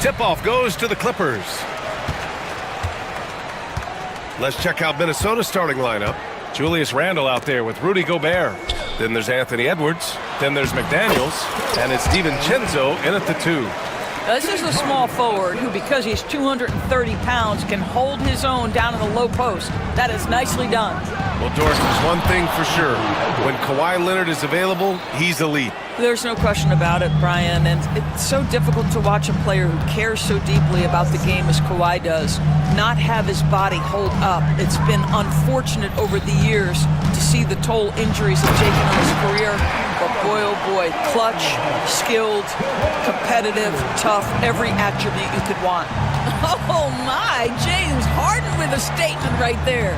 tip-off goes to the Clippers. Let's check out Minnesota's starting lineup. Julius Randle out there with Rudy Gobert. Then there's Anthony Edwards. Then there's McDaniels. And it's DiVincenzo in at the 2. This is a small forward who, because he's 230 pounds, can hold his own down in the low post. That is nicely done. Well, Doris, there's one thing for sure. When Kawhi Leonard is available, he's elite. There's no question about it, Brian, and it's so difficult to watch a player who cares so deeply about the game as Kawhi does not have his body hold up. It's been unfortunate over the years to see the toll injuries have taken on his career, but boy, oh boy, clutch, skilled, competitive, tough, every attribute you could want. Oh my, James Harden with a statement right there.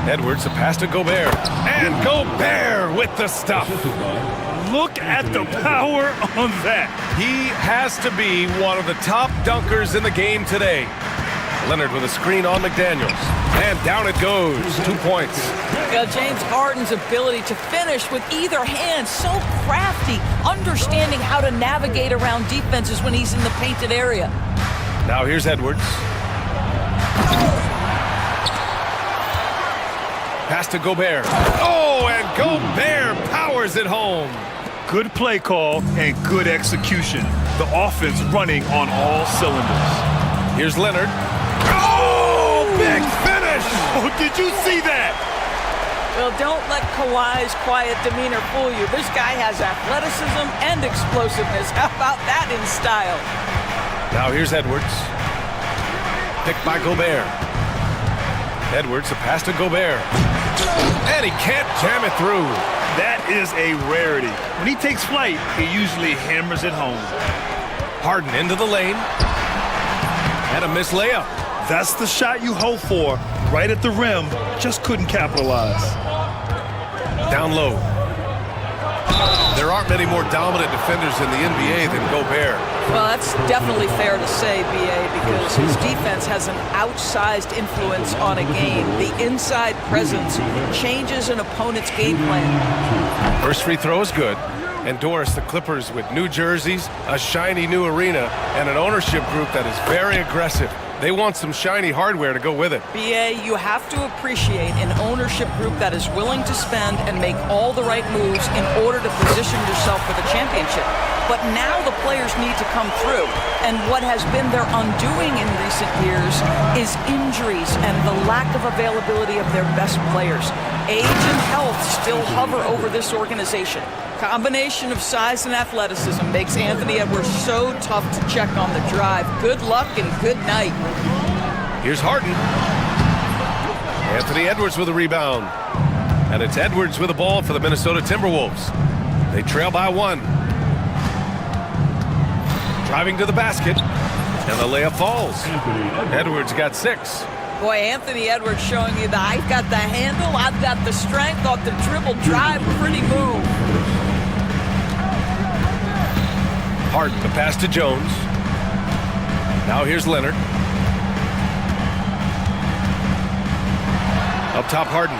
Edwards, a pass to Gobert. And Gobert with the stuff. Look at the power on that. He has to be one of the top dunkers in the game today. Leonard with a screen on McDaniels. And down it goes. 2 points. James Harden's ability to finish with either hand, so crafty, understanding how to navigate around defenses when he's in the painted area. Now here's Edwards. Pass to Gobert. Oh, and Gobert powers it home. Good play call and good execution. The offense running on all cylinders. Here's Leonard. Oh, big finish! Oh, did you see that? Well, don't let Kawhi's quiet demeanor fool you. This guy has athleticism and explosiveness. How about that in style? Now here's Edwards. Picked by Gobert. Edwards, a pass to Gobert. And he can't jam it through. That is a rarity. When he takes flight, he usually hammers it home. Harden into the lane. And a missed layup. That's the shot you hope for. Right at the rim. Just couldn't capitalize. Down low. There aren't many more dominant defenders in the NBA than Gobert. Well, that's definitely fair to say, B.A., because his defense has an outsized influence on a game. The inside presence changes an opponent's game plan. First free throw is good. And Doris, the Clippers with new jerseys, a shiny new arena, and an ownership group that is very aggressive. They want some shiny hardware to go with it. B.A., you have to appreciate an ownership group that is willing to spend and make all the right moves in order to position yourself for the championship. But now the players need to come through. And what has been their undoing in recent years is injuries and the lack of availability of their best players. Age and health still hover over this organization. Combination of size and athleticism makes Anthony Edwards so tough to check on the drive. Good luck and good night. Here's Harden. Anthony Edwards with a rebound. And it's Edwards with the ball for the Minnesota Timberwolves. They trail by 1. Driving to the basket. And the layup falls. Edwards got 6. Boy, Anthony Edwards showing you that I've got the handle, I've got the strength off the dribble drive, pretty move. Harden, the pass to Jones. Now here's Leonard. Up top, Harden.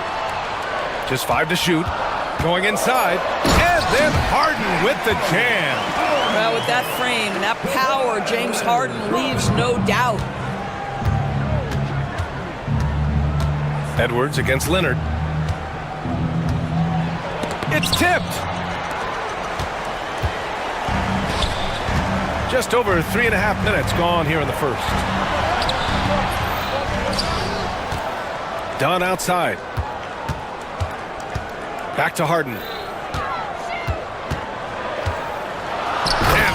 Just 5 to shoot. Going inside. And then Harden with the jam. Well, with that frame and that power, James Harden leaves no doubt. Edwards against Leonard. It's tipped. Just over 3.5 minutes gone here in the first. Dunn outside. Back to Harden. And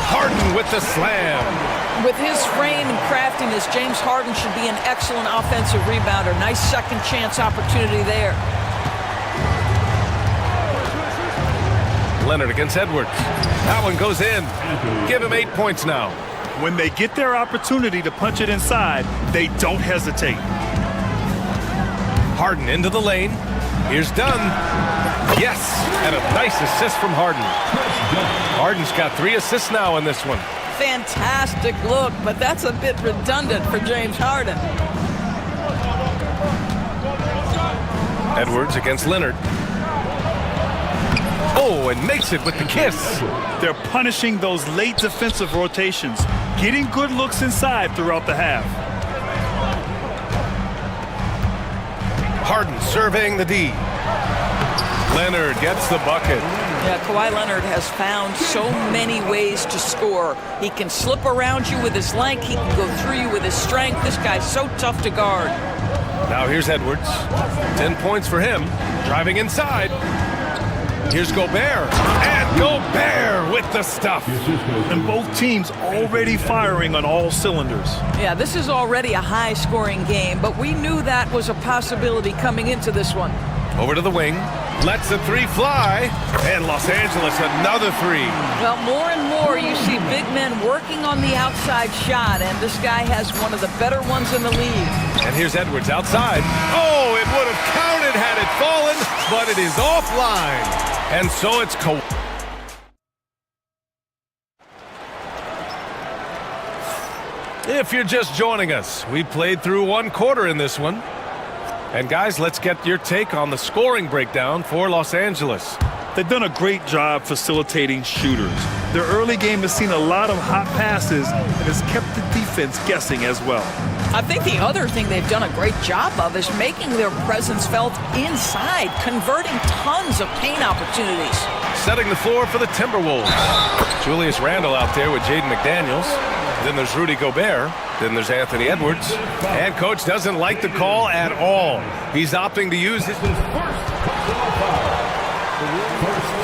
Harden with the slam. With his frame and craftiness, James Harden should be an excellent offensive rebounder. Nice second chance opportunity there. Leonard against Edwards. That one goes in. Give him 8 points now. When they get their opportunity to punch it inside, they don't hesitate. Harden into the lane. Here's Dunn. Yes, and a nice assist from Harden. Harden's got 3 assists now in this one. Fantastic look, but that's a bit redundant for James Harden. Edwards against Leonard. Oh, and makes it with the kiss. They're punishing those late defensive rotations. getting good looks inside throughout the half. Harden surveying the D. Leonard gets the bucket. Yeah, Kawhi Leonard has found so many ways to score. He can slip around you with his length. He can go through you with his strength. This guy's so tough to guard. Now here's Edwards. 10 points for him. Driving inside. Here's Gobert. And Gobert with the stuff. And both teams already firing on all cylinders. Yeah, this is already a high-scoring game, but we knew that was a possibility coming into this one. Over to the wing. Lets the three fly. And Los Angeles another three. Well, more and more you see big men working on the outside shot, and this guy has one of the better ones in the league. And here's Edwards outside. Oh, it would have counted had it fallen, but it is offline. And so it's Kawhi. If you're just joining us, we played through one quarter in this one. And guys, let's get your take on the scoring breakdown for Los Angeles. They've done a great job facilitating shooters. Their early game has seen a lot of hot passes and has kept the defense guessing as well. I think the other thing they've done a great job of is making their presence felt inside, converting tons of paint opportunities. Setting the floor for the Timberwolves. Julius Randle out there with Jaden McDaniels. Then there's Rudy Gobert. Then there's Anthony Edwards. And coach doesn't like the call at all. He's opting to use his first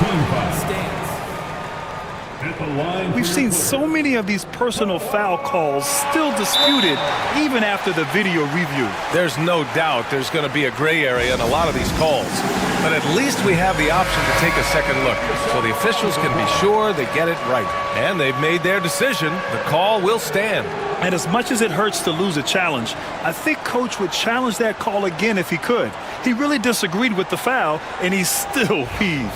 team foul stands. We've seen so many of these personal foul calls still disputed even after the video review. There's no doubt there's going to be a gray area in a lot of these calls. But at least we have the option to take a second look, so the officials can be sure they get it right. And they've made their decision. The call will stand. And as much as it hurts to lose a challenge, I think Coach would challenge that call again if he could. He really disagreed with the foul, and he's still peeved.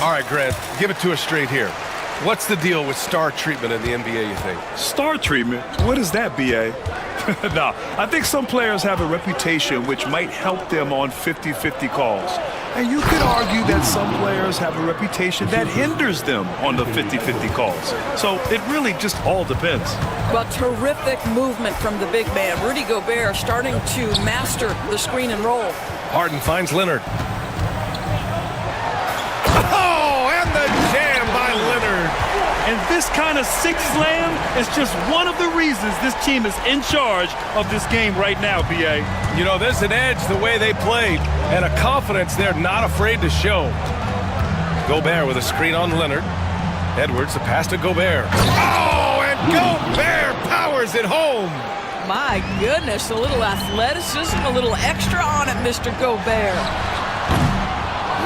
All right, Grant, give it to us straight here. What's the deal with star treatment in the NBA, you think? Star treatment? What is that, B.A.? No, I think some players have a reputation which might help them on 50-50 calls. And you could argue that some players have a reputation that hinders them on the 50-50 calls. So it really just all depends. Well, terrific movement from the big man. Rudy Gobert starting to master the screen and roll. Harden finds Leonard. Oh, and the jam by Leonard. And this kind of sick slam is just one of the reasons this team is in charge of this game right now, B.A. You know, there's an edge the way they played and a confidence they're not afraid to show. Gobert with a screen on Leonard. Edwards, the pass to Gobert. Oh, and Gobert powers it home. My goodness, a little athleticism, a little extra on it, Mr. Gobert.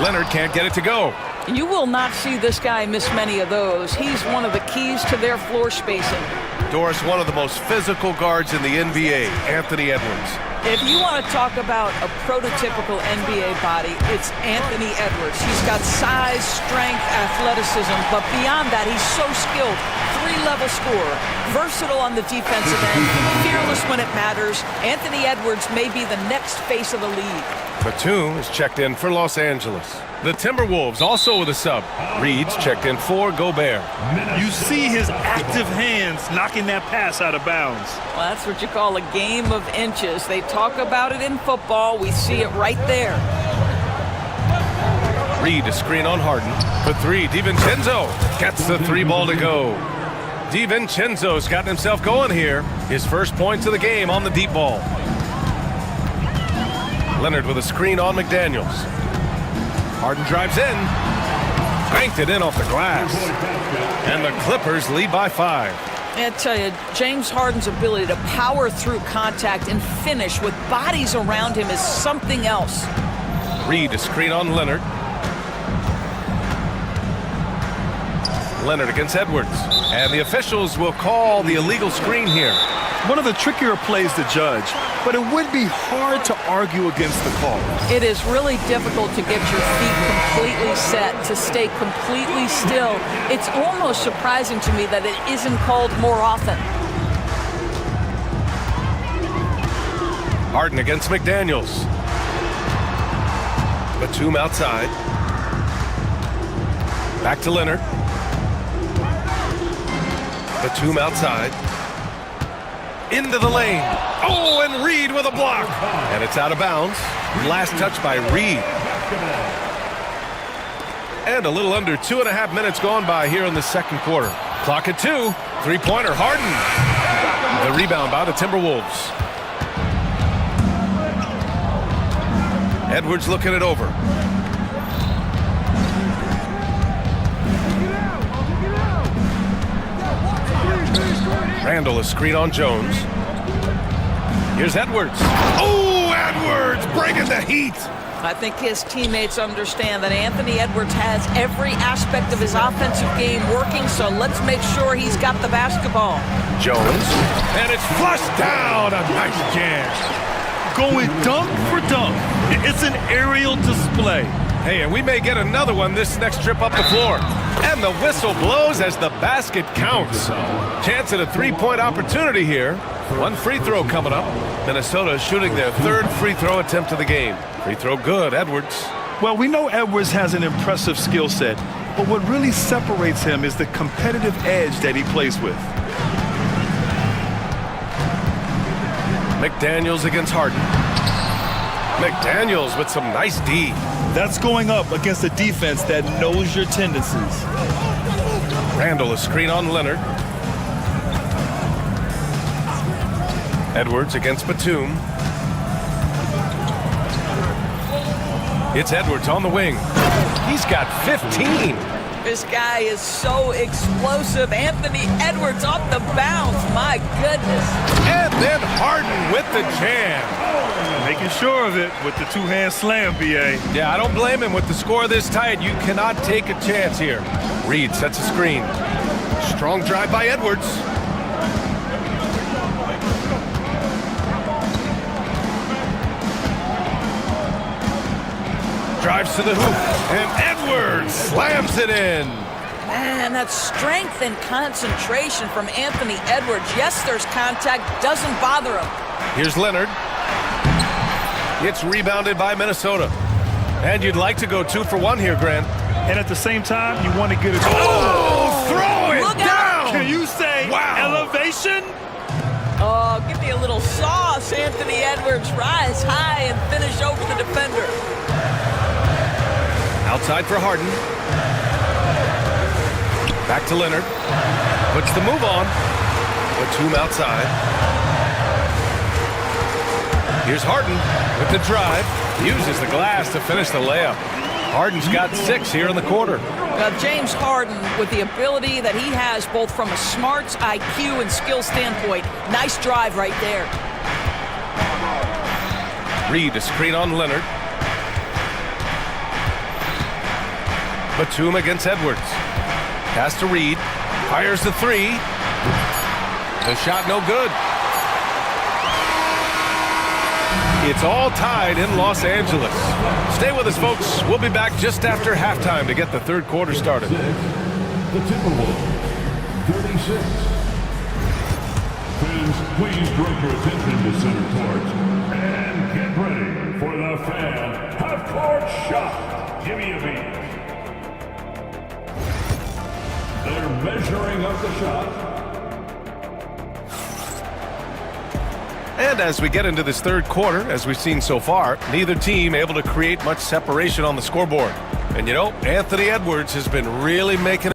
Leonard can't get it to go. You will not see this guy miss many of those. He's one of the keys to their floor spacing. Doris, one of the most physical guards in the NBA, Anthony Edwards. If you want to talk about a prototypical NBA body, it's Anthony Edwards. He's got size, strength, athleticism, but beyond that, he's so skilled. Three-level scorer, versatile on the defensive end, fearless when it matters. Anthony Edwards may be the next face of the league. Batum is checked in for Los Angeles. The Timberwolves also with a sub. Reed's checked in for Gobert. You see his active hands knocking that pass out of bounds. Well, that's what you call a game of inches. They talk about it in football. We see it right there. Reed a screen on Harden. For three, DiVincenzo gets the three ball to go. DiVincenzo's gotten himself going here. His first points of the game on the deep ball. Leonard with a screen on McDaniels. Harden drives in. Banked it in off the glass. And the Clippers lead by 5. I tell you, James Harden's ability to power through contact and finish with bodies around him is something else. Reed a screen on Leonard. Leonard against Edwards. And the officials will call the illegal screen here. One of the trickier plays to judge, but it would be hard to argue against the call. It is really difficult to get your feet completely set, to stay completely still. It's almost surprising to me that it isn't called more often. Harden against McDaniels. Batum outside. Back to Leonard. Batum outside. Into the lane. Oh, and Reed with a block. And it's out of bounds. Last touch by Reed. And a little under 2.5 minutes gone by here in the second quarter. Clock at 2. Three-pointer, Harden. The rebound by the Timberwolves. Edwards looking it over. Randall, a screen on Jones. Here's Edwards. Oh, Edwards bringing the heat. I think his teammates understand that Anthony Edwards has every aspect of his offensive game working, so let's make sure he's got the basketball. Jones, and it's flushed down. A nice jam. Going dunk for dunk. It's an aerial display. Hey, and we may get another one this next trip up the floor. And the whistle blows as the basket counts. Chance at a three-point opportunity here. One free throw coming up. Minnesota shooting their third free throw attempt of the game. Free throw good, Edwards. Well, we know Edwards has an impressive skill set, but what really separates him is the competitive edge that he plays with. McDaniels against Harden. McDaniels with some nice D. That's going up against a defense that knows your tendencies. Randall, a screen on Leonard. Edwards against Batum. It's Edwards on the wing. He's got 15. This guy is so explosive. Anthony Edwards off the bounce. My goodness. And then Harden with the jam. Making sure of it with the two-hand slam, B.A. Yeah, I don't blame him with the score this tight. You cannot take a chance here. Reed sets a screen. Strong drive by Edwards. Drives to the hoop, and Edwards slams it in. Man, that's strength and concentration from Anthony Edwards. Yes, there's contact, doesn't bother him. Here's Leonard. It's rebounded by Minnesota. And you'd like to go 2 for 1 here, Grant. And at the same time, you want to get it. Oh, throw it Look down! out. Can you say elevation? Oh, give me a little sauce, Anthony Edwards. Rise high and finish over the defender. Outside for Harden. Back to Leonard. Puts the move on. Batum outside. Here's Harden with the drive. Uses the glass to finish the layup. Harden's got 6 here in the quarter. James Harden, with the ability that he has both from a smarts, IQ, and skill standpoint, nice drive right there. Reed, a screen on Leonard. Batum against Edwards. Pass to Reed. Fires the 3. The shot no good. It's all tied in Los Angeles. Stay with us, folks. We'll be back just after halftime to get the third quarter started. The Timberwolves, 36. Fans, please direct your attention to center court. And get ready for the fan half-court shot. Give me a beat. They're measuring up the shot. And as we get into this third quarter, as we've seen so far, neither team able to create much separation on the scoreboard. And you know, Anthony Edwards has been really making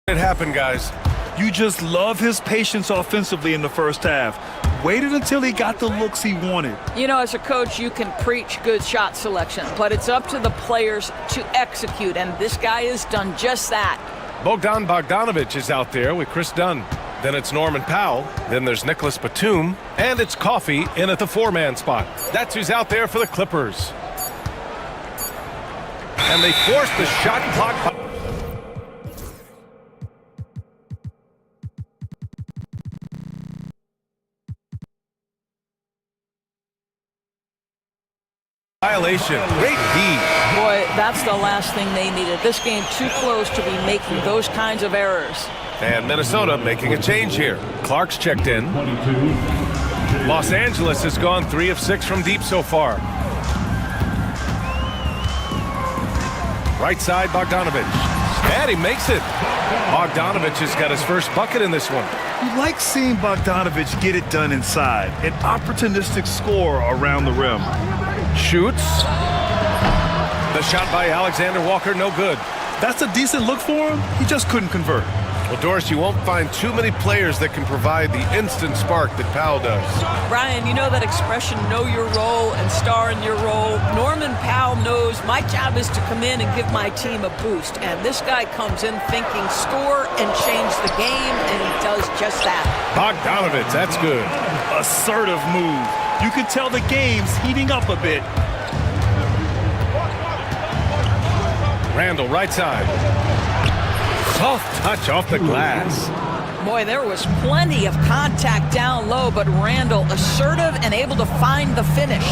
it happen, guys. You just love his patience offensively in the first half. Waited until he got the looks he wanted. You know, as a coach, you can preach good shot selection, but it's up to the players to execute, and this guy has done just that. Bogdan Bogdanovic is out there with Chris Dunn. Then it's Norman Powell. Then there's Nicholas Batum. And it's Coffey in at the 4-man spot. That's who's out there for the Clippers. And they force the shot clock. Violation. Great D. Boy, that's the last thing they needed. This game too close to be making those kinds of errors. And Minnesota making a change here. Clark's checked in. 22. Los Angeles has gone 3 of 6 from deep so far. Right side, Bogdanovic. And he makes it. Bogdanovic has got his first bucket in this one. You like seeing Bogdanovic get it done inside. An opportunistic score around the rim. Shoots. The shot by Alexander Walker, no good. That's a decent look for him. He just couldn't convert. Well, Doris, you won't find too many players that can provide the instant spark that Powell does. Brian, you know that expression, know your role and star in your role? Norman Powell knows my job is to come in and give my team a boost. And this guy comes in thinking score and change the game, and he does just that. Bogdanovic, that's good. Assertive move. You can tell the game's heating up a bit. Randall, right side. Soft touch off the glass. Boy, there was plenty of contact down low, but Randall assertive and able to find the finish.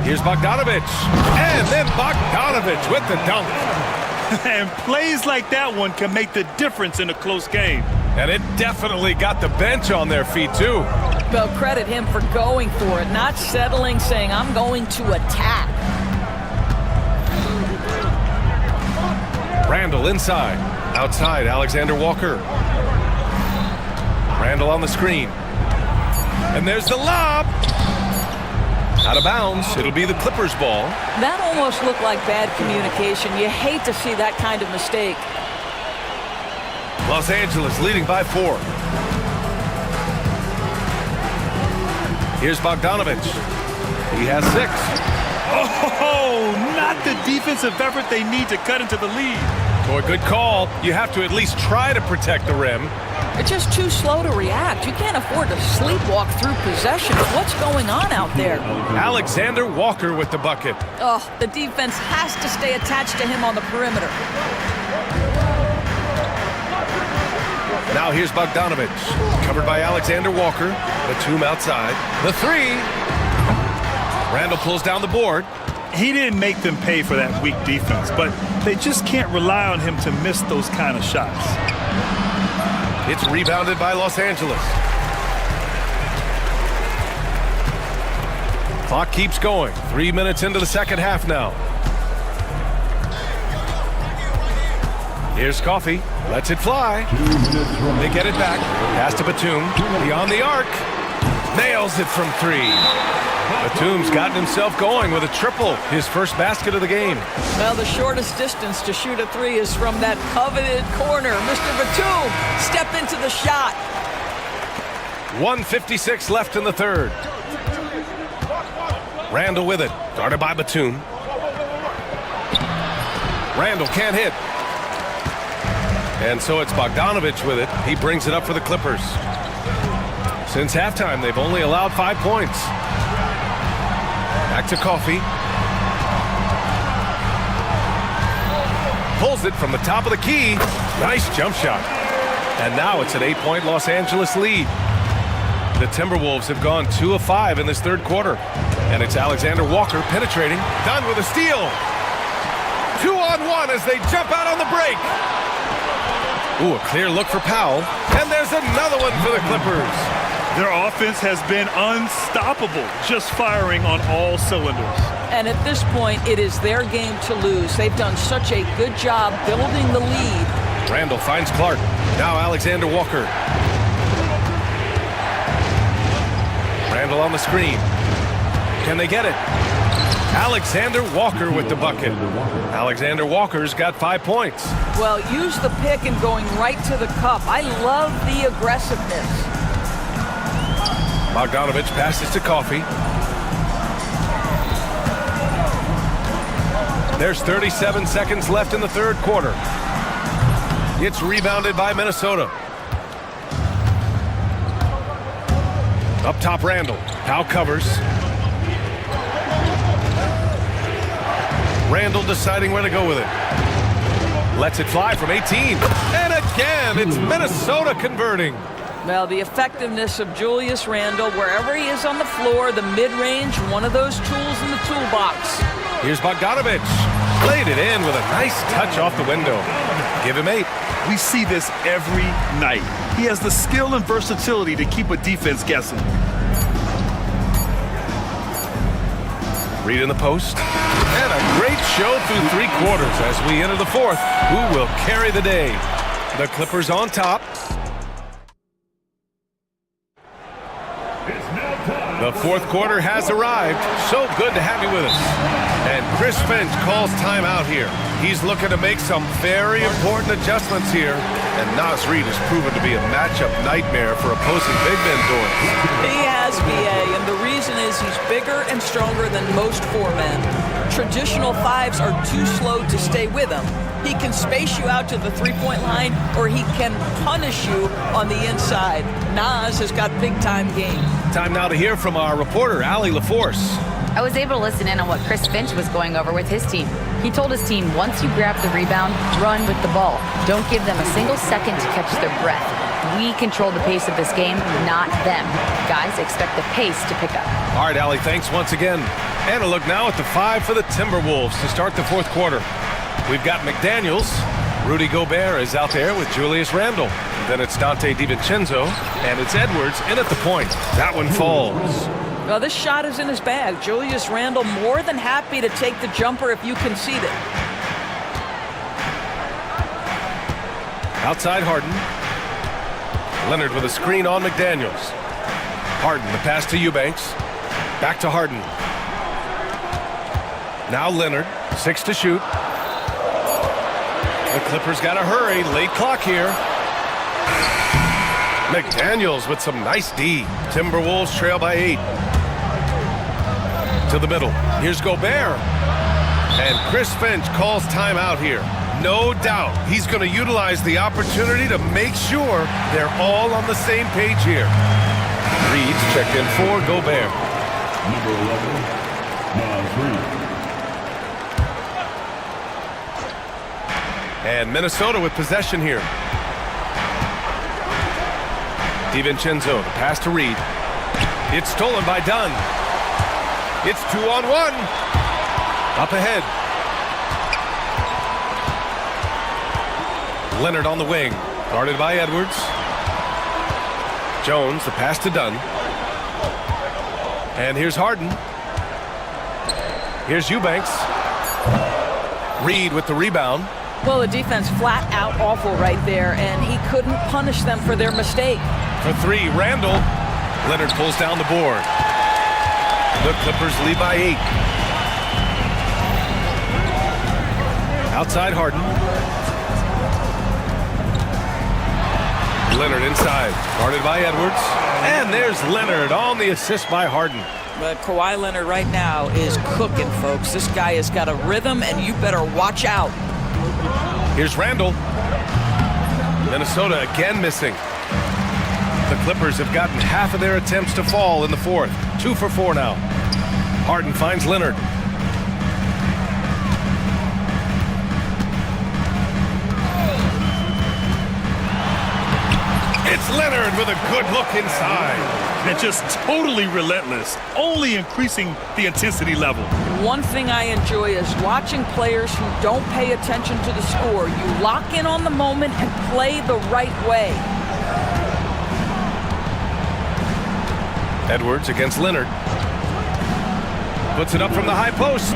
Here's Bogdanovic. And then Bogdanovic with the dunk. And plays like that one can make the difference in a close game. And it definitely got the bench on their feet, too. Well, credit him for going for it, not settling, saying, I'm going to attack. Randall inside. Outside, Alexander Walker. Randall on the screen. And there's the lob. Out of bounds. It'll be the Clippers' ball. That almost looked like bad communication. You hate to see that kind of mistake. Los Angeles leading by 4. Here's Bogdanovic. He has 6. Oh, not the defensive effort they need to cut into the lead. Boy, good call. You have to at least try to protect the rim. It's just too slow to react. You can't afford to sleepwalk through possessions. What's going on out there? Alexander Walker with the bucket. Oh, the defense has to stay attached to him on the perimeter. Now here's Bogdanovic. Covered by Alexander Walker. Batum outside. The 3. Randall pulls down the board. He didn't make them pay for that weak defense, but they just can't rely on him to miss those kind of shots. It's rebounded by Los Angeles. Clock keeps going. 3 minutes into the second half now. Here's Coffey. Lets it fly. They get it back. Pass to Batum. Beyond the arc. Nails it from 3. Batum's gotten himself going with a triple. His first basket of the game. Well, the shortest distance to shoot a 3 is from that coveted corner. Mr. Batum, step into the shot. 1:56 left in the third. Randall with it. Guarded by Batum. Randall can't hit. And so it's Bogdanovic with it. He brings it up for the Clippers. Since halftime, they've only allowed 5 points. Back to Coffey. Pulls it from the top of the key. Nice jump shot. And now it's an 8-point Los Angeles lead. The Timberwolves have gone 2 of 5 in this third quarter. And it's Alexander Walker penetrating. Done with a steal. 2-on-1 as they jump out on the break. Ooh, a clear look for Powell. And there's another one for the Clippers. Their offense has been unstoppable, just firing on all cylinders. And at this point, it is their game to lose. They've done such a good job building the lead. Randall finds Clark. Now Alexander Walker. Randall on the screen. Can they get it? Alexander Walker with the bucket. Alexander Walker's got 5 points. Well, use the pick and going right to the cup. I love the aggressiveness. Bogdanovic passes to Coffey. There's 37 seconds left in the third quarter. It's rebounded by Minnesota. Up top, Randall. Powell covers. Randall deciding where to go with it. Lets it fly from 18. And again, it's Minnesota converting. Well, the effectiveness of Julius Randle, wherever he is on the floor, the mid-range, one of those tools in the toolbox. Here's Bogdanovic. Played it in with a nice touch off the window. Give him 8. We see this every night. He has the skill and versatility to keep a defense guessing. Reed in the post. And a great show through 3 quarters as we enter the 4th. Who will carry the day? The Clippers on top. The 4th quarter has arrived. So good to have you with us. And Chris Finch calls timeout here. He's looking to make some very important adjustments here. And Naz Reid has proven to be a matchup nightmare for opposing big men doors. He has, BA, and the reason is he's bigger and stronger than most 4 men. Traditional 5s are too slow to stay with him. He can space you out to the 3-point line, or he can punish you on the inside. Naz has got big-time game. Time now to hear from our reporter, Allie LaForce. I was able to listen in on what Chris Finch was going over with his team. He told his team, once you grab the rebound, run with the ball. Don't give them a single second to catch their breath. We control the pace of this game, not them. Guys, expect the pace to pick up. All right, Allie, thanks once again. And a look now at the 5 for the Timberwolves to start the 4th quarter. We've got McDaniels. Rudy Gobert is out there with Julius Randle. Then it's Dante DiVincenzo, and it's Edwards in at the point. That one falls. Well, this shot is in his bag. Julius Randle more than happy to take the jumper if you concede it. Outside Harden. Leonard with a screen on McDaniels. Harden, the pass to Eubanks. Back to Harden. Now Leonard, 6 to shoot. The Clippers got to hurry. Late clock here. McDaniels with some nice D. Timberwolves trail by 8. To the middle. Here's Gobert. And Chris Finch calls timeout here. No doubt he's going to utilize the opportunity to make sure they're all on the same page here. Reed's checked in for Gobert. Number 11, Naz Reid. And Minnesota with possession here. DiVincenzo, the pass to Reed. It's stolen by Dunn. It's 2-on-1. Up ahead. Leonard on the wing. Guarded by Edwards. Jones, the pass to Dunn. And here's Harden. Here's Eubanks. Reed with the rebound. Well, the defense flat out awful right there, and he couldn't punish them for their mistake. For 3, Randall. Leonard pulls down the board. The Clippers lead by 8. Outside Harden. Leonard inside. Guarded by Edwards. And there's Leonard on the assist by Harden. But Kawhi Leonard right now is cooking, folks. This guy has got a rhythm, and you better watch out. Here's Randall. Minnesota again missing. The Clippers have gotten half of their attempts to fall in the 4th. 2 for 4 now. Harden finds Leonard. It's Leonard with a good look inside. And just totally relentless, only increasing the intensity level. One thing I enjoy is watching players who don't pay attention to the score. You lock in on the moment and play the right way. Edwards against Leonard. Puts it up from the high post.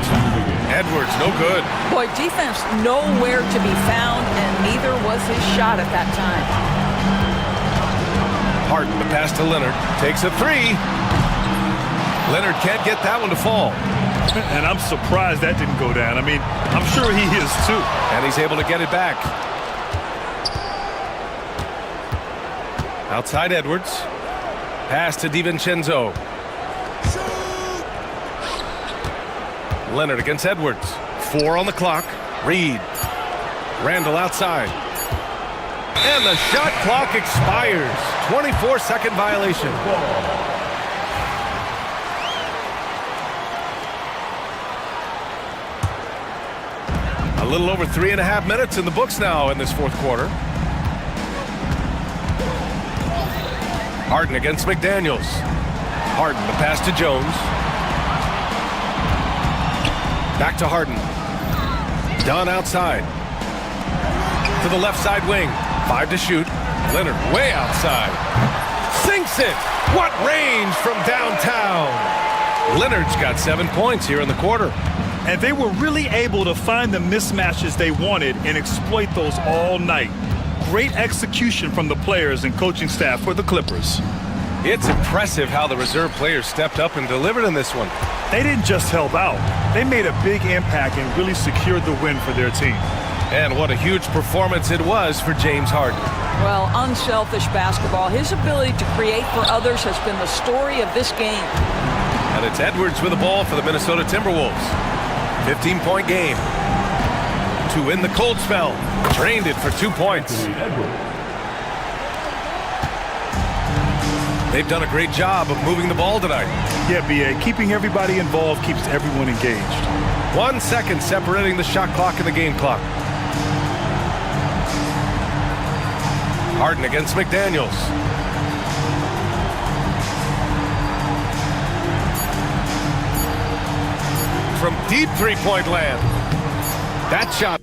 Edwards, no good. Boy, defense nowhere to be found, and neither was his shot at that time. Harden, the pass to Leonard. Takes a 3. Leonard can't get that one to fall. And I'm surprised that didn't go down. I mean, I'm sure he is too. And he's able to get it back. Outside Edwards. Pass to DiVincenzo. Leonard against Edwards. 4 on the clock. Reed. Randall outside. And the shot clock expires. 24-second violation. A little over 3.5 minutes in the books now in this 4th quarter. Harden against McDaniels. Harden, the pass to Jones. Back to Harden. Dunn outside. to the left side wing. 5 to shoot. Leonard way outside. Sinks it! What range from downtown! Leonard's got 7 points here in the quarter. And they were really able to find the mismatches they wanted and exploit those all night. Great execution from the players and coaching staff for the Clippers. It's impressive how the reserve players stepped up and delivered in this one. They didn't just help out. They made a big impact and really secured the win for their team. And what a huge performance it was for James Harden. Well, unselfish basketball. His ability to create for others has been the story of this game. And it's Edwards with the ball for the Minnesota Timberwolves. 15-point game. To win the cold spell. Drained it for 2 points. They've done a great job of moving the ball tonight. Yeah, B.A., keeping everybody involved keeps everyone engaged. 1 second separating the shot clock and the game clock. Harden against McDaniels. From deep three-point land. That shot.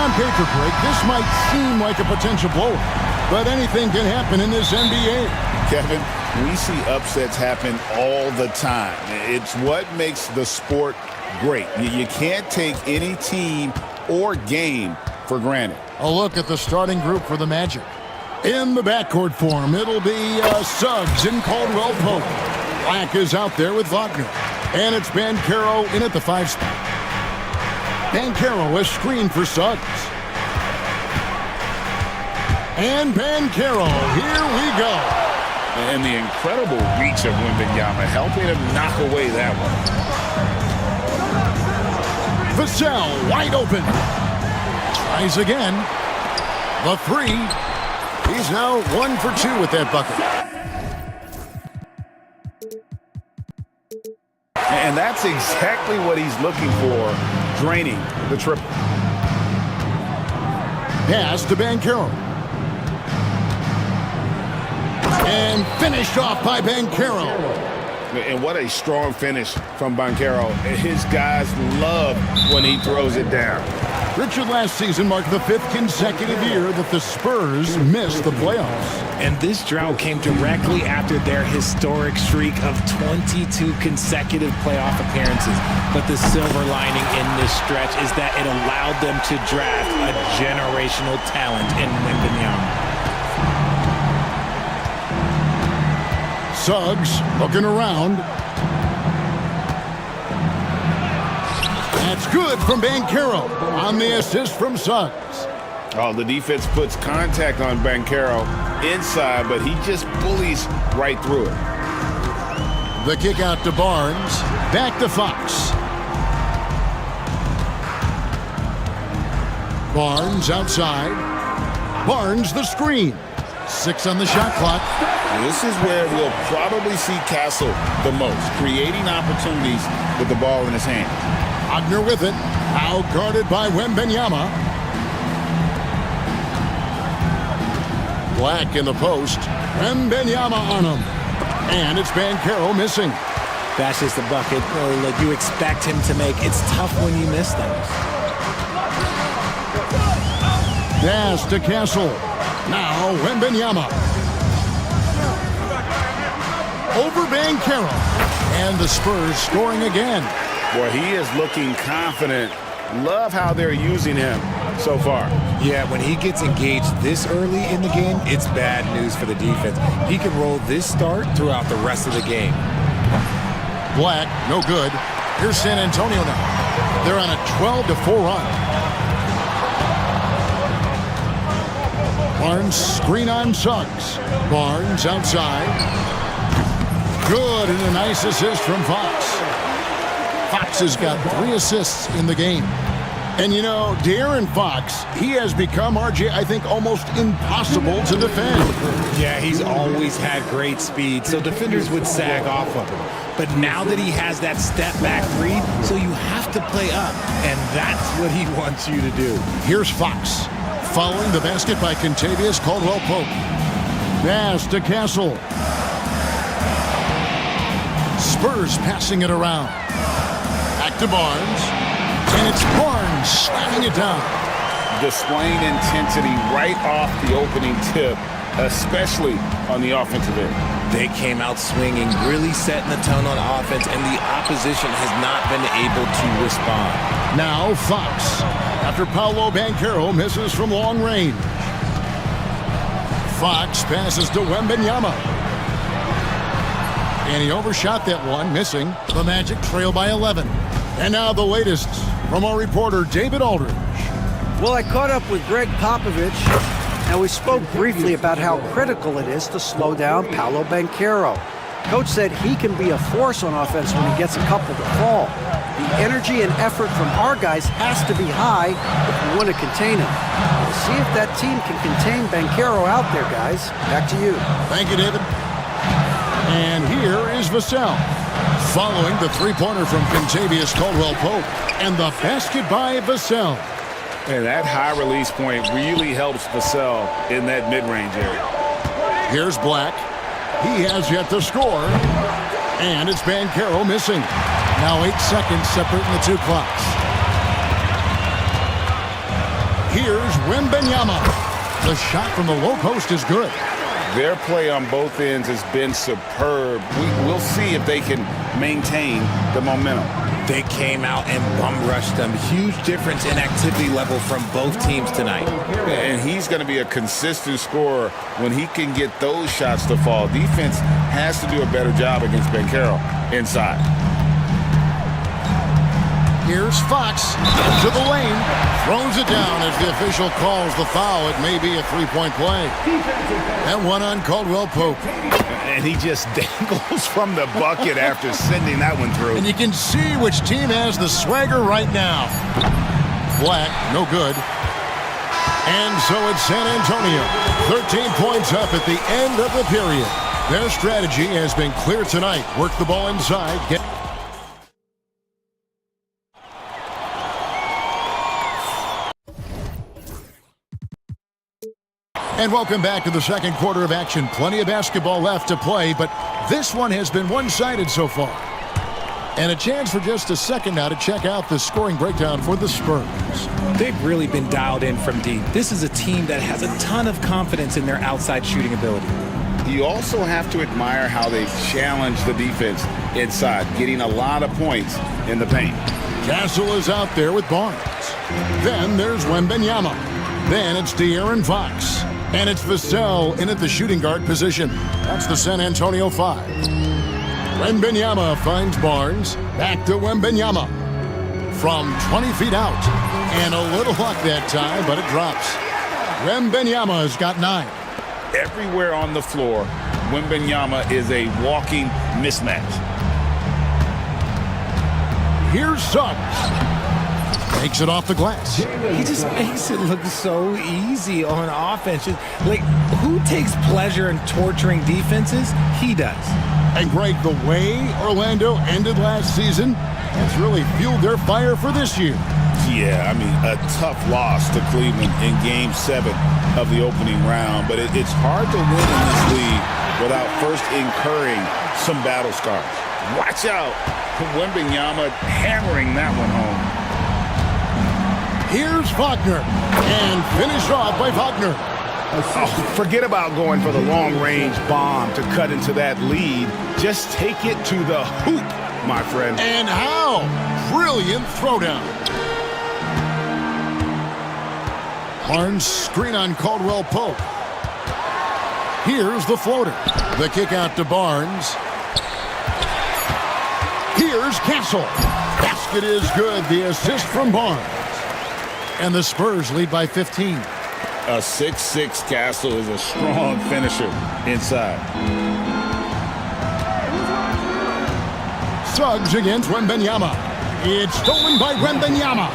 On paper, Greg, this might seem like a potential blow, but anything can happen in this NBA. Kevin, we see upsets happen all the time. It's what makes the sport great. You can't take any team or game for granted. A look at the starting group for the Magic. In the backcourt form, it'll be Suggs and Caldwell Pope. Black is out there with Wagner. And it's Banchero in at the 5 spot. Banchero, a screen for Suggs. And Banchero, here we go. And the incredible reach of Wembanyama, helping him knock away that one. Vassell, wide open. Tries again. The 3. He's now 1 for 2 with that bucket. And that's exactly what he's looking for, draining the triple. Pass to Banchero. And finished off by Banchero. And what a strong finish from Banchero. His guys love when he throws it down. Richard, last season marked the 5th consecutive year that the Spurs missed the playoffs. And this drought came directly after their historic streak of 22 consecutive playoff appearances. But the silver lining in this stretch is that it allowed them to draft a generational talent in Wembanyama. Suggs looking around. That's good from Banchero on the assist from Suggs. Oh, the defense puts contact on Banchero inside, but he just bullies right through it. The kick out to Barnes. Back to Fox. Barnes outside. Barnes the screen. 6 on the shot clock. This is where we'll probably see Castle the most, creating opportunities with the ball in his hand. Wagner with it. Now guarded by Wembanyama. Black in the post. Wembanyama on him. And it's Banchero missing. That's just a bucket that you expect him to make. It's tough when you miss those. Pass to Castle. Now Wembanyama. Over Banchero. And the Spurs scoring again. Boy, he is looking confident. Love how they're using him so far. Yeah, when he gets engaged this early in the game, it's bad news for the defense. He can roll this start throughout the rest of the game. Black, no good. Here's San Antonio now. They're on a 12-4 run. Barnes screen on Suggs. Barnes outside. Good, and a nice assist from Fox. Fox has got 3 assists in the game. And you know, De'Aaron Fox, he has become, RJ, I think, almost impossible to defend. Yeah, he's always had great speed, so defenders would sag off of him. But now that he has that step-back 3, so you have to play up, and that's what he wants you to do. Here's Fox, following the basket by Kentavious Caldwell-Pope. Pass to Castle. Spurs passing it around. Back to Barnes. And it's Barnes slamming it down. Displaying intensity right off the opening tip, especially on the offensive end. They came out swinging, really setting the tone on offense, and the opposition has not been able to respond. Now Fox, after Paolo Banchero misses from long range. Fox passes to Wembanyama. And he overshot that one, missing. The Magic trail by 11. And now the latest from our reporter, David Aldridge. Well, I caught up with Greg Popovich, and we spoke briefly about how critical it is to slow down Paolo Banchero. Coach said he can be a force on offense when he gets a couple to fall. The energy and effort from our guys has to be high if we want to contain him. We'll see if that team can contain Banchero out there, guys. Back to you. Thank you, David. And here is Vassell, following the 3-pointer from Kentavious Caldwell-Pope, and the basket by Vassell. And that high release point really helps Vassell in that mid-range area. Here's Black. He has yet to score. And it's Banchero missing. Now 8 seconds separating the 2 clocks. Here's Wembanyama. The shot from the low post is good. Their play on both ends has been superb. We'll see if they can maintain the momentum. They came out and bum rushed them. Huge difference in activity level from both teams tonight. And he's going to be a consistent scorer when he can get those shots to fall. Defense has to do a better job against Banchero inside. Here's Fox to the lane. Throws it down as the official calls the foul. It may be a three-point play. And one on Caldwell Pope. And he just dangles from the bucket after sending that one through. And you can see which team has the swagger right now. Black, no good. And so it's San Antonio. 13 points up at the end of the period. Their strategy has been clear tonight. Work the ball inside. And welcome back to the second quarter of action. Plenty of basketball left to play, but this one has been one-sided so far. And a chance for just a second now to check out the scoring breakdown for the Spurs. They've really been dialed in from deep. This is a team that has a ton of confidence in their outside shooting ability. You also have to admire how they've challenged the defense inside, getting a lot of points in the paint. Castle is out there with Barnes. Then there's Wembanyama. Then it's De'Aaron Fox. And it's Vassell in at the shooting guard position. That's the San Antonio 5. Wembanyama finds Barnes. Back to Wembanyama. From 20 feet out. And a little luck that time, but it drops. Wembanyama's got 9. Everywhere on the floor, Wembanyama is a walking mismatch. Here's Suggs. Takes it off the glass. He just makes it look so easy on offense. Like, who takes pleasure in torturing defenses? He does. And Greg, the way Orlando ended last season has really fueled their fire for this year. Yeah, I mean, a tough loss to Cleveland in Game 7 of the opening round. But it's hard to win in this league without first incurring some battle scars. Watch out. Wembanyama hammering that one home. Here's Wagner, and finished off by Wagner. Oh, forget about going for the long-range bomb to cut into that lead. Just take it to the hoop, my friend. And how? Brilliant throwdown. Barnes screen on Caldwell Pope. Here's the floater. The kick out to Barnes. Here's Castle. Basket is good. The assist from Barnes. And the Spurs lead by 15. A 6'6" Castle is a strong finisher inside. Suggs against Wembanyama. It's stolen by Wembanyama.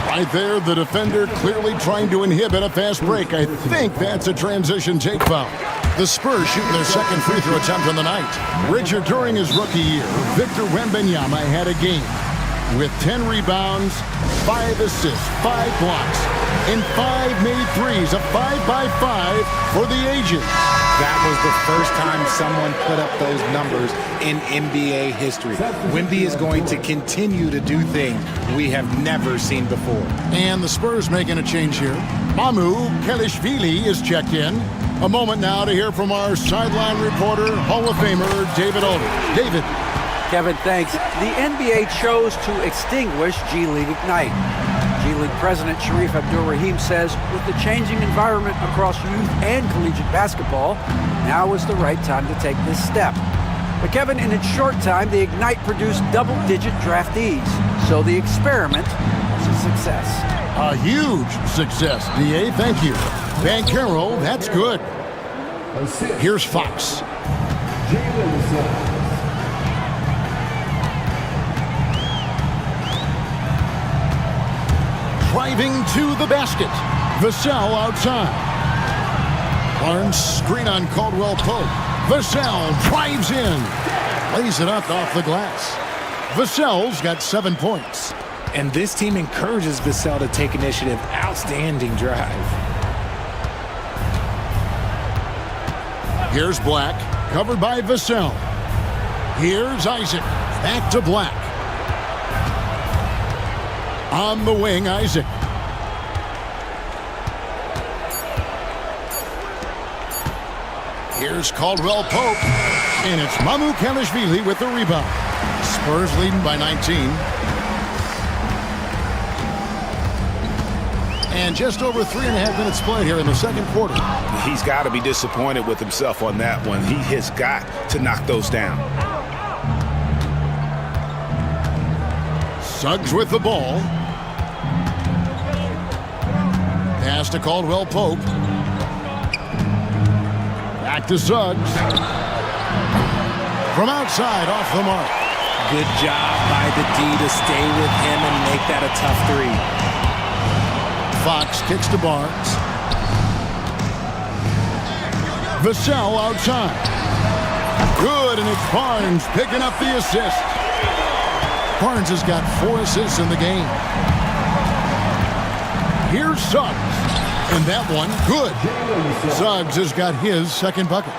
Right there, the defender clearly trying to inhibit a fast break. I think that's a transition take foul. The Spurs shooting their second free throw attempt on the night. Richard, during his rookie year, Victor Wembanyama had a game with 10 rebounds, 5 assists, 5 blocks, and 5 made threes, a 5-by-5 for the ages. That was the first time someone put up those numbers in NBA history. Wemby is going to continue to do things we have never seen before. And the Spurs making a change here. Mamu Kelishvili is checked in. A moment now to hear from our sideline reporter, Hall of Famer David Aldridge. David. Kevin, thanks. The NBA chose to extinguish G League Ignite. G League President Sharif Abdur-Rahim says with the changing environment across youth and collegiate basketball, now is the right time to take this step. But Kevin, in its short time, the Ignite produced double-digit draftees. So the experiment was a success. A huge success, DA. Thank you. Banchero, that's good. Here's Fox. Driving to the basket. Vassell outside. Barnes screen on Caldwell Pope. Vassell drives in. Lays it up off the glass. Vassell's got 7 points. And this team encourages Vassell to take initiative. Outstanding drive. Here's Black, covered by Vassell. Here's Isaac, back to Black. On the wing, Isaac. Here's Caldwell Pope, and it's Mamu Kalashvili with the rebound. Spurs leading by 19. And just over 3.5 minutes played here in the second quarter. He's got to be disappointed with himself on that one. He has got to knock those down. Suggs with the ball. Pass to Caldwell Pope. Back to Suggs. From outside, off the mark. Good job by the D to stay with him and make that a tough three. Fox kicks to Barnes. Vassell outside. Good, and it's Barnes picking up the assist. Barnes has got 4 assists in the game. Here's Suggs. And that one, good. Suggs has got his second bucket.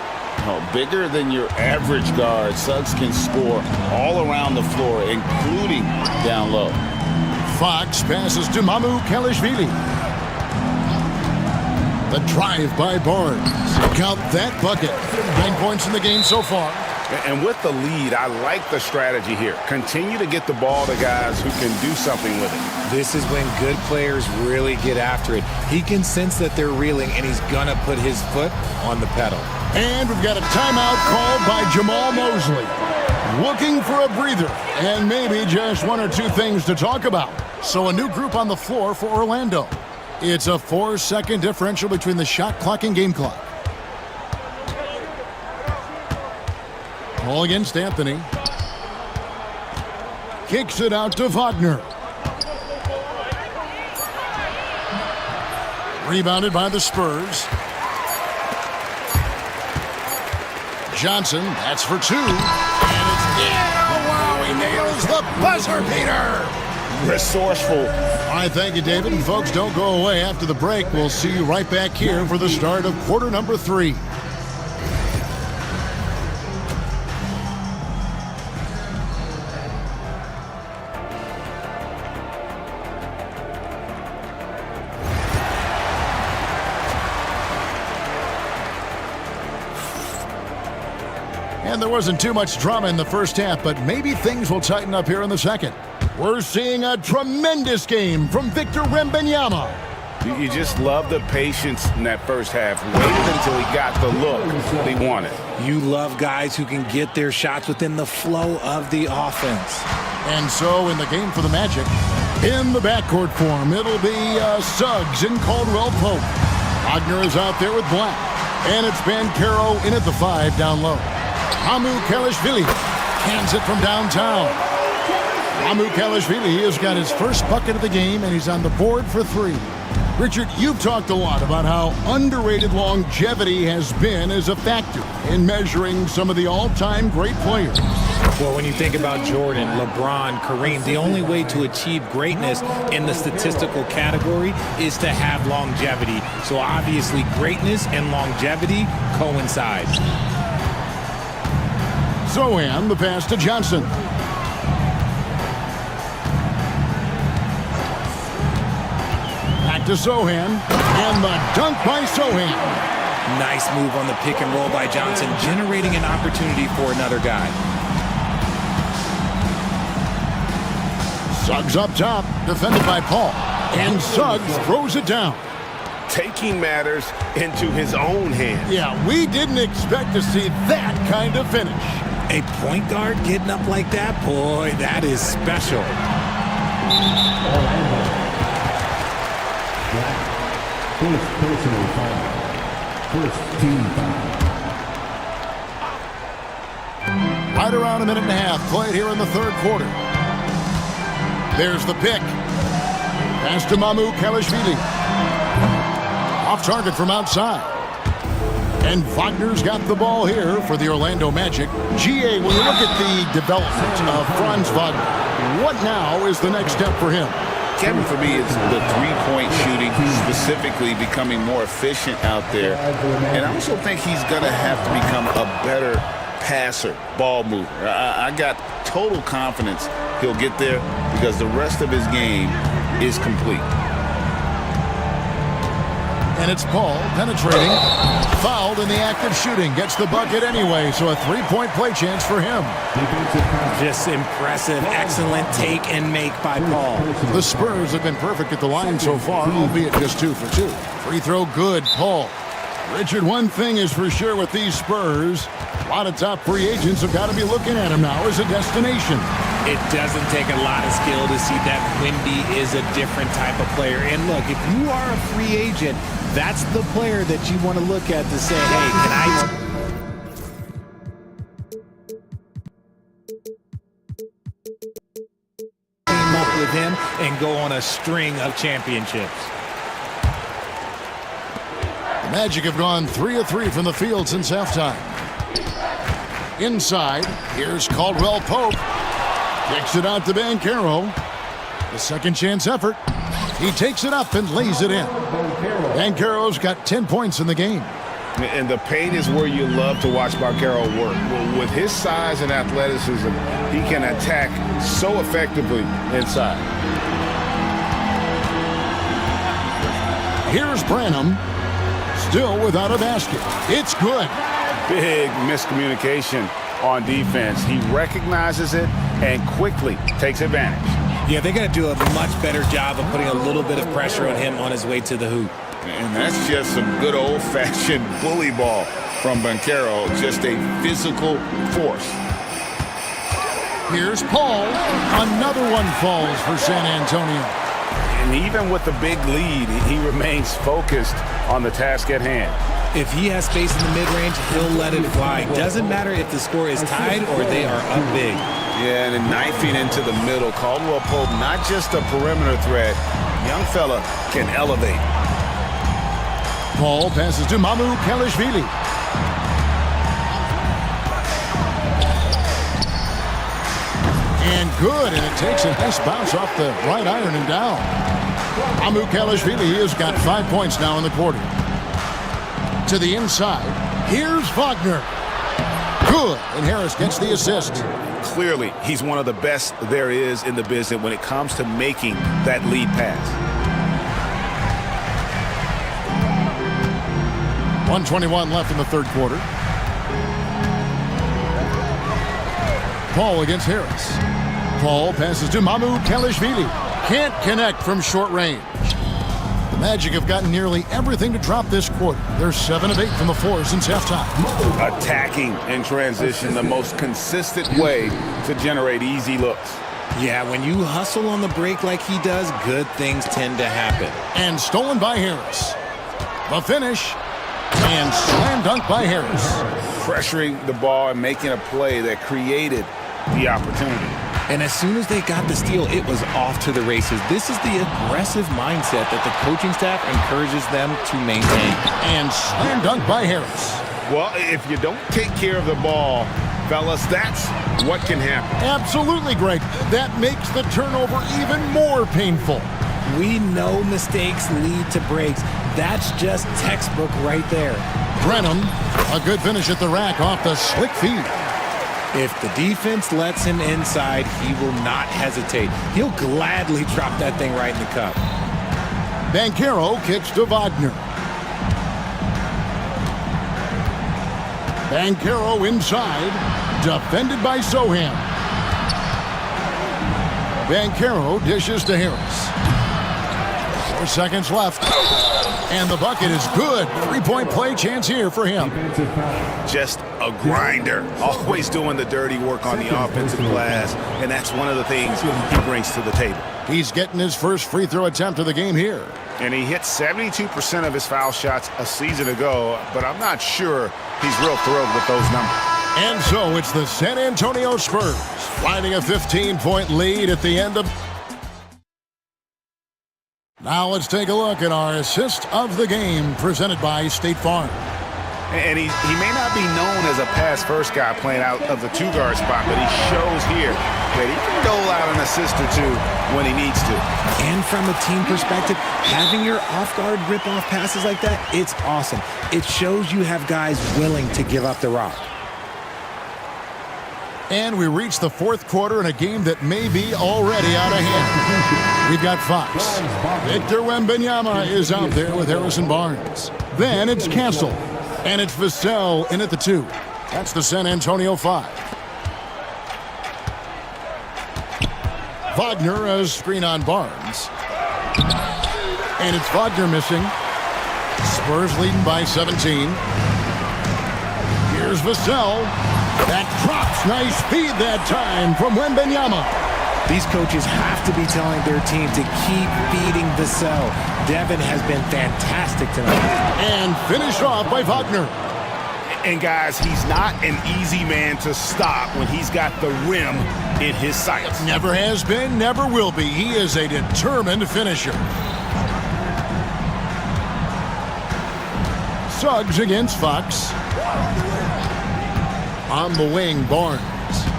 Oh, bigger than your average guard, Suggs can score all around the floor, including down low. Fox passes to Mamu Kalashvili. The drive by Barnes. Count that bucket. 9 points in the game so far. And with the lead, I like the strategy here. Continue to get the ball to guys who can do something with it. This is when good players really get after it. He can sense that they're reeling, and he's going to put his foot on the pedal. And we've got a timeout called by Jamal Mosley. Looking for a breather and maybe just 1 or 2 things to talk about. So a new group on the floor for Orlando. It's a 4-second differential between the shot clock and game clock. Ball against Anthony. Kicks it out to Wagner. Rebounded by the Spurs. Johnson, that's for 2. And it's, wow, he nails the buzzer beater. Resourceful. All right, thank you, David. And folks, don't go away after the break. We'll see you right back here for the start of quarter number 3. And there wasn't too much drama in the first half, but maybe things will tighten up here in the second. We're seeing a tremendous game from Victor Wembanyama. You just love the patience in that first half. Waited until he got the look he wanted. You love guys who can get their shots within the flow of the offense. And so in the game for the Magic, in the backcourt form, it'll be Suggs and Caldwell Pope. Wagner is out there with Black. And it's Banchero in at the 5 down low. Mamu Kalashvili hands it from downtown. Mamu Kalashvili has got his first bucket of the game, and he's on the board for 3. Richard, you've talked a lot about how underrated longevity has been as a factor in measuring some of the all-time great players. Well, when you think about Jordan, LeBron, Kareem, the only way to achieve greatness in the statistical category is to have longevity. So obviously greatness and longevity coincide. Zohan, the pass to Johnson. Back to Zohan, and the dunk by Zohan. Nice move on the pick and roll by Johnson, generating an opportunity for another guy. Suggs up top, defended by Paul, and Suggs throws it down. Taking matters into his own hands. Yeah, we didn't expect to see that kind of finish. A point guard getting up like that, boy, that is special. First personal foul. First team foul. Right around a minute and a half played here in the third quarter. There's the pick. Pass to Mamu Kalashvili. Off target from outside. And Wagner's got the ball here for the Orlando Magic. GA, when you look at the development of Franz Wagner, what now is the next step for him? Kevin, for me, it's the three-point shooting, specifically becoming more efficient out there. And I also think he's going to have to become a better passer, ball mover. I got total confidence he'll get there because the rest of his game is complete. And it's Paul penetrating. Fouled in the act of shooting. Gets the bucket anyway, so a three-point play chance for him. Just impressive, excellent take and make by Paul. The Spurs have been perfect at the line so far, albeit just 2 for 2. Free throw good, Paul. Richard, one thing is for sure with these Spurs, a lot of top free agents have got to be looking at him now as a destination. It doesn't take a lot of skill to see that Wemby is a different type of player. And look, if you are a free agent, that's the player that you want to look at to say, hey, can I... team up with him and go on a string of championships. The Magic have gone 3 of 3 from the field since halftime. Inside, here's Caldwell Pope. Kicks it out to Banchero. The second chance effort. He takes it up and lays it in. Banchero's got 10 points in the game. And the paint is where you love to watch Banchero work. Well, with his size and athleticism, he can attack so effectively inside. Here's Branham. Still without a basket. It's good. Big miscommunication on defense. He recognizes it and quickly takes advantage. Yeah, they got to do a much better job of putting a little bit of pressure on him on his way to the hoop. And that's just some good old-fashioned bully ball from Banchero. Just a physical force. Here's Paul. Another one falls for San Antonio. And even with the big lead, he remains focused on the task at hand. If he has space in the mid-range, he'll let it fly. Doesn't matter if the score is tied or they are up big. Yeah, and then knifing into the middle. Caldwell Pope, not just a perimeter threat. Young fella can elevate. Paul passes to Mamu Kalishvili. And good, and it takes a nice bounce off the right iron and down. Mamu Kalishvili has got 5 points now in the quarter. To the inside, here's Wagner. Good, and Harris gets the assist. Clearly, he's one of the best there is in the business when it comes to making that lead pass. 1:21 left in the third quarter. Paul against Harris. Paul passes to Mamu Kalishvili. Can't connect from short range. The Magic have gotten nearly everything to drop this quarter. They're 7 of 8 from the floor since halftime. Attacking in transition, the most consistent way to generate easy looks. Yeah, when you hustle on the break like he does, good things tend to happen. And stolen by Harris. The finish. And slam dunk by Harris. Pressuring the ball and making a play that created the opportunity. And as soon as they got the steal, it was off to the races. This is the aggressive mindset that the coaching staff encourages them to maintain. And slam dunk by Harris. Well, if you don't take care of the ball, fellas, that's what can happen. Absolutely, Greg. That makes the turnover even more painful. We know mistakes lead to breaks. That's just textbook right there. Brenham, a good finish at the rack off the slick feed. If the defense lets him inside, he will not hesitate. He'll gladly drop that thing right in the cup. Banchero kicks to Wagner. Banchero inside, defended by Sohan. Banchero dishes to Harris. 4 seconds left. And the bucket is good. 3-point play chance here for him. Just a grinder. Always doing the dirty work on the offensive glass. And that's one of the things he brings to the table. He's getting his first free throw attempt of the game here. And he hit 72% of his foul shots a season ago, but I'm not sure he's real thrilled with those numbers. And so it's the San Antonio Spurs finding a 15-point lead at the end of... Now let's take a look at our assist of the game presented by State Farm. And he may not be known as a pass-first guy playing out of the two-guard spot, but he shows here that he can dole out an assist or two when he needs to. And from a team perspective, having your off-guard rip-off passes like that, it's awesome. It shows you have guys willing to give up the rock. And we reach the fourth quarter in a game that may be already out of hand. We've got Fox. Victor Wembanyama is out there with Harrison Barnes. Then it's Castle. And it's Vassell in at the 2. That's the San Antonio 5. Wagner a screen on Barnes. And it's Wagner missing. Spurs leading by 17. Here's Vassell. That drops. Nice feed that time from Wembanyama. These coaches have to be telling their team to keep feeding Vassell. Devin has been fantastic tonight. And finished off by Wagner. And guys, he's not an easy man to stop when he's got the rim in his sights. Never has been, never will be. He is a determined finisher. Suggs against Fox. On the wing, Barnes.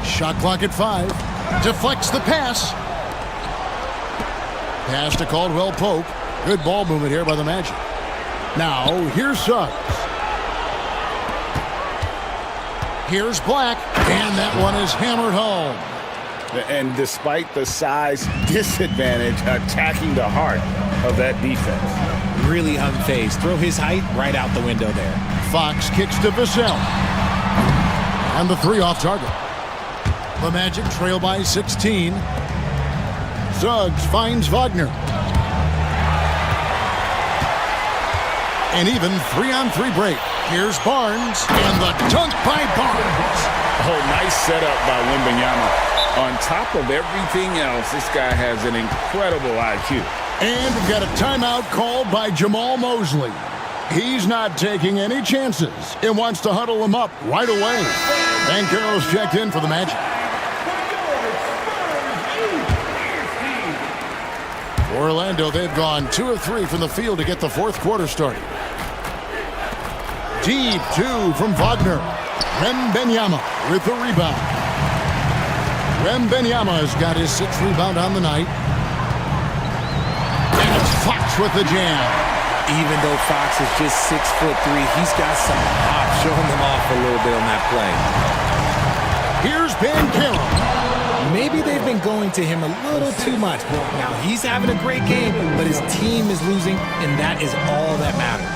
Shot clock at 5. Deflects the pass. Pass to Caldwell Pope. Good ball movement here by the Magic. Now, here's Suggs. Here's Black. And that one is hammered home. And despite the size disadvantage, attacking the heart of that defense. Really unfazed. Throw his height right out the window there. Fox kicks to Vassell. And the 3 off target. The Magic trail by 16. Suggs finds Wagner. And even 3-on-3 break. Here's Barnes. And the dunk by Barnes. Oh, nice setup by Wembanyama. On top of everything else, this guy has an incredible IQ. And we've got a timeout called by Jamal Mosley. He's not taking any chances and wants to huddle him up right away. And Carroll's checked in for the Magic. For Orlando, they've gone 2 of 3 from the field to get the fourth quarter started. Deep 2 from Wagner. Wembanyama with the rebound. Wembanyama's got his 6th rebound on the night. And it's Fox with the jam. Even though Fox is just 6'3", he's got some pop, showing them off a little bit on that play. Here's Banchero. Maybe they've been going to him a little too much. Now, he's having a great game, but his team is losing, and that is all that matters.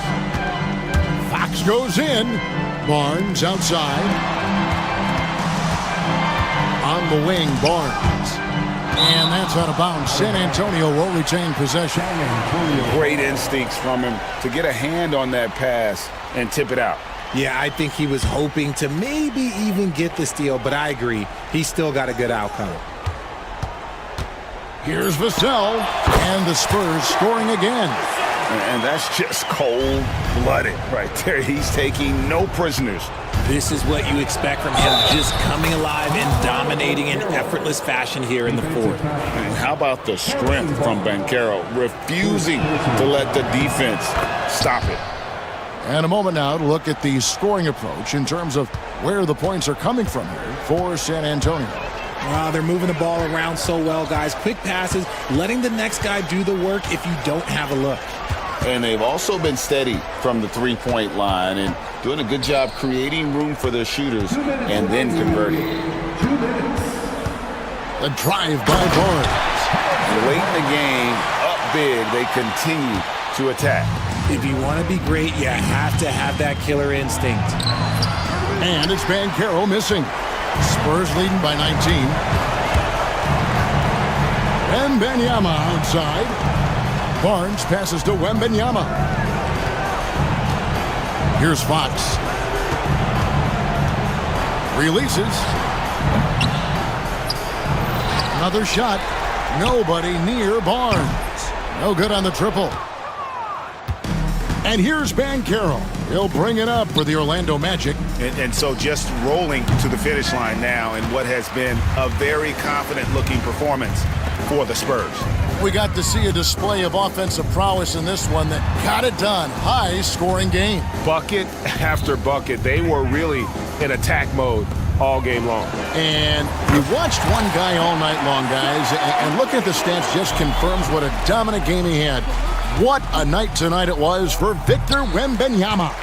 Fox goes in. Barnes outside. On the wing, Barnes. And that's out of bounds. San Antonio will retain possession. Great instincts from him to get a hand on that pass and tip it out. Yeah, I think he was hoping to maybe even get the steal, but I agree. He's still got a good outcome. Here's Vassell. And the Spurs scoring again. And that's just cold-blooded right there. He's taking no prisoners. This is what you expect from him, just coming alive and dominating in effortless fashion here in the fourth. And how about the strength from Banchero, refusing to let the defense stop it. And a moment now to look at the scoring approach in terms of where the points are coming from here for San Antonio. Wow, they're moving the ball around so well, guys. Quick passes, letting the next guy do the work if you don't have a look. And they've also been steady from the three-point line and doing a good job creating room for their shooters and then converting. A drive by Barnes. Late in the game, up big, they continue to attack. If you want to be great, you have to have that killer instinct. And it's Banchero missing. Spurs leading by 19. Wembanyama outside. Barnes passes to Wembanyama. Here's Fox. Releases. Another shot. Nobody near Barnes. No good on the triple. And here's Banchero. He'll bring it up for the Orlando Magic. And so just rolling to the finish line now in what has been a very confident-looking performance for the Spurs. We got to see a display of offensive prowess in this one that got it done. High-scoring game. Bucket after bucket. They were really in attack mode all game long. And we watched one guy all night long, guys, and looking at the stats just confirms what a dominant game he had. What a night tonight it was for Victor Wembanyama.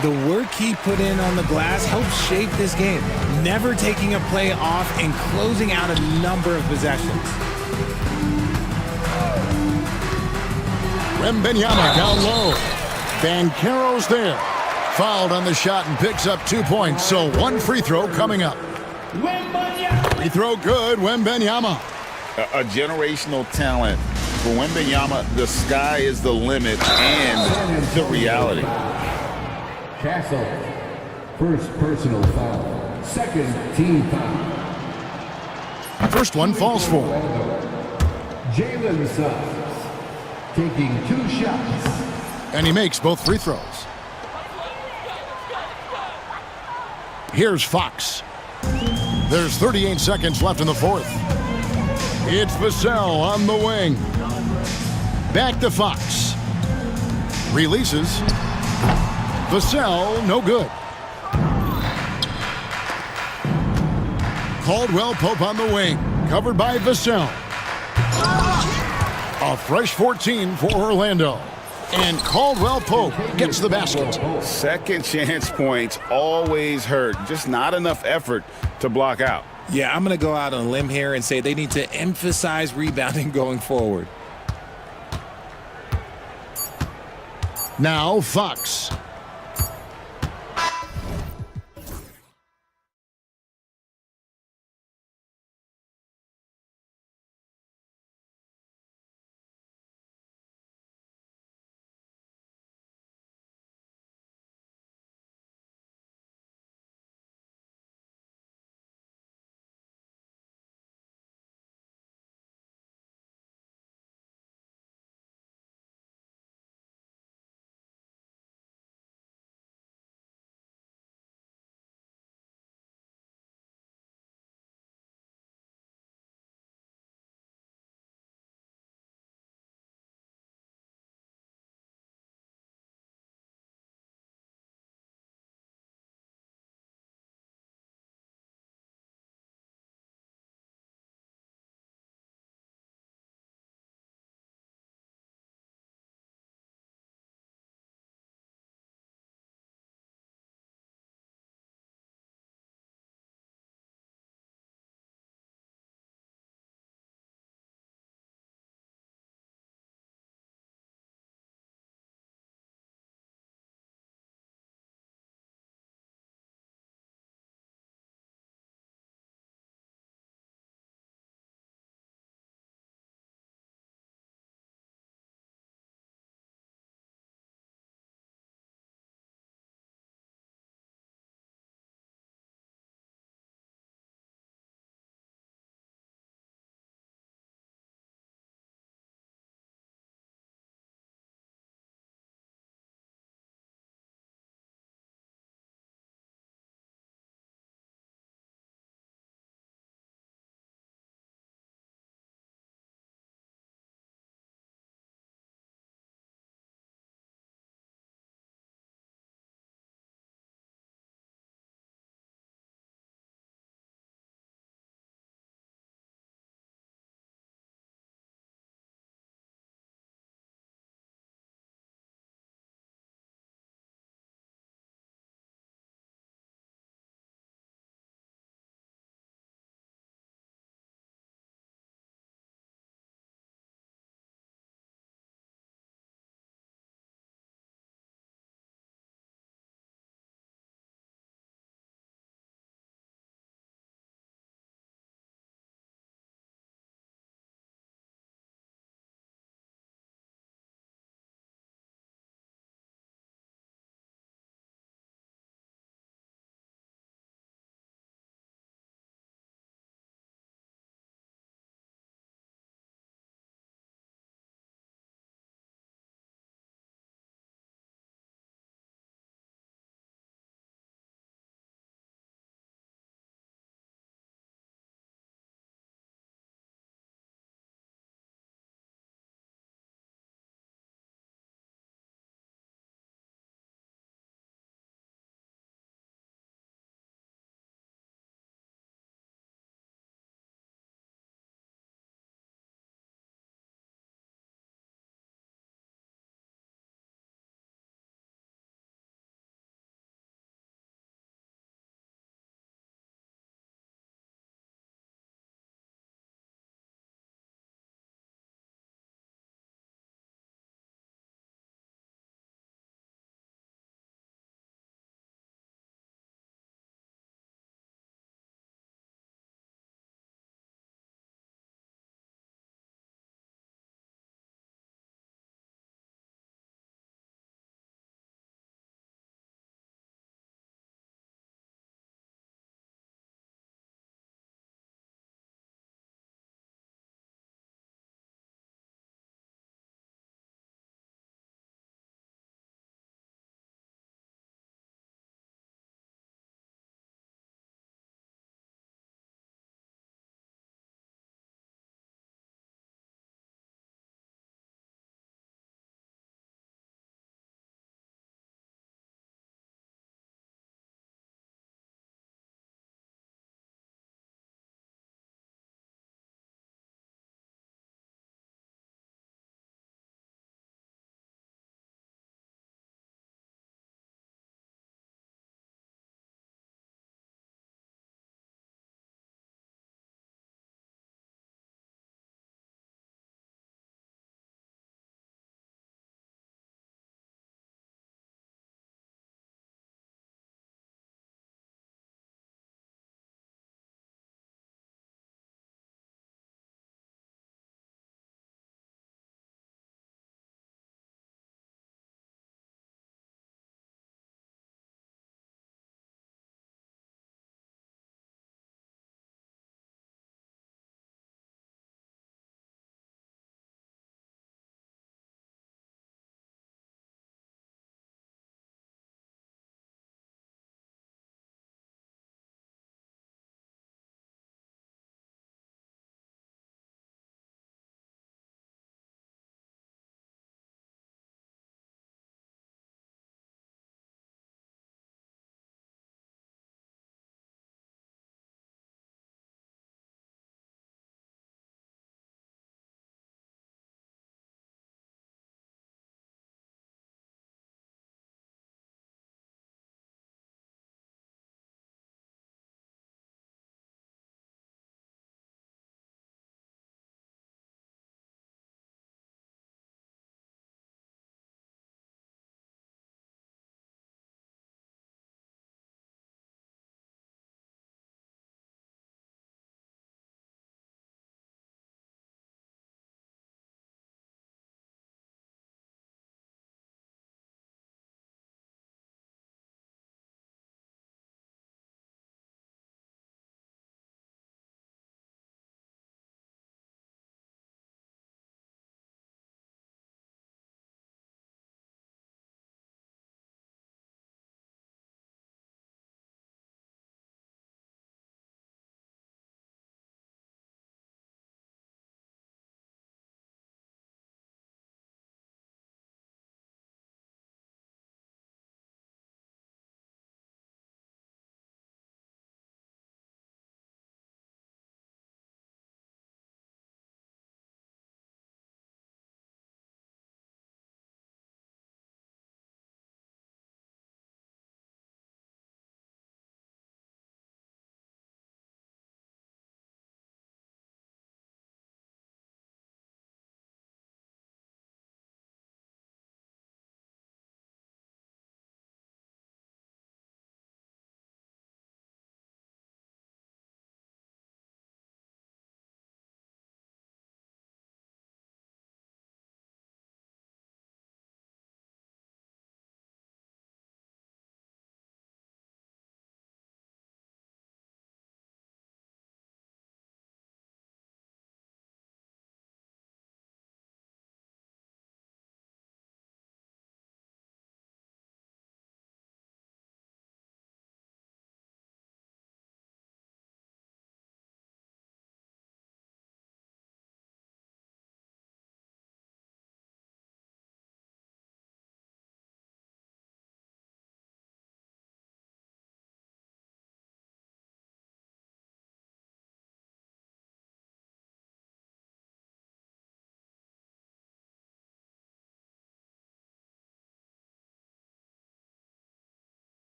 The work he put in on the glass helped shape this game, never taking a play off and closing out a number of possessions. Wembanyama down low. Banchero's there. Fouled on the shot and picks up 2 points, so one free throw coming up. Free throw good, Wembanyama. A generational talent. For Wembanyama, the sky is the limit and the reality. Castle, first personal foul, second team foul. First one falls for. Jalen Suggs taking 2 shots. And he makes both free throws. Here's Fox. There's 38 seconds left in the fourth. It's Vassell on the wing. Back to Fox. Releases. Vassell, no good. Caldwell Pope on the wing. Covered by Vassell. A fresh 14 for Orlando. And Caldwell Pope gets the basket. Second chance points always hurt. Just not enough effort to block out. Yeah, I'm going to go out on a limb here and say they need to emphasize rebounding going forward. Now Fox.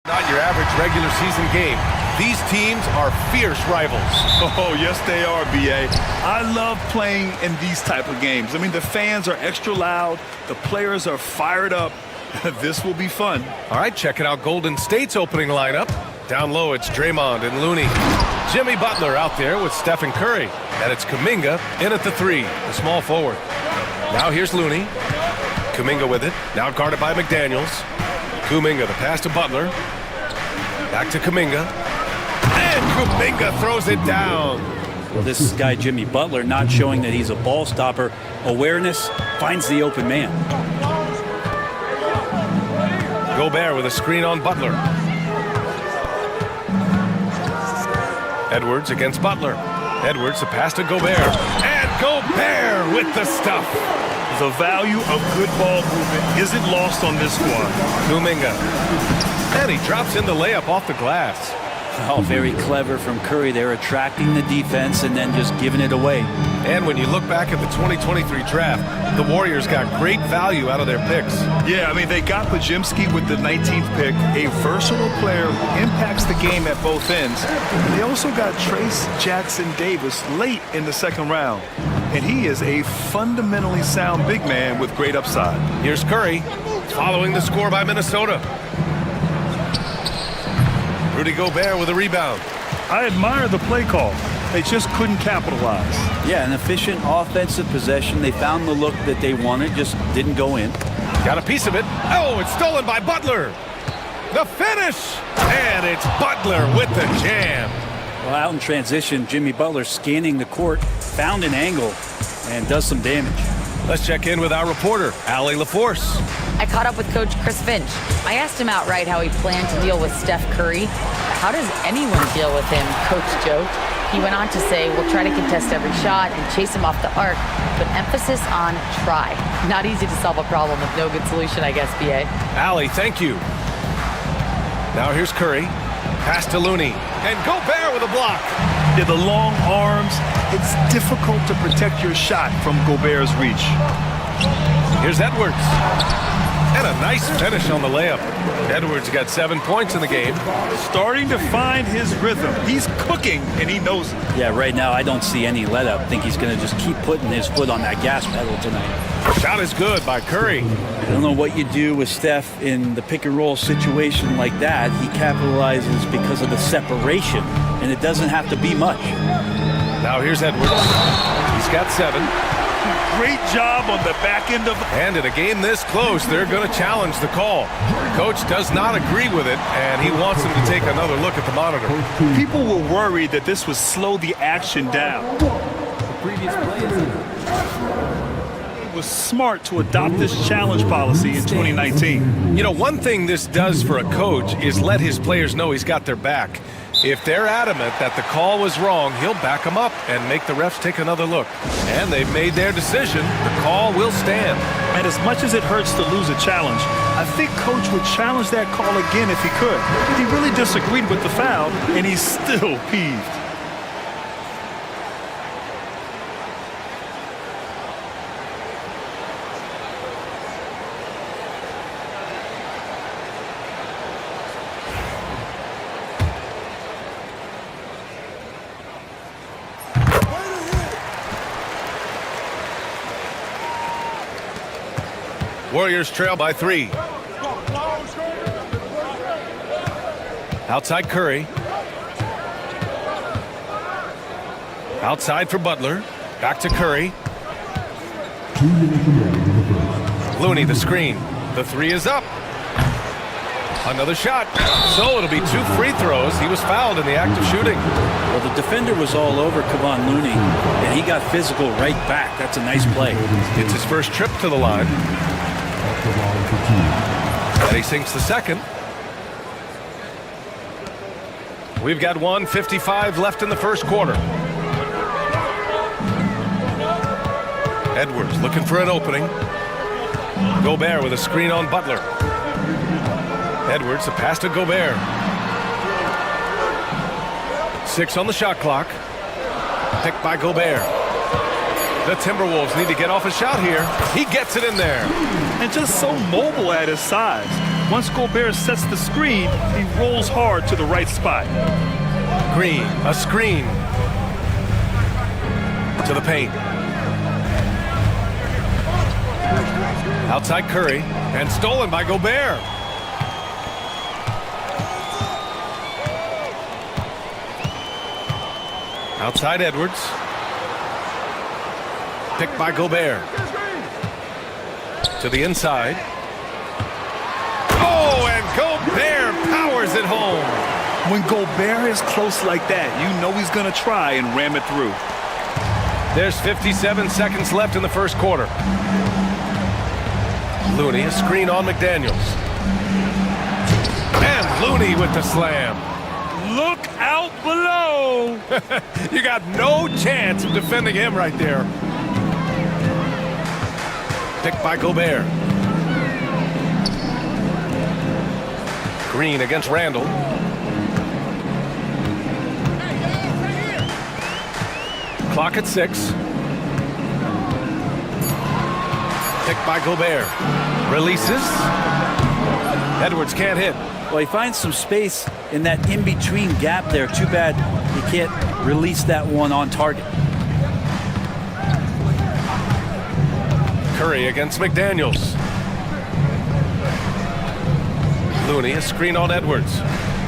Not your average regular season game. These teams are fierce rivals. Oh, yes, they are, B.A. I love playing in these type of games. I mean, the fans are extra loud. The players are fired up. This will be fun. All right, checking out Golden State's opening lineup. Down low, it's Draymond and Looney. Jimmy Butler out there with Stephen Curry. And it's Kuminga in at the 3, the small forward. Now here's Looney. Kuminga with it. Now guarded by McDaniels. Kuminga, the pass to Butler. Back to Kuminga. And Kuminga throws it down. Well, this is guy Jimmy Butler not showing that he's a ball stopper. Awareness finds the open man. Gobert with a screen on Butler. Edwards against Butler. Edwards, the pass to Gobert. And Gobert with the stuff. The value of good ball movement isn't lost on this squad. Kuminga. And he drops in the layup off the glass. Oh, very clever from Curry. They're attracting the defense and then just giving it away. And when you look back at the 2023 draft, the Warriors got great value out of their picks. Yeah, I mean, they got Podziemski with the 19th pick, a versatile player who impacts the game at both ends. And they also got Trace Jackson-Davis late in the second round. And he is a fundamentally sound big man with great upside. Here's Curry, following the score by Minnesota. Rudy Gobert with a rebound. I admire the play call. They just couldn't capitalize. Yeah, an efficient offensive possession. They found the look that they wanted, just didn't go in. Got a piece of it. Oh, it's stolen by Butler. The finish. And it's Butler with the jam. Well, out in transition, Jimmy Butler scanning the court, found an angle, and does some damage. Let's check in with our reporter, Allie LaForce. I caught up with Coach Chris Finch. I asked him outright how he planned to deal with Steph Curry. How does anyone deal with him, Coach joked. He went on to say, we'll try to contest every shot and chase him off the arc, but emphasis on try. Not easy to solve a problem with no good solution, I guess, B.A. Allie, thank you. Now here's Curry. Pass to Looney. And Gobert with a block. Yeah, the long arms. It's difficult to protect your shot from Gobert's reach. Here's Edwards. And a nice finish on the layup. Edwards got 7 points in the game. Starting to find his rhythm. He's cooking, and he knows it. Yeah, right now I don't see any let up. I think he's going to just keep putting his foot on that gas pedal tonight. Shot is good by Curry. I don't know what you do with Steph in the pick and roll situation like that. He capitalizes because of the separation, and it doesn't have to be much. Now here's Edwards. He's got 7. Great job on the back end of... And in a game this close, they're going to challenge the call. Coach does not agree with it, and he wants them to take another look at the monitor. People were worried that this would slow the action down. It was smart to adopt this challenge policy in 2019. You know, one thing this does for a coach is let his players know he's got their back. If they're adamant that the call was wrong, he'll back them up and make the refs take another look. And they've made their decision. The call will stand. And as much as it hurts to lose a challenge, I think Coach would challenge that call again if he could. He really disagreed with the foul, and he's still peeved. Warriors trail by 3. Outside Curry. Outside for Butler. Back to Curry. Looney, the screen. The 3 is up. Another shot. So it'll be 2 free throws. He was fouled in the act of shooting. Well, the defender was all over Kevon Looney, and he got physical right back. That's a nice play. It's his first trip to the line. And he sinks the second. We've got 1:55 left in the first quarter. Edwards looking for an opening. Gobert with a screen on Butler. Edwards, a pass to Gobert. 6 on the shot clock. Picked by Gobert. The Timberwolves need to get off a shot here. He gets it in there. And just so mobile at his size. Once Gobert sets the screen, he rolls hard to the right spot. Green, a screen. To the paint. Outside Curry, and stolen by Gobert. Outside Edwards. Picked by Gobert. To the inside. Oh, and Gobert powers it home. When Gobert is close like that, you know he's going to try and ram it through. There's 57 seconds left in the first quarter. Looney, a screen on McDaniels. And Looney with the slam. Look out below! You got no chance of defending him right there. Picked by Gobert. Green against Randall. Clock at 6. Picked by Gobert. Releases. Edwards can't hit. Well, he finds some space in that in-between gap there. Too bad he can't release that one on target. Curry against McDaniels. Looney, a screen on Edwards.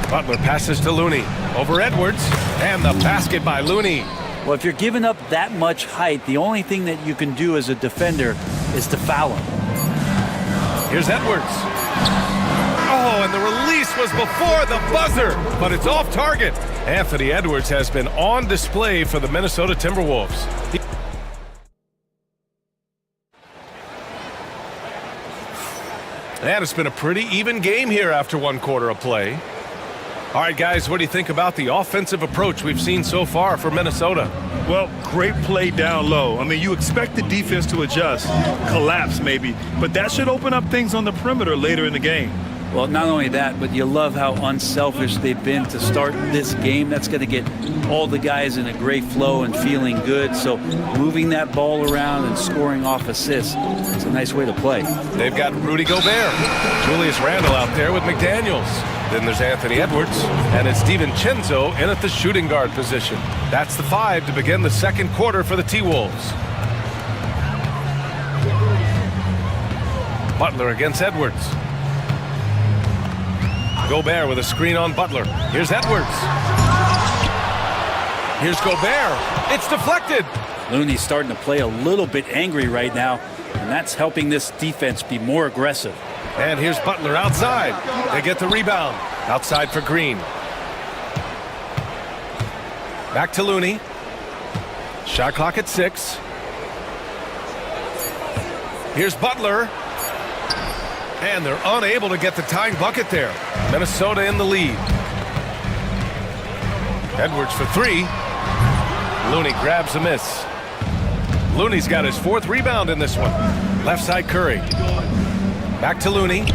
Butler passes to Looney. Over Edwards. And the basket by Looney. Well, if you're giving up that much height, the only thing that you can do as a defender is to foul him. Here's Edwards. Oh, and the release was before the buzzer, but it's off target. Anthony Edwards has been on display for the Minnesota Timberwolves. And it's been a pretty even game here after one quarter of play. All right, guys, what do you think about the offensive approach we've seen so far for Minnesota? Well, great play down low. I mean, you expect the defense to adjust, collapse maybe, but that should open up things on the perimeter later in the game. Well, not only that, but you love how unselfish they've been to start this game. That's going to get all the guys in a great flow and feeling good. So moving that ball around and scoring off assists, it's a nice way to play. They've got Rudy Gobert, Julius Randle out there with McDaniels. Then there's Anthony Edwards, and it's DiVincenzo in at the shooting guard position. That's the 5 to begin the second quarter for the T-Wolves. Butler against Edwards. Gobert with a screen on Butler. Here's Edwards. Here's Gobert. It's deflected. Looney's starting to play a little bit angry right now, and that's helping this defense be more aggressive. And here's Butler outside. They get the rebound. Outside for Green. Back to Looney. Shot clock at 6. Here's Butler. And they're unable to get the tying bucket there. Minnesota in the lead. Edwards for 3. Looney grabs a miss. Looney's got his 4th rebound in this one. Left side Curry. Back to Looney.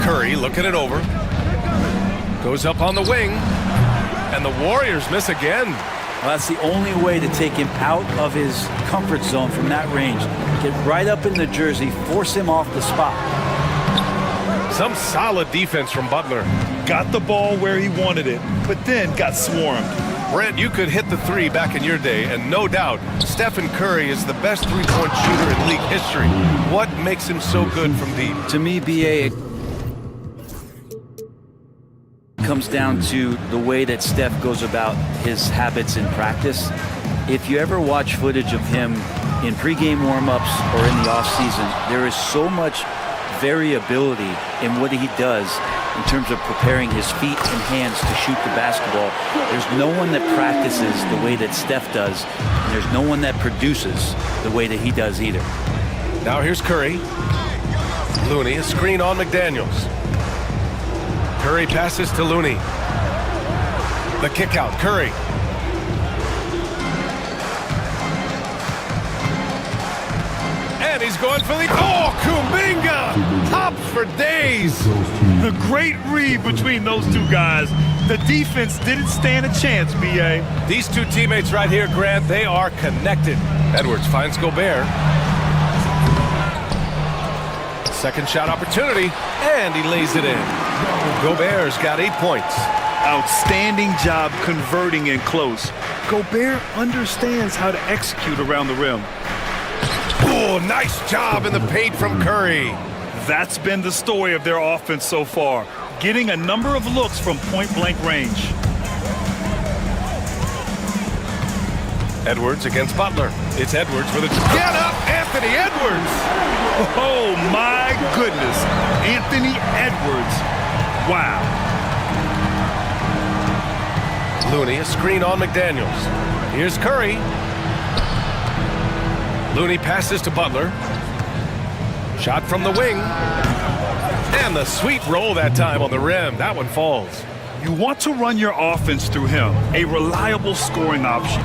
Curry looking it over. Goes up on the wing. And the Warriors miss again. Well, that's the only way to take him out of his comfort zone from that range. Get right up in the jersey, force him off the spot. Some solid defense from Butler. Got the ball where he wanted it, but then got swarmed. Brent, you could hit the 3 back in your day, and no doubt, Stephen Curry is the best three-point shooter in league history. What makes him so good from deep? To me, BA, it comes down to the way that Steph goes about his habits in practice. If you ever watch footage of him in pregame warm-ups or in the offseason, there is so much variability in what he does in terms of preparing his feet and hands to shoot the basketball. There's no one that practices the way that Steph does, and there's no one that produces the way that he does either. Now here's Curry. Looney, a screen on McDaniels. Curry passes to Looney. The kick out, Curry. And he's going for the, oh, Kuminga! Tops for days. The great read between those two guys. The defense didn't stand a chance, B.A. These two teammates right here, Grant, they are connected. Edwards finds Gobert. Second shot opportunity, and he lays it in. Gobert's got 8 points. Outstanding job converting in close. Gobert understands how to execute around the rim. Oh, nice job in the paint from Curry. That's been the story of their offense so far, getting a number of looks from point-blank range. Edwards against Butler. It's Edwards for the... Get up, Anthony Edwards! Oh, my goodness. Anthony Edwards. Wow. Looney, a screen on McDaniels. Here's Curry. Looney passes to Butler. Shot from the wing. And the sweet roll that time on the rim. That one falls. You want to run your offense through him, a reliable scoring option.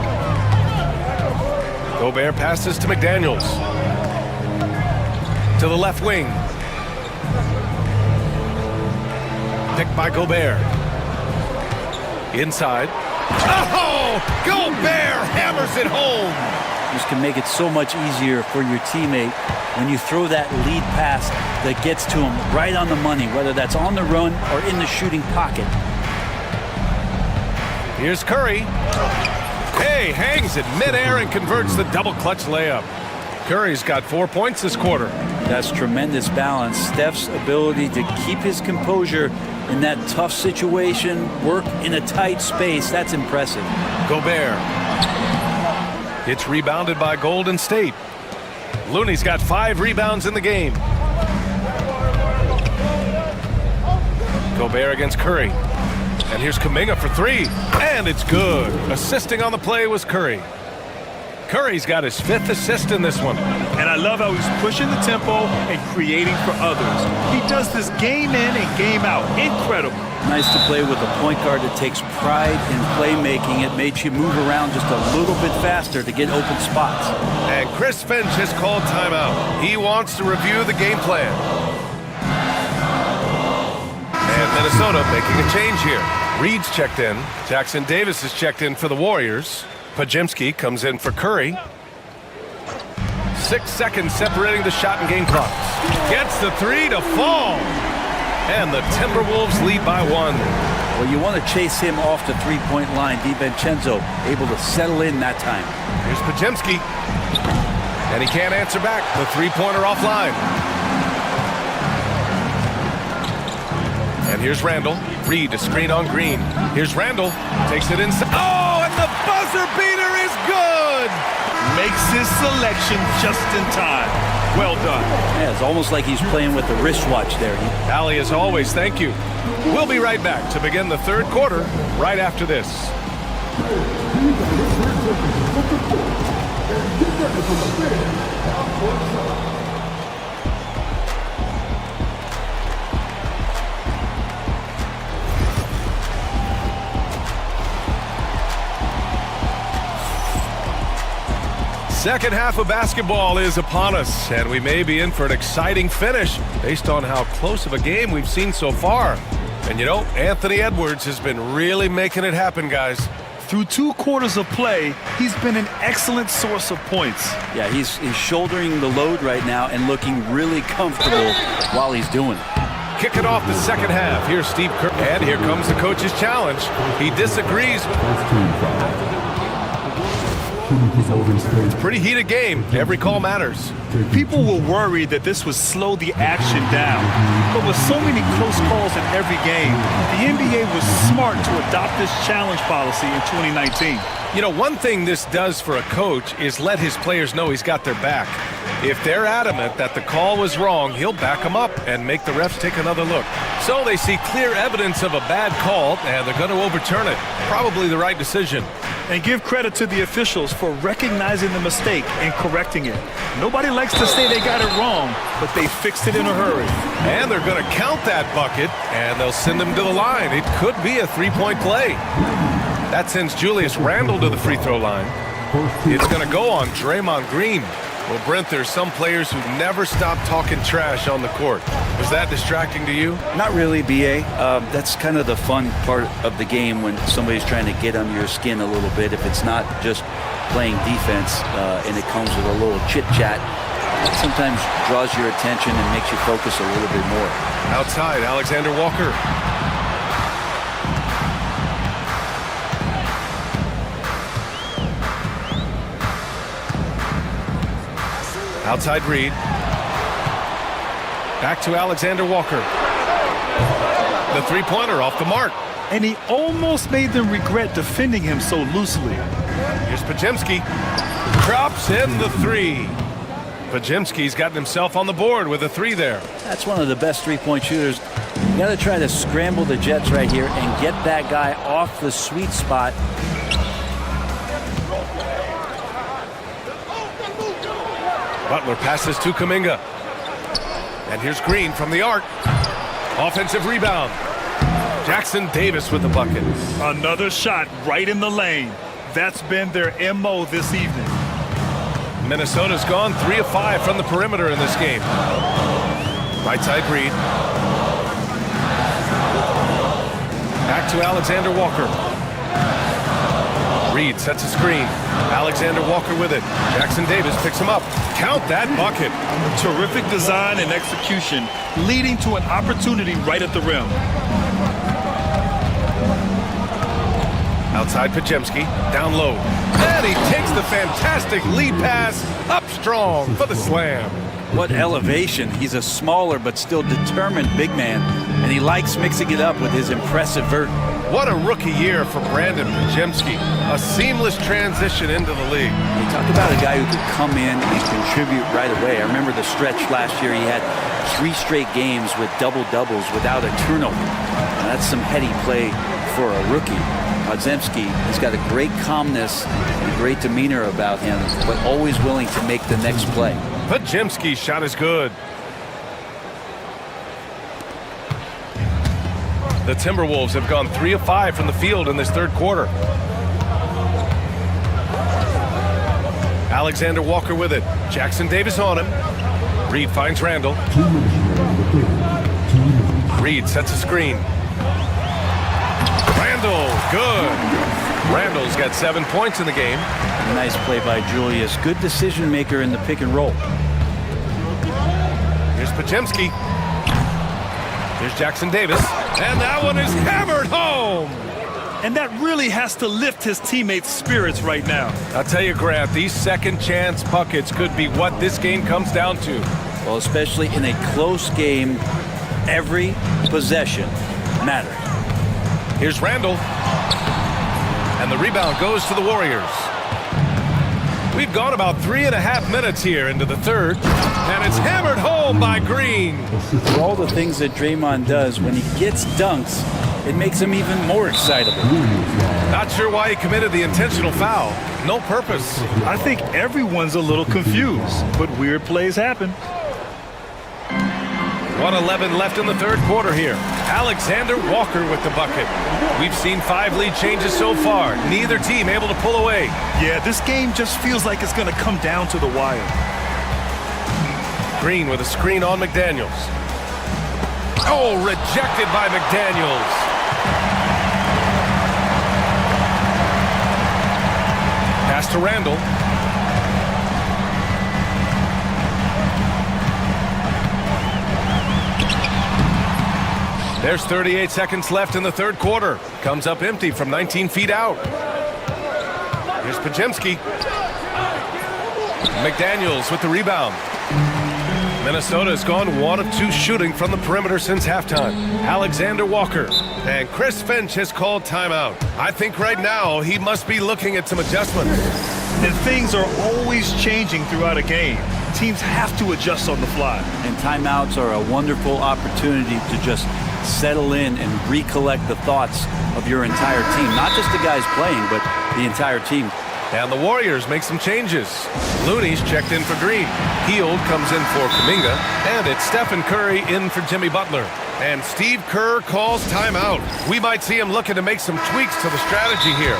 Gobert passes to McDaniels. To the left wing. Picked by Gobert. Inside. Oh! Gobert hammers it home! This can make it so much easier for your teammate when you throw that lead pass that gets to him right on the money, whether that's on the run or in the shooting pocket. Here's Curry. Hey, hangs it midair and converts the double clutch layup. Curry's got 4 points this quarter. That's tremendous balance. Steph's ability to keep his composure in that tough situation, work in a tight space, that's impressive. Gobert. It's rebounded by Golden State. Looney's got 5 rebounds in the game. Gobert against Curry. And here's Kuminga for 3. And it's good. Assisting on the play was Curry. Curry's got his 5th assist in this one. And I love how he's pushing the tempo and creating for others. He does this game in and game out. Incredible. Nice to play with a point guard that takes pride in playmaking. It makes you move around just a little bit faster to get open spots. And Chris Finch has called timeout. He wants to review the game plan. And Minnesota making a change here. Reed's checked in. Jackson Davis is checked in for the Warriors. Pajemski comes in for Curry. 6 seconds separating the shot and game clock. Gets the 3 to fall. And the Timberwolves lead by 1. Well, you want to chase him off the three-point line. DiVincenzo able to settle in that time. Here's Pajemski. And he can't answer back. The three-pointer offline. And here's Randall. Reed, a screen on Green. Here's Randall. Takes it inside. Oh, and the buzzer beater is good! Makes his selection just in time. Well done. Yeah, it's almost like he's playing with the wristwatch there. Allie, as always, thank you. We'll be right back to begin the third quarter right after this. Second half of basketball is upon us, and we may be in for an exciting finish based on how close of a game we've seen so far. And you know, Anthony Edwards has been really making it happen, guys. Through 2 quarters of play, he's been an excellent source of points. Yeah, he's shouldering the load right now and looking really comfortable while he's doing it. Kicking off the second half. Here's Steve Kerr. And here comes the coach's challenge. He disagrees with... It's a pretty heated game. Every call matters. People were worried that this would slow the action down. But with so many close calls in every game, the NBA was smart to adopt this challenge policy in 2019. You know, one thing this does for a coach is let his players know he's got their back. If they're adamant that the call was wrong, he'll back them up and make the refs take another look. So they see clear evidence of a bad call, and they're going to overturn it. Probably the right decision. And give credit to the officials for recognizing the mistake and correcting it. Nobody likes to say they got it wrong, but they fixed it in a hurry. And they're going to count that bucket, and they'll send him to the line. It could be a three-point play. That sends Julius Randle to the free throw line. It's going to go on Draymond Green. Well, Brent, there's some players who never stop talking trash on the court. Was that distracting to you? Not really, B.A. That's kind of the fun part of the game when somebody's trying to get under your skin a little bit. If it's not just playing defense and it comes with a little chit-chat, It sometimes draws your attention and makes you focus a little bit more. Outside, Alexander Walker. Outside Reed. Back to Alexander Walker. The three-pointer off the mark. And he almost made them regret defending him so loosely. Here's Pajemski. Drops in the three. Pajemski's gotten himself on the board with a three there. That's one of the best three-point shooters. You got to try to scramble the Jets right here and get that guy off the sweet spot. Butler passes to Kuminga. And here's Green from the arc. Offensive rebound. Jackson Davis with the bucket. Another shot right in the lane. That's been their MO this evening. Minnesota's gone 3 of 5 from the perimeter in this game. Right side Reed. Back to Alexander Walker. Reed sets a screen. Alexander Walker with it. Jackson Davis picks him up. Count that bucket. Terrific design and execution, leading to an opportunity right at the rim. Outside Pajemski, down low. And he takes the fantastic lead pass up strong for the slam. What elevation. He's a smaller but still determined big man, and he likes mixing it up with his impressive vert. What a rookie year for Brandon Pajemski. A seamless transition into the league. You talk about a guy who could come in and contribute right away. I remember the stretch last year. He had 3 straight games with double-doubles without a turnover. Now, that's some heady play for a rookie. Pajemski has got a great calmness and great demeanor about him, but always willing to make the next play. Pajemski's shot is good. The Timberwolves have gone 3 of 5 from the field in this third quarter. Alexander Walker with it. Jackson Davis on him. Reed finds Randall. Reed sets a screen. Randall, good. Randall's got 7 points in the game. Nice play by Julius. Good decision maker in the pick and roll. Here's Pajemski. Here's Jackson Davis. And that one is hammered home. And that really has to lift his teammates' spirits right now. I'll tell you, Grant, these second chance buckets could be what this game comes down to. Well, especially in a close game, every possession matters. Here's Randall. And the rebound goes to the Warriors. We've gone about 3.5 minutes here into the third, and it's hammered home by Green. For all the things that Draymond does, when he gets dunks, it makes him even more excitable. Not sure why he committed the intentional foul. No purpose. I think everyone's a little confused, but weird plays happen. 1:11 left in the third quarter here. Alexander Walker with the bucket. We've seen 5 lead changes so far. Neither team able to pull away. Yeah, this game just feels like it's going to come down to the wire. Green with a screen on McDaniels. Oh, rejected by McDaniels. Pass to Randall. There's 38 seconds left in the third quarter. Comes up empty from 19 feet out. Here's Pajemski. McDaniels with the rebound. Minnesota has gone 1 of 2 shooting from the perimeter since halftime. Alexander Walker. And Chris Finch has called timeout. I think right now he must be looking at some adjustments. And things are always changing throughout a game. Teams have to adjust on the fly. And timeouts are a wonderful opportunity to just settle in and recollect the thoughts of your entire team. Not just the guys playing, but the entire team. And the Warriors make some changes. Looney's checked in for Green. Hield comes in for Kuminga. And it's Stephen Curry in for Jimmy Butler. And Steve Kerr calls timeout. We might see him looking to make some tweaks to the strategy here.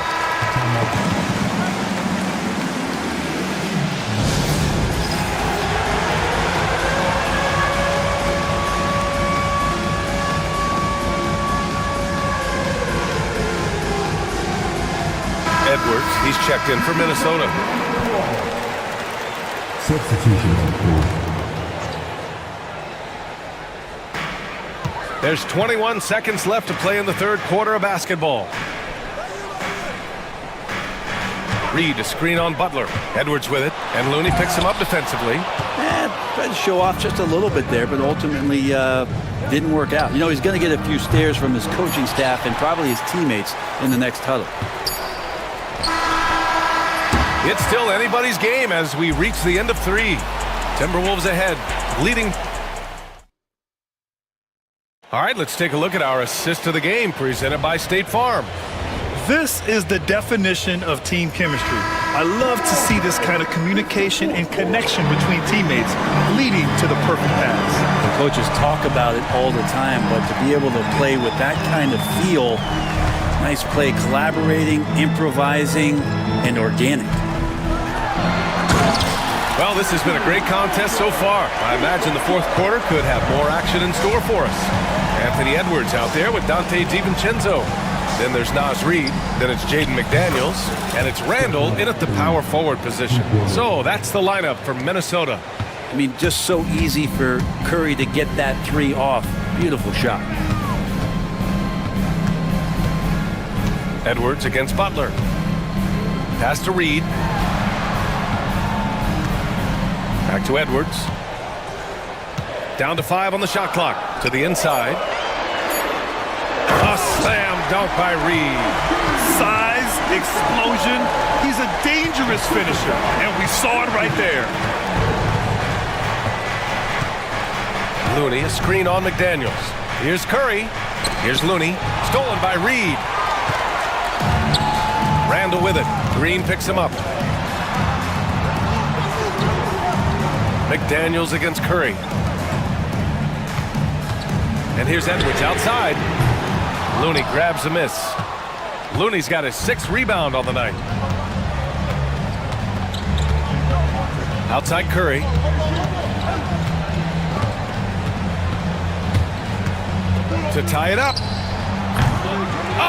Edwards, he's checked in for Minnesota. Substitution approved. There's 21 seconds left to play in the third quarter of basketball. Reed, a screen on Butler. Edwards with it, and Looney picks him up defensively. Tried to show off just a little bit there, but ultimately didn't work out. You know, he's going to get a few stares from his coaching staff and probably his teammates in the next huddle. It's still anybody's game as we reach the end of three. Timberwolves ahead, leading. All right, let's take a look at our assist of the game presented by State Farm. This is the definition of team chemistry. I love to see this kind of communication and connection between teammates leading to the perfect pass. The coaches talk about it all the time, but to be able to play with that kind of feel, nice play, collaborating, improvising, and organic. Well, this has been a great contest so far. I imagine the fourth quarter could have more action in store for us. Anthony Edwards out there with Dante DiVincenzo. Then there's Naz Reid, then it's Jaden McDaniels, and it's Randall in at the power forward position. So that's the lineup for Minnesota. I mean, just so easy for Curry to get that three off. Beautiful shot. Edwards against Butler. Pass to Reid. Back to Edwards. Down to 5 on the shot clock. To the inside. A slam dunk by Reid. Size, explosion. He's a dangerous finisher, and we saw it right there. Looney, a screen on McDaniels. Here's Curry. Here's Looney. Stolen by Reid. Randall with it. Green picks him up. McDaniels against Curry. And here's Edwards outside. Looney grabs a miss. Looney's got his 6th rebound on the night. Outside Curry. To tie it up.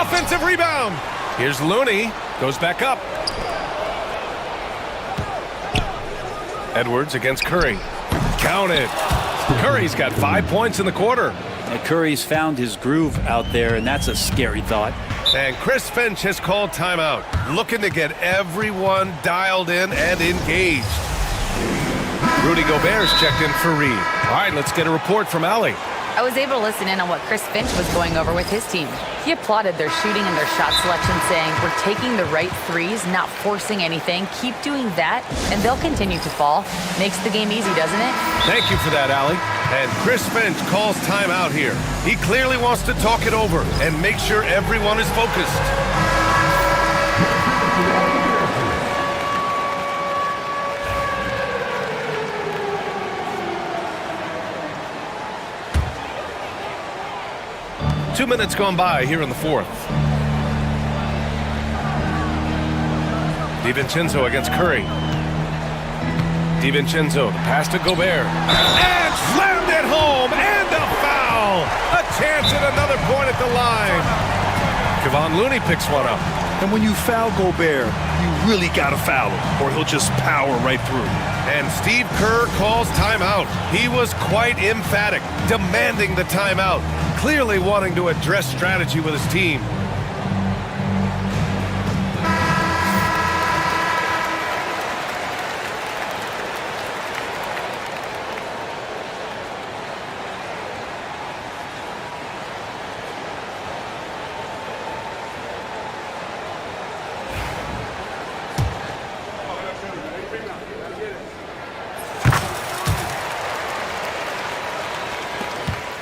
Offensive rebound. Here's Looney. Goes back up. Edwards against Curry. Counted. Curry's got 5 points in the quarter. And Curry's found his groove out there, and that's a scary thought. And Chris Finch has called timeout, looking to get everyone dialed in and engaged. Rudy Gobert's checked in for Reid. All right, let's get a report from Allie. I was able to listen in on what Chris Finch was going over with his team. He applauded their shooting and their shot selection, saying, "We're taking the right threes, not forcing anything. Keep doing that, and they'll continue to fall." Makes the game easy, doesn't it? Thank you for that, Allie. And Chris Finch calls timeout here. He clearly wants to talk it over and make sure everyone is focused. Two minutes gone by here in the fourth. DiVincenzo against Curry. DiVincenzo, the pass to Gobert. And slammed it home, and a foul! A chance at another point at the line. Kevon Looney picks one up. And when you foul Gobert, you really got to foul him, or he'll just power right through. And Steve Kerr calls timeout. He was quite emphatic, demanding the timeout, clearly wanting to address strategy with his team.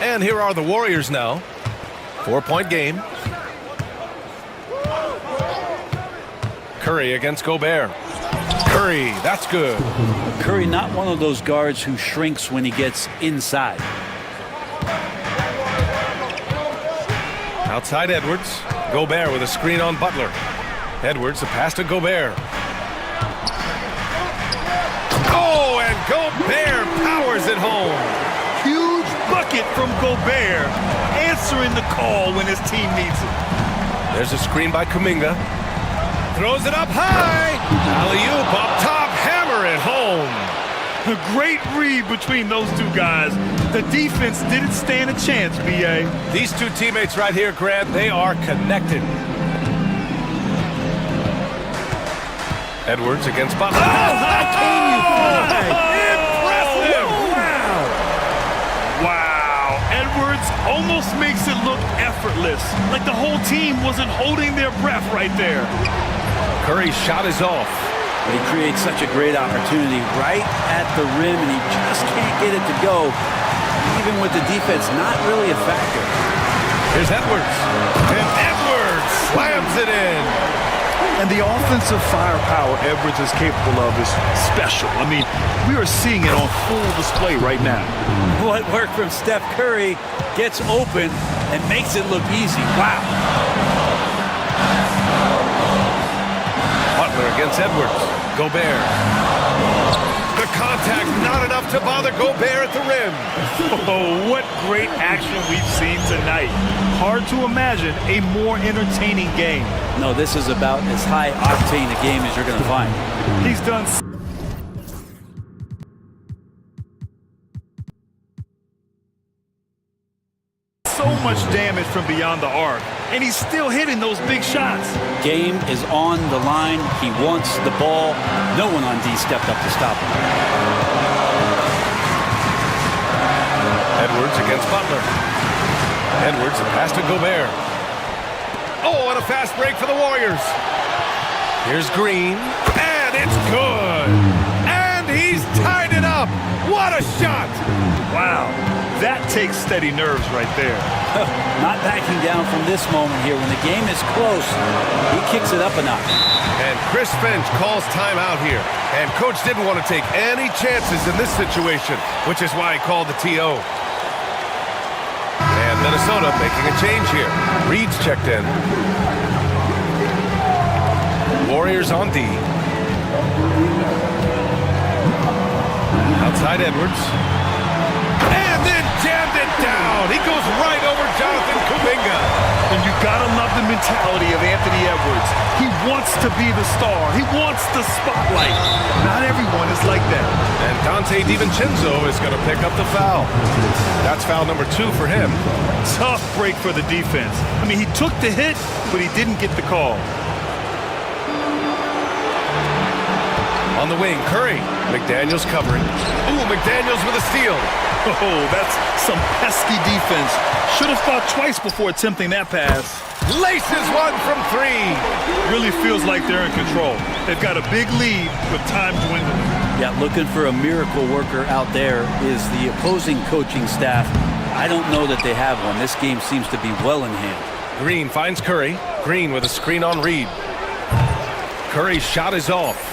And here are the Warriors now. 4-point game. Curry against Gobert. Curry, that's good. Curry, not one of those guards who shrinks when he gets inside. Outside Edwards. Gobert with a screen on Butler. Edwards, the pass to Gobert. Oh, and Gobert powers it home. Huge bucket from Gobert, answering the call when his team needs it. There's a screen by Kuminga. Throws it up high. Alley-oop up top, hammer it home. A great read between those two guys. The defense didn't stand a chance, B.A. These two teammates right here, Grant, they are connected. Edwards against Butler. Oh, how can you fly? Impressive! Wow. Edwards almost makes it look effortless, like the whole team wasn't holding their breath right there. Curry's shot is off. He creates such a great opportunity right at the rim, and he just can't get it to go, even with the defense not really a factor. Here's Edwards. And Edwards slams it in. And the offensive firepower Edwards is capable of is special. I mean, we are seeing it on full display right now. What worked from Steph Curry gets open and makes it look easy. Wow. Butler against Edwards. Gobert. The contact not enough to bother Gobert at the rim. Oh, what great action we've seen tonight. Hard to imagine a more entertaining game. No, this is about as high octane a game as you're going to find. He's done so much damage from beyond the arc, and he's still hitting those big shots. Game is on the line. He wants the ball. No one on D stepped up to stop him. Edwards against Butler. Edwards, a pass to Gobert. Oh, and a fast break for the Warriors. Here's Green, and it's good. And he's tied it up. What a shot. Wow, that takes steady nerves right there. Not backing down from this moment here. When the game is close, he kicks it up a notch. And Chris Finch calls timeout here. And coach didn't want to take any chances in this situation, which is why he called the TO. And Minnesota making a change here. Reed's checked in. Warriors on D. Outside Edwards. And then jammed it down. He goes right over Jonathan Kuminga. And you gotta love the mentality of Anthony Edwards. He wants to be the star. He wants the spotlight. Not everyone is like that. And Dante DiVincenzo is going to pick up the foul. That's foul number 2 for him. Tough break for the defense. I mean, he took the hit, but he didn't get the call. On the wing, Curry. McDaniels covering. Ooh, McDaniels with a steal. Oh, that's some pesky defense. Should have thought twice before attempting that pass. Laces one from 3. Really feels like they're in control. They've got a big lead with time dwindling. Yeah, looking for a miracle worker out there is the opposing coaching staff. I don't know that they have one. This game seems to be well in hand. Green finds Curry. Green with a screen on Reed. Curry's shot is off.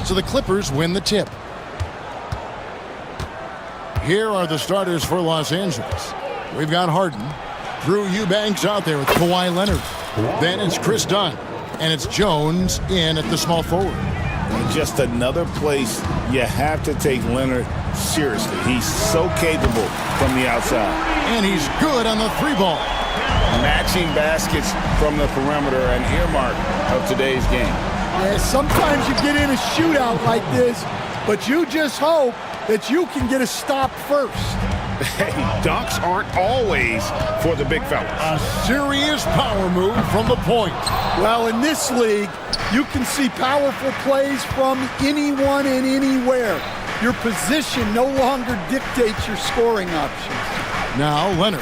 So the Clippers win the tip. Here are the starters for Los Angeles. We've got Harden. Drew Eubanks out there with Kawhi Leonard. Then it's Chris Dunn. And it's Jones in at the small forward. Just another place you have to take Leonard seriously. He's so capable from the outside. And he's good on the three ball. Matching baskets from the perimeter, an earmark of today's game. Yeah, sometimes you get in a shootout like this, but you just hope that you can get a stop first. Hey, dunks aren't always for the big fellas. A serious power move from the point. Well, in this league, you can see powerful plays from anyone and anywhere. Your position no longer dictates your scoring options. Now Leonard,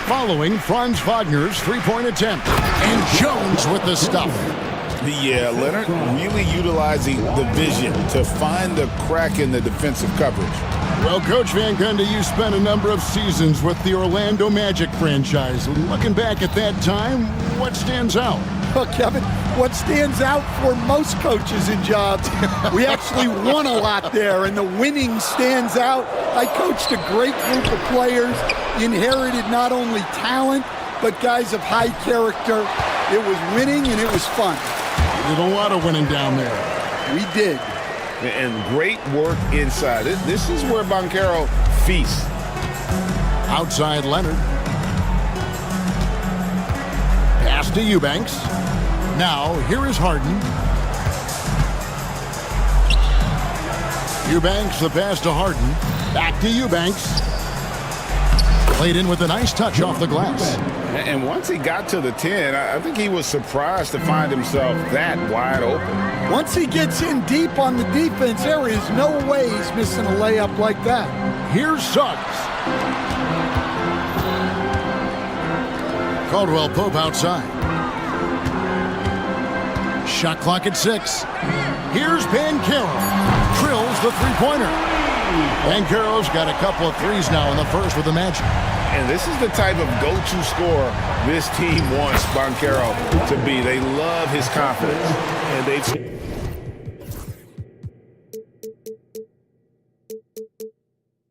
following Franz Wagner's three-point attempt. And Jones with the stuff. Yeah, Leonard really utilizing the vision to find the crack in the defensive coverage. Well, Coach Van Gundy, you spent a number of seasons with the Orlando Magic franchise. Looking back at that time, what stands out? Well, Kevin, what stands out for most coaches in jobs, we actually won a lot there, and the winning stands out. I coached a great group of players, inherited not only talent, but guys of high character. It was winning, and it was fun. You did a lot of winning down there. We did. And great work inside. This is where Banchero feasts. Outside Leonard. Pass to Eubanks. Now, here is Harden. Eubanks, the pass to Harden. Back to Eubanks. Played in with a nice touch off the glass. And once he got to the 10, I think he was surprised to find himself that wide open. Once he gets in deep on the defense, there is no way he's missing a layup like that. Here's Suggs. Caldwell Pope outside. Shot clock at 6. Here's Banchero. Drills the three-pointer. Banchero's got a couple of threes now in the first with the Magic. And this is the type of go-to scorer this team wants Banchero to be. They love his confidence. And they've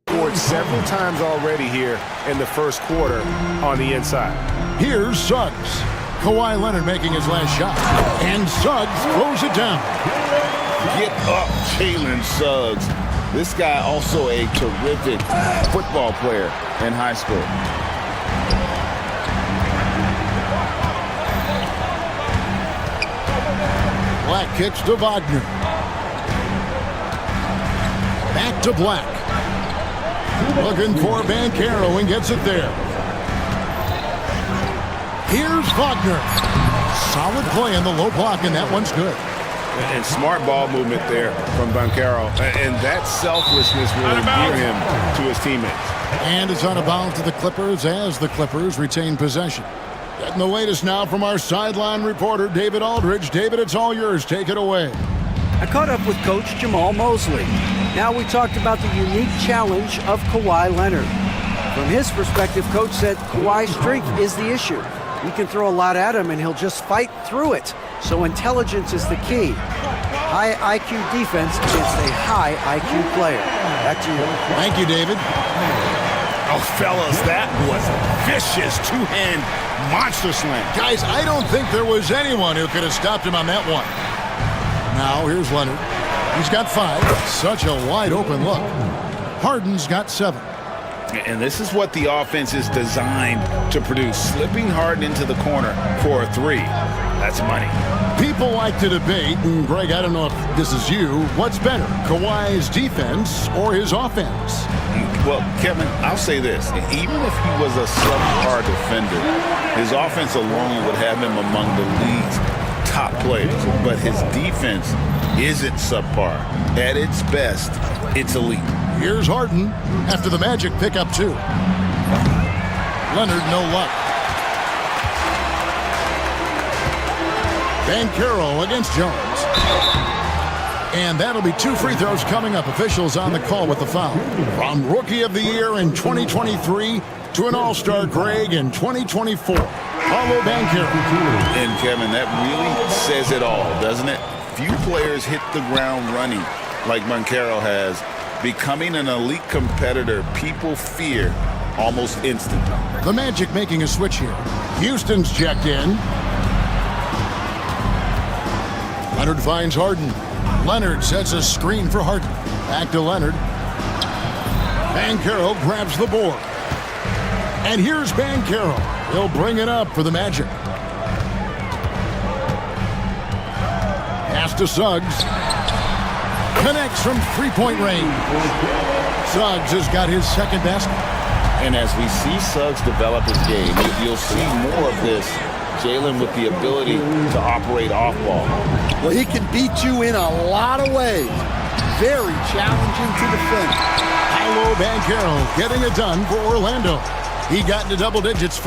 scored several times already here in the first quarter on the inside. Here's Suggs. Kawhi Leonard making his last shot. And Suggs throws it down. Get up, Jalen Suggs. This guy also a terrific football player in high school. Black kicks to Wagner. Back to Black. Looking for Banchero and gets it there. Here's Wagner. Solid play in the low block, and that one's good. And smart ball movement there from Banchero. And that selflessness will endear him to his teammates. And it's out of bounds to the Clippers as the Clippers retain possession. Getting the latest now from our sideline reporter, David Aldridge. David, it's all yours. Take it away. I caught up with Coach Jamal Mosley. Now we talked about the unique challenge of Kawhi Leonard. From his perspective, Coach said Kawhi's strength is the issue. We can throw a lot at him and he'll just fight through it. So intelligence is the key. High IQ defense against a high IQ player. Back to you. Thank you, David. Oh, fellas, that was vicious two-hand monster slam. Guys, I don't think there was anyone who could have stopped him on that one. Now, here's Leonard. He's got 5. Such a wide open look. Harden's got 7. And this is what the offense is designed to produce. Slipping Harden into the corner for a 3. That's money. People like to debate, and Greg, I don't know if this is you, what's better, Kawhi's defense or his offense? Well, Kevin, I'll say this. Even if he was a subpar defender, his offense alone would have him among the league's top players. But his defense isn't subpar. At its best, it's elite. Here's Harden after the Magic pick up 2. Leonard, no luck. Banchero against Jones. And that'll be 2 free throws coming up. Officials on the call with the foul. From Rookie of the Year in 2023 to an All-Star Greg in 2024. Paulo Banchero. And Kevin, that really says it all, doesn't it? few players hit the ground running like Banchero has. Becoming an elite competitor, people fear almost instantly. The Magic making a switch here. Houston's checked in. Leonard finds Harden. Leonard sets a screen for Harden. Back to Leonard. Banchero grabs the board. And here's Banchero. He'll bring it up for the Magic. Pass to Suggs. Connects from three-point range. Suggs has got his second basket. And as we see Suggs develop his game, you'll see more of this. Jalen with the ability to operate off ball. Well, he can beat you in a lot of ways. Very challenging to defend. Paolo Banchero getting it done for Orlando. He got into double digits.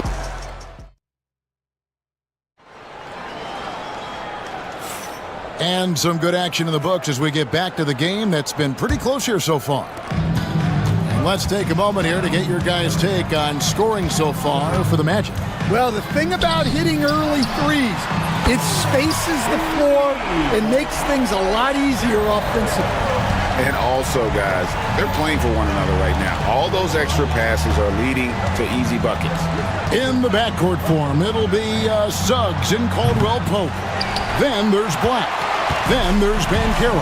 And some good action in the books as we get back to the game that's been pretty close here so far. And let's take a moment here to get your guys' take on scoring so far for the Magic. Well, the thing about hitting early threes, it spaces the floor and makes things a lot easier offensively. And also, guys, they're playing for one another right now. All those extra passes are leading to easy buckets. In the backcourt form, it'll be Suggs and Caldwell Pope. Then there's Black. Then there's Banchero.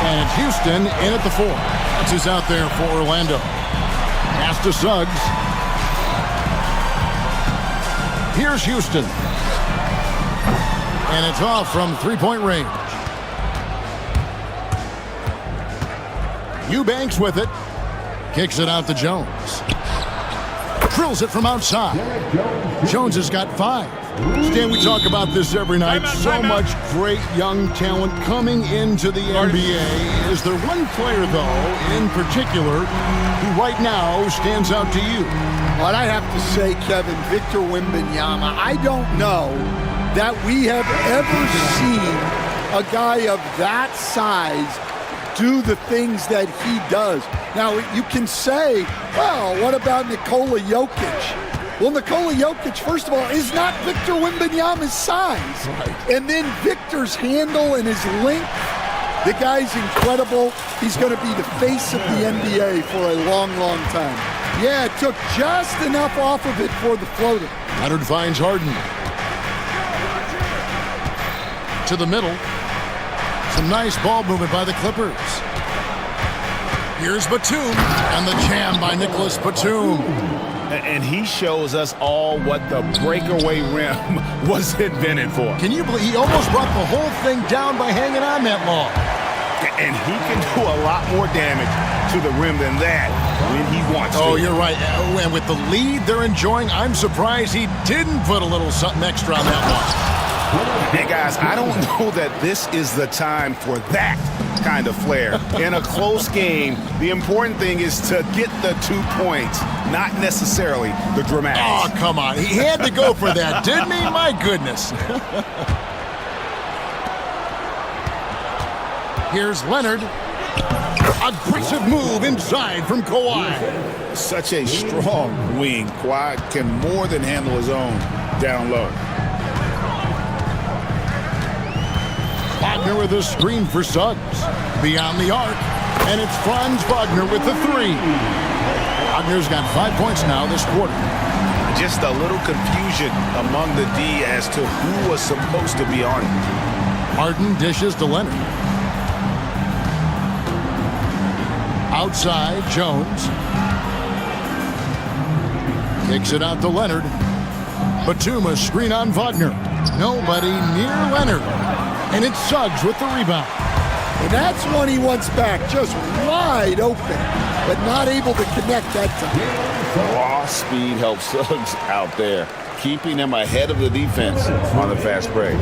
And it's Houston in at the 4. That's is out there for Orlando. Pass to Suggs. Here's Houston. And it's off from three-point range. Eubanks with it. Kicks it out to Jones. Drills it from outside. Jones has got 5. Stan, we talk about this every night. So much great young talent coming into the NBA. Is there one player, though, in particular, who right now stands out to you? Well, I have to say, Kevin, Victor Wembanyama. I don't know that we have ever seen a guy of that size do the things that he does. Now, you can say, well, what about Nikola Jokic? Well, Nikola Jokic, first of all, is not Victor Wembanyama's size. Right. And then Victor's handle and his length, the guy's incredible. He's going to be the face of the NBA for a long, long time. Yeah, it took just enough off of it for the floater. Leonard finds Harden. To the middle. Some nice ball movement by the Clippers. Here's Batum, and the jam by Nicholas Batum. And he shows us all what the breakaway rim was invented for. Can you believe he almost brought the whole thing down by hanging on that long? And he can do a lot more damage to the rim than that when he wants to. Oh, you're right. And with the lead they're enjoying, I'm surprised he didn't put a little something extra on that one. Hey, guys, I don't know that this is the time for that kind of flair. In a close game, the important thing is to get the 2 points, not necessarily the dramatics. Oh, come on. He had to go for that, didn't he? My goodness. Here's Leonard. Aggressive move inside from Kawhi. Such a strong wing. Kawhi can more than handle his own down low. Wagner with a screen for Suggs. Beyond the arc. And it's Franz Wagner with the 3. Wagner's got 5 points now this quarter. Just a little confusion among the D as to who was supposed to be on it. Harden dishes to Leonard. Outside, Jones. Kicks it out to Leonard. Batum a screen on Wagner. Nobody near Leonard. And it's Suggs with the rebound. And that's one he wants back, just wide open, but not able to connect that time. Raw speed helps Suggs out there, keeping him ahead of the defense on the fast break.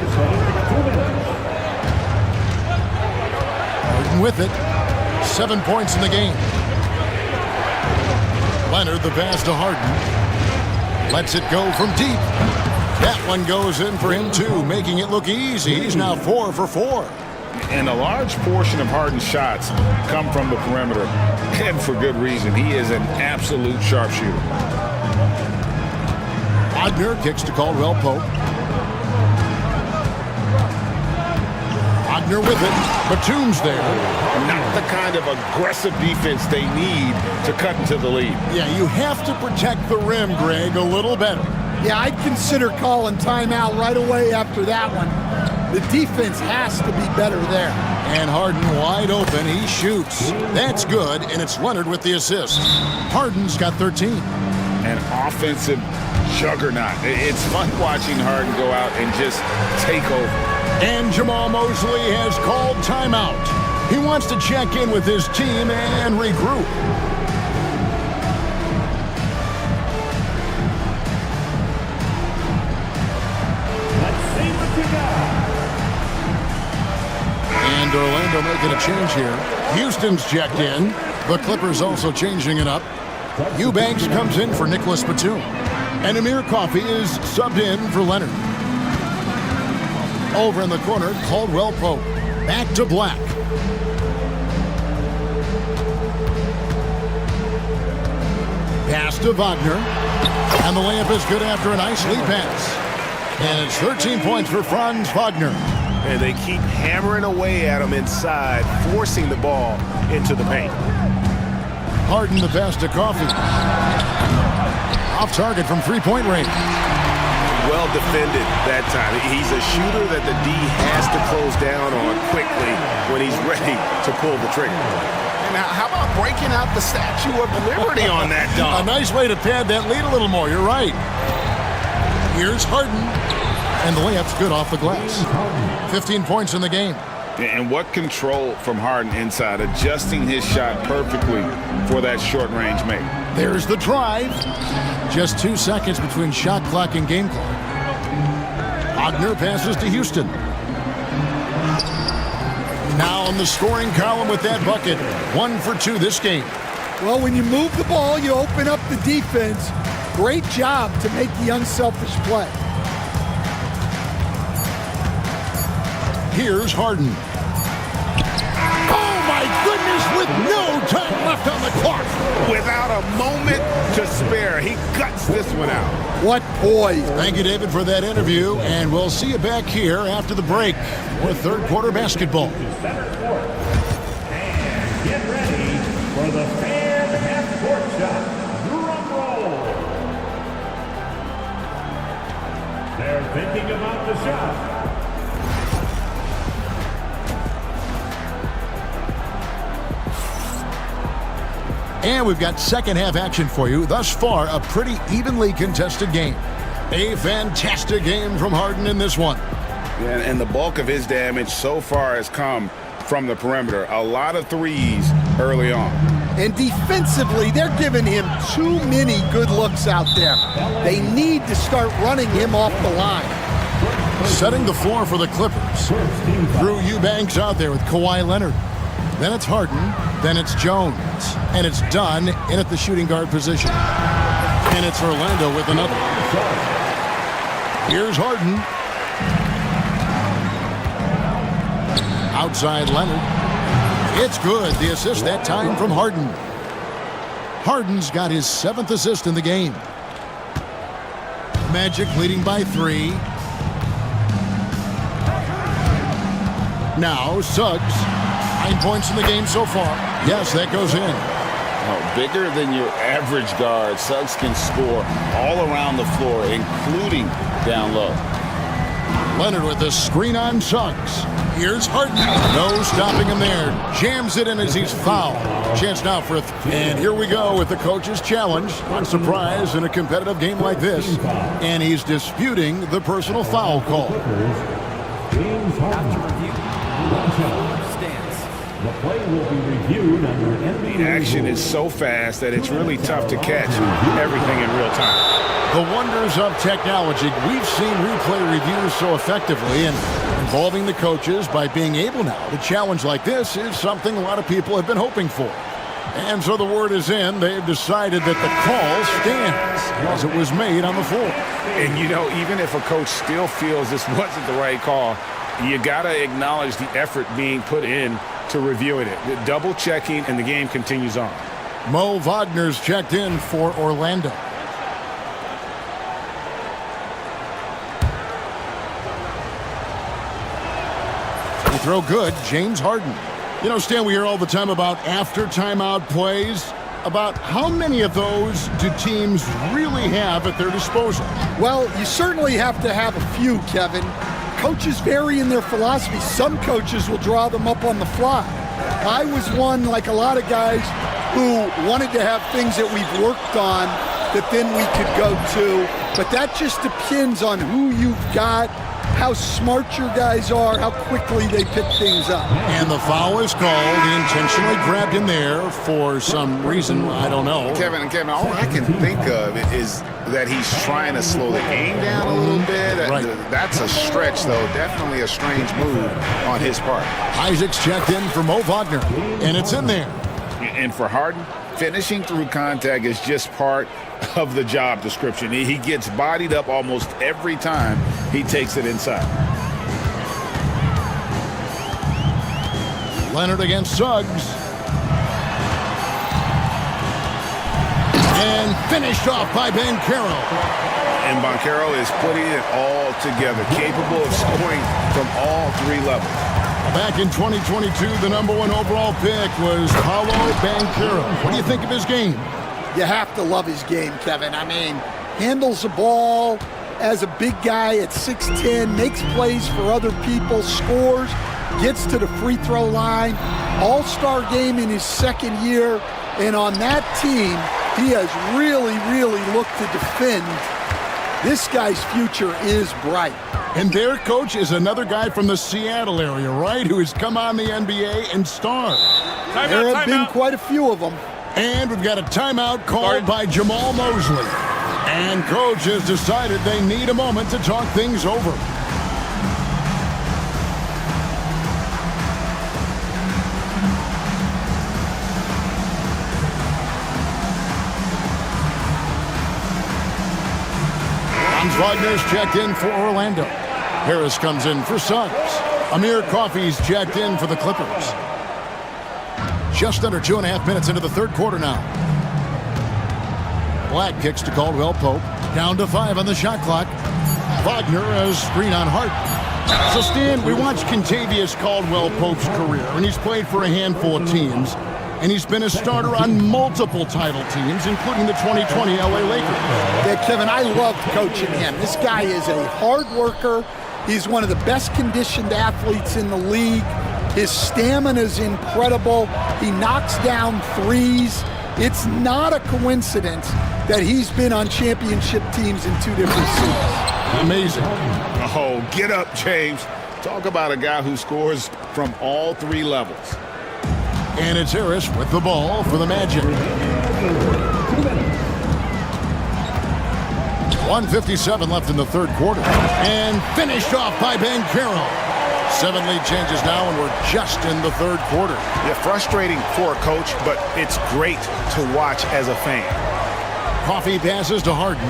Harden with it. 7 points in the game. Leonard the pass to Harden. Lets it go from deep. That one goes in for him too, making it look easy. He's now 4 for 4. And a large portion of Harden's shots come from the perimeter, and for good reason. He is an absolute sharpshooter. Wagner kicks to Caldwell Pope. Wagner with it. Batum's there. Not the kind of aggressive defense they need to cut into the lead. Yeah, you have to protect the rim, Greg, a little better. Yeah, I'd consider calling timeout right away after that one. The defense has to be better there. And Harden wide open. He shoots. That's good, and it's Leonard with the assist. Harden's got 13. An offensive juggernaut. It's fun watching Harden go out and just take over. And Jamal Mosley has called timeout. He wants to check in with his team and regroup. Let's see what you got. And Orlando making a change here. Houston's checked in. The Clippers also changing it up. Eubanks comes in for Nicholas Batum. And Amir Coffey is subbed in for Leonard. Over in the corner, Caldwell Pope. Back to Black. Pass to Wagner. And the layup is good after a nice lead pass. And it's 13 points for Franz Wagner. And they keep hammering away at him inside, forcing the ball into the paint. Harden the pass to Coffey. Off target from three-point range. Well defended that time. He's a shooter that the D has to close down on quickly when he's ready to pull the trigger. And how about breaking out the Statue of Liberty on that dunk? A nice way to pad that lead a little more. You're right. Here's Harden. And the layup's good off the glass. 15 points in the game. And what control from Harden inside, adjusting his shot perfectly for that short-range make. There's the drive. Just 2 seconds between shot clock and game clock. Wagner passes to Houston. Now in the scoring column with that bucket. 1 for 2 this game. Well, when you move the ball, you open up the defense. Great job to make the unselfish play. Here's Harden. Oh, my goodness, with no time left on the clock. Without a moment to spare, he guts this one out. What poise. Thank you, David, for that interview, and we'll see you back here after the break for third quarter basketball. And get ready for the fan half-court shot. Drum roll. They're thinking about the shot. And we've got second half action for you. Thus far, a pretty evenly contested game. A fantastic game from Harden in this one. And the bulk of his damage so far has come from the perimeter. A lot of threes early on. And defensively, they're giving him too many good looks out there. They need to start running him off the line. Setting the floor for the Clippers. Drew Eubanks out there with Kawhi Leonard. Then it's Harden. Then it's Jones. And it's Dunn in at the shooting guard position. And it's Orlando with another. Here's Harden. Outside Leonard. It's good. The assist that time from Harden. Harden's got his 7th assist in the game. Magic leading by 3. Now Suggs. 9 points in the game so far. Yes, that goes in. Oh, bigger than your average guard, Suggs can score all around the floor, including down low. Leonard with the screen on Suggs. Here's Harden. No stopping him there. Jams it in as he's fouled. Chance now for a and here we go with the coach's challenge. Not surprise in a competitive game like this. And he's disputing the personal foul call. After review, stands. The play will be reviewed under NBA. The action is so fast that it's really tough to catch everything in real time. The wonders of technology. We've seen replay reviews so effectively, and involving the coaches by being able now to challenge like this is something a lot of people have been hoping for. And so the word is in. They've decided that the call stands as it was made on the floor. And, you know, even if a coach still feels this wasn't the right call, you got to acknowledge the effort being put in to reviewing it. The double checking, and the game continues on. Mo Wagner's checked in for Orlando. throw good, James Harden. You know, Stan, we hear all the time about after timeout plays. About how many of those do teams really have at their disposal? Well, you certainly have to have a few, Kevin. Coaches vary in their philosophy. Some coaches will draw them up on the fly. I was one, like a lot of guys, who wanted to have things that we've worked on that then we could go to. But that just depends on who you've got, how smart your guys are, how quickly they pick things up. And the foul is called. He intentionally grabbed him there for some reason, I don't know. Kevin, all I can think of is that he's trying to slow the game down a little bit. Right. That's a stretch, though. Definitely a strange move on his part. Isaac's checked in for Mo Wagner, and it's in there. And for Harden, finishing through contact is just part of the job description. He gets bodied up almost every time he takes it inside. Leonard against Suggs. And finished off by Banchero. And Banchero is putting it all together, capable of scoring from all three levels. Back in 2022, the #1 overall pick was Paolo Banchero. What do you think of his game? You have to love his game, Kevin. I mean, handles the ball as a big guy at 6'10", makes plays for other people, scores, gets to the free throw line. All-star game in his second year. And on that team, he has really, really looked to defend. This guy's future is bright. And their coach is another guy from the Seattle area, right? Who has come on the NBA and starred. There have been quite a few of them. And we've got a timeout called by Jamal Mosley. And coach has decided they need a moment to talk things over. Franz Wagner's checked in for Orlando. Harris comes in for Suggs. Amir Coffey's checked in for the Clippers. Just under 2.5 minutes into the third quarter now. Black kicks to Caldwell Pope. Down to 5 on the shot clock. Wagner has screen on Harden. So, Stan, we watched Kentavious Caldwell Pope's career, and he's played for a handful of teams. And he's been a starter on multiple title teams, including the 2020 LA Lakers. Yeah, Kevin, I loved coaching him. This guy is a hard worker. He's one of the best conditioned athletes in the league. His stamina is incredible. He knocks down threes. It's not a coincidence that he's been on championship teams in 2 different seasons. Amazing. Oh, get up, James. Talk about a guy who scores from all three levels. And it's Harris with the ball for the Magic. 1:57 left in the third quarter. And finished off by Banchero. 7 lead changes now, and we're just in the third quarter. Yeah, frustrating for a coach, but it's great to watch as a fan. Coffey passes to Harden.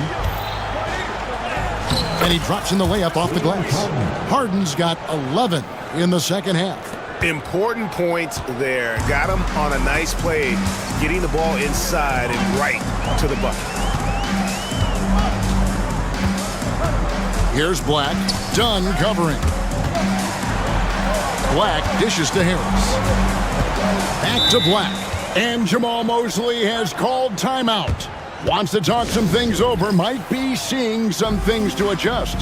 And he drops in the layup off the glass. Harden's got 11 in the second half. Important points there. Got him on a nice play, getting the ball inside and right to the bucket. Here's Black, done covering. Black dishes to Harris. Back to Black. And Jamal Mosley has called timeout. Wants to talk some things over, might be seeing some things to adjust.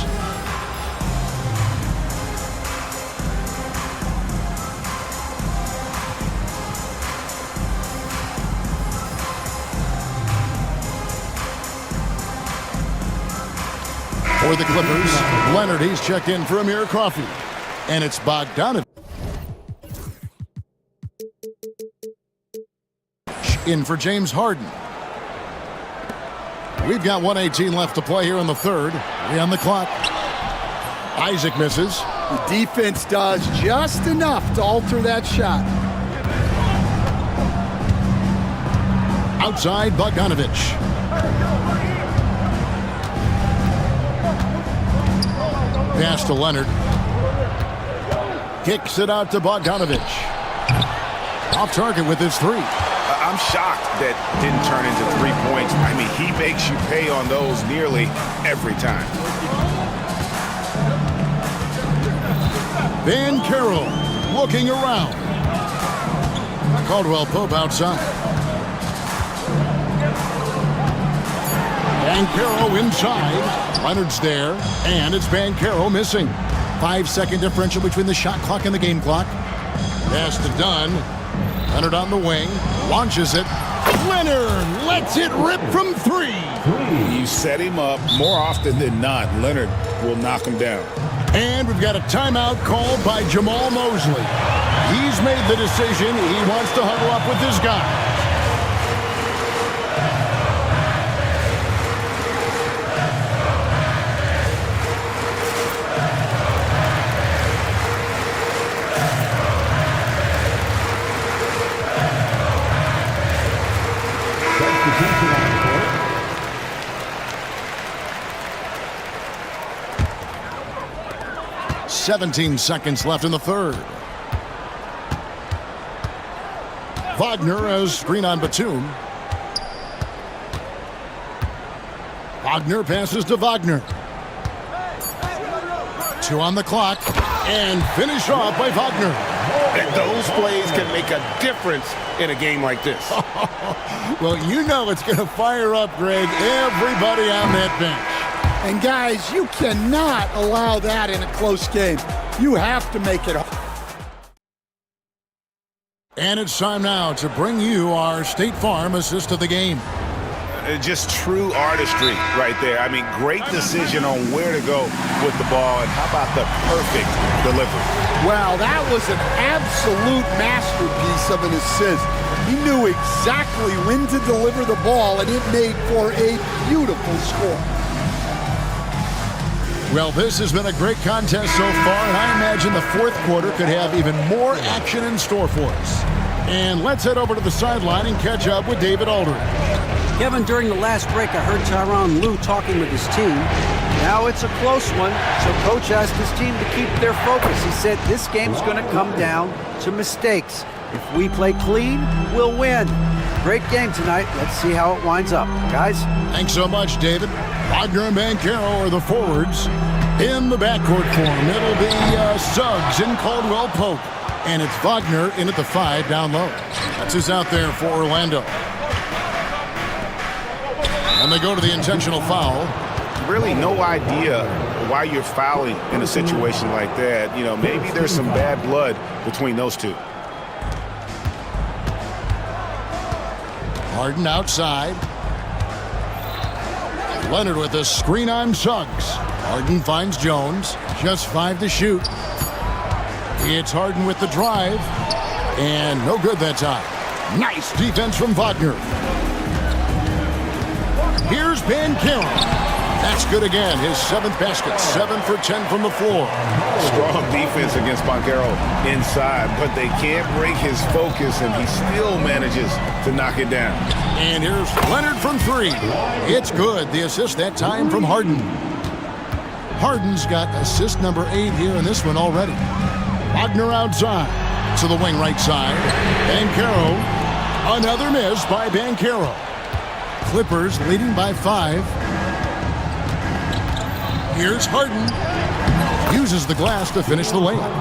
For the Clippers, Leonard, he's checked in for Amir Coffey. And it's Bogdanovich in for James Harden. We've got 1:18 left to play here in the third. 3 on the clock. Isaac misses. The defense does just enough to alter that shot. Outside, Bogdanovich. Pass to Leonard. Kicks it out to Bogdanovich. Off target with his 3. I'm shocked that didn't turn into 3 points. I mean, he makes you pay on those nearly every time. Banchero looking around. Caldwell Pope outside. Banchero inside. Leonard's there, and it's Banchero missing. 5-second differential between the shot clock and the game clock. Pass to Dunn. Leonard on the wing, launches it. Leonard lets it rip from 3. You set him up more often than not. Leonard will knock him down. And we've got a timeout called by Jamal Mosley. He's made the decision. He wants to huddle up with his guy. Substitution on the court. 17 seconds left in the third. Wagner has screen on Batum. Wagner passes to Wagner. 2 on the clock, and finish off by Wagner. And those plays can make a difference in a game like this. Well, you know it's going to fire up, Greg, everybody on that bench. And guys, you cannot allow that in a close game. You have to make it hard. And it's time now to bring you our State Farm assist of the game. Just true artistry right there. I mean, great decision on where to go with the ball, and how about the perfect delivery? Wow, that was an absolute masterpiece of an assist. He knew exactly when to deliver the ball, and it made for a beautiful score. Well, this has been a great contest so far, and I imagine the fourth quarter could have even more action in store for us. And let's head over to the sideline and catch up with David Aldridge. Kevin, during the last break, I heard Tyronn Lue talking with his team. Now it's a close one, so Coach asked his team to keep their focus. He said this game's going to come down to mistakes. If we play clean, we'll win. Great game tonight. Let's see how it winds up. Guys? Thanks so much, David. Wagner and Banchero are the forwards. In the backcourt form, it'll be Suggs and Caldwell Pope. And it's Wagner in at the 5 down low. That's who's out there for Orlando. And they go to the intentional foul. Really no idea why you're fouling in a situation like that. You know, maybe there's some bad blood between those two. Harden outside. Leonard with a screen on Suggs. Harden finds Jones. Just 5 to shoot. It's Harden with the drive. And no good that time. Nice defense from Wagner. Here's Banchero. That's good again. His 7th basket. 7 for 10 from the floor. Strong defense against Banchero inside, but they can't break his focus, and he still manages to knock it down. And here's Leonard from 3. It's good. The assist that time from Harden. Harden's got assist number 8 here in this one already. Wagner outside to the wing right side. Banchero. Another miss by Banchero. Clippers leading by 5. Here's Harden. Uses the glass to finish the layup.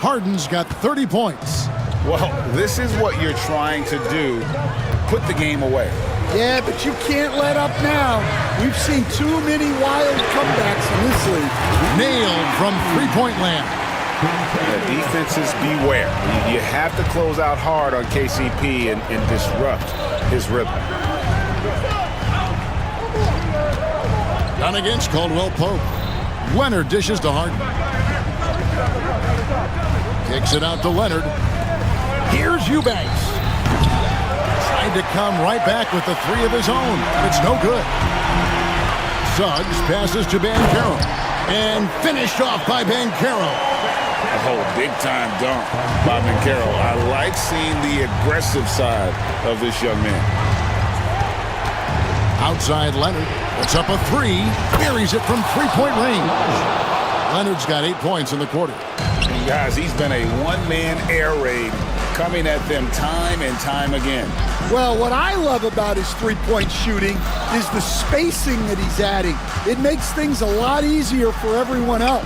Harden's got 30 points. Well, this is what you're trying to do. Put the game away. Yeah, but you can't let up now. We've seen too many wild comebacks in this league. Nailed from three-point land. The defenses beware. You have to close out hard on KCP and disrupt his rhythm. Down against Caldwell Pope. Leonard dishes to Harden. Kicks it out to Leonard. Here's Eubanks. Tried to come right back with the 3 of his own, but it's no good. Suggs passes to Banchero. And finished off by Banchero. A whole big-time dunk by Banchero. I like seeing the aggressive side of this young man. Outside Leonard. Puts up a 3. Buries it from three-point range. Leonard's got 8 points in the quarter. And guys, he's been a one-man air raid coming at them time and time again. Well, what I love about his three-point shooting is the spacing that he's adding. It makes things a lot easier for everyone else.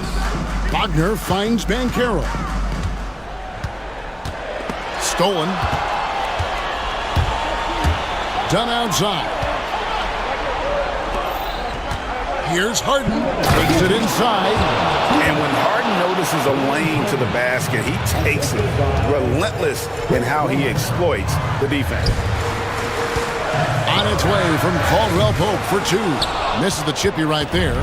Wagner finds Banchero. Stolen. Done outside. Here's Harden. Takes it inside. And when Harden notices a lane to the basket, he takes it. Relentless in how he exploits the defense. On its way from Caldwell Pope for two. Misses the chippy right there.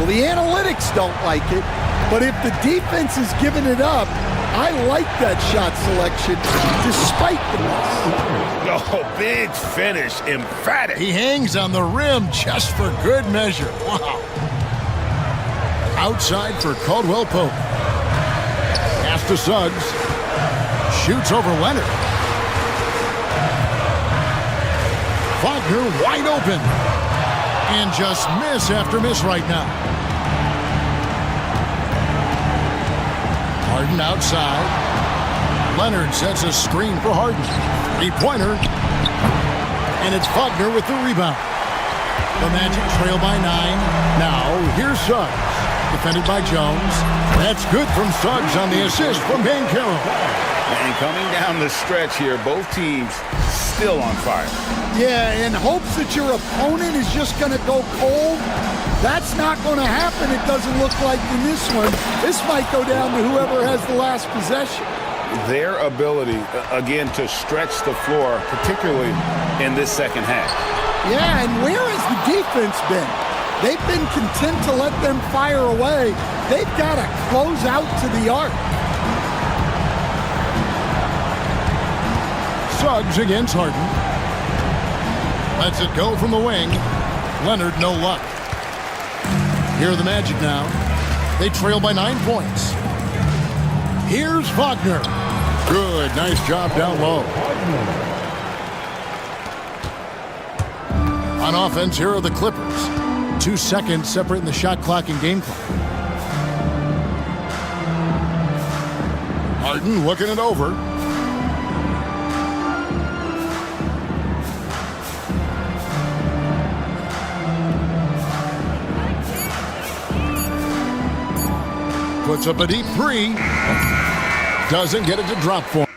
Well, the analytics don't like it, but if the defense is giving it up, I like that shot selection despite the miss. Oh, big finish, emphatic. He hangs on the rim just for good measure. Wow. Outside for Caldwell Pope. Pass to Suggs. Shoots over Leonard. Wagner wide open. And just miss after miss right now. Harden outside. Leonard sets a screen for Harden. Three-pointer. And it's Wagner with the rebound. The Magic trail by 9. Now, here's Suggs. Defended by Jones. That's good from Suggs on the assist from Banchero. And coming down the stretch here, both teams still on fire. Yeah, in hopes that your opponent is just going to go cold. That's not going to happen, it doesn't look like in this one. This might go down to whoever has the last possession. Their ability, again, to stretch the floor, particularly in this second half. Yeah, and where has the defense been? They've been content to let them fire away. They've got to close out to the arc. Suggs against Harden. Lets it go from the wing. Leonard, no luck. Here are the Magic now. They trail by 9 points. Here's Wagner. Good, nice job down low. On offense, here are the Clippers. 2 seconds separating the shot clock and game clock. Harden looking it over. Puts up a deep three. Doesn't get it to drop for him.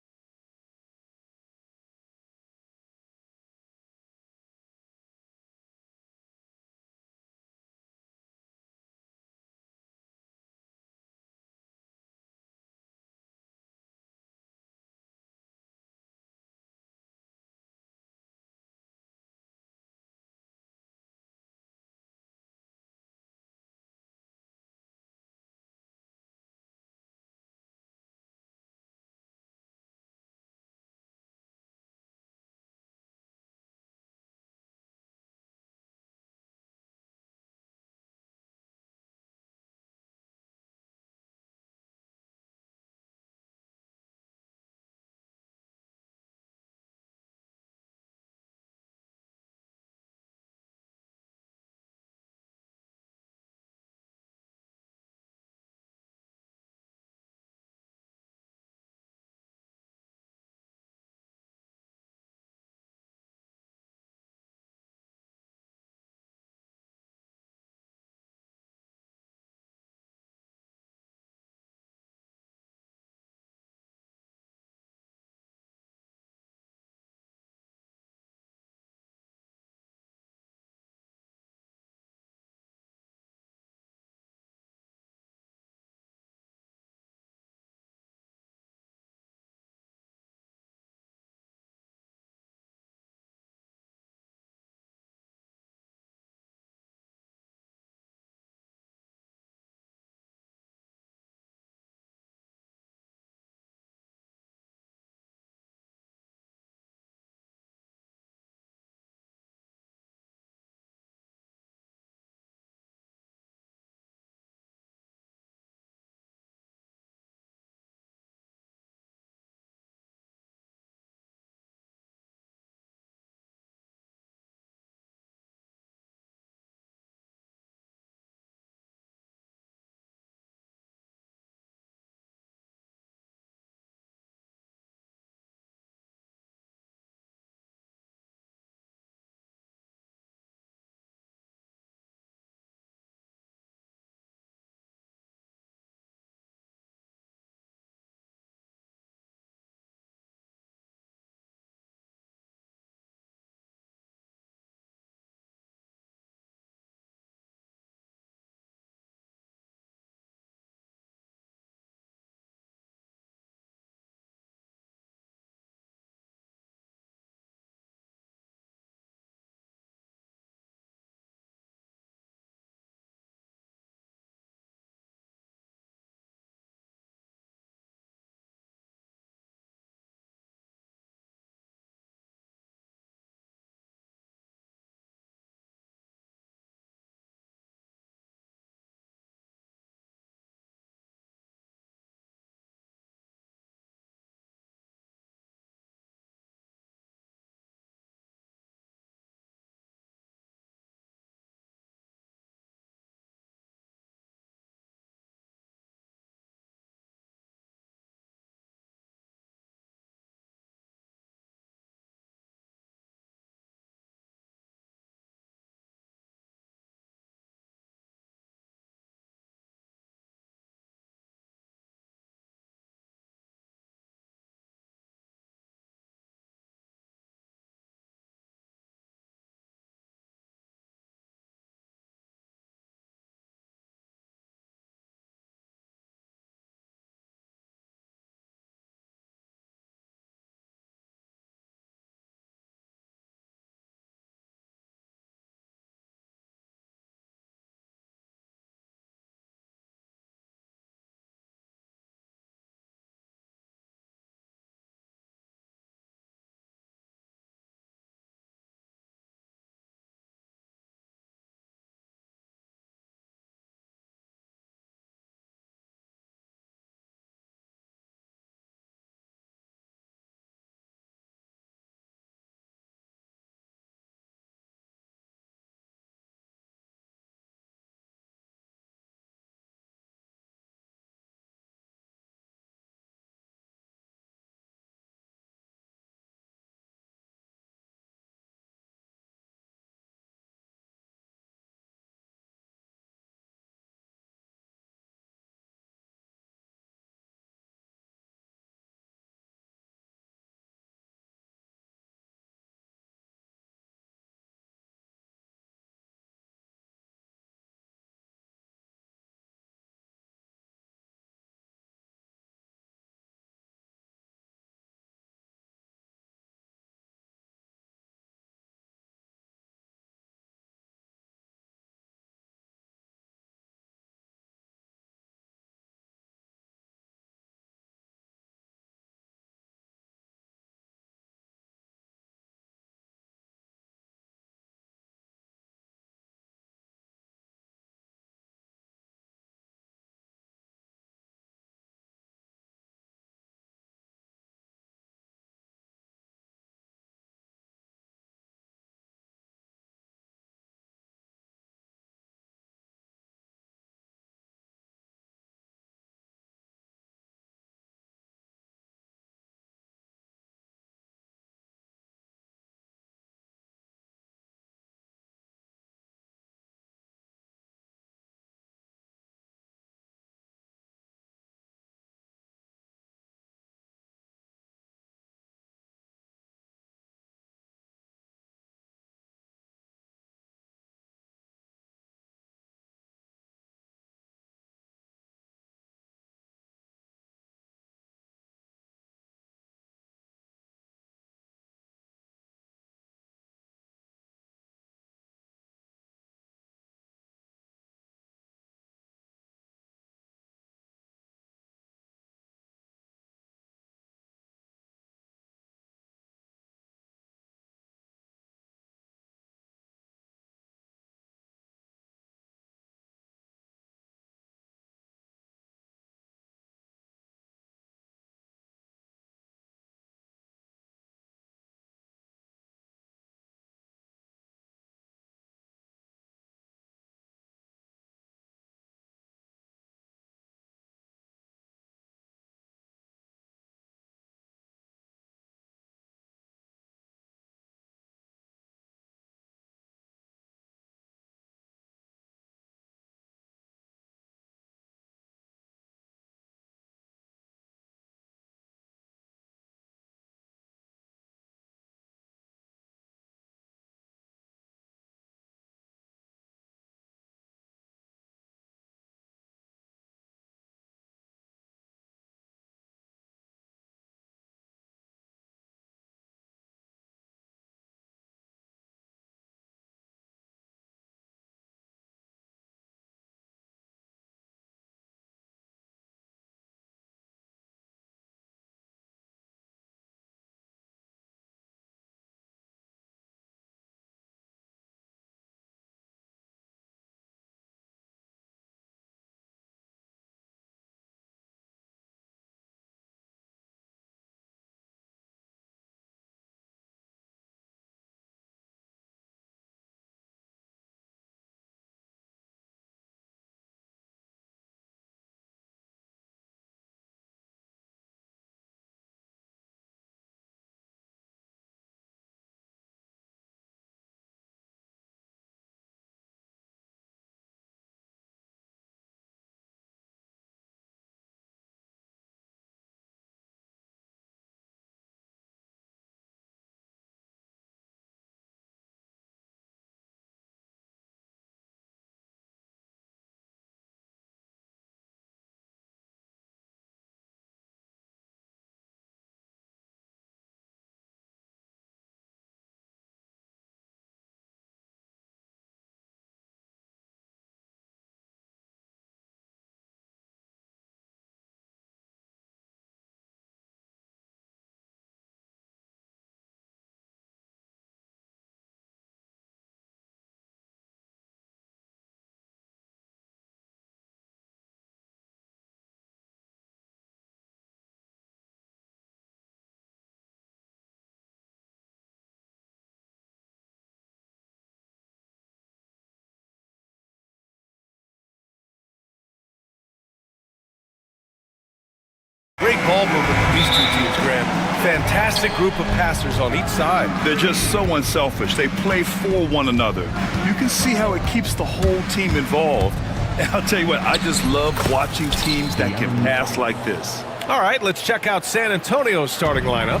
ball movement with these two teams, Grant. Fantastic group of passers on each side. They're just so unselfish. They play for one another. You can see how it keeps the whole team involved. And I'll tell you what, I just love watching teams that can pass like this. All right, let's check out San Antonio's starting lineup.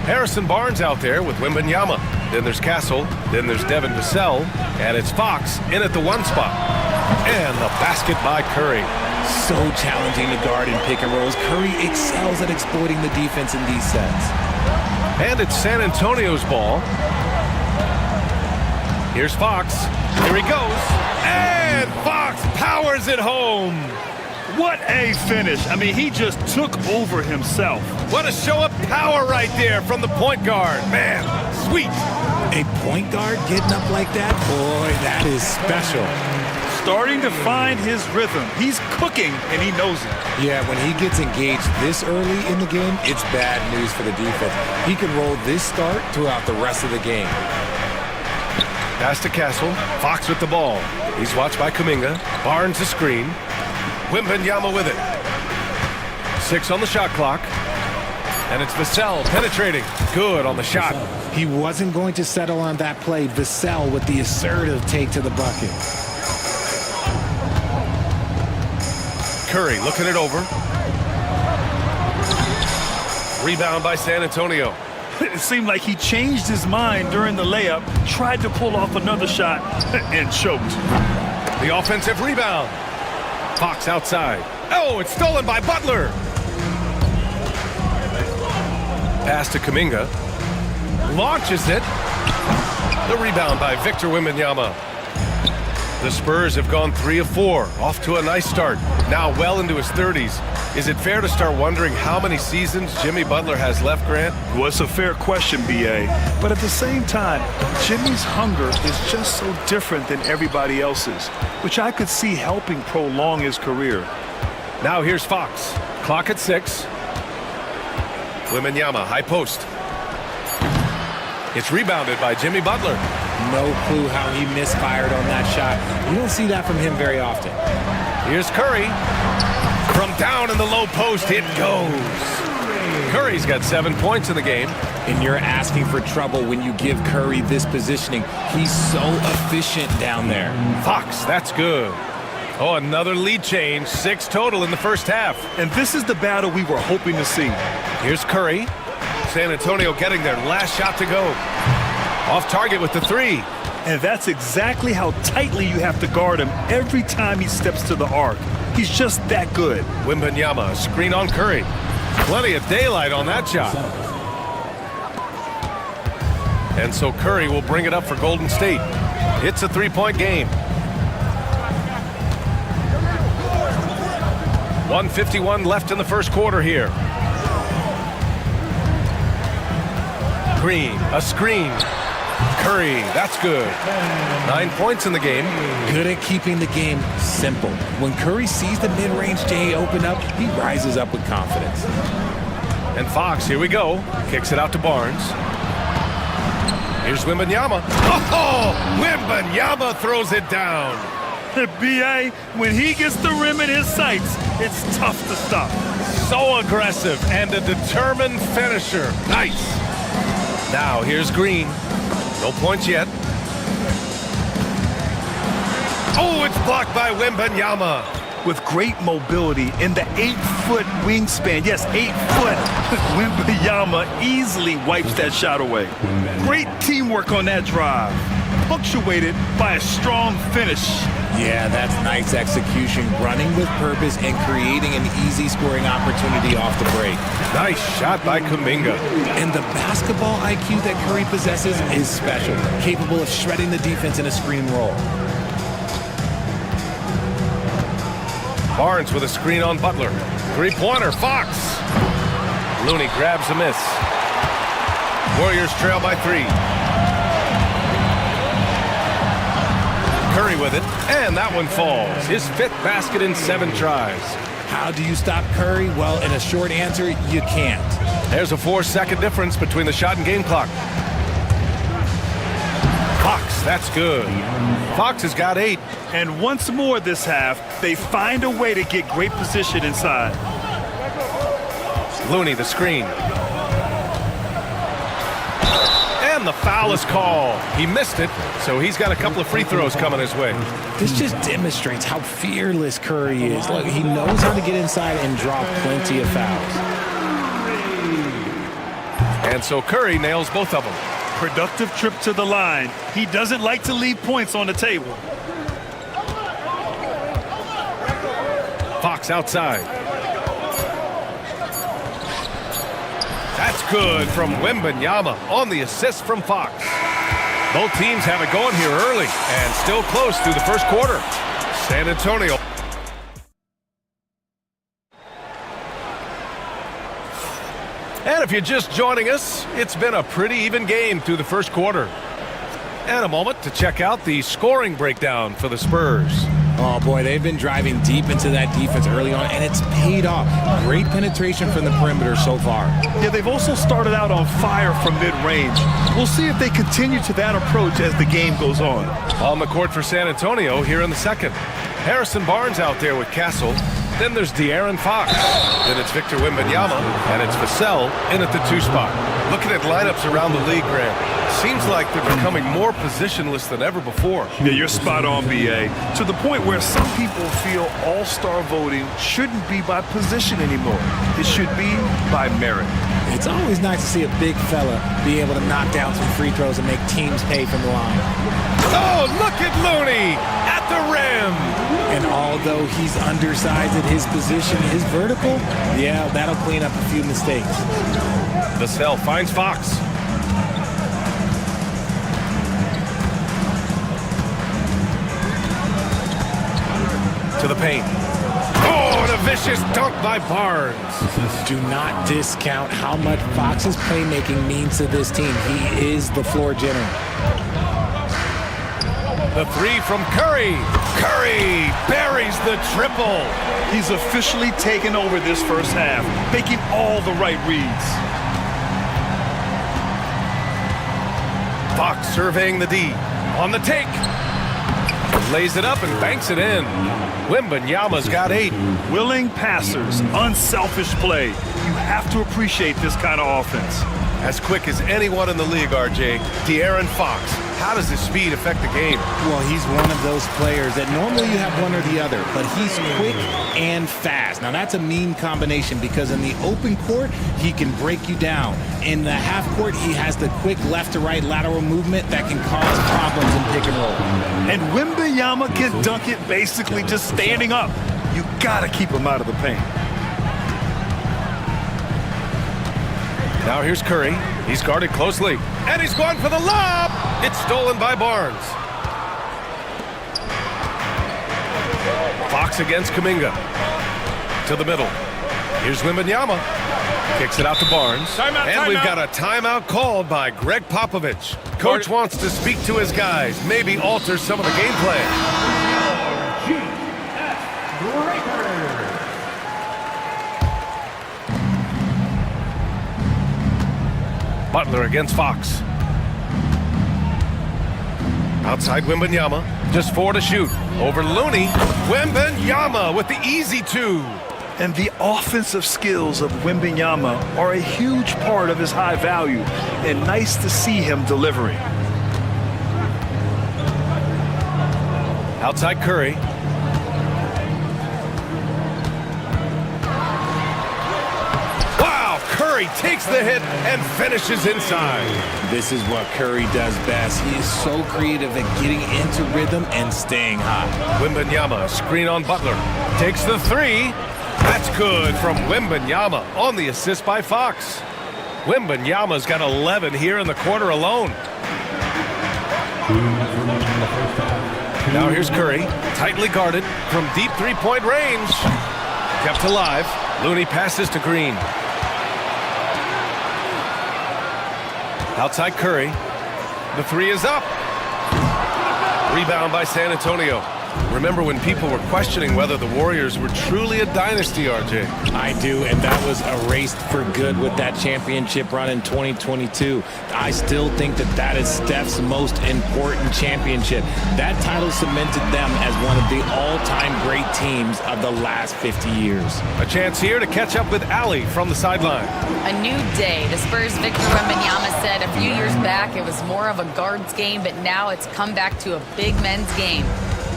Harrison Barnes out there with Wembanyama. Then there's Castle. Then there's Devin Vassell. And it's Fox in at the 1 spot. And the basket by Curry. So challenging to guard in pick and rolls. Curry excels at exploiting the defense in these sets. And it's San Antonio's ball. Here's Fox. Here he goes. And Fox powers it home. What a finish. I mean, he just took over himself. What a show of power right there from the point guard. Man, sweet. A point guard getting up like that? Boy, that is special. Starting to find his rhythm. He's cooking, and he knows it. Yeah, when he gets engaged this early in the game, it's bad news for the defense. He can roll this start throughout the rest of the game. Pass to Castle. Fox with the ball. He's watched by Kuminga. Barnes the screen. Wembanyama with it. 6 on the shot clock. And it's Vassell penetrating. Good on the shot. He wasn't going to settle on that play. Vassell with the assertive take to the bucket. Curry looking it over. Rebound by San Antonio. It seemed like he changed his mind during the layup, tried to pull off another shot, and choked. The offensive rebound. Fox outside. Oh, it's stolen by Butler. Pass to Kuminga. Launches it. The rebound by Victor Wembanyama. The Spurs have gone 3 of 4, off to a nice start. Now well into his 30s. Is it fair to start wondering how many seasons Jimmy Butler has left, Grant? Well, it's a fair question, B.A. But at the same time, Jimmy's hunger is just so different than everybody else's, which I could see helping prolong his career. Now here's Fox. Clock at 6. Wembanyama, high post. It's rebounded by Jimmy Butler. No clue how he misfired on that shot. You don't see that from him very often. Here's Curry. From down in the low post, it goes. Curry's got 7 points in the game. And you're asking for trouble when you give Curry this positioning. He's so efficient down there. Fox, that's good. Oh, another lead change. 6 total in the first half. And this is the battle we were hoping to see. Here's Curry. San Antonio getting their last shot to go. Off target with the 3. And that's exactly how tightly you have to guard him every time he steps to the arc. He's just that good. Wembanyama, screen on Curry. Plenty of daylight on that shot. And so Curry will bring it up for Golden State. It's a 3-point game. 1:51 left in the first quarter here. Green, a screen. Curry, that's good. 9 points in the game. Good at keeping the game simple. When Curry sees the mid-range J open up, he rises up with confidence. And Fox, here we go. Kicks it out to Barnes. Here's Wembanyama. Oh, Wembanyama throws it down. B.A., when he gets the rim in his sights, it's tough to stop. So aggressive and a determined finisher. Nice. Now here's Green. No points yet. Oh, it's blocked by Wembanyama. With great mobility in the 8-foot wingspan. Yes, 8 foot. Wembanyama easily wipes that shot away. Great teamwork on that drive. Punctuated by a strong finish. Yeah, that's nice execution, running with purpose and creating an easy scoring opportunity off the break. Nice shot by Kuminga. And the basketball IQ that Curry possesses is special, capable of shredding the defense in a screen roll. Barnes with a screen on Butler. 3-pointer, Fox. Looney grabs a miss. Warriors trail by 3. Curry with it, and that one falls. His 5th basket in 7 tries. How do you stop Curry? Well, in a short answer, you can't. There's a 4-second difference between the shot and game clock. Fox, that's good. Fox has got 8. And once more this half, they find a way to get great position inside. Looney, the screen. And the foul is called. He missed it, so he's got a couple of free throws coming his way. This just demonstrates how fearless Curry is. Look, he knows how to get inside and draw plenty of fouls. And so Curry nails both of them. Productive trip to the line. He doesn't like to leave points on the table. Fox outside. That's good from Wembanyama on the assist from Fox. Both teams have it going here early and still close through the first quarter. San Antonio. And if you're just joining us, it's been a pretty even game through the first quarter. And a moment to check out the scoring breakdown for the Spurs. Oh, boy, they've been driving deep into that defense early on, and it's paid off. Great penetration from the perimeter so far. Yeah, they've also started out on fire from mid-range. We'll see if they continue to that approach as the game goes on. On the court for San Antonio here in the second. Harrison Barnes out there with Castle. Then there's De'Aaron Fox. Then it's Victor Wembanyama, and it's Vassell in at the 2 spot. Looking at lineups around the league, Grant, seems like they're becoming more positionless than ever before. Yeah, you're spot on, B.A. To the point where some people feel all-star voting shouldn't be by position anymore. It should be by merit. It's always nice to see a big fella be able to knock down some free throws and make teams pay from the line. Oh, look at Looney at the rim. And although he's undersized at his position, his vertical, yeah, that'll clean up a few mistakes. Vassell finds Fox. To the paint. Oh, and a vicious dunk by Barnes. Do not discount how much Fox's playmaking means to this team. He is the floor general. The 3 from Curry. Curry buries the triple. He's officially taken over this first half, making all the right reads. Fox surveying the D. On the take. Lays it up and banks it in. Wembanyama's got 8. Willing passers, unselfish play. You have to appreciate this kind of offense. As quick as anyone in the league, RJ. De'Aaron Fox. How does his speed affect the game? Well, he's one of those players that normally you have one or the other, but he's quick and fast. Now, that's a mean combination because in the open court, he can break you down. In the half court, he has the quick left-to-right lateral movement that can cause problems in pick and roll. And Wembanyama can dunk it basically just standing up. You got to keep him out of the paint. Now here's Curry. He's guarded closely. And he's going for the lob. It's stolen by Barnes. Fox against Kuminga. To the middle. Here's Wembanyama. Kicks it out to Barnes. And we've got a timeout called by Greg Popovich. Coach wants to speak to his guys. Maybe alter some of the game plan. Butler against Fox. Outside Wembanyama. Just 4 to shoot. Over Looney. Wembanyama with the easy 2. And the offensive skills of Wembanyama are a huge part of his high value. And nice to see him delivering. Outside Curry. Curry takes the hit and finishes inside. This is what Curry does best. He is so creative at getting into rhythm and staying hot. Wembanyama, screen on Butler. Takes the 3. That's good from Wembanyama on the assist by Fox. Wembanyama's got 11 here in the quarter alone. Now here's Curry, tightly guarded from deep three-point range. Kept alive. Looney passes to Green. Outside Curry. The 3 is up. Rebound by San Antonio. Remember when people were questioning whether the Warriors were truly a dynasty, RJ? I do, and that was erased for good with that championship run in 2022. I still think that that is Steph's most important championship. That title cemented them as one of the all-time great teams of the last 50 years. A chance here to catch up with Ali from the sideline. A new day. The Spurs' Victor Wembanyama said a few years back it was more of a guards game, but now it's come back to a big men's game.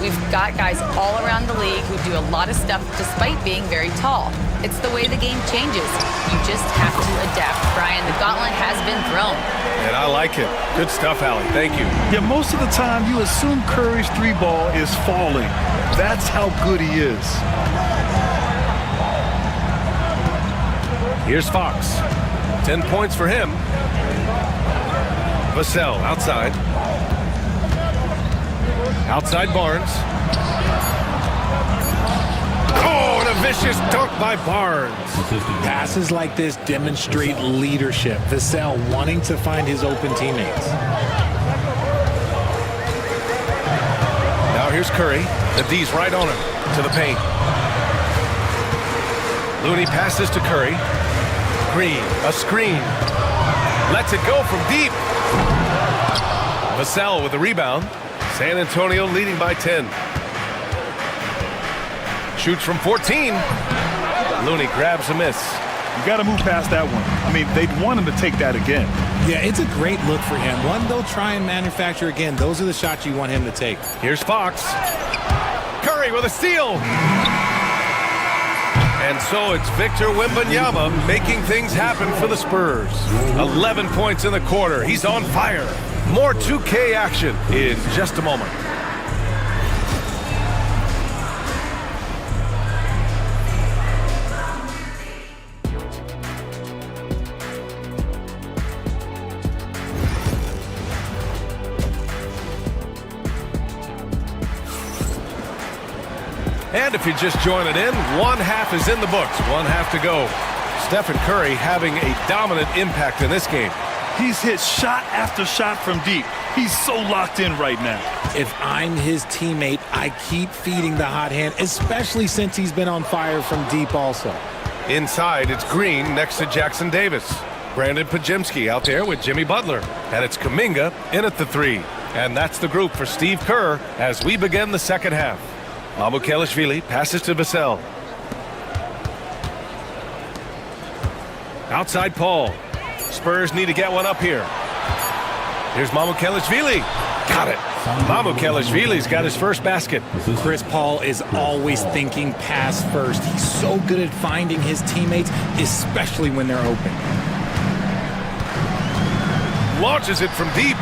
We've got guys all around the league who do a lot of stuff despite being very tall. It's the way the game changes. You just have to adapt. Brian, the gauntlet has been thrown. And I like it. Good stuff, Ali. Thank you. Yeah, most of the time you assume Curry's three ball is falling. That's how good he is. Here's Fox. 10 points for him. Vassell outside. Outside Barnes. Oh, and a vicious dunk by Barnes. Passes like this demonstrate leadership. Vassell wanting to find his open teammates. Now here's Curry. The D's right on him. To the paint. Looney passes to Curry. Green, a screen. Lets it go from deep. Vassell with the rebound. San Antonio leading by 10. Shoots from 14. Looney grabs a miss. You got to move past that one. I mean, they'd want him to take that again. Yeah, it's a great look for him. One they'll try and manufacture again. Those are the shots you want him to take. Here's Fox. Curry with a steal. And so it's Victor Wembanyama making things happen for the Spurs. 11 points in the quarter. He's on fire. More 2K action in just a moment. And if you're just joining in, one half is in the books, one half to go. Stephen Curry having a dominant impact in this game. He's hit shot after shot from deep. He's so locked in right now. If I'm his teammate, I keep feeding the hot hand, especially since he's been on fire from deep also. Inside, it's Green next to Jackson Davis. Brandon Pajemski out there with Jimmy Butler. And it's Kuminga in at the three. And that's the group for Steve Kerr as we begin the second half. Mamukelashvili passes to Vassell. Outside Paul. Spurs need to get one up here. Here's Mamukelashvili. Got it. Mamukelashvili's got his first basket. Chris Paul is always thinking pass first. He's so good at finding his teammates, especially when they're open. Launches it from deep.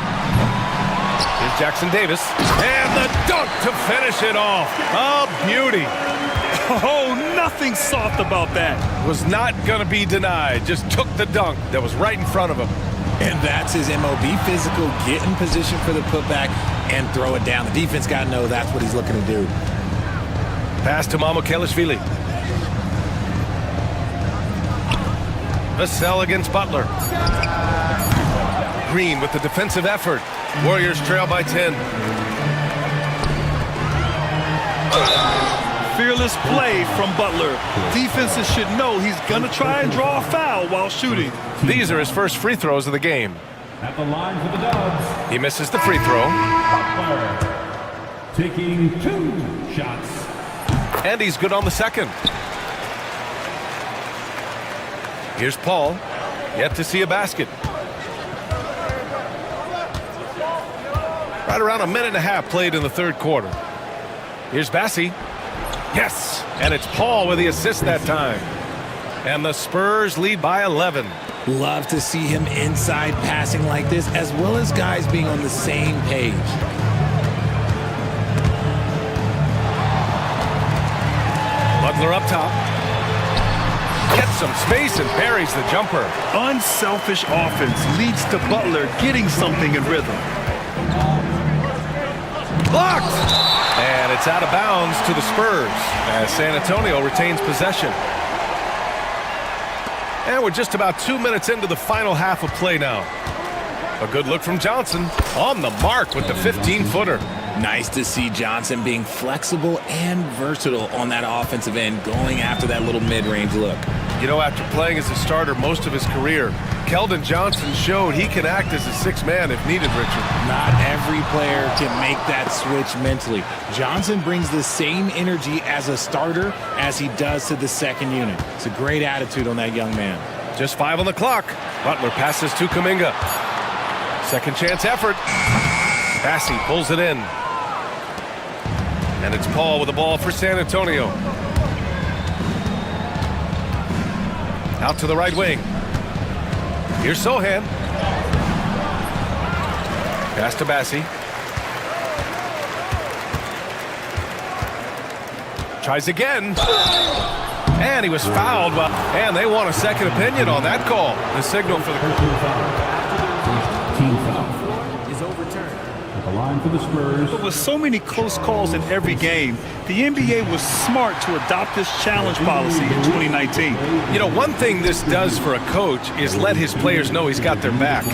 Here's Jackson Davis. And the dunk to finish it off. A beauty. Oh, nothing soft about that. Was not going to be denied. Just took the dunk that was right in front of him. And that's his MO. Be physical, get in position for the putback, and throw it down. The defense got to know that's what he's looking to do. Pass to Mamukelashvili. Vassell against Butler. Green with the defensive effort. Warriors trail by 10. Fearless play from Butler. Defenses should know he's going to try and draw a foul while shooting. These are his first free throws of the game. At the line for the Dubs. He misses the free throw. Butler taking 2 shots. And he's good on the second. Here's Paul. Yet to see a basket. Right around a minute and a half played in the third quarter. Here's Bassi. Yes, and it's Paul with the assist that time. And the Spurs lead by 11. Love to see him inside passing like this, as well as guys being on the same page. Butler up top. Gets some space and buries the jumper. Unselfish offense leads to Butler getting something in rhythm. Blocked! And it's out of bounds to the Spurs as San Antonio retains possession. And we're just about 2 minutes into the final half of play now. A good look from Johnson on the mark with the 15-footer. Nice to see Johnson being flexible and versatile on that offensive end, going after that little mid-range look. You know, after playing as a starter most of his career, Keldon Johnson showed he can act as a sixth man if needed, Richard. Not every player can make that switch mentally. Johnson brings the same energy as a starter as he does to the second unit. It's a great attitude on that young man. Just 5 on the clock. Butler passes to Kuminga. Second chance effort. Bassey pulls it in. And it's Paul with the ball for San Antonio. Out to the right wing. Here's Sohan. Pass to Bassey. Tries again. And he was fouled. And they want a second opinion on that call. The signal for the Team foul is overturned. At the line for the Spurs. But with so many close calls in every game, the NBA was smart to adopt this challenge policy in 2019. You know, one thing this does for a coach is let his players know he's got their back.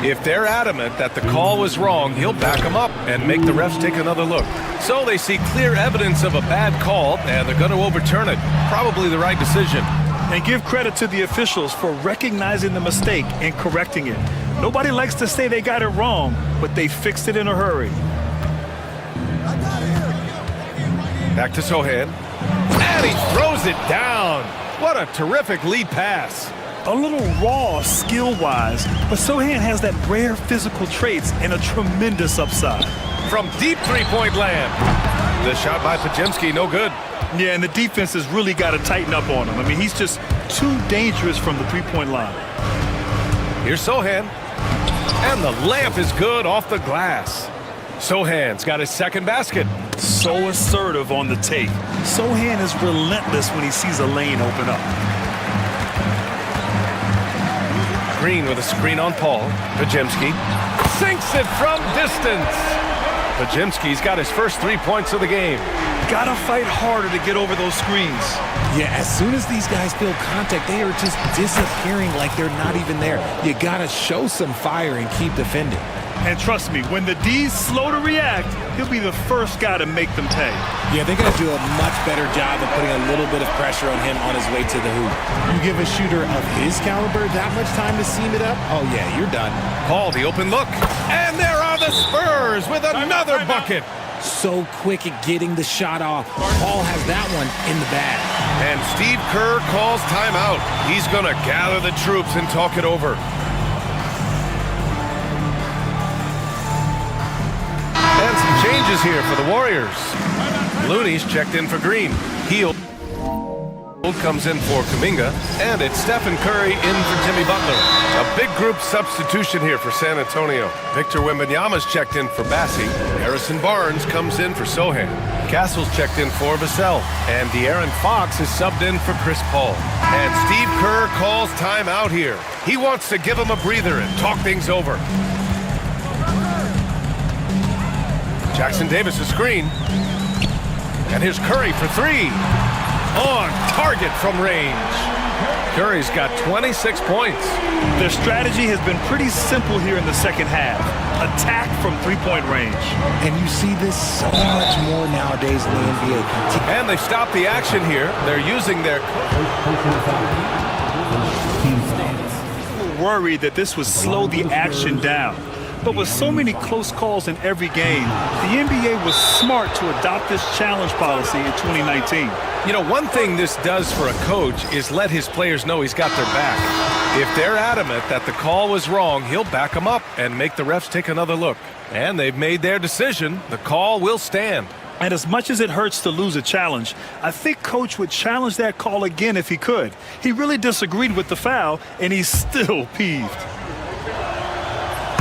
If they're adamant that the call was wrong, he'll back them up and make the refs take another look. So they see clear evidence of a bad call, and they're going to overturn it. Probably the right decision. And give credit to the officials for recognizing the mistake and correcting it. Nobody likes to say they got it wrong, but they fixed it in a hurry. Back to Sohan. And he throws it down. What a terrific lead pass. A little raw skill-wise, but Sohan has that rare physical traits and a tremendous upside. From deep three-point land. The shot by Podziemski, no good. Yeah, and the defense has really got to tighten up on him. I mean, he's just too dangerous from the three-point line. Here's Sohan. And the layup is good off the glass. Sohan's got his second basket. So assertive on the take. Sohan is relentless when he sees a lane open up. Green with a screen on Paul. Podziemski sinks it from distance. Podziemski's got his first 3 points of the game. Gotta fight harder to get over those screens. Yeah, as soon as these guys feel contact, they are just disappearing like they're not even there. You gotta show some fire and keep defending. And trust me, when the D's slow to react, he'll be the first guy to make them pay. Yeah, they're gonna do a much better job of putting a little bit of pressure on him on his way to the hoop. You give a shooter of his caliber that much time to seam it up, oh yeah, you're done. Paul, the open look. And there are the Spurs with another bucket. So quick at getting the shot off. Paul has that one in the bag. And Steve Kerr calls timeout. He's going to gather the troops and talk it over. And some changes here for the Warriors. Looney's checked in for Green. Hield comes in for Kuminga. And it's Stephen Curry in for Jimmy Butler. A big group substitution here for San Antonio. Victor Wembanyama's checked in for Bassey. Harrison Barnes comes in for Sohan. Castle's checked in for Vassell. And De'Aaron Fox is subbed in for Chris Paul. And Steve Kerr calls timeout here. He wants to give him a breather and talk things over. Jackson Davis a screen. And here's Curry for three. On target from range. Curry's got 26 points. Their strategy has been pretty simple here in the second half. Attack from three-point range. And you see this so much more nowadays in the NBA. And they stop the action here. They're using their... Worried that this would slow the action down. But with so many close calls in every game, the NBA was smart to adopt this challenge policy in 2019. You know, one thing this does for a coach is let his players know he's got their back. If they're adamant that the call was wrong, he'll back them up and make the refs take another look. And they've made their decision. The call will stand. And as much as it hurts to lose a challenge, I think Coach would challenge that call again if he could. He really disagreed with the foul, and he's still peeved.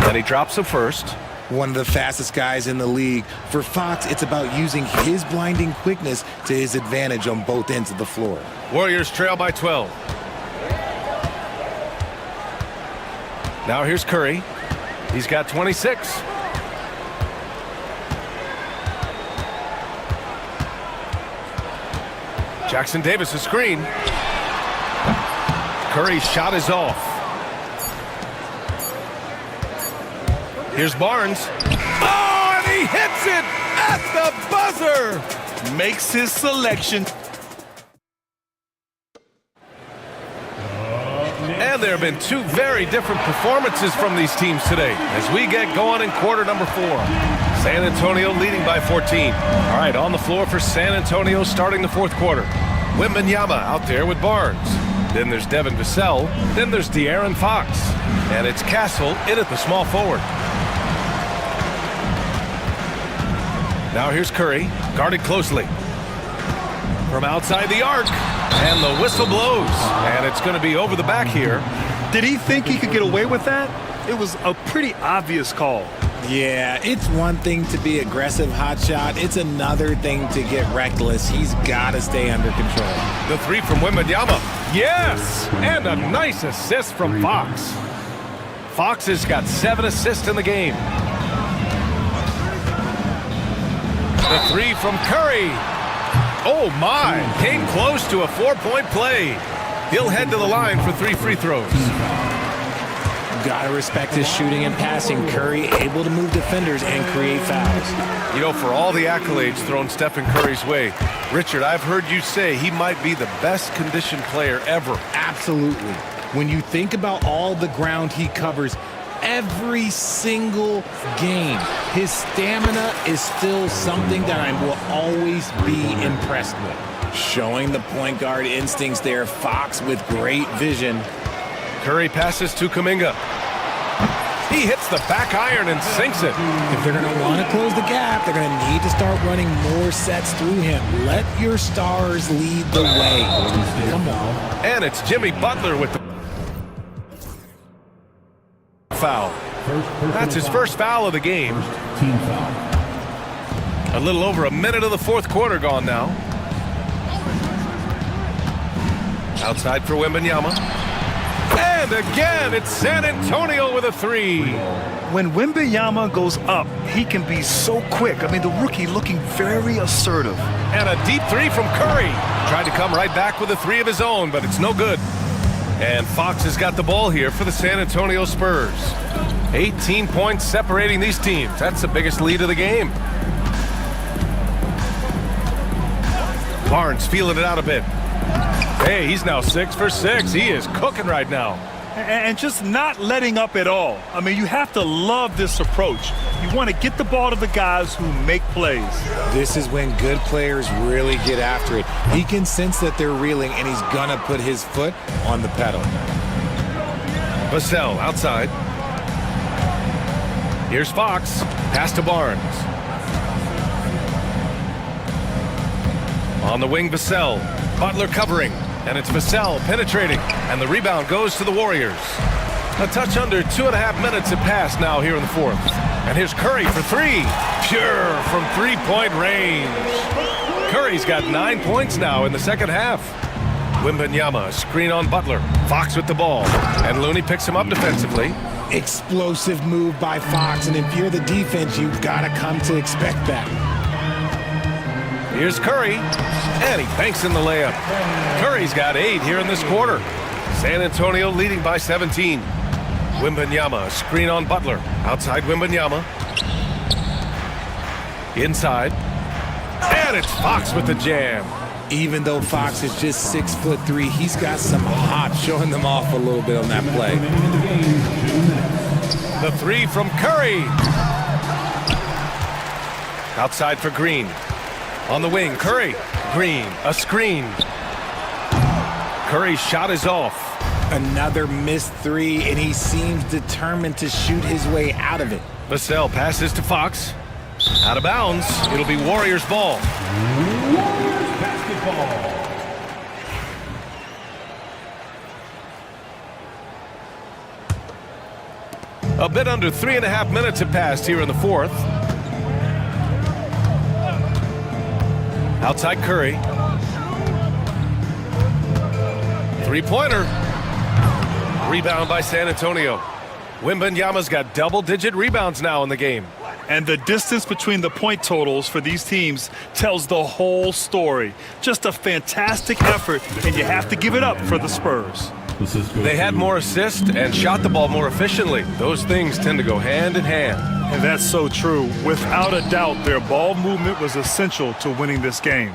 And he drops the first. One of the fastest guys in the league. For Fox, it's about using his blinding quickness to his advantage on both ends of the floor. Warriors trail by 12. Now here's Curry. He's got 26. Jackson Davis a screen. Curry's shot is off. Here's Barnes. Oh, and he hits it! the buzzer! Makes his selection. And there have been two very different performances from these teams today as we get going in quarter number 4. San Antonio leading by 14. All right, on the floor for San Antonio starting the fourth quarter. Wembanyama out there with Barnes. Then there's Devin Vassell. Then there's De'Aaron Fox. And it's Castle in at the small forward. Now here's Curry, guarded closely. From outside the arc. And the whistle blows. And it's going to be over the back here. Did he think he could get away with that? It was a pretty obvious call. Yeah, it's one thing to be aggressive hot shot. It's another thing to get reckless. He's got to stay under control. The three from Wembanyama. Yes! And a nice assist from Fox. Fox has got 7 assists in the game. The three from Curry. Oh my! Came close to a 4-point play. He'll head to the line for 3 free throws. Gotta respect his shooting and passing. Curry able to move defenders and create fouls. You know, for all the accolades thrown Stephen Curry's way, Richard, I've heard you say he might be the best conditioned player ever. Absolutely. When you think about all the ground he covers every single game, his stamina is still something that I will always be impressed with. Showing the point guard instincts there. Fox with great vision. Curry passes to Kuminga. He hits the back iron and sinks it. If they're going to want to close the gap, they're going to need to start running more sets through him. Let your stars lead the way. Come on. And it's Jimmy Butler with the foul. That's his first foul of the game. Team foul. A little over a minute of the fourth quarter gone now. Outside for Wembanyama. And again, it's San Antonio with a three. When Wembanyama goes up, he can be so quick. I mean, the rookie looking very assertive. And a deep three from Curry. Tried to come right back with a three of his own, but it's no good. And Fox has got the ball here for the San Antonio Spurs. 18 points separating these teams. That's the biggest lead of the game. Barnes feeling it out a bit. Hey, he's now 6 for 6. He is cooking right now. And just not letting up at all. I mean, you have to love this approach. You want to get the ball to the guys who make plays. This is when good players really get after it. He can sense that they're reeling, and he's going to put his foot on the pedal. Vassell outside. Here's Fox. Pass to Barnes. On the wing, Vassell. Butler covering. And it's Vassell penetrating. And the rebound goes to the Warriors. A touch under 2.5 minutes have passed now here in the fourth. And here's Curry for three. Pure from three-point range. Curry's got 9 points now in the second half. Wembanyama, screen on Butler. Fox with the ball. And Looney picks him up defensively. Explosive move by Fox. And if you're the defense, you've got to come to expect that. Here's Curry, and he banks in the layup. Curry's got 8 here in this quarter. San Antonio leading by 17. Wembanyama, screen on Butler. Outside Wembanyama. Inside. And it's Fox with the jam. Even though Fox is just 6'3", he's got some hop, showing them off a little bit on that play. The three from Curry. Outside for Green. On the wing, Curry. Green, a screen. Curry's shot is off. Another missed three, and he seems determined to shoot his way out of it. Vassell passes to Fox. Out of bounds. It'll be Warriors ball. Warriors basketball. A bit under 3.5 minutes have passed here in the fourth. Outside Curry. Three-pointer. Rebound by San Antonio. Wembanyama's got double-digit rebounds now in the game. And the distance between the point totals for these teams tells the whole story. Just a fantastic effort, and you have to give it up for the Spurs. They had more assists and shot the ball more efficiently. Those things tend to go hand in hand. And that's so true. Without a doubt, their ball movement was essential to winning this game.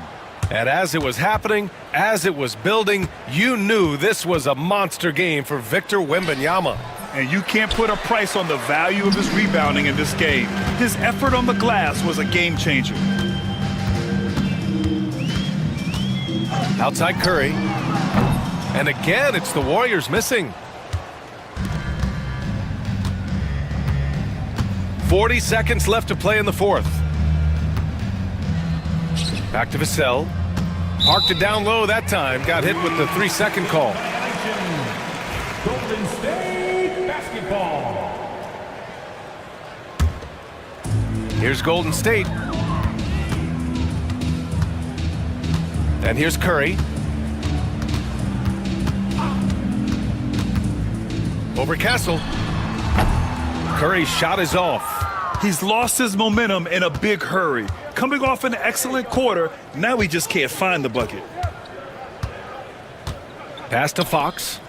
And as it was happening, as it was building, you knew this was a monster game for Victor Wembanyama. And you can't put a price on the value of his rebounding in this game. His effort on the glass was a game changer. Outside Curry. And again, it's the Warriors missing. 40 seconds left to play in the fourth. Back to Vassell. Parked it down low that time. Got hit with the 3-second call. Golden State basketball. Here's Golden State. And here's Curry. Over Castle. Curry's shot is off. He's lost his momentum in a big hurry. Coming off an excellent quarter, now he just can't find the bucket. Pass to Fox.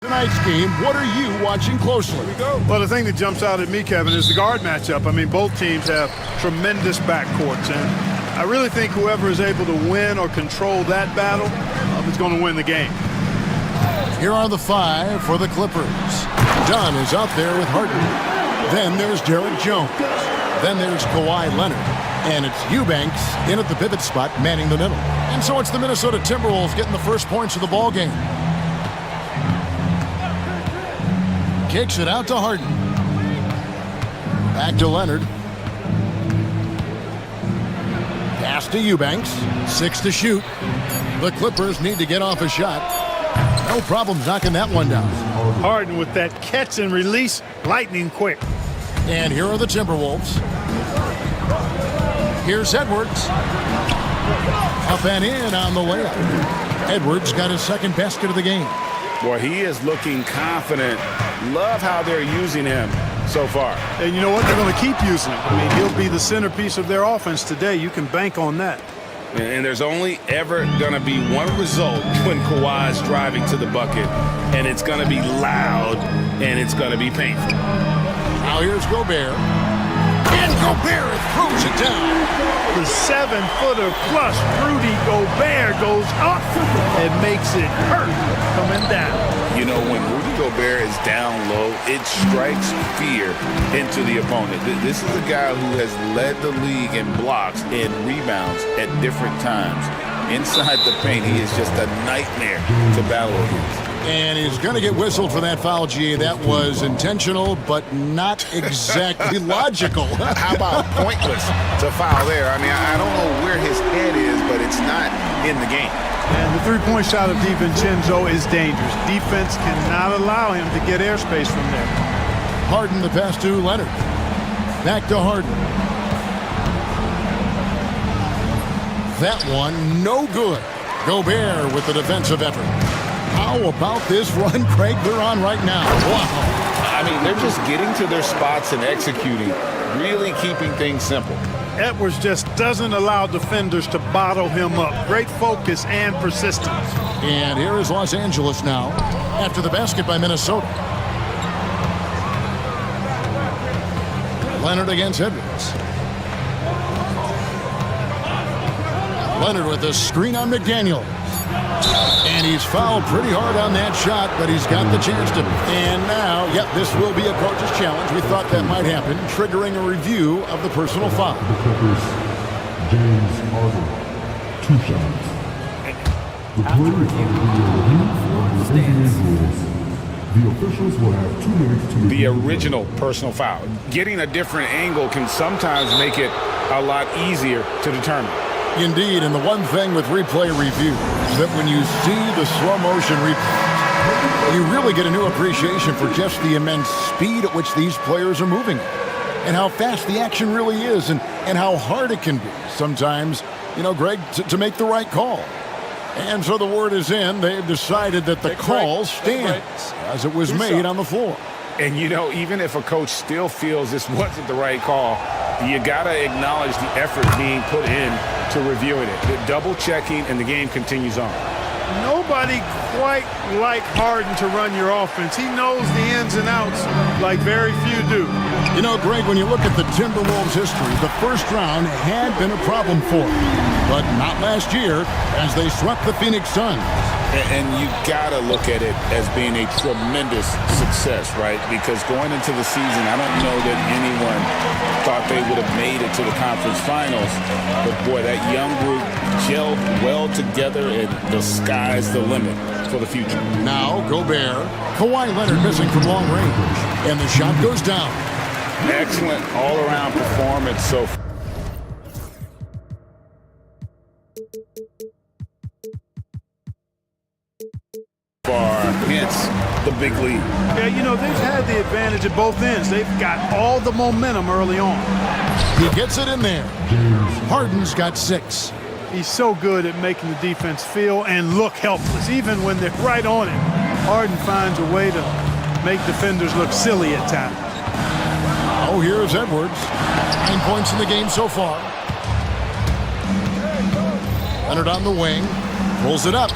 Tonight's game, what are you watching closely? Well, the thing that jumps out at me, Kevin, is the guard matchup. I mean, both teams have tremendous backcourts, and I really think whoever is able to win or control that battle is going to win the game. Here are the 5 for the Clippers. Dunn is out there with Harden. Then there's Derek Jones. Then there's Kawhi Leonard. And it's Eubanks in at the pivot spot, manning the middle. And so it's the Minnesota Timberwolves getting the first points of the ball game. Kicks it out to Harden. Back to Leonard. Pass to Eubanks. 6 to shoot. The Clippers need to get off a shot. No problems knocking that one down. Harden with that catch and release, lightning quick. And here are the Timberwolves. Here's Edwards. Up and in on the layup. Edwards got his second basket of the game. Boy, he is looking confident. Love how they're using him so far. And you know what? They're going to keep using him. I mean, he'll be the centerpiece of their offense today. You can bank on that. And there's only ever going to be one result when Kawhi's driving to the bucket, and it's going to be loud, and it's going to be painful. Now here's Gobert. And Gobert throws it down. The 7-footer plus Rudy Gobert goes up and makes it hurt coming down. You know, when Rudy Gobert is down low, it strikes fear into the opponent. This is a guy who has led the league in blocks and rebounds at different times. Inside the paint, he is just a nightmare to battle against. And he's going to get whistled for that foul, G. That was intentional, but not exactly logical. How about pointless to foul there? I mean, I don't know where his head is, but it's not in the game. And the three-point shot of DiVincenzo is dangerous. Defense cannot allow him to get airspace from there. Harden the pass to Leonard. Back to Harden. That one, no good. Gobert with the defensive effort. How about this run, Craig, they're on right now? Wow. I mean, they're just getting to their spots and executing, really keeping things simple. Edwards just doesn't allow defenders to bottle him up. Great focus and persistence. And here is Los Angeles now after the basket by Minnesota. Leonard against Edwards. Leonard with a screen on McDaniel. And he's fouled pretty hard on that shot, but he's got the chance to. And now, yep, this will be a coach's challenge. We thought that might happen, triggering a review of the personal foul. James Harden, 2 shots. The play is under the rules. The officials will have 2 minutes to the original personal foul. Getting a different angle can sometimes make it a lot easier to determine. Indeed, and the one thing with replay review is that when you see the slow motion replay, you really get a new appreciation for just the immense speed at which these players are moving and how fast the action really is and how hard it can be sometimes, you know, Greg, to make the right call. And so the word is in. They've decided that the call stands as it was made on the floor. And, you know, even if a coach still feels this wasn't the right call, you got to acknowledge the effort being put in to reviewing it. The double checking, and the game continues on. Nobody quite like Harden to run your offense. He knows the ins and outs like very few do. You know, Greg, when you look at the Timberwolves' history, the first round had been a problem for them, but not last year as they swept the Phoenix Suns. And you got to look at it as being a tremendous success, right? Because going into the season, I don't know that anyone thought they would have made it to the conference finals. But, boy, that young group gelled well together, and the sky's the limit for the future. Now, Gobert. Kawhi Leonard missing from long range. And the shot goes down. Excellent all-around performance so far. Hence the big lead. Yeah, you know, they've had the advantage at both ends. They've got all the momentum early on. He gets it in there. Harden's got 6. He's so good at making the defense feel and look helpless, even when they're right on him. Harden finds a way to make defenders look silly at times. Oh, here's Edwards. 9 points in the game so far. Leonard on the wing. Pulls it up.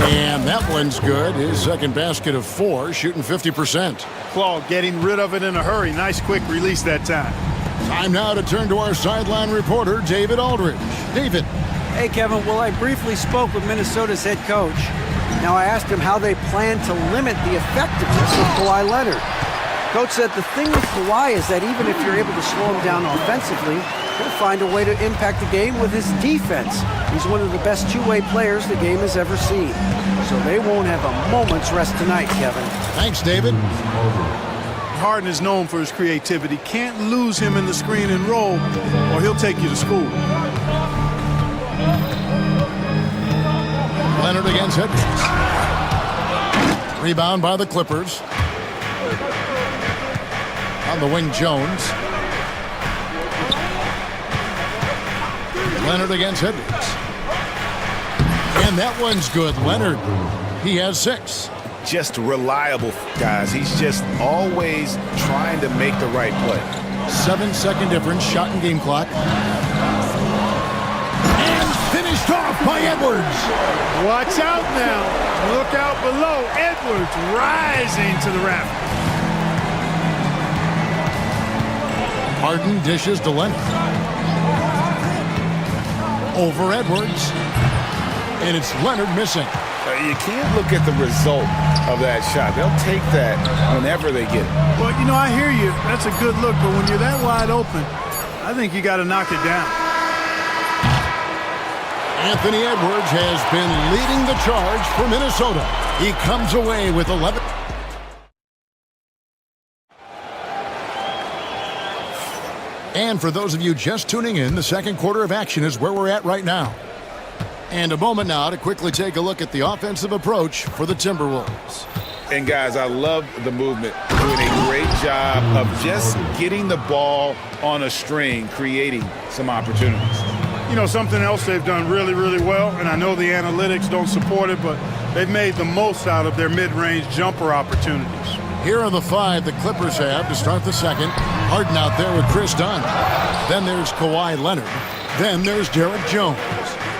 And that one's good. His second basket of 4, shooting 50%. Claw getting rid of it in a hurry. Nice quick release that time. Time now to turn to our sideline reporter, David Aldridge. David. Hey, Kevin. Well, I briefly spoke with Minnesota's head coach. Now, I asked him how they plan to limit the effectiveness of Kawhi Leonard. Coach said the thing with Kawhi is that even if you're able to slow him down offensively, he'll find a way to impact the game with his defense. He's one of the best two-way players the game has ever seen. So they won't have a moment's rest tonight, Kevin. Thanks, David. Harden is known for his creativity. Can't lose him in the screen and roll, or he'll take you to school. Leonard against Edwards. Rebound by the Clippers. On the wing, Jones. Leonard against Edwards. And that one's good. Leonard, he has 6. Just reliable, guys. He's just always trying to make the right play. 7-second difference, shot and game clock. And finished off by Edwards. Watch out now. Look out below. Edwards rising to the raft. Harden dishes to Leonard. Over Edwards. And it's Leonard missing. You can't look at the result of that shot. They'll take that whenever they get it. Well, you know, I hear you. That's a good look, but when you're that wide open, I think you got to knock it down. Anthony Edwards has been leading the charge for Minnesota. He comes away with 11. And for those of you just tuning in, the second quarter of action is where we're at right now. And a moment now to quickly take a look at the offensive approach for the Timberwolves. And guys, I love the movement. Doing a great job of just getting the ball on a string, creating some opportunities. You know, something else they've done really, really well, and I know the analytics don't support it, but they've made the most out of their mid-range jumper opportunities. Here are the 5 the Clippers have to start the second. Harden out there with Chris Dunn. Then there's Kawhi Leonard. Then there's Derek Jones.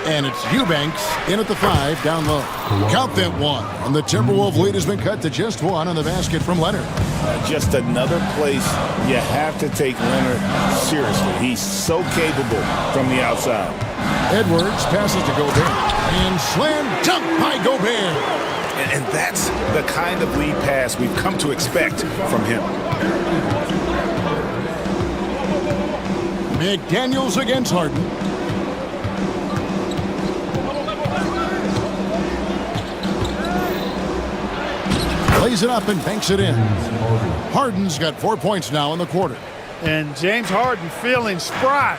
And it's Eubanks in at the 5 down low. Count that 1. And the Timberwolves lead has been cut to just 1 on the basket from Leonard. Just another place you have to take Leonard seriously. He's so capable from the outside. Edwards passes to Gobert. And slam dunk by Gobert. And that's the kind of lead pass we've come to expect from him. McDaniels against Harden. Lays it up and banks it in. Harden's got 4 points now in the quarter. And James Harden feeling spry,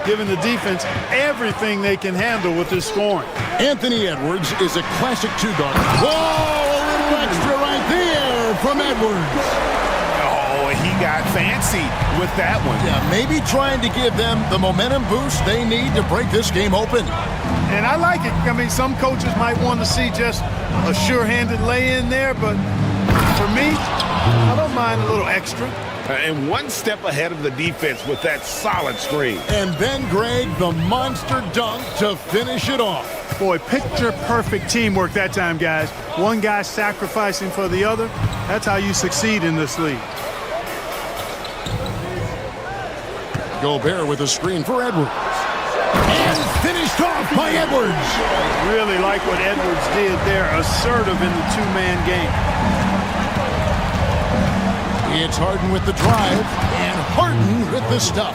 giving the defense everything they can handle with his scoring. Anthony Edwards is a classic 2-guard. Whoa, a little extra right there from Edwards. Oh, he got fancy with that one. Yeah, maybe trying to give them the momentum boost they need to break this game open. And I like it. I mean, some coaches might want to see just a sure-handed lay-in there, but for me, I don't mind a little extra. And one step ahead of the defense with that solid screen. And then, Greg, the monster dunk to finish it off. Boy, picture-perfect teamwork that time, guys. One guy sacrificing for the other. That's how you succeed in this league. Gobert with a screen for Edwards. And finished off by Edwards. Really like what Edwards did there. Assertive in the two-man game. It's Harden with the drive, and Harden with the stuff.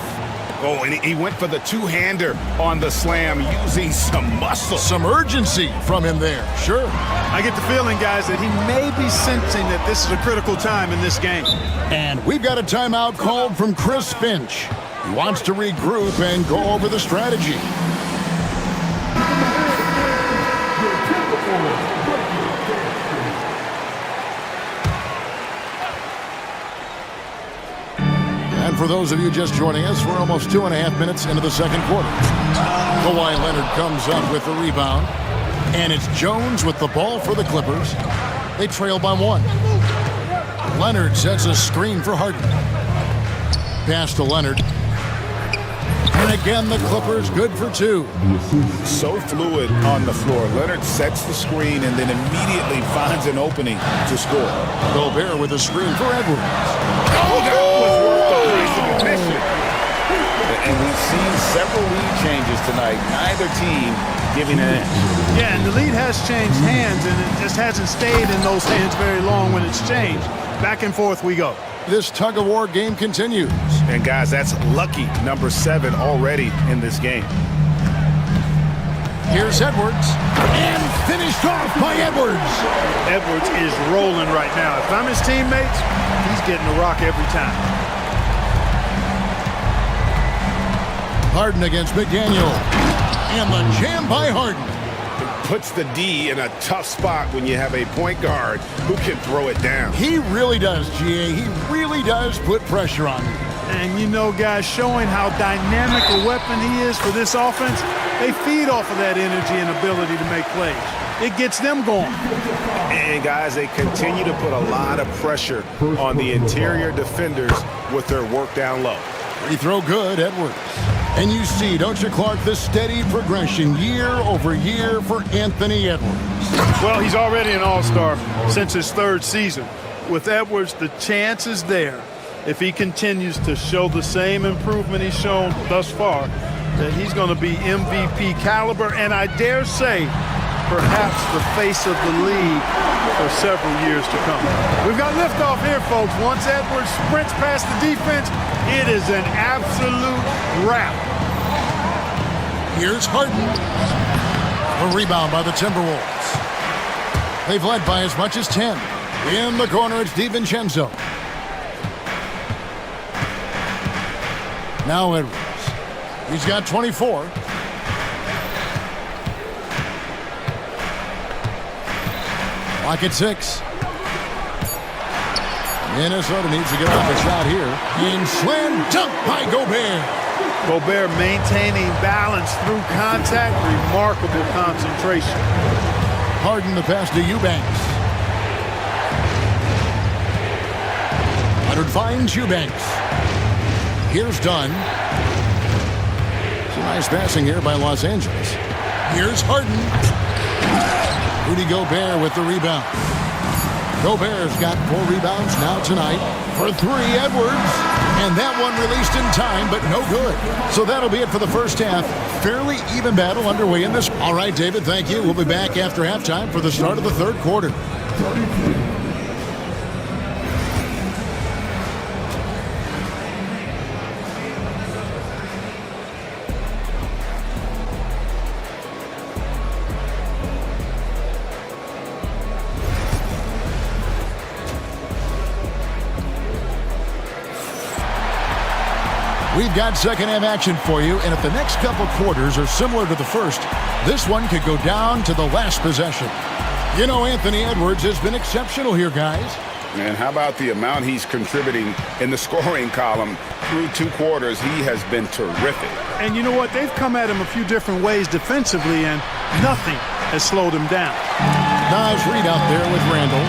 Oh, and he went for the two-hander on the slam, using some muscle. Some urgency from him there, sure. I get the feeling, guys, that he may be sensing that this is a critical time in this game. And we've got a timeout called from Chris Finch. He wants to regroup and go over the strategy. And for those of you just joining us, we're almost 2.5 minutes into the second quarter. Kawhi Leonard comes up with the rebound. And it's Jones with the ball for the Clippers. They trail by 1. Leonard sets a screen for Harden. Pass to Leonard. And again, the Clippers good for 2. So fluid on the floor. Leonard sets the screen and then immediately finds an opening to score. Gobert with a screen for Edwards. Oh, that was worth the price of admission. And we've seen several lead changes tonight. Neither team giving an inch. Yeah, and the lead has changed hands, and it just hasn't stayed in those hands very long when it's changed. Back and forth we go. This tug-of-war game continues. And guys, that's lucky number 7 already in this game. Here's Edwards, and finished off by Edwards. Edwards is rolling right now. If I'm his teammates, he's getting the rock every time. Harden against McDaniel, and the jam by Harden. Puts the D in a tough spot when you have a point guard who can throw it down. He really does, GA. He really does put pressure on him. And you know, guys, showing how dynamic a weapon he is for this offense, they feed off of that energy and ability to make plays. It gets them going. And guys, they continue to put a lot of pressure on the interior defenders with their work down low. Free throw good, Edwards. And you see, don't you, Clark, the steady progression year over year for Anthony Edwards. Well, he's already an all-star since his 3rd season. With Edwards, the chance is there, if he continues to show the same improvement he's shown thus far, that he's going to be MVP caliber, and I dare say, perhaps the face of the league for several years to come. We've got liftoff here, folks. Once Edwards sprints past the defense, it is an absolute wrap. Here's Harden. A rebound by the Timberwolves. They've led by as much as 10. In the corner, it's DiVincenzo. Now Edwards. He's got 24. Lock at 6. Minnesota needs to get off a shot here. And slam dunk by Gobert. Gobert maintaining balance through contact, remarkable concentration. Harden the pass to Eubanks. Leonard finds Eubanks. Here's Dunn. Some nice passing here by Los Angeles. Here's Harden. Rudy Gobert with the rebound. Gobert's got 4 rebounds now tonight for 3. Edwards. And that one released in time, but no good. So that'll be it for the first half. Fairly even battle underway in this. All right, David, thank you. We'll be back after halftime for the start of the 3rd quarter. We've got second half action for you, and if the next couple quarters are similar to the first, this one could go down to the last possession. You know, Anthony Edwards has been exceptional here, guys. And how about the amount he's contributing in the scoring column through 2 quarters? He has been terrific. And you know what? They've come at him a few different ways defensively, and nothing has slowed him down. Nice read out there with Randall.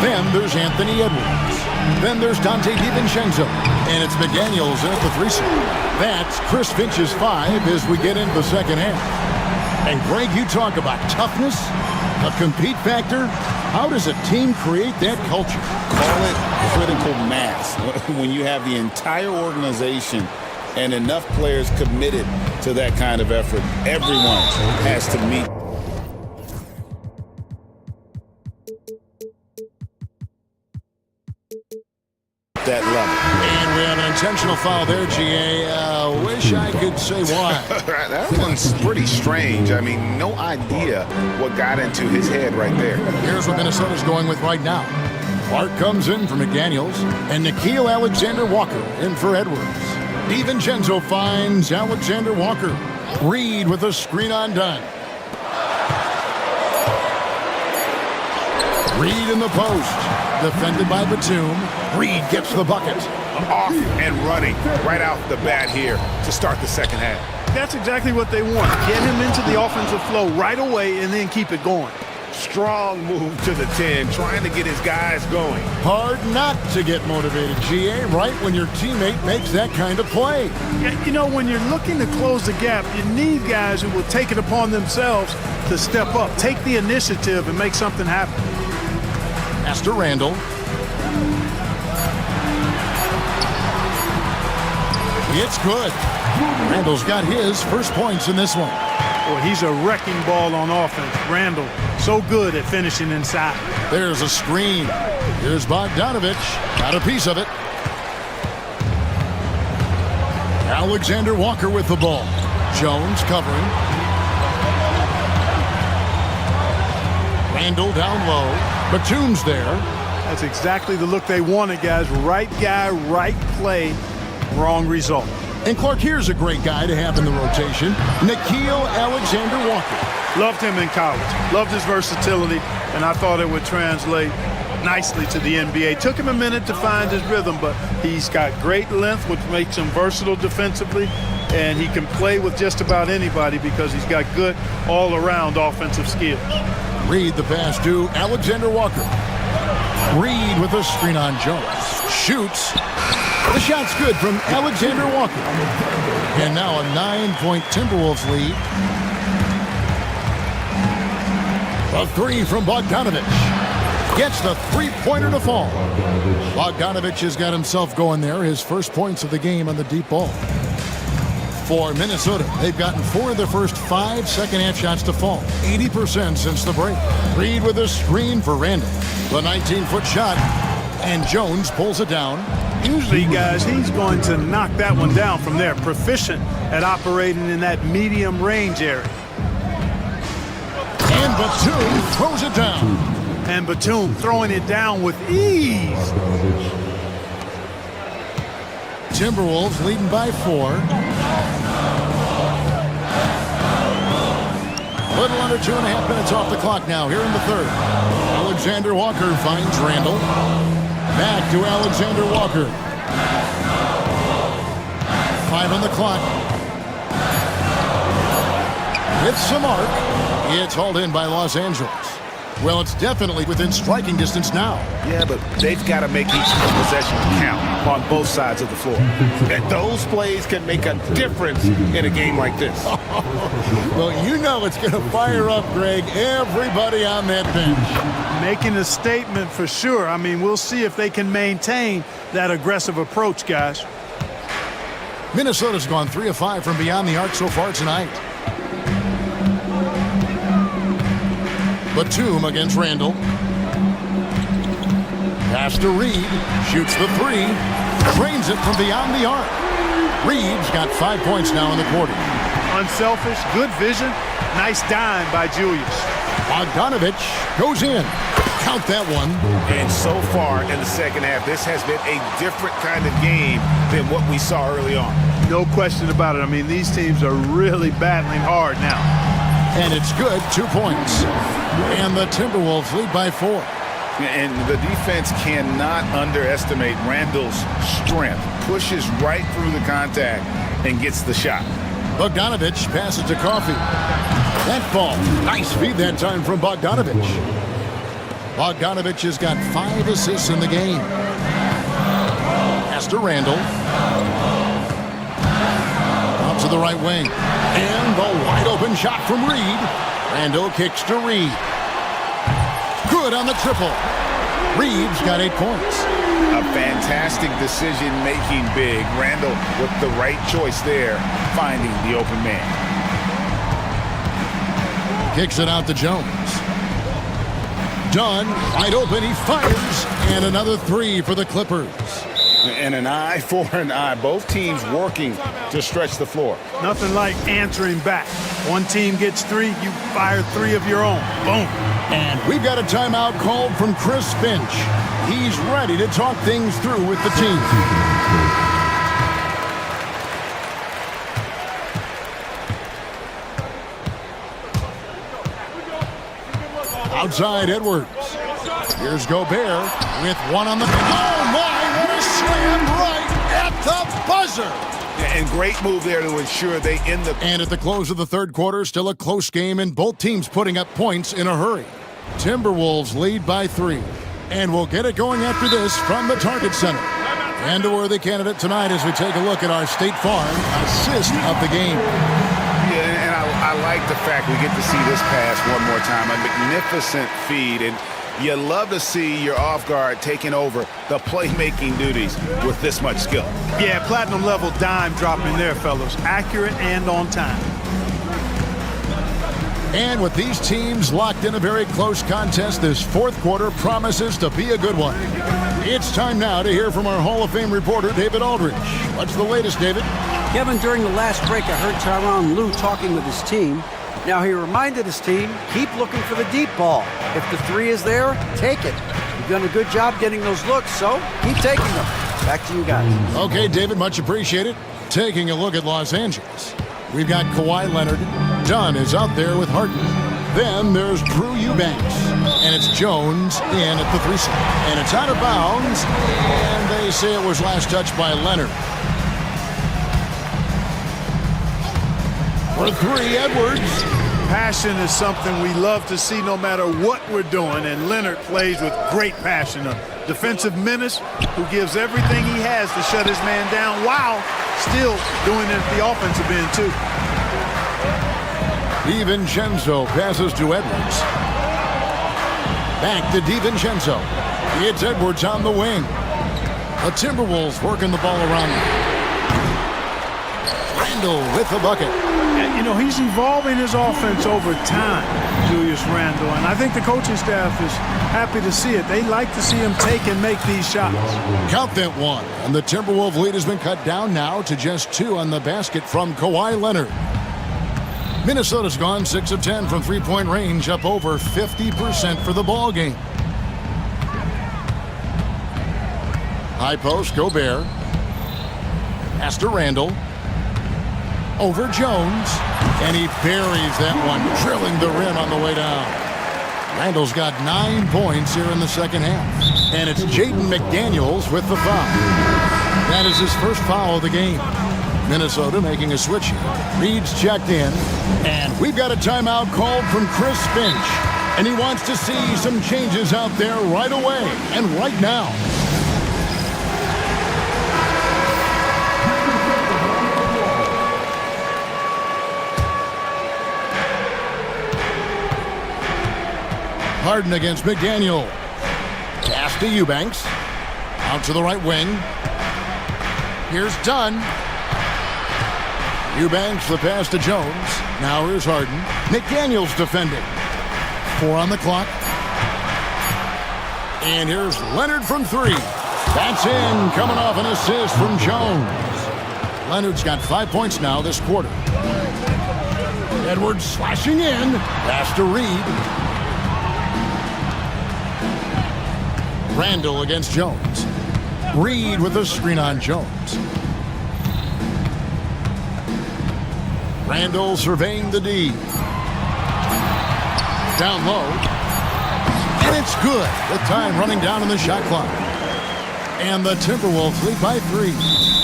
Then there's Anthony Edwards. Then there's Dante DiVincenzo. And it's McDaniels in at the 3 slot. That's Chris Finch's 5 as we get into the second half. And Greg, you talk about toughness, a compete factor. How does a team create that culture? Call it critical mass. When you have the entire organization and enough players committed to that kind of effort, everyone has to meet that level. And we have an intentional foul there, GA. Wish I could say why. That one's pretty strange. I mean, no idea what got into his head right there. Here's what Minnesota's going with right now. Clark comes in for McDaniels, and Nickeil Alexander-Walker in for Edwards. DiVincenzo finds Alexander Walker. Reed with a screen on Dunn. Reed in the post. Defended by Batum. Reed gets the bucket. Off and running right out the bat here to start the second half. That's exactly what they want. Get him into the offensive flow right away and then keep it going. Strong move to the 10, trying to get his guys going. Hard not to get motivated, GA, right when your teammate makes that kind of play. Yeah, you know, when you're looking to close the gap, you need guys who will take it upon themselves to step up, take the initiative, and make something happen. Pass to Randall. It's good. Randall's got his first points in this one. Well, he's a wrecking ball on offense. Randall, so good at finishing inside. There's a screen. Here's Bogdanovich. Got a piece of it. Alexander Walker with the ball. Jones covering. Randall down low. Batum's there. That's exactly the look they wanted, guys. Right guy, right play, wrong result. And Clark, here's a great guy to have in the rotation. Nickeil Alexander-Walker. Loved him in college. Loved his versatility, and I thought it would translate nicely to the NBA. Took him a minute to find his rhythm, but he's got great length, which makes him versatile defensively, and he can play with just about anybody because he's got good all-around offensive skills. Reed the pass to Alexander Walker. Reed with a screen on Jones. Shoots. The shot's good from Alexander Walker. And now a 9-point Timberwolves lead. A three from Bogdanovich. Gets the three-pointer to fall. Bogdanovich has got himself going there. His first points of the game on the deep ball. For Minnesota, they've gotten 4 of their first 5 second-half shots to fall. 80% since the break. Reed with a screen for Randall. The 19-foot shot. And Jones pulls it down. Usually, guys, he's going to knock that one down from there. Proficient at operating in that medium range area. And Batum throws it down. And Batum throwing it down with ease. Timberwolves leading by 4. A little under 2.5 minutes off the clock now here in the third. Alexander Walker finds Randall. Back to Alexander Walker. 5 on the clock. With some arc. It's hauled in by Los Angeles. Well, it's definitely within striking distance now. Yeah, but they've got to make each possession count on both sides of the floor. And those plays can make a difference in a game like this. Well, you know it's going to fire up, Greg, everybody on that bench. Making a statement for sure. I mean, we'll see if they can maintain that aggressive approach, guys. Minnesota's gone 3 of 5 from beyond the arc so far tonight. Batum against Randall. Pass to Reed. Shoots the 3. Trains it from beyond the arc. Reed's got 5 points now in the quarter. Unselfish, good vision. Nice dime by Julius. Bogdanovich goes in. Count that one. And so far in the second half, this has been a different kind of game than what we saw early on. No question about it. I mean, these teams are really battling hard now. And it's good, 2 points. And the Timberwolves lead by 4. And the defense cannot underestimate Randall's strength. Pushes right through the contact and gets the shot. Bogdanovich passes to Coffey. That ball. Nice feed that time from Bogdanovich. Bogdanovich has got 5 assists in the game. Pass to Randall. Up to the right wing. And the wide open shot from Reed. Randall kicks to Reed. Good on the triple. Reed's got 8 points. A fantastic decision-making big. Randall with the right choice there, finding the open man. Kicks it out to Jones. Dunn, wide open, he fires. And another 3 for the Clippers. And an eye for an eye. Both teams working to stretch the floor. Nothing like answering back. One team gets 3, you fire 3 of your own. Boom. And we've got a timeout called from Chris Finch. He's ready to talk things through with the team. Outside Edwards. Here's Gobert with 1 on the... Oh, my! What a slam right at the buzzer! And great move there to ensure they end the... And at the close of the third quarter, still a close game, and both teams putting up points in a hurry. Timberwolves lead by 3. And we'll get it going after this from the Target Center. And a worthy candidate tonight as we take a look at our State Farm assist of the game. Yeah, and I like the fact we get to see this pass one more time. A magnificent feed, and you love to see your off guard taking over the playmaking duties with this much skill. Yeah, platinum level dime dropping there, fellas. Accurate and on time. And with these teams locked in a very close contest, this fourth quarter promises to be a good one. It's time now to hear from our Hall of Fame reporter, David Aldridge. What's the latest, David? Kevin, during the last break, I heard Tyronn Lue talking with his team. Now, he reminded his team, keep looking for the deep ball. If the three is there, take it. You've done a good job getting those looks, so keep taking them. Back to you guys. Okay, David, much appreciated. Taking a look at Los Angeles. We've got Kawhi Leonard. Dunn is out there with Harden. Then there's Drew Eubanks. And it's Jones in at the 3-slot. And it's out of bounds. And they say it was last touched by Leonard. For 3, Edwards. Passion is something we love to see no matter what we're doing, and Leonard plays with great passion. A defensive menace who gives everything he has to shut his man down while still doing it at the offensive end, too. DiVincenzo passes to Edwards. Back to DiVincenzo. It's Edwards on the wing. The Timberwolves working the ball around him. Randle with the bucket. And, you know, he's evolving his offense over time, Julius Randle, and I think the coaching staff is happy to see it. They like to see him take and make these shots. Count that one. And the Timberwolves lead has been cut down now to just 2 on the basket from Kawhi Leonard. Minnesota's gone 6 of 10 from three-point range, up over 50% for the ball game. High post, Gobert. Pass to Randle. Over Jones. And he buries that one, drilling the rim on the way down. Randle's got 9 points here in the second half. And it's Jaden McDaniels with the foul. That is his first foul of the game. Minnesota making a switch here. Reed's checked in. And we've got a timeout called from Chris Finch. And he wants to see some changes out there right away and right now. Harden against McDaniel. Pass to Eubanks. Out to the right wing. Here's Dunn. Eubanks, the pass to Jones. Now here's Harden. McDaniel's defending. 4 on the clock. And here's Leonard from 3. That's in, coming off an assist from Jones. Leonard's got 5 points now this quarter. Edwards slashing in. Pass to Reed. Randle against Jones. Reed with a screen on Jones. Randle surveying the D. Down low. And it's good with time running down on the shot clock. And the Timberwolves lead by 3.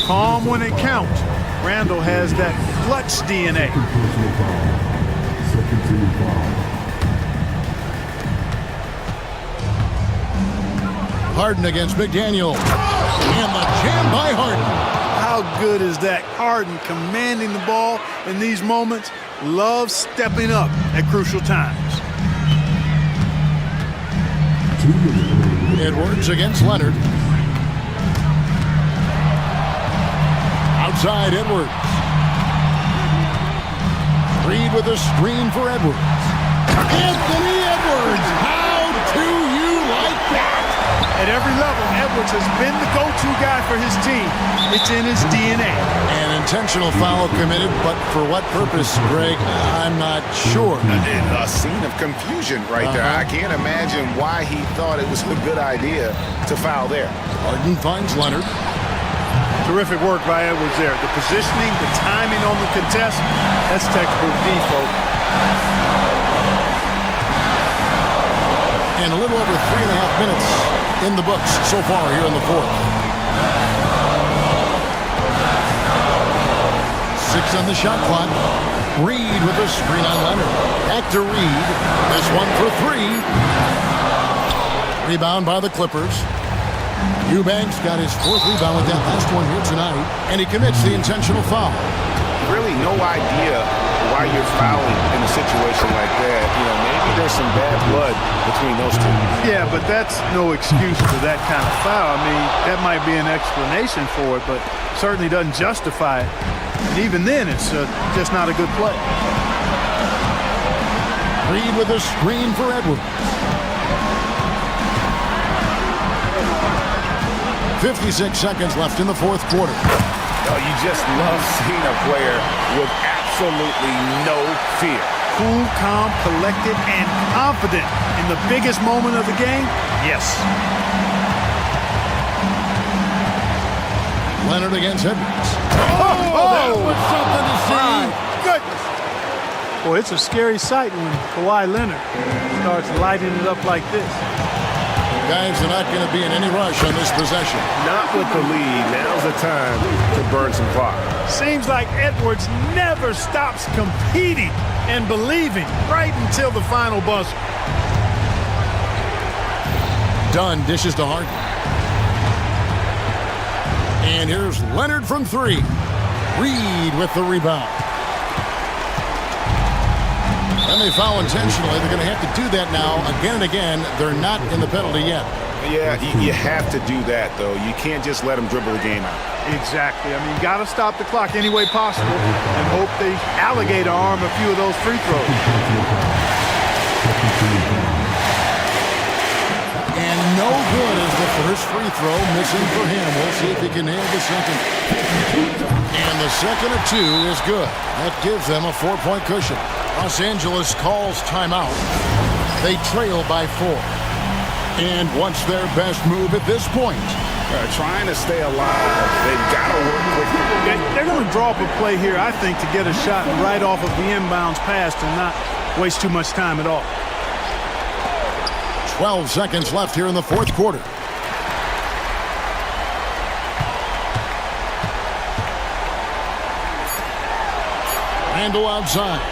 Calm when it counts. Randle has that clutch DNA. Harden against McDaniel. And the jam by Harden. How good is that? Harden commanding the ball in these moments. Loves stepping up at crucial times. Edwards against Leonard. Outside Edwards. Reed with a screen for Edwards. Anthony Edwards. How do you like that? At every level, Edwards has been the go-to guy for his team. It's in his DNA. An intentional foul committed, but for what purpose, Greg? I'm not sure. A scene of confusion right there. I can't imagine why he thought it was a good idea to foul there. Harden finds Leonard. Terrific work by Edwards there. The positioning, the timing on the contest, that's textbook default. And a little over 3.5 minutes in the books so far here in the fourth. 6 on the shot clock. Reed with a screen on Leonard. Back to Reed. This one for three. Rebound by the Clippers. Eubanks got his fourth rebound with that last one here tonight, and he commits the intentional foul. Really no idea why you're fouling in a situation like that. You know, maybe there's some bad blood between those two. Yeah, but that's no excuse for that kind of foul. I mean, that might be an explanation for it, but certainly doesn't justify it. And even then, it's just not a good play. Reed with a screen for Edwards. 56 seconds left in the fourth quarter. Oh, you just love seeing a player with absolutely no fear. Cool, calm, collected, and confident in the biggest moment of the game? Yes. Leonard against Edwards. Oh, that was something to see. Goodness. Boy, it's a scary sight when Kawhi Leonard starts lighting it up like this. Guys are not going to be in any rush on this possession. Not with the lead. Now's the time to burn some clock. Seems like Edwards never stops competing and believing right until the final buzzer. Dunn dishes to Harden. And here's Leonard from three. Reed with the rebound. And they foul intentionally. They're going to have to do that now again and again. They're not in the penalty yet. Yeah, you have to do that, though. You can't just let them dribble the game out. Exactly. I mean, you got to stop the clock any way possible and hope they alligator arm a few of those free throws. And no good is the first free throw missing for him. We'll see if he can nail the second. And the second of two is good. That gives them a 4-point cushion. Los Angeles calls timeout. They trail by 4. And what's their best move at this point? Trying to stay alive. They've got to work quickly. They're going to draw up a play here, I think, to get a shot right off of the inbounds pass and not waste too much time at all. 12 seconds left here in the fourth quarter. Randall outside.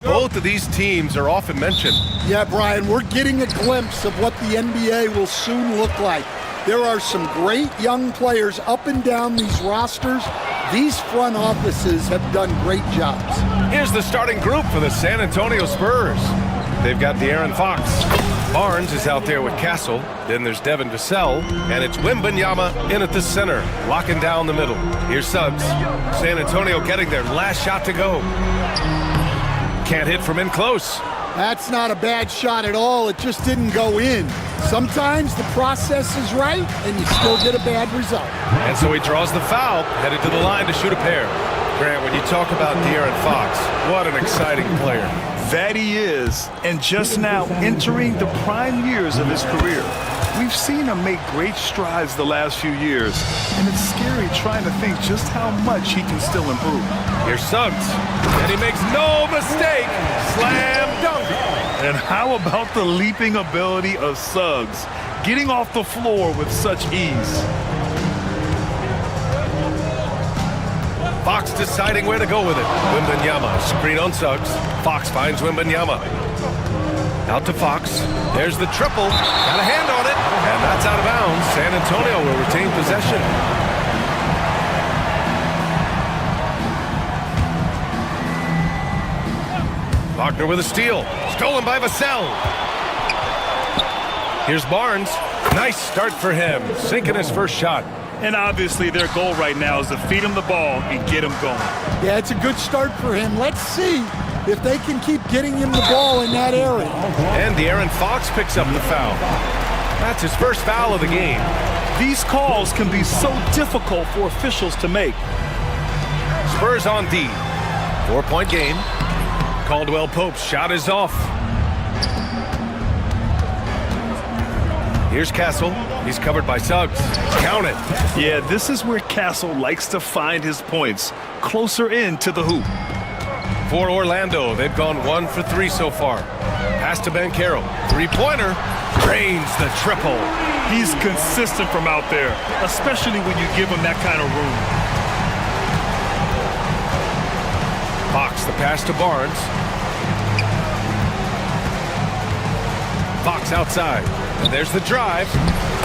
Both of these teams are often mentioned. Yeah, Brian, we're getting a glimpse of what the NBA will soon look like. There are some great young players up and down these rosters. These front offices have done great jobs. Here's the starting group for the San Antonio Spurs. They've got De'Aaron Fox. Barnes is out there with Castle. Then there's Devin Vassell. And it's Wembanyama in at the center, locking down the middle. Here's Suggs. San Antonio getting their last shot to go. Can't hit from in close. That's not a bad shot at all. It just didn't go in. Sometimes the process is right, and you still get a bad result. And so he draws the foul, headed to the line to shoot a pair. Grant, when you talk about De'Aaron Fox, what an exciting player. That he is, and just now entering the prime years of his career. We've seen him make great strides the last few years, and it's scary trying to think just how much he can still improve. Here's Suggs, and he makes no mistake. Slam dunk. And how about the leaping ability of Suggs, getting off the floor with such ease? Fox deciding where to go with it. Wembanyama, screen on Suggs. Fox finds Wembanyama. Out to Fox. There's the triple. Got a hand on it. And that's out of bounds. San Antonio will retain possession. Wagner with a steal. Stolen by Vassell. Here's Barnes. Nice start for him. Sinking his first shot. And obviously their goal right now is to feed him the ball and get him going. Yeah, it's a good start for him. Let's see if they can keep getting him the ball in that area. And De'Aaron Fox picks up the foul. That's his first foul of the game. These calls can be so difficult for officials to make. Spurs on D. 4-point game. Caldwell Pope's shot is off. Here's Castle. He's covered by Suggs. Count it. Yeah, this is where Castle likes to find his points, closer in to the hoop. For Orlando, they've gone 1 for 3 so far. Pass to Banchero. Three-pointer. Drains the triple. He's consistent from out there, especially when you give him that kind of room. Fox, the pass to Barnes. Fox outside. And there's the drive.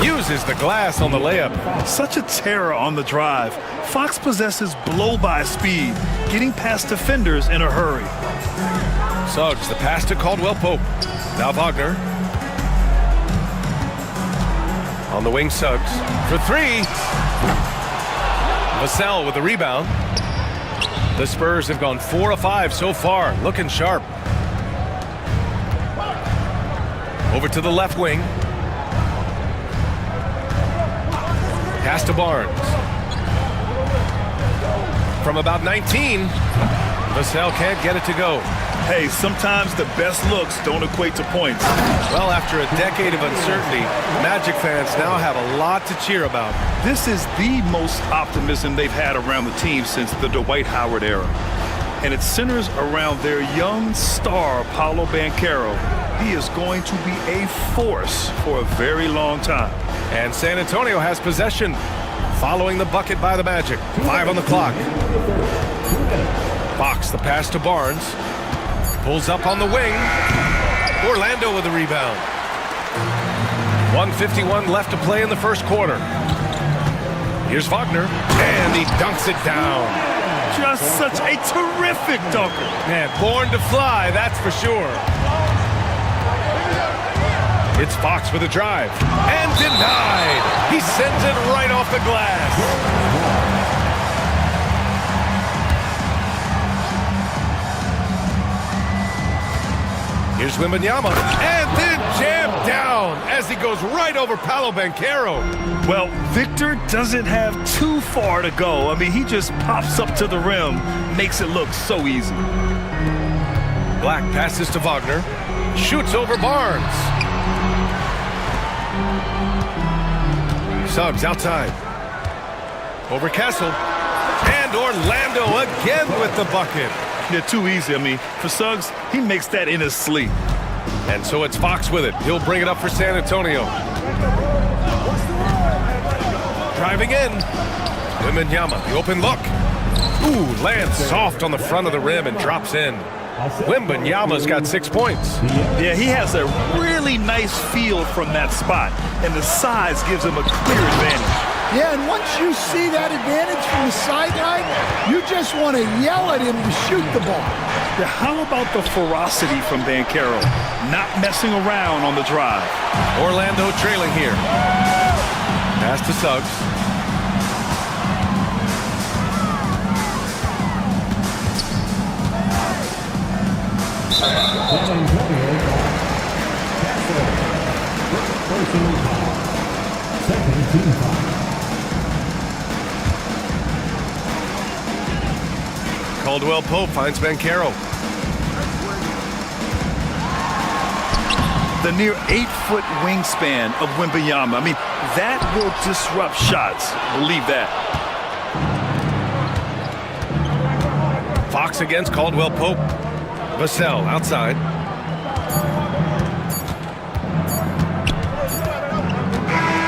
Uses the glass on the layup. Such a terror on the drive. Fox possesses blow-by speed, getting past defenders in a hurry. Suggs, the pass to Caldwell Pope. Now Wagner. On the wing, Suggs. For 3. Vassell with the rebound. The Spurs have gone 4 of 5 so far. Looking sharp. Over to the left wing. Pass to Barnes. From about 19, Vassell can't get it to go. Hey, sometimes the best looks don't equate to points. Well, after a decade of uncertainty, Magic fans now have a lot to cheer about. This is the most optimism they've had around the team since the Dwight Howard era. And it centers around their young star, Paolo Banchero. He is going to be a force for a very long time. And San Antonio has possession, following the bucket by the Magic. 5 on the clock. Fox, the pass to Barnes. Pulls up on the wing. Orlando with the rebound. 1:51 left to play in the first quarter. Here's Wagner, and he dunks it down. Just such a terrific dunker. Man, born to fly, that's for sure. It's Fox with a drive. And denied. He sends it right off the glass. Here's Wembanyama. And then jammed down as he goes right over Paolo Banchero. Well, Victor doesn't have too far to go. I mean, he just pops up to the rim, makes it look so easy. Black passes to Wagner. Shoots over Barnes. Suggs outside. Over Castle. And Orlando again with the bucket. They're too easy. I mean, for Suggs, he makes that in his sleep. And so it's Fox with it. He'll bring it up for San Antonio. Driving in. Wembanyama, the open look. Ooh, lands soft on the front of the rim and drops in. Wembanyama's got 6 points. Yeah, he has a really nice feel from that spot, and the size gives him a clear advantage. Yeah, and once you see that advantage from the sideline, you just want to yell at him to shoot the ball. Yeah, how about the ferocity from Banchero? Not messing around on the drive. Orlando trailing here. Pass to Suggs. Second team foul. Caldwell Pope finds Banchero. The near 8-foot wingspan of Wembanyama. I mean, that will disrupt shots. Believe that. Fox against Caldwell Pope. Vassell outside.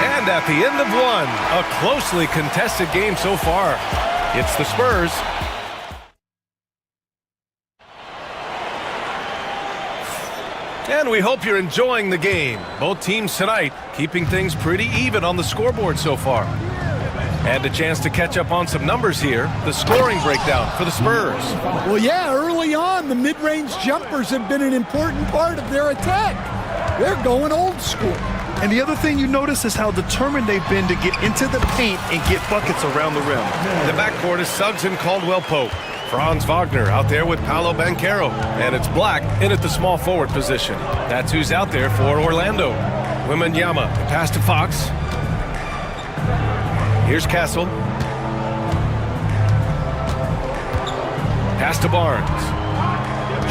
And at the end of one, a closely contested game so far. It's the Spurs. And we hope you're enjoying the game. Both teams tonight keeping things pretty even on the scoreboard so far. And a chance to catch up on some numbers here. The scoring breakdown for the Spurs. Well, yeah, early on, the mid-range jumpers have been an important part of their attack. They're going old school. And the other thing you notice is how determined they've been to get into the paint and get buckets around the rim. The backcourt is Suggs and Caldwell Pope. Franz Wagner out there with Paolo Banchero. And it's Black in at the small forward position. That's who's out there for Orlando. Wembanyama, the pass to Fox. Here's Castle. Pass to Barnes.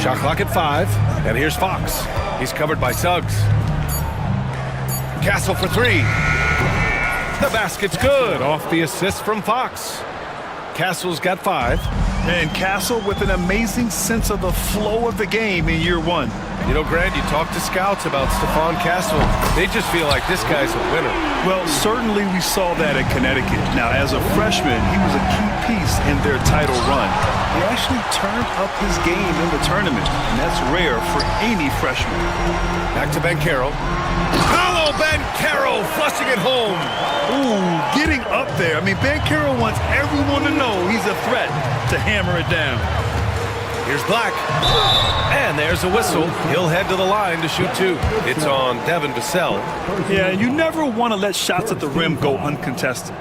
Shot clock at 5. And here's Fox. He's covered by Suggs. Castle for 3. The basket's good off the assist from Fox. Castle's got 5. And Castle with an amazing sense of the flow of the game in year one. You know, Grant, you talk to scouts about Stephon Castle. They just feel like this guy's a winner. Well, certainly we saw that in Connecticut. Now, as a freshman, he was a key piece in their title run. He actually turned up his game in the tournament, and that's rare for any freshman. Back to Banchero. Paolo Banchero flushing it home. Ooh, getting up there. I mean, Banchero wants everyone to know he's a threat to hammer it down. Here's Black. And there's a whistle. He'll head to the line to shoot 2. It's on Devin Vassell. Yeah, you never want to let shots at the rim go uncontested.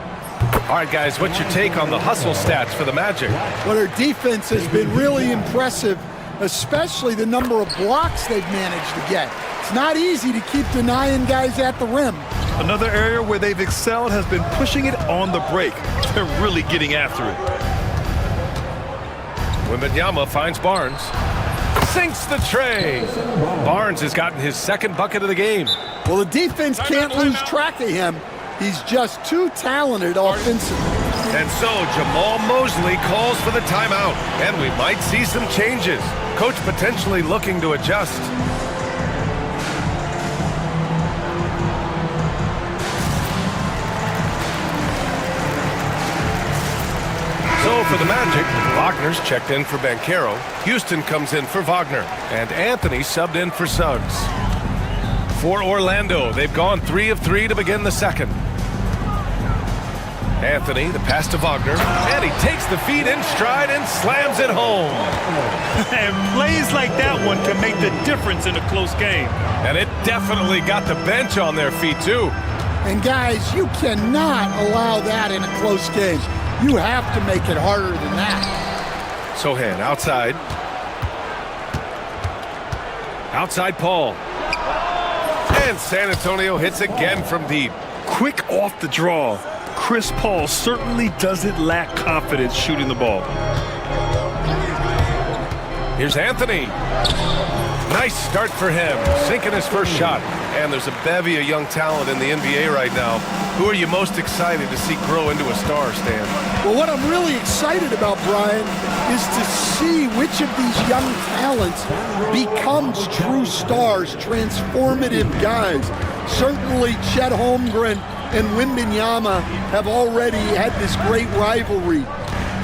All right, guys, what's your take on the hustle stats for the Magic? Well, their defense has been really impressive, especially the number of blocks they've managed to get. It's not easy to keep denying guys at the rim. Another area where they've excelled has been pushing it on the break. They're really getting after it. Wembanyama finds Barnes. Sinks the tray. Barnes has gotten his second bucket of the game. Well, the defense can't lose track of him. He's just too talented offensively. And so Jamal Mosley calls for the timeout. And we might see some changes. Coach potentially looking to adjust. So for the Magic, Wagner's checked in for Banchero. Houston comes in for Wagner. And Anthony subbed in for Suggs. For Orlando, they've gone 3 of 3 to begin the second. Anthony, the pass to Wagner. And he takes the feed in stride and slams it home. And plays like that one can make the difference in a close game. And it definitely got the bench on their feet, too. And guys, you cannot allow that in a close game. You have to make it harder than that. Sohan outside. Outside Paul. And San Antonio hits again from deep. Quick off the draw. Chris Paul certainly doesn't lack confidence shooting the ball. Here's Anthony. Nice start for him, sinking his first shot. And there's a bevy of young talent in the NBA right now. Who are you most excited to see grow into a star, Stan? Well, what I'm really excited about, Brian, is to see which of these young talents becomes true stars, transformative guys. Certainly Chet Holmgren and Wembanyama have already had this great rivalry.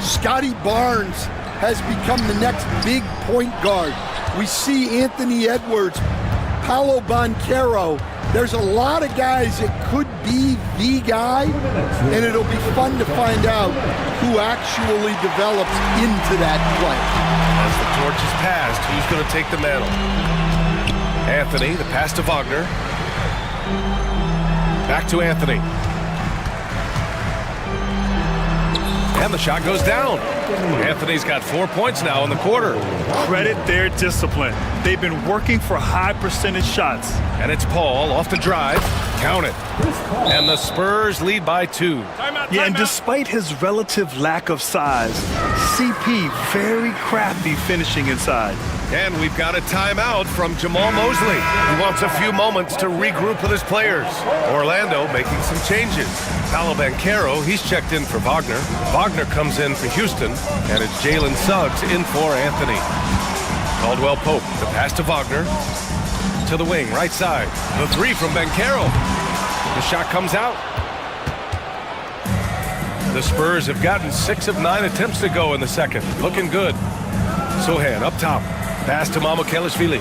Scotty Barnes has become the next big point guard. We see Anthony Edwards, Paolo Banchero. There's a lot of guys that could be the guy, and it'll be fun to find out who actually develops into that play. As the torch is passed, who's going to take the mantle? Anthony, the pass to Wagner. Back to Anthony. And the shot goes down. Anthony's got 4 points now in the quarter. Credit their discipline. They've been working for high percentage shots. And it's Paul off the drive. Count it. And the Spurs lead by 2. And despite his relative lack of size, CP very crafty finishing inside. And we've got a timeout from Jamal Mosley. He wants a few moments to regroup with his players. Orlando making some changes. Paolo Banchero, he's checked in for Wagner. Wagner comes in for Houston, and it's Jalen Suggs in for Anthony. Caldwell Pope, the pass to Wagner. To the wing, right side. The three from Banchero. The shot comes out. The Spurs have gotten 6 of 9 attempts to go in the second. Looking good. Sohan up top. Pass to Mamukelashvili.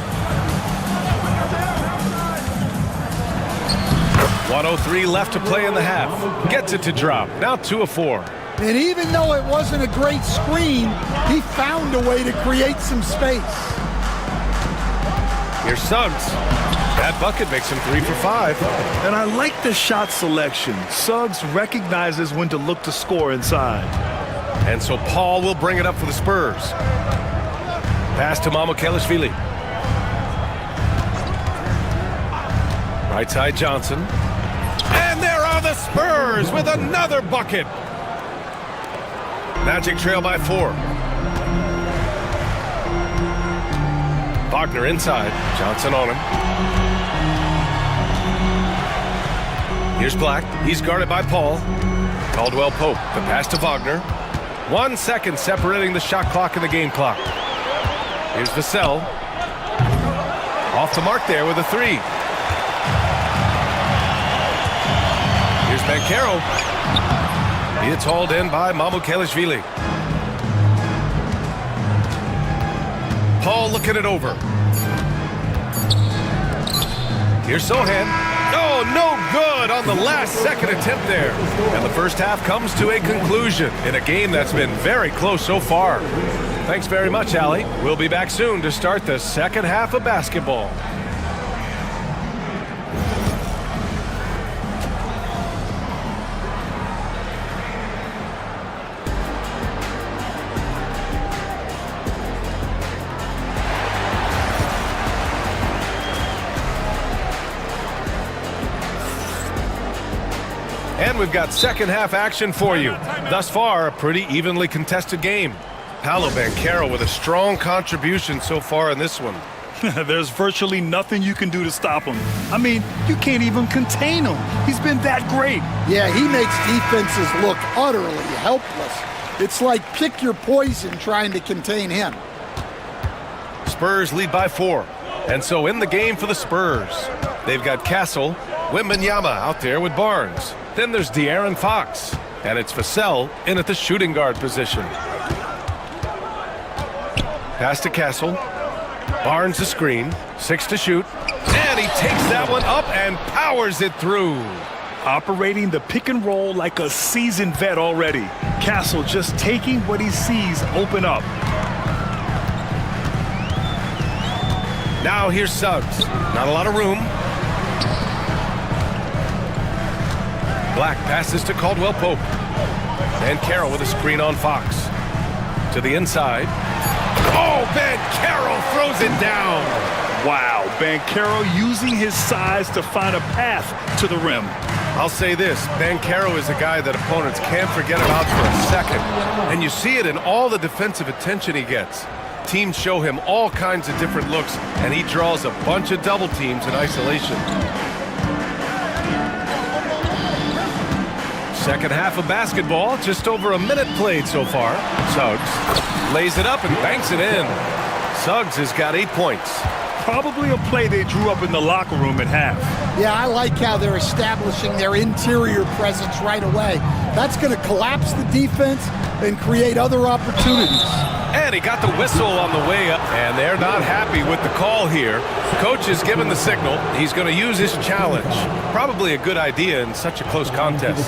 1:03 left to play in the half. Gets it to drop. Now 2 of 4. And even though it wasn't a great screen, he found a way to create some space. Here's Suggs. That bucket makes him 3 for 5. And I like the shot selection. Suggs recognizes when to look to score inside. And so Paul will bring it up for the Spurs. Pass to Mamukelashvili. Right side Johnson. And there are the Spurs with another bucket. Magic trail by 4. Wagner inside. Johnson on him. Here's Black. He's guarded by Paul. Caldwell Pope. The pass to Wagner. 1 second separating the shot clock and the game clock. Here's Vassell. Off the mark there with a 3. Here's Banchero. It's hauled in by Mamukelashvili. Paul looking it over. Here's Sohan. Oh, no good on the last second attempt there. And the first half comes to a conclusion in a game that's been very close so far. Thanks very much, Allie. We'll be back soon to start the second half of basketball. And we've got second half action for you. Thus far, a pretty evenly contested game. Paolo Banchero with a strong contribution so far in this one. There's virtually nothing you can do to stop him. I mean, you can't even contain him. He's been that great. Yeah, he makes defenses look utterly helpless. It's like pick your poison trying to contain him. Spurs lead by 4. And so in the game for the Spurs, they've got Castle, Wembanyama out there with Barnes. Then there's De'Aaron Fox. And it's Vassell in at the shooting guard position. Pass to Castle. Barnes the screen. 6 to shoot. And he takes that one up and powers it through. Operating the pick and roll like a seasoned vet already. Castle just taking what he sees open up. Now here's Suggs. Not a lot of room. Black passes to Caldwell Pope. And Carroll with a screen on Fox. To the inside. Oh, Banchero throws it down. Wow, Banchero using his size to find a path to the rim. I'll say this, Banchero is a guy that opponents can't forget about for a second. And you see it in all the defensive attention he gets. Teams show him all kinds of different looks, and he draws a bunch of double teams in isolation. Second half of basketball, just over a minute played so far. Suggs lays it up and banks it in. Suggs has got 8 points. Probably a play they drew up in the locker room at half. Yeah, I like how they're establishing their interior presence right away. That's going to collapse the defense and create other opportunities. And he got the whistle on the way up, and they're not happy with the call here. Coach is given the signal. He's going to use his challenge. Probably a good idea in such a close contest.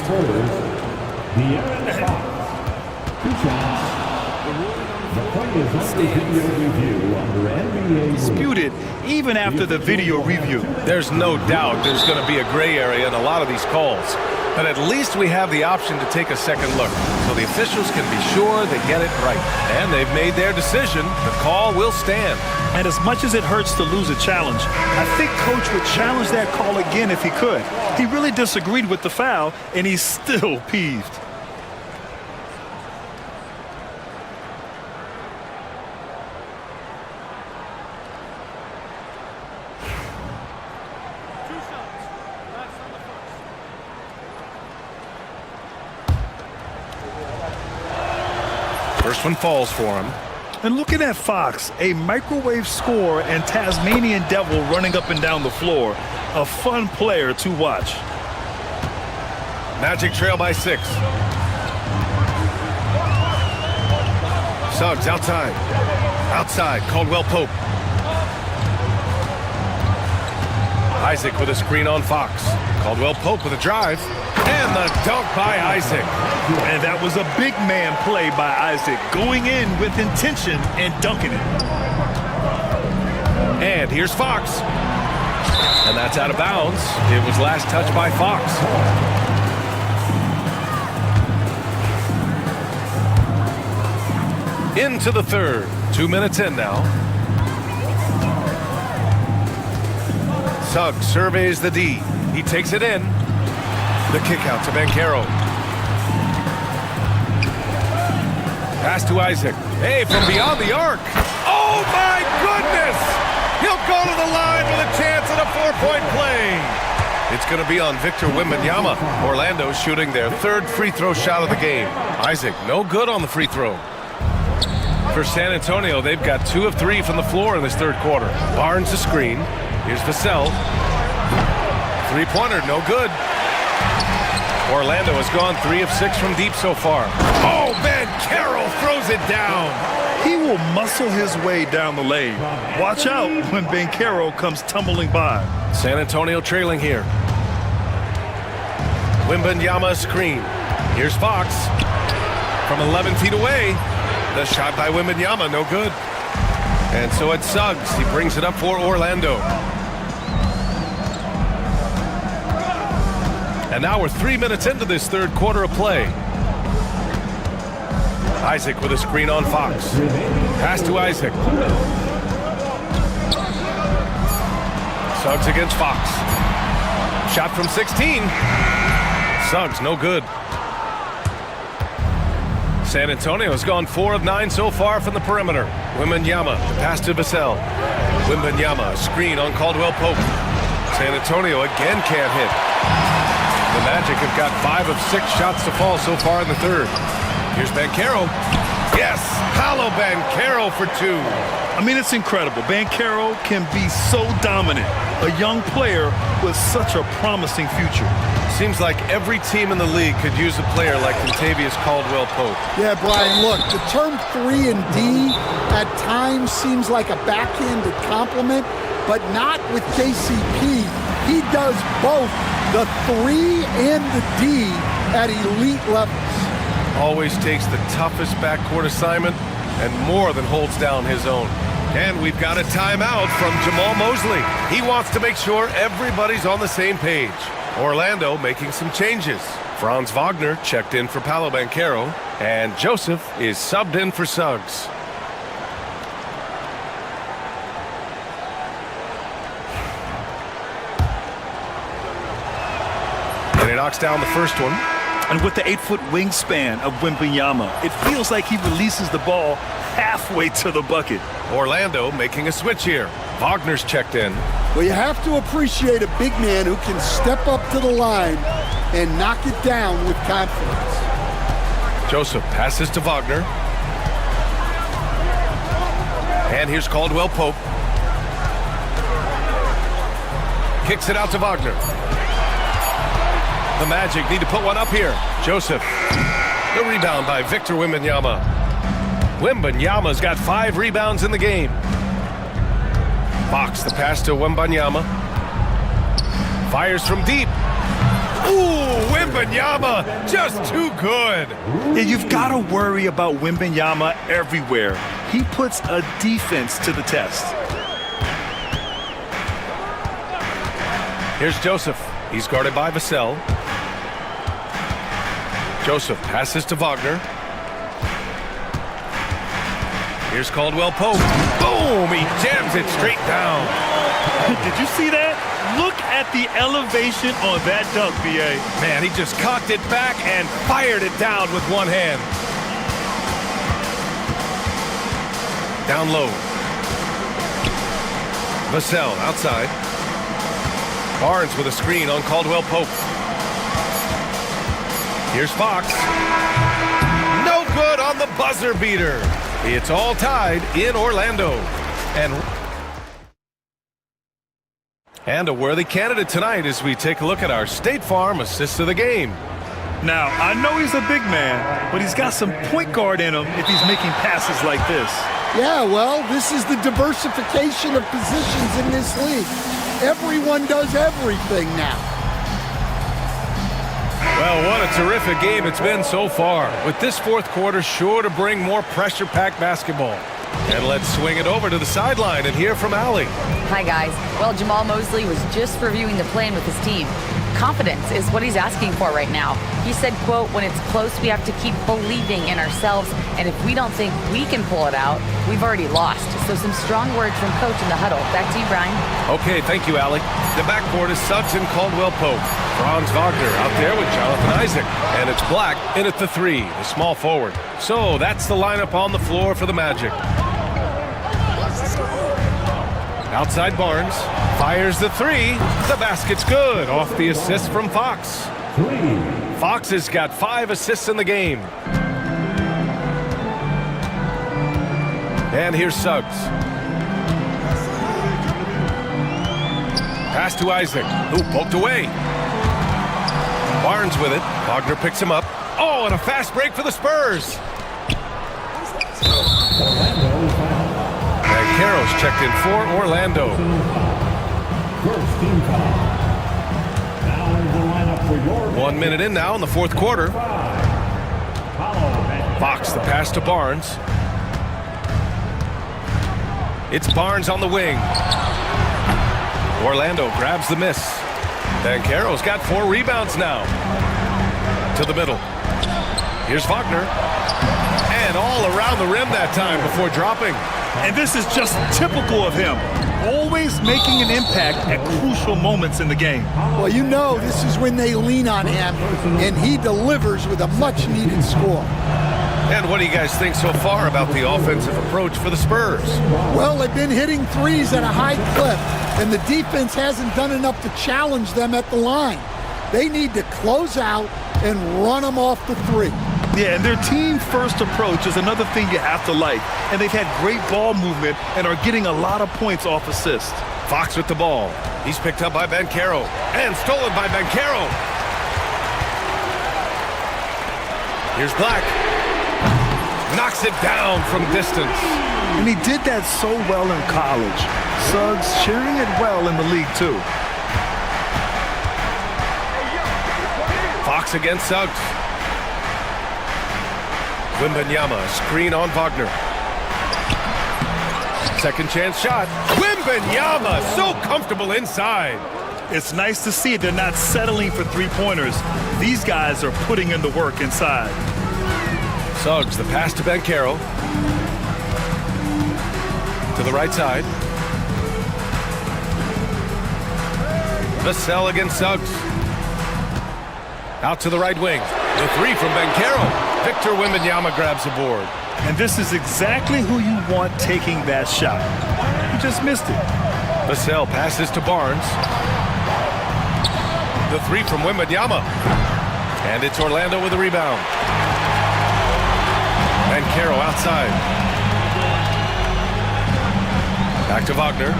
Disputed even after the video review. There's no doubt there's going to be a gray area in a lot of these calls. But at least we have the option to take a second look, so the officials can be sure they get it right. And they've made their decision. The call will stand. And as much as it hurts to lose a challenge, I think Coach would challenge that call again if he could. He really disagreed with the foul, and he's still peeved. First one falls for him. And looking at Fox, a microwave scorer and Tasmanian Devil running up and down the floor. A fun player to watch. Magic trail by 6. Suggs outside. Outside, Caldwell Pope. Isaac with a screen on Fox. Caldwell Pope with a drive. And the dunk by Isaac. And that was a big man play by Isaac, going in with intention and dunking it. And here's Fox. And that's out of bounds. It was last touched by Fox. Into the third. 2 minutes in now. Suggs surveys the D. He takes it in. The kick out to Banchero. Pass to Isaac. Hey, from beyond the arc. Oh, my goodness! He'll go to the line with a chance at a 4-point play. It's going to be on Victor Wembanyama. Orlando shooting their third free throw shot of the game. Isaac, no good on the free throw. For San Antonio, they've got 2 of 3 from the floor in this third quarter. Barnes the screen. Here's Vassell. Three-pointer, no good. Orlando has gone 3 of 6 from deep so far. Oh, Banchero throws it down. He will muscle his way down the lane. Watch out when Banchero comes tumbling by. San Antonio trailing here. Wembanyama screen. Here's Fox. From 11 feet away. The shot by Wembanyama, no good. And so it's Suggs. He brings it up for Orlando. And now we're 3 minutes into this third quarter of play. Isaac with a screen on Fox. Pass to Isaac. Suggs against Fox. Shot from 16. Suggs, no good. San Antonio has gone 4 of 9 so far from the perimeter. Wembanyama, pass to Vassell. Wembanyama, screen on Caldwell Pope. San Antonio again can't hit. The Magic have got 5 of 6 shots to fall so far in the third. Here's Banchero. Yes, Paolo Banchero for 2. I mean, it's incredible. Banchero can be so dominant. A young player with such a promising future. Seems like every team in the league could use a player like Contavious Caldwell Pope. Yeah, Brian, look, the term 3 and D at times seems like a backhanded compliment, but not with KCP. He does both the 3 and the D at elite levels. Always takes the toughest backcourt assignment and more than holds down his own. And we've got a timeout from Jamal Mosley. He wants to make sure everybody's on the same page. Orlando making some changes. Franz Wagner checked in for Paolo Banchero, and Joseph is subbed in for Suggs. And he knocks down the first one. And with the 8-foot wingspan of Wembanyama, it feels like he releases the ball halfway to the bucket. Orlando making a switch here. Wagner's checked in. Well, you have to appreciate a big man who can step up to the line and knock it down with confidence. Joseph passes to Wagner. And here's Caldwell Pope. Kicks it out to Wagner. The Magic need to put one up here. Joseph. The rebound by Victor Wembanyama. Wembanyama's got 5 rebounds in the game. Fox, the pass to Wembanyama. Fires from deep. Ooh, Wembanyama, just too good. Yeah, you've got to worry about Wembanyama everywhere. He puts a defense to the test. Here's Joseph. He's guarded by Vassell. Joseph passes to Wagner. Here's Caldwell Pope. Boom! He jams it straight down. Did you see that? Look at the elevation on that dunk, B.A. Man, he just cocked it back and fired it down with one hand. Down low. Vassell outside. Barnes with a screen on Caldwell Pope. Here's Fox. No good on the buzzer beater. It's all tied in Orlando. And a worthy candidate tonight as we take a look at our State Farm assists of the game. Now, I know he's a big man, but he's got some point guard in him if he's making passes like this. Yeah, well, this is the diversification of positions in this league. Everyone does everything now. Well, what a terrific game it's been so far, with this fourth quarter sure to bring more pressure-packed basketball. And let's swing it over to the sideline and hear from Allie. Hi, guys. Well, Jamal Mosley was just reviewing the plan with his team. Confidence is what he's asking for right now. He said, quote, when it's close, we have to keep believing in ourselves, and if we don't think we can pull it out, we've already lost. So some strong words from coach in the huddle. Back to you, Brian. Okay, thank you, Allie. The backcourt is Suggs and Caldwell Pope. Franz Wagner out there with Jonathan Isaac. And it's Black in at the 3, the small forward. So that's the lineup on the floor for the Magic. Outside Barnes, fires the 3. The basket's good, off the assist from Fox. Fox has got 5 assists in the game. And here's Suggs. Pass to Isaac, who poked away. Barnes with it. Wagner picks him up. Oh, and a fast break for the Spurs. And Carroll's checked in for Orlando. First team foul. Now in the lineup for your 1 minute in now in the fourth quarter. Fox the pass to Barnes. It's Barnes on the wing. Orlando grabs the miss. And Carroll's got 4 rebounds now. To the middle. Here's Wagner. And all around the rim that time before dropping. And this is just typical of him. Always making an impact at crucial moments in the game. Well, you know this is when they lean on him, and he delivers with a much-needed score. And what do you guys think so far about the offensive approach for the Spurs? Well, they've been hitting threes at a high clip, and the defense hasn't done enough to challenge them at the line. They need to close out and run them off the 3. Yeah, and their team-first approach is another thing you have to like. And they've had great ball movement and are getting a lot of points off assist. Fox with the ball. He's picked up by Banchero and stolen by Banchero. Here's Black. Knocks it down from distance. And he did that so well in college. Suggs sharing it well in the league, too. Fox against Suggs. Wembanyama, screen on Wagner. Second chance shot. Wembanyama, so comfortable inside. It's nice to see they're not settling for 3-pointers. These guys are putting in the work inside. Suggs, the pass to Banchero. To the right side. Vassell against Suggs. Out to the right wing. The 3 from Banchero. Victor Wembanyama grabs the board. And this is exactly who you want taking that shot. You just missed it. Vassell passes to Barnes. The 3 from Wembanyama. And it's Orlando with a rebound. And Carroll outside. Back to Wagner.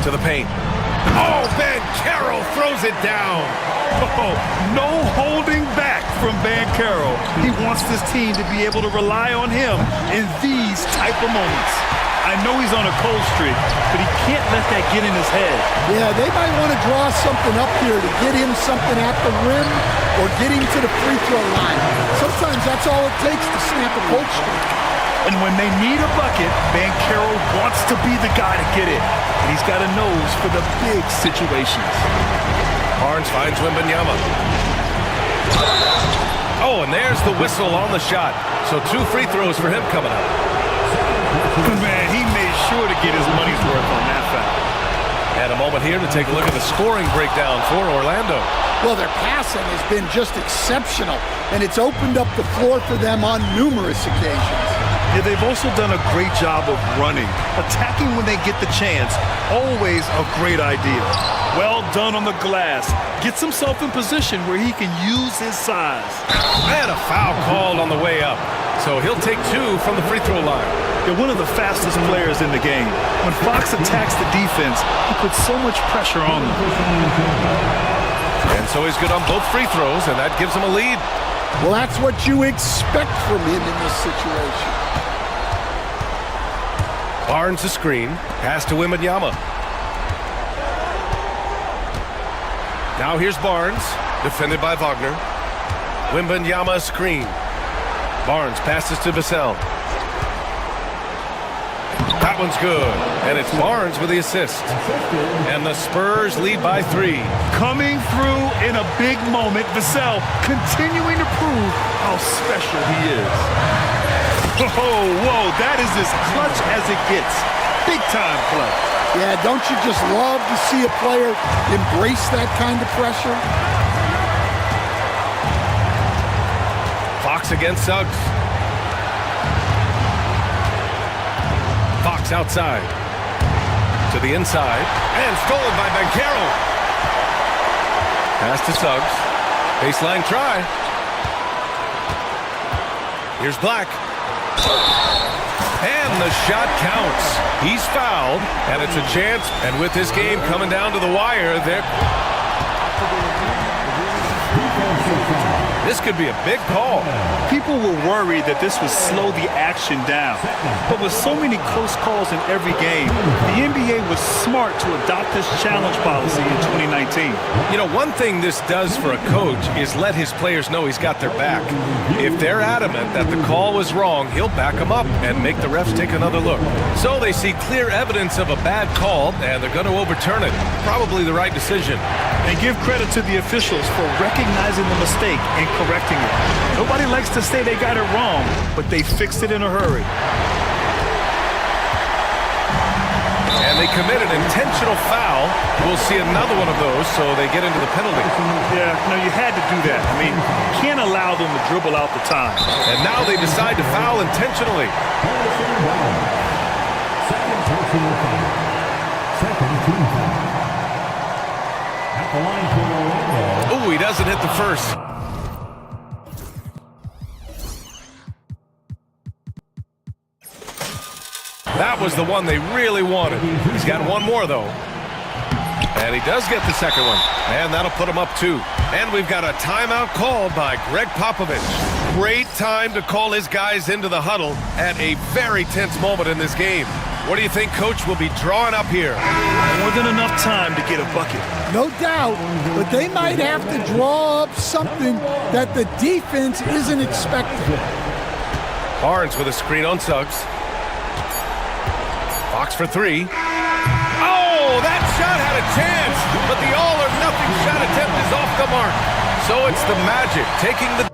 to the paint. Oh, Banchero throws it down. Oh, no holding back from Banchero. He wants this team to be able to rely on him in these type of moments. I know he's on a cold streak, but he can't let that get in his head. Yeah, they might want to draw something up here to get him something at the rim or get him to the free throw line. Sometimes that's all it takes to snap a cold streak. And when they need a bucket, Banchero wants to be the guy to get it. And he's got a nose for the big situations. Barnes finds Wembanyama. Oh, and there's the whistle on the shot. So 2 free throws for him coming up. Man, he made sure to get his money's worth on that foul. And a moment here to take a look at the scoring breakdown for Orlando. Well, their passing has been just exceptional, and it's opened up the floor for them on numerous occasions. Yeah, they've also done a great job of running. Attacking when they get the chance, always a great idea. Well done on the glass. Gets himself in position where he can use his size. And a foul called on the way up. So he'll take 2 from the free throw line. They're one of the fastest players in the game. When Fox attacks the defense, he puts so much pressure on them. And so he's good on both free throws, and that gives him a lead. Well, that's what you expect from him in this situation. Barnes the screen, pass to Wembanyama. Now here's Barnes, defended by Wagner. Wembanyama screen. Barnes passes to Vassell. That one's good, and it's Barnes with the assist. And the Spurs lead by 3. Coming through in a big moment, Vassell continuing to prove how special he is. Whoa, that is as clutch as it gets. Big time clutch. Yeah, don't you just love to see a player embrace that kind of pressure? Fox against Suggs. Fox outside. To the inside. And stolen by Banchero. Pass to Suggs. Baseline try. Here's Black. And the shot counts. He's fouled, and it's a chance. And with this game coming down to the wire, this could be a big call. People were worried that this would slow the action down. But with so many close calls in every game, the NBA was smart to adopt this challenge policy in 2019. You know, one thing this does for a coach is let his players know he's got their back. If they're adamant that the call was wrong, he'll back them up and make the refs take another look. So they see clear evidence of a bad call, and they're going to overturn it. Probably the right decision. And give credit to the officials for recognizing the mistake and correcting it. Nobody likes to say they got it wrong, but they fixed it in a hurry. And they commit an intentional foul. We'll see another one of those, so they get into the penalty. Yeah, no, you had to do that. I mean, you can't allow them to dribble out the time. And now they decide to foul intentionally. Second team foul. At the line for Orlando. Oh, he doesn't hit the first. That was the one they really wanted. He's got one more, though. And he does get the second one. And that'll put him up 2. And we've got a timeout called by Greg Popovich. Great time to call his guys into the huddle at a very tense moment in this game. What do you think Coach will be drawing up here? More than enough time to get a bucket. No doubt, but they might have to draw up something that the defense isn't expecting. Barnes with a screen on Suggs. Fox for 3. Oh, that shot had a chance, but the all-or-nothing shot attempt is off the mark. So it's the Magic taking the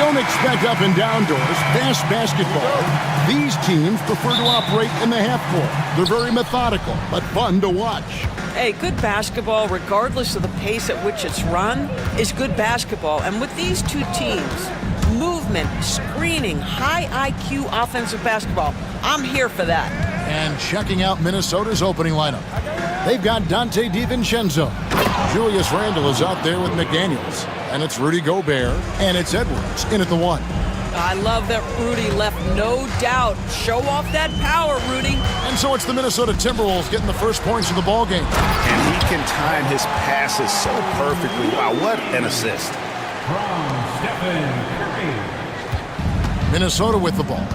Don't expect up and down doors, fast basketball. These teams prefer to operate in the half court. They're very methodical, but fun to watch. Hey, good basketball, regardless of the pace at which it's run, is good basketball. And with these two teams, movement, screening, high IQ offensive basketball, I'm here for that. And checking out Minnesota's opening lineup. They've got Dante DiVincenzo. Julius Randle is out there with McDaniels. And it's Rudy Gobert, and it's Edwards in at the 1. I love that Rudy left no doubt. Show off that power, Rudy. And so it's the Minnesota Timberwolves getting the first points of the ball game. And he can time his passes so perfectly. Wow, what an assist. Minnesota with the ball.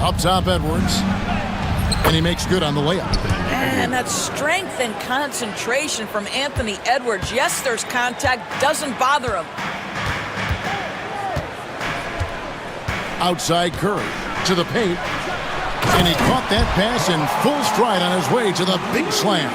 Up top, Edwards. And he makes good on the layup. And that strength and concentration from Anthony Edwards. Yes, there's contact. Doesn't bother him. Outside Curry to the paint. And he caught that pass in full stride on his way to the big slam.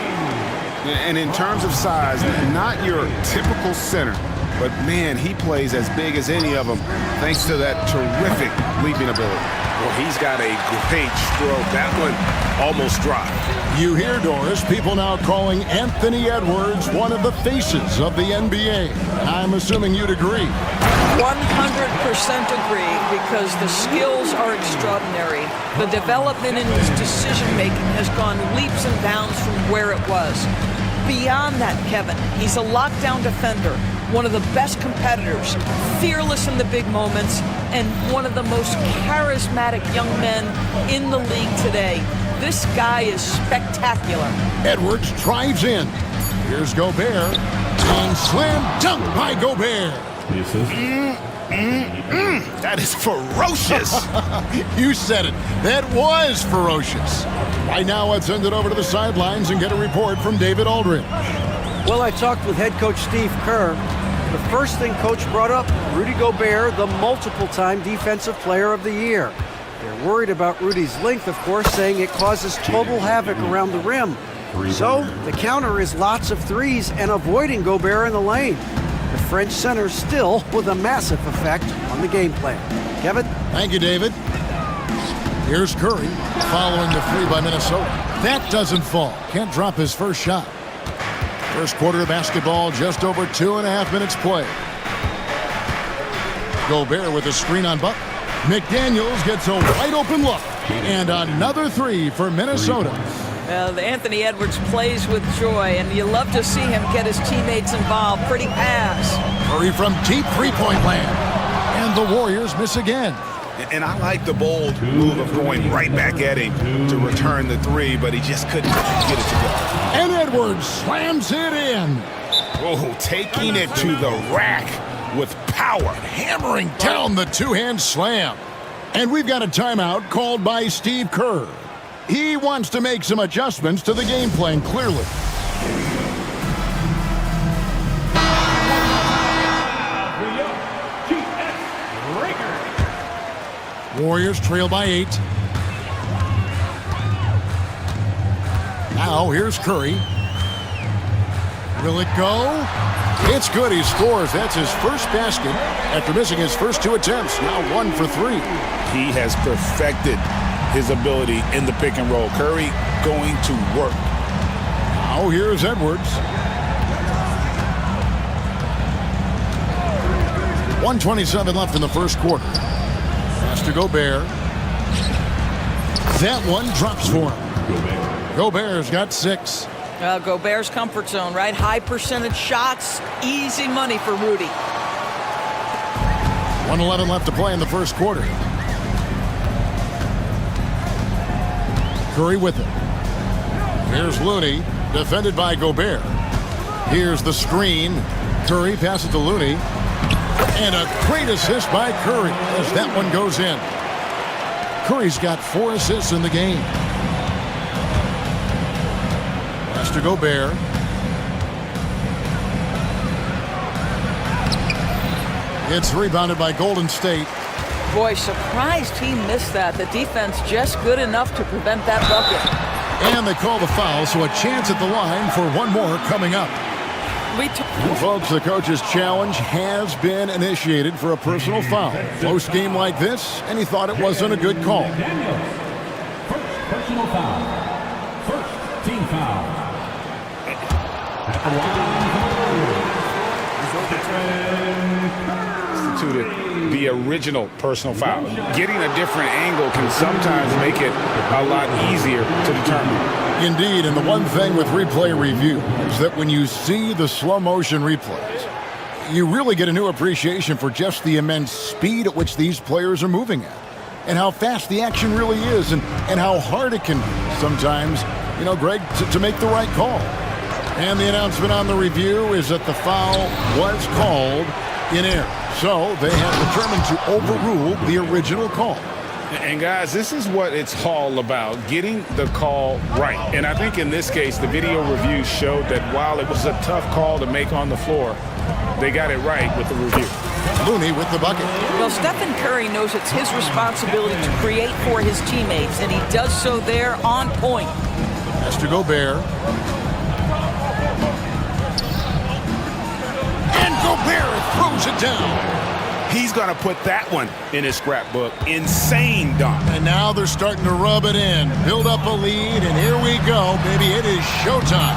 And in terms of size, not your typical center, but man, he plays as big as any of them thanks to that terrific leaping ability. Well, he's got a great stroke. That one almost dropped. You hear, Doris, people now calling Anthony Edwards one of the faces of the NBA. I'm assuming you'd agree. 100% agree, because the skills are extraordinary. The development in his decision-making has gone leaps and bounds from where it was. Beyond that, Kevin, he's a lockdown defender, one of the best competitors, fearless in the big moments, and one of the most charismatic young men in the league today. This guy is spectacular. Edwards drives in. Here's Gobert. And slam dunk by Gobert. That is ferocious. You said it. That was ferocious. Right now, let's send it over to the sidelines and get a report from David Aldridge. Well, I talked with head coach Steve Kerr. The first thing coach brought up, Rudy Gobert, the multiple-time defensive player of the year. They're worried about Rudy's length, of course, saying it causes total havoc around the rim. So the counter is lots of threes and avoiding Gobert in the lane. The French center still with a massive effect on the game plan. Kevin? Thank you, David. Here's Curry following the three by Minnesota. That doesn't fall. Can't drop his first shot. First quarter of basketball, just over 2.5 minutes play. Gobert with a screen on Buck. McDaniels gets a wide open look. And another three for Minnesota. Anthony Edwards plays with joy, and you love to see him get his teammates involved. Pretty pass. Curry from deep three-point land. And the Warriors miss again. And I like the bold move of going right back at him to return the three, but he just couldn't get it to go. And Edwards slams it in. Oh, taking it to the rack with power. Hammering down the two-hand slam. And we've got a timeout called by Steve Kerr. He wants to make some adjustments to the game plan, clearly. Warriors trail by 8. Now here's Curry. Will it go? It's good. He scores. That's his first basket after missing his first 2 attempts. Now 1 for 3. He has perfected his ability in the pick and roll. Curry going to work. Now here's Edwards. 1:27 left in the first quarter. Pass to Gobert. That one drops for him. Gobert's got 6. Gobert's comfort zone, right? High percentage shots, easy money for Rudy. 1:11 left to play in the first quarter. Curry with it. Here's Looney, defended by Gobert. Here's the screen. Curry passes to Looney. And a great assist by Curry as that one goes in. Curry's got 4 assists in the game. Pass to Gobert. It's rebounded by Golden State. Boy, surprised he missed that. The defense just good enough to prevent that bucket. And they call the foul, so a chance at the line for one more coming up. We Folks, the coach's challenge has been initiated for a personal foul. Close game like this, and he thought it wasn't a good call. First personal foul. First team foul. At the line. Instituted the original personal foul. Getting a different angle can sometimes make it a lot easier to determine. Indeed, and the one thing with replay review is that when you see the slow motion replays, you really get a new appreciation for just the immense speed at which these players are moving at, and how fast the action really is, and how hard it can be sometimes, you know, Greg, to make the right call. And the announcement on the review is that the foul was called in error. So they have determined to overrule the original call. And guys, this is what it's all about, getting the call right. And I think in this case, the video review showed that while it was a tough call to make on the floor, they got it right with the review. Looney with the bucket. Well, Stephen Curry knows it's his responsibility to create for his teammates, and he does so there on point. Has to Gobert. And Gobert throws it down. He's going to put that one in his scrapbook. Insane dunk. And now they're starting to rub it in, build up a lead, and here we go, baby. It is showtime.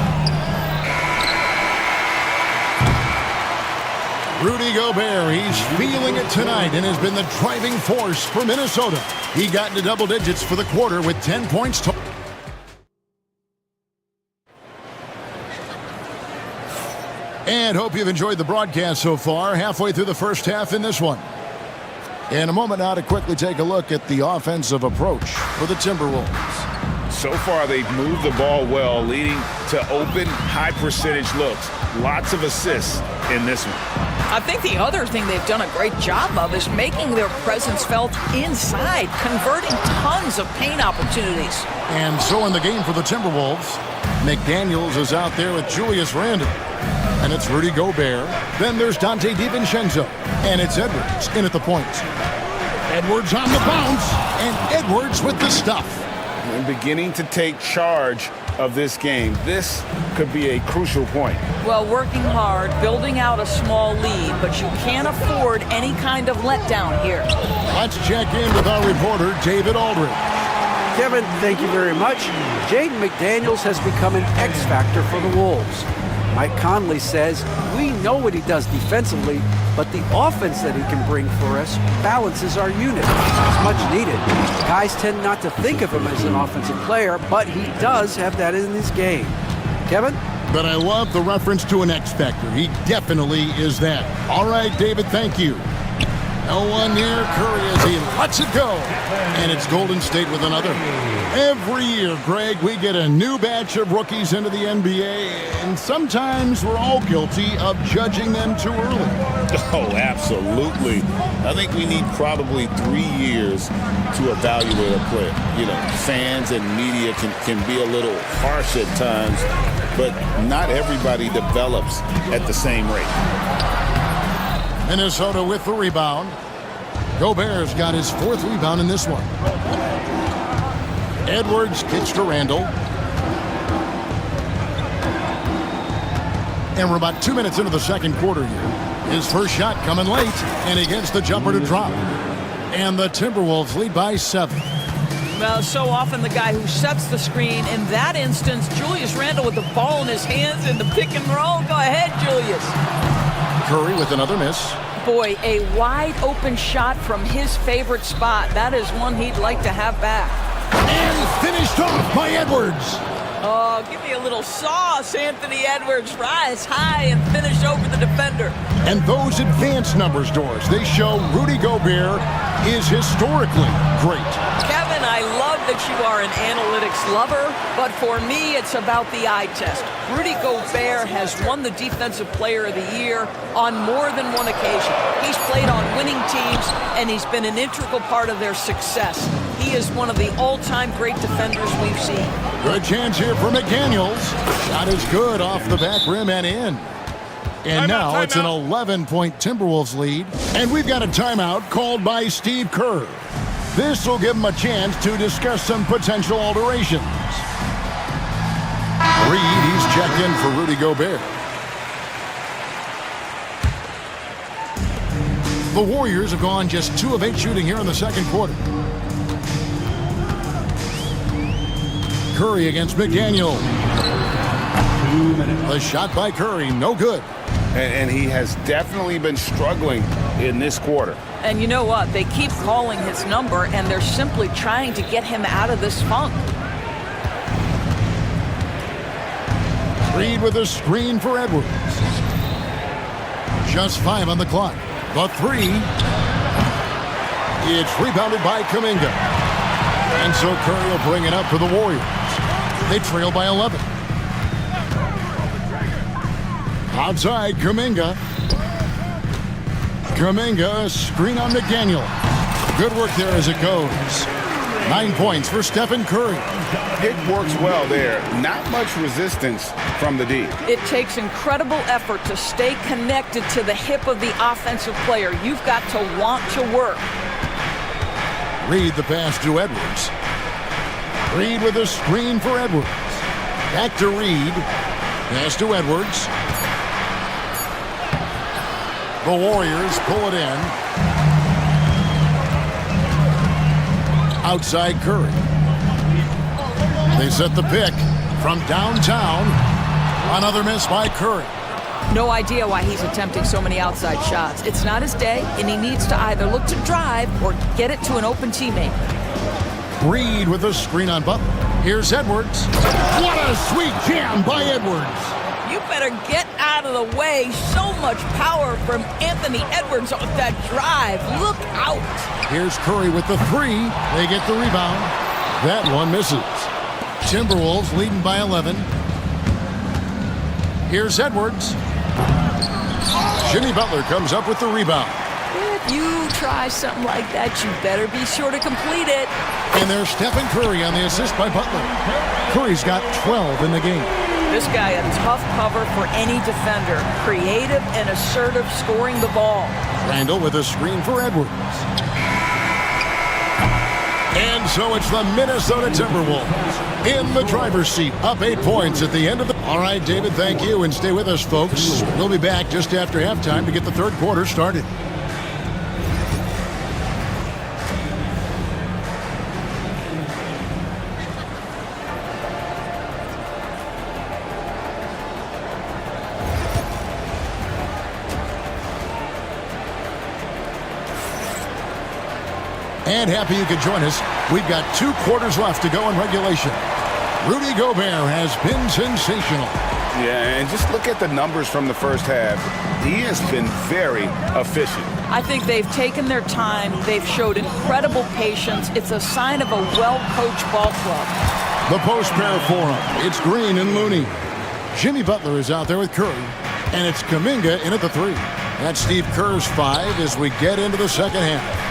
Rudy Gobert, he's feeling it tonight and has been the driving force for Minnesota. He got into double digits for the quarter with 10 points total. And hope you've enjoyed the broadcast so far, halfway through the first half in this one. In a moment now to quickly take a look at the offensive approach for the Timberwolves. So far, they've moved the ball well, leading to open, high-percentage looks. Lots of assists in this one. I think the other thing they've done a great job of is making their presence felt inside, converting tons of paint opportunities. And so in the game for the Timberwolves, McDaniels is out there with Julius Randle. And it's Rudy Gobert. Then there's Dante DiVincenzo. And it's Edwards in at the point. Edwards on the bounce. And Edwards with the stuff. And beginning to take charge of this game. This could be a crucial point. Well, working hard, building out a small lead, but you can't afford any kind of letdown here. Let's check in with our reporter, David Aldridge. Kevin, thank you very much. Jaden McDaniels has become an X factor for the Wolves. Mike Conley says, we know what he does defensively, but the offense that he can bring for us balances our unit. It's much needed. Guys tend not to think of him as an offensive player, but he does have that in his game. Kevin? But I love the reference to an X factor. He definitely is that. All right, David, thank you. No one near Curry as he lets it go. And it's Golden State with another. Every year, Greg, we get a new batch of rookies into the NBA, and sometimes we're all guilty of judging them too early. Oh, absolutely. I think we need probably 3 years to evaluate a player. You know, fans and media can be a little harsh at times, but not everybody develops at the same rate. Minnesota with the rebound. Gobert's got his 4th rebound in this one. Edwards gets to Randle. And we're about 2 minutes into the second quarter here. His first shot coming late, and he gets the jumper to drop. And the Timberwolves lead by 7. Well, so often the guy who sets the screen. In that instance, Julius Randle with the ball in his hands in the pick and roll. Go ahead, Julius. Curry with another miss. Boy, a wide open shot from his favorite spot. That is one he'd like to have back. And finished off by Edwards. Oh, give me a little sauce, Anthony Edwards. Rise high and finish over the defender. And those advanced numbers, Doris, they show Rudy Gobert is historically great. Kevin, I love that you are an analytics lover, but for me, it's about the eye test. Rudy Gobert has won the Defensive Player of the Year on more than one occasion. He's played on winning teams, and he's been an integral part of their success. He is one of the all-time great defenders we've seen. Good chance here for McDaniels. Shot is good off the back rim and in. And now it's an 11-point Timberwolves lead. And we've got a timeout called by Steve Kerr. This will give him a chance to discuss some potential alterations. Reed, he's checked in for Rudy Gobert. The Warriors have gone just 2 of 8 shooting here in the second quarter. Curry against McDaniel. The shot by Curry, no good. And he has definitely been struggling in this quarter. And you know what? They keep calling his number, and they're simply trying to get him out of this funk. Reed with a screen for Edwards. Just 5 on the clock. The 3. It's rebounded by Kuminga. And so Curry will bring it up for the Warriors. They trail by 11. Outside, Kuminga. Kuminga, screen on McDaniel. Good work there as it goes. 9 points for Stephen Curry. It works well there. Not much resistance from the D. It takes incredible effort to stay connected to the hip of the offensive player. You've got to want to work. Reed the pass to Edwards. Reed with a screen for Edwards. Back to Reed. Pass to Edwards. The Warriors pull it in. Outside Curry. They set the pick from downtown. Another miss by Curry. No idea why he's attempting so many outside shots. It's not his day, and he needs to either look to drive or get it to an open teammate. Reed with a screen on Butler. Here's Edwards. What a sweet jam by Edwards. You better get out of the way. So much power from Anthony Edwards on that drive. Look out. Here's Curry with the 3. They get the rebound. That one misses. Timberwolves leading by 11. Here's Edwards. Jimmy Butler comes up with the rebound. If you try something like that, you better be sure to complete it. And there's Stephen Curry on the assist by Butler. Curry's got 12 in the game. This guy a tough cover for any defender. Creative and assertive scoring the ball. Randall with a screen for Edwards. And so it's the Minnesota Timberwolves in the driver's seat, up 8 points at the end of the... All right, David, thank you, and stay with us, folks. We'll be back just after halftime to get the third quarter started. And happy you could join us. We've got 2 quarters left to go in regulation. Rudy Gobert has been sensational. Yeah, and just look at the numbers from the first half. He has been very efficient. I think they've taken their time. They've showed incredible patience. It's a sign of a well-coached ball club. The post pair for him. It's Green and Looney. Jimmy Butler is out there with Curry. And it's Kuminga in at the 3. That's Steve Kerr's 5 as we get into the second half.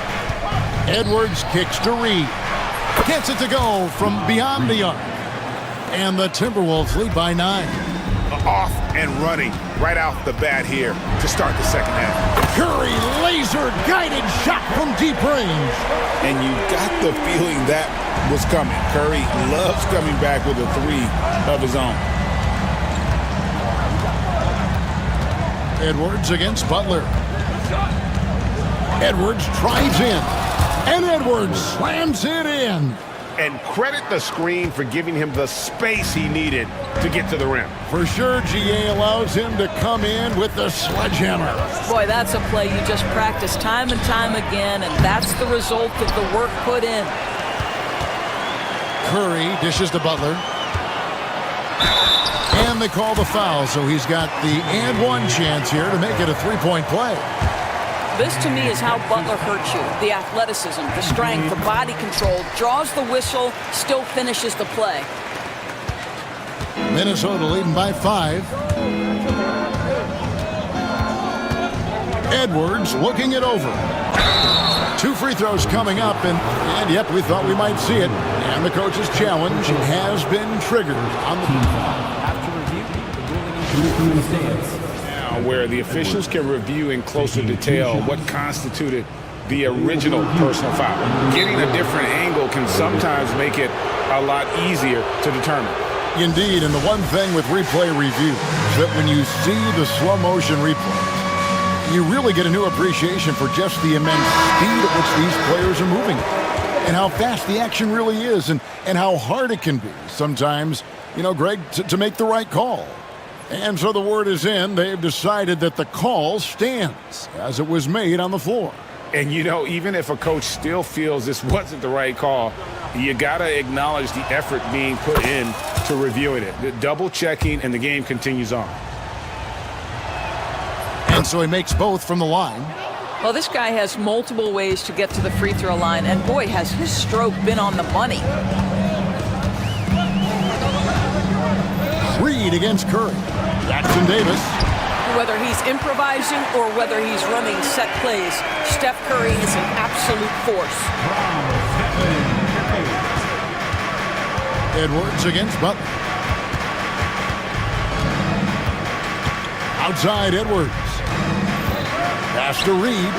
Edwards kicks to Reed. Gets it to go from beyond the arc. And the Timberwolves lead by 9. Off and running right out the bat here to start the second half. Curry laser guided shot from deep range. And you got the feeling that was coming. Curry loves coming back with a 3 of his own. Edwards against Butler. Edwards drives in. And Edwards slams it in. And credit the screen for giving him the space he needed to get to the rim. For sure, GA allows him to come in with the sledgehammer. Boy, that's a play you just practice time and time again, and that's the result of the work put in. Curry dishes to Butler. And they call the foul, so he's got the and 1 chance here to make it a 3-point play. This, to me, is how Butler hurts you. The athleticism, the strength, the body control, draws the whistle, still finishes the play. Minnesota leading by 5. Edwards looking it over. 2 free throws coming up, and yep, we thought we might see it. And the coach's challenge has been triggered on the... After review, the stands. Where the officials can review in closer detail what constituted the original personal foul. Getting a different angle can sometimes make it a lot easier to determine. Indeed, and the one thing with replay review is that when you see the slow motion replay, You really get a new appreciation for just the immense speed at which these players are moving and how fast the action really is and how hard it can be sometimes, you know, Greg, to make the right call. And so the word is in. They've decided that the call stands as it was made on the floor. And, you know, even if a coach still feels this wasn't the right call, you got to acknowledge the effort being put in to reviewing it. The double checking, and the game continues on. And so he makes both from the line. Well, this guy has multiple ways to get to the free throw line, and boy, has his stroke been on the money. Reed against Curry. Jackson Davis. Whether he's improvising or whether he's running set plays, Steph Curry is an absolute force. Edwards against Butler. Outside Edwards. Pass to Reed.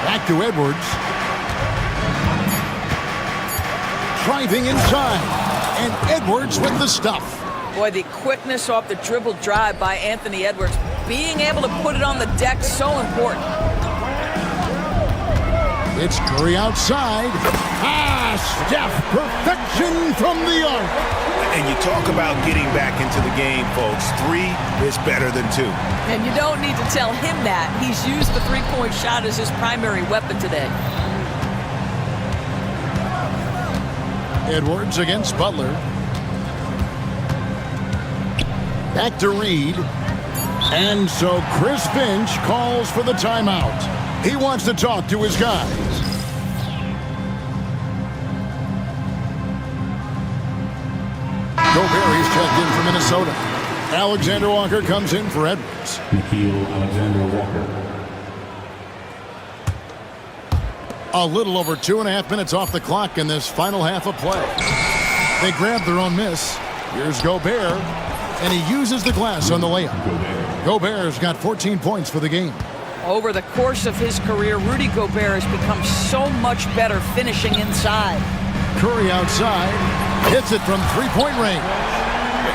Back to Edwards. Driving inside. And Edwards with the stuff. Boy, the quickness off the dribble drive by Anthony Edwards. Being able to put it on the deck, so important. It's Curry outside. Steph, perfection from the arc. And you talk about getting back into the game, folks. 3 is better than 2. And you don't need to tell him that. He's used the three-point shot as his primary weapon today. Edwards against Butler. Back to Reed. And so Chris Finch calls for the timeout. He wants to talk to his guys. Gobert is checked in for Minnesota. Alexander Walker comes in for Edwards. Nikhil Alexander Walker. A little over 2.5 minutes off the clock in this final half of play. They grab their own miss. Here's Gobert, and he uses the glass on the layup. Gobert's got 14 points for the game. Over the course of his career, Rudy Gobert has become so much better finishing inside. Curry outside, hits it from three-point range.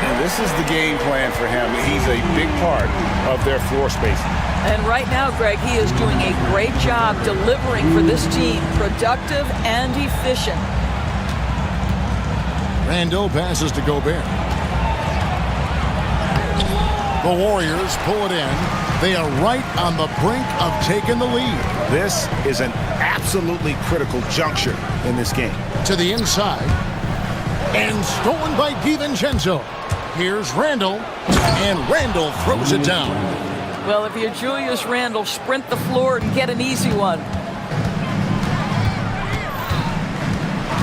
And this is the game plan for him. He's a big part of their floor spacing. And right now, Greg, he is doing a great job delivering for this team, productive and efficient. Randall passes to Gobert. The Warriors pull it in. They are right on the brink of taking the lead. This is an absolutely critical juncture in this game. To the inside. And stolen by DiVincenzo. Here's Randall. And Randall throws it down. Well, if you're Julius Randle, sprint the floor and get an easy one.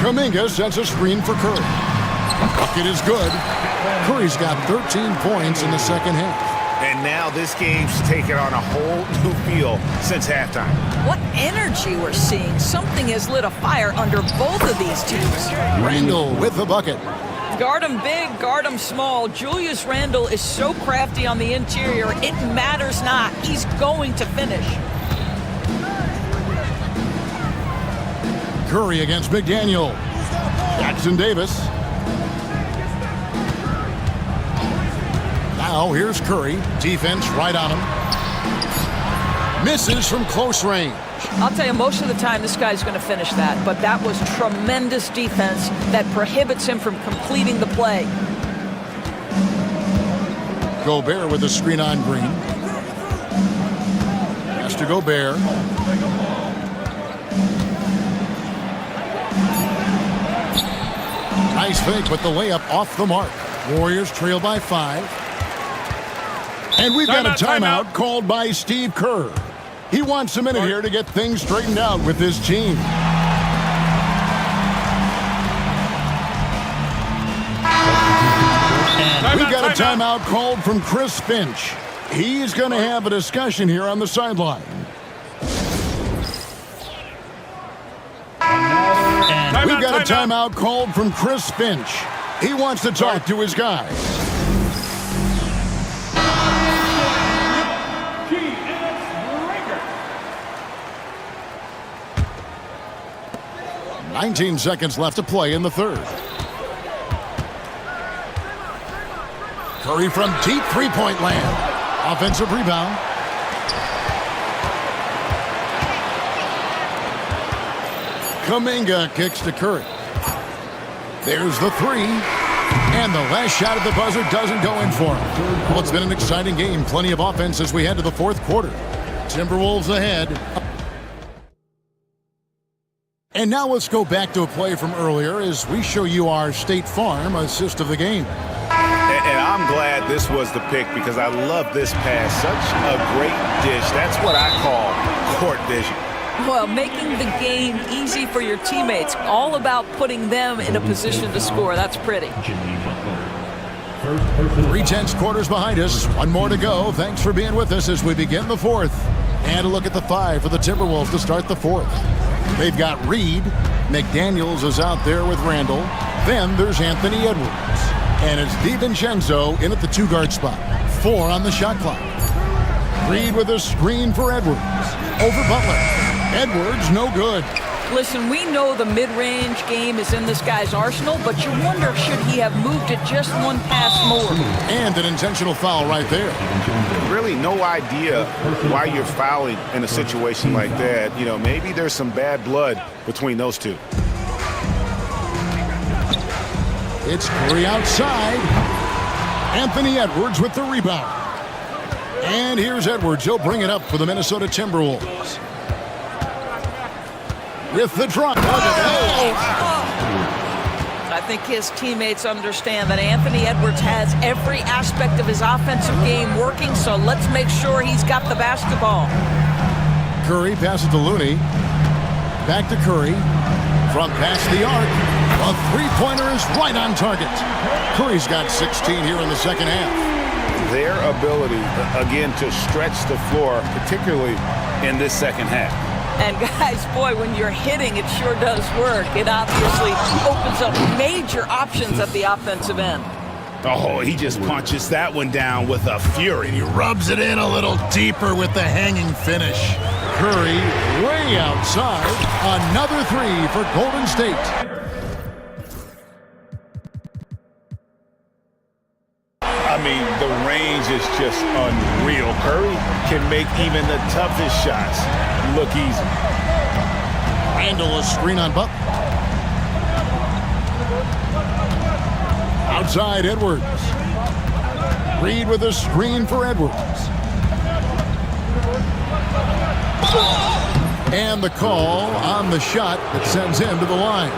Kuminga sets a screen for Curry. Bucket is good. Curry's got 13 points in the second half. And now this game's taken on a whole new feel since halftime. What energy we're seeing. Something has lit a fire under both of these teams. Randall with the bucket. Guard him big, guard him small. Julius Randle is so crafty on the interior, it matters not. He's going to finish. Curry against McDaniel. Jackson Davis. Now here's Curry. Defense right on him. Misses from close range. I'll tell you, most of the time this guy's going to finish that, but that was tremendous defense that prohibits him from completing the play. Gobert with a screen on Green. Pass to Gobert. Nice fake, but the layup off the mark. Warriors trail by 5. And we've got a timeout called by Steve Kerr. He wants a minute here to get things straightened out with his team. We've got a timeout called from Chris Finch. He's going to have a discussion here on the sideline. We've got a timeout called from Chris Finch. He wants to talk to his guys. 19 seconds left to play in the third. Curry from deep three-point land. Offensive rebound. Kuminga kicks to Curry. There's the three. And the last shot at the buzzer doesn't go in for him. Well, it's been an exciting game. Plenty of offense as we head to the fourth quarter. Timberwolves ahead. And now let's go back to a play from earlier as we show you our State Farm assist of the game. And I'm glad this was the pick because I love this pass. Such a great dish. That's what I call court vision. Well, making the game easy for your teammates. All about putting them in a position to score. That's pretty. 3/10 quarters behind us. One more to go. Thanks for being with us as we begin the fourth. And a look at the five for the Timberwolves to start the fourth. They've got Reed. McDaniels is out there with Randall. Then there's Anthony Edwards. And it's DiVincenzo in at the two-guard spot. 4 on the shot clock. Reed with a screen for Edwards. Over Butler. Edwards, no good. Listen, we know the mid-range game is in this guy's arsenal, but you wonder should he have moved it just one pass more. And an intentional foul right there. Really no idea why you're fouling in a situation like that. You know, maybe there's some bad blood between those two. It's Curry outside. Anthony Edwards with the rebound. And here's Edwards. He'll bring it up for the Minnesota Timberwolves. With the drop. I think his teammates understand that Anthony Edwards has every aspect of his offensive game working, so let's make sure he's got the basketball. Curry passes to Looney. Back to Curry. From past the arc. A three-pointer is right on target. Curry's got 16 here in the second half. Their ability, again, to stretch the floor, particularly in this second half. And guys, boy, when you're hitting, it sure does work. It obviously opens up major options at the offensive end. Oh, he just punches that one down with a fury. He rubs it in a little deeper with the hanging finish. Curry way outside. Another three for Golden State. I mean, the range is just unreal. Curry can make even the toughest shots look easy. Randall a screen on Butler. Outside Edwards. Reed with a screen for Edwards. And the call on the shot that sends him to the line.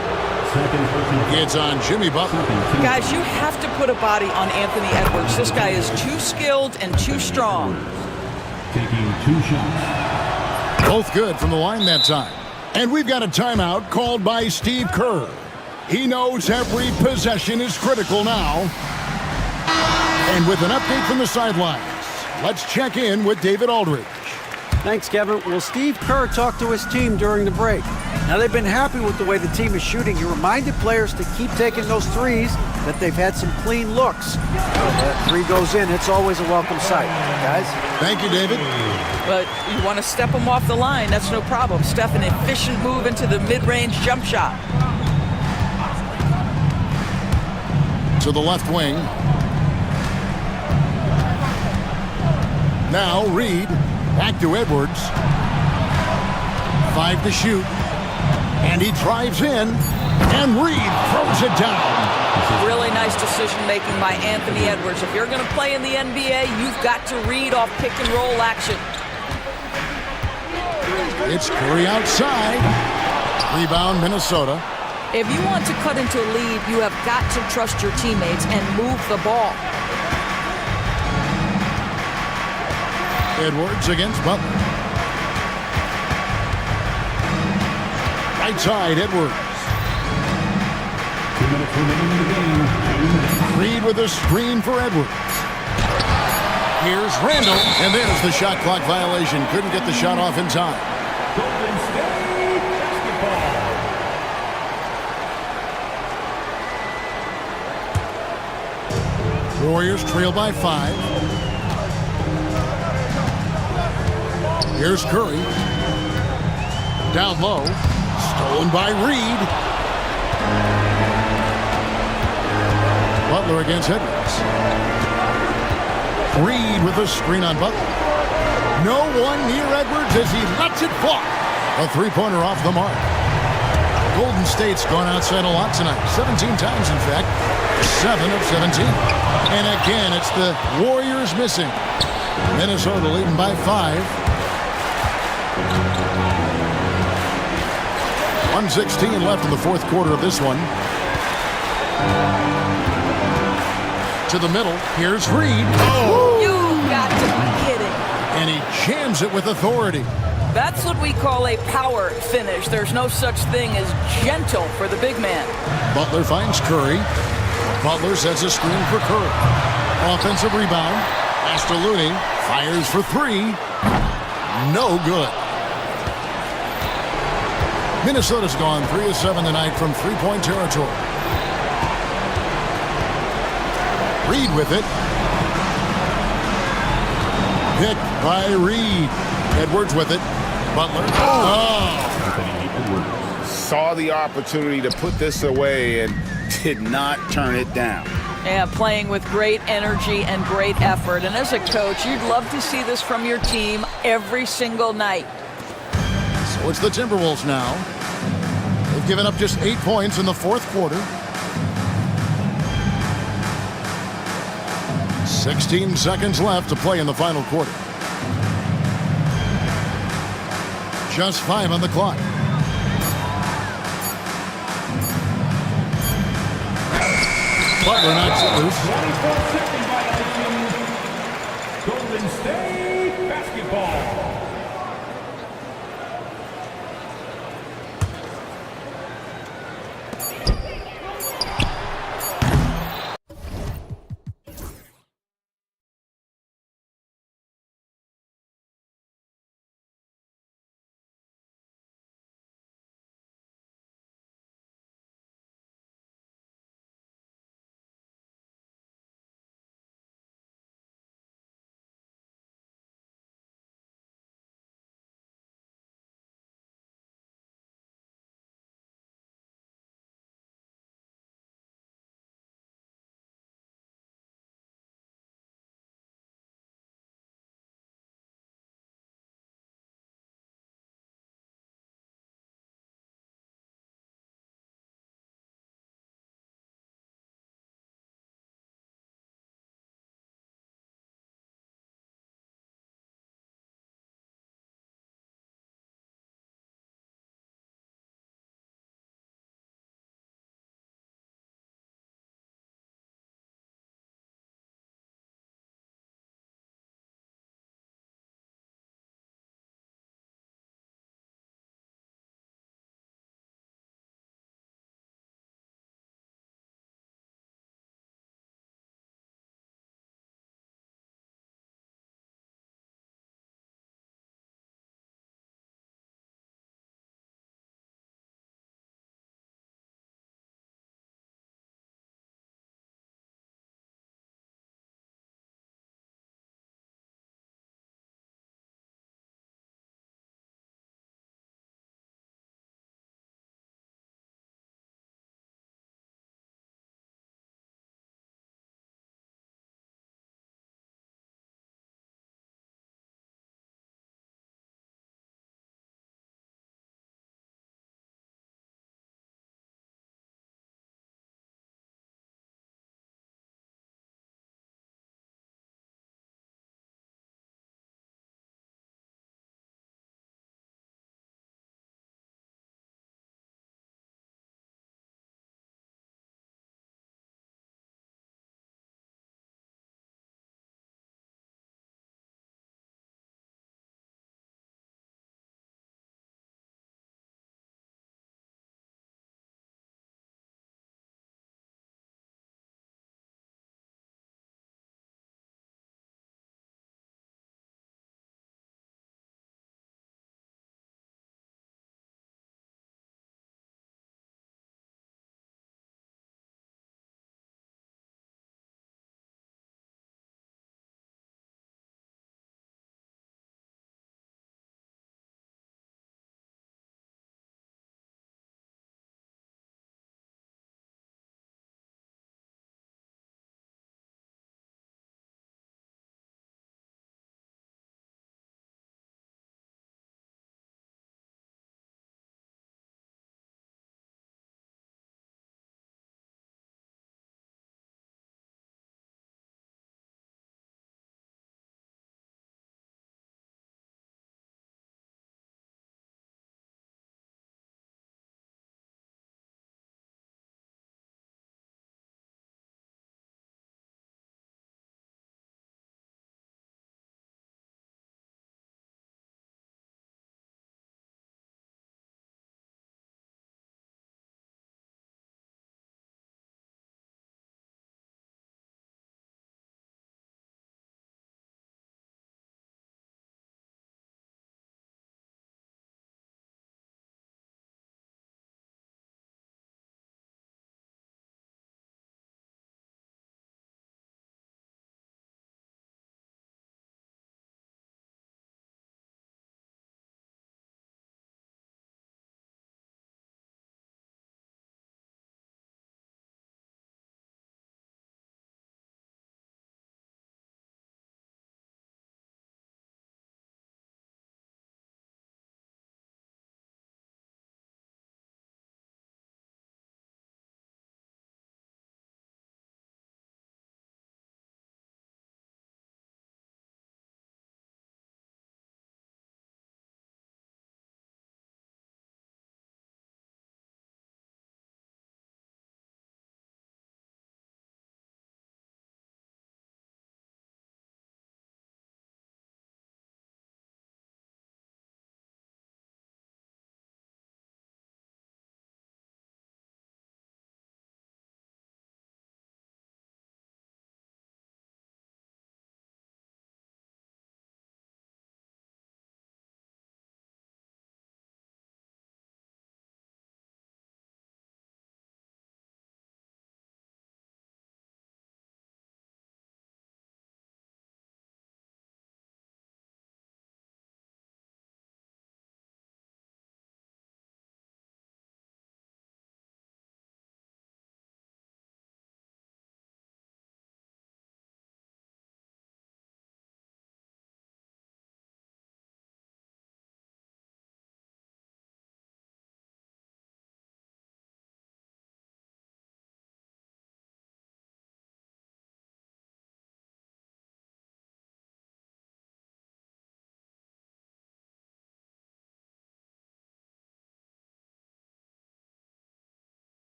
It's on Jimmy Butler. Guys, you have to put a body on Anthony Edwards. This guy is too skilled and too strong. Taking 2 shots. Both good from the line that time. And we've got a timeout called by Steve Kerr. He knows every possession is critical now. And with an update from the sidelines, let's check in with David Aldridge. Thanks, Kevin. Well, Steve Kerr talked to his team during the break. Now, they've been happy with the way the team is shooting. He reminded players to keep taking those threes, that they've had some clean looks. That three goes in, it's always a welcome sight. Guys? Thank you, David. But you want to step him off the line, that's no problem. Steph, an efficient move into the mid-range jump shot. To the left wing. Now Reed. Back to Edwards. 5 to shoot. And he drives in. And Reed throws it down. Really nice decision-making by Anthony Edwards. If you're going to play in the NBA, you've got to read off pick-and-roll action. It's Curry outside. Rebound, Minnesota. If you want to cut into a lead, you have got to trust your teammates and move the ball. Edwards against Butler. Right side, Edwards. 2 minutes remaining in the game. Reed with a screen for Edwards. Here's Randall, and there's the shot clock violation. Couldn't get the shot off in time. Golden State basketball. Warriors trail by 5. Here's Curry. Down low. Stolen by Reed. Butler against Edwards. Reed with a screen on Butler. No one near Edwards as he lets it fly. A three-pointer off the mark. Golden State's gone outside a lot tonight. 17 times, in fact. 7 of 17. And again, it's the Warriors missing. Minnesota leading by 5. 1:16 left in the fourth quarter of this one. To the middle. Here's Reed. Oh. You got to be kidding. And he jams it with authority. That's what we call a power finish. There's no such thing as gentle for the big man. Butler finds Curry. Butler sets a screen for Curry. Offensive rebound. Pass to Looney. Fires for 3. No good. Minnesota's gone 3 of 7 tonight from three-point territory. Reed with it. Picked by Reed. Edwards with it. Butler. Saw the opportunity to put this away and did not turn it down. Yeah, playing with great energy and great effort. And as a coach, you'd love to see this from your team every single night. So it's the Timberwolves now. They've given up just 8 points in the fourth quarter. 16 seconds left to play in the final quarter. Just 5 on the clock. Butler knocks it loose. 24-second violation. Golden State basketball.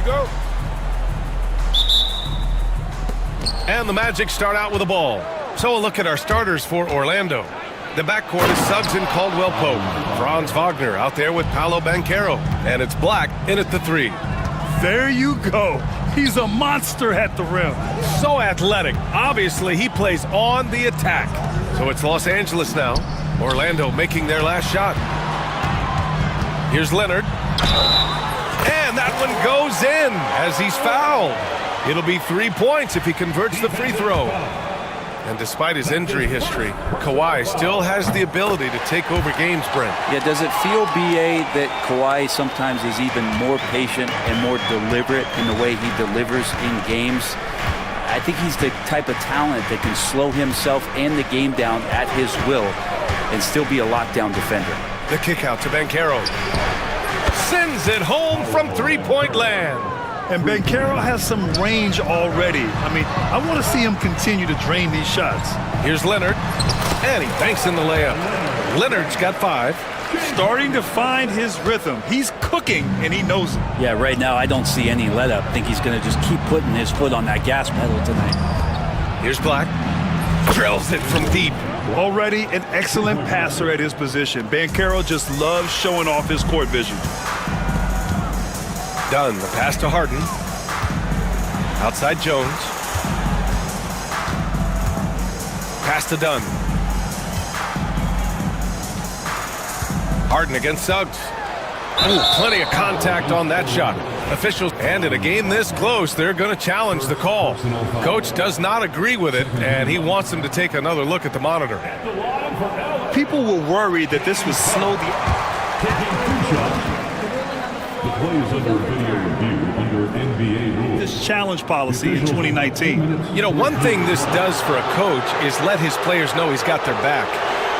go. And the Magic start out with a ball. So a look at our starters for Orlando. The backcourt is Suggs and Caldwell Pope. Franz Wagner out there with Paolo Banchero. And it's Black in at the 3. There you go. He's a monster at the rim. So athletic. Obviously, he plays on the attack. So it's Los Angeles now. Orlando making their last shot. Here's Leonard. And that one goes in as he's fouled. It'll be 3 points if he converts the free throw. And despite his injury history, Kawhi still has the ability to take over games, Brent. Yeah, does it feel, BA, that Kawhi sometimes is even more patient and more deliberate in the way he delivers in games? I think he's the type of talent that can slow himself and the game down at his will and still be a lockdown defender. The kick out to Banchero. Sends it home from three-point land. And Banchero has some range already. I mean, I want to see him continue to drain these shots. Here's Leonard. And he banks in the layup. Leonard's got 5. Starting to find his rhythm. He's cooking, and he knows it. Yeah, right now I don't see any let-up. I think he's going to just keep putting his foot on that gas pedal tonight. Here's Black. Drills it from deep. Already an excellent passer at his position. Banchero just loves showing off his court vision. Dunn, the pass to Harden. Outside Jones. Pass to Dunn. Harden against Suggs. Ooh, plenty of contact on that shot. Officials, and in a game this close, they're going to challenge the call. Coach does not agree with it, and he wants them to take another look at the monitor. People were worried that this would slow The play is under video review under NBA rules. this challenge policy in 2019. You know, one thing this does for a coach is let his players know he's got their back.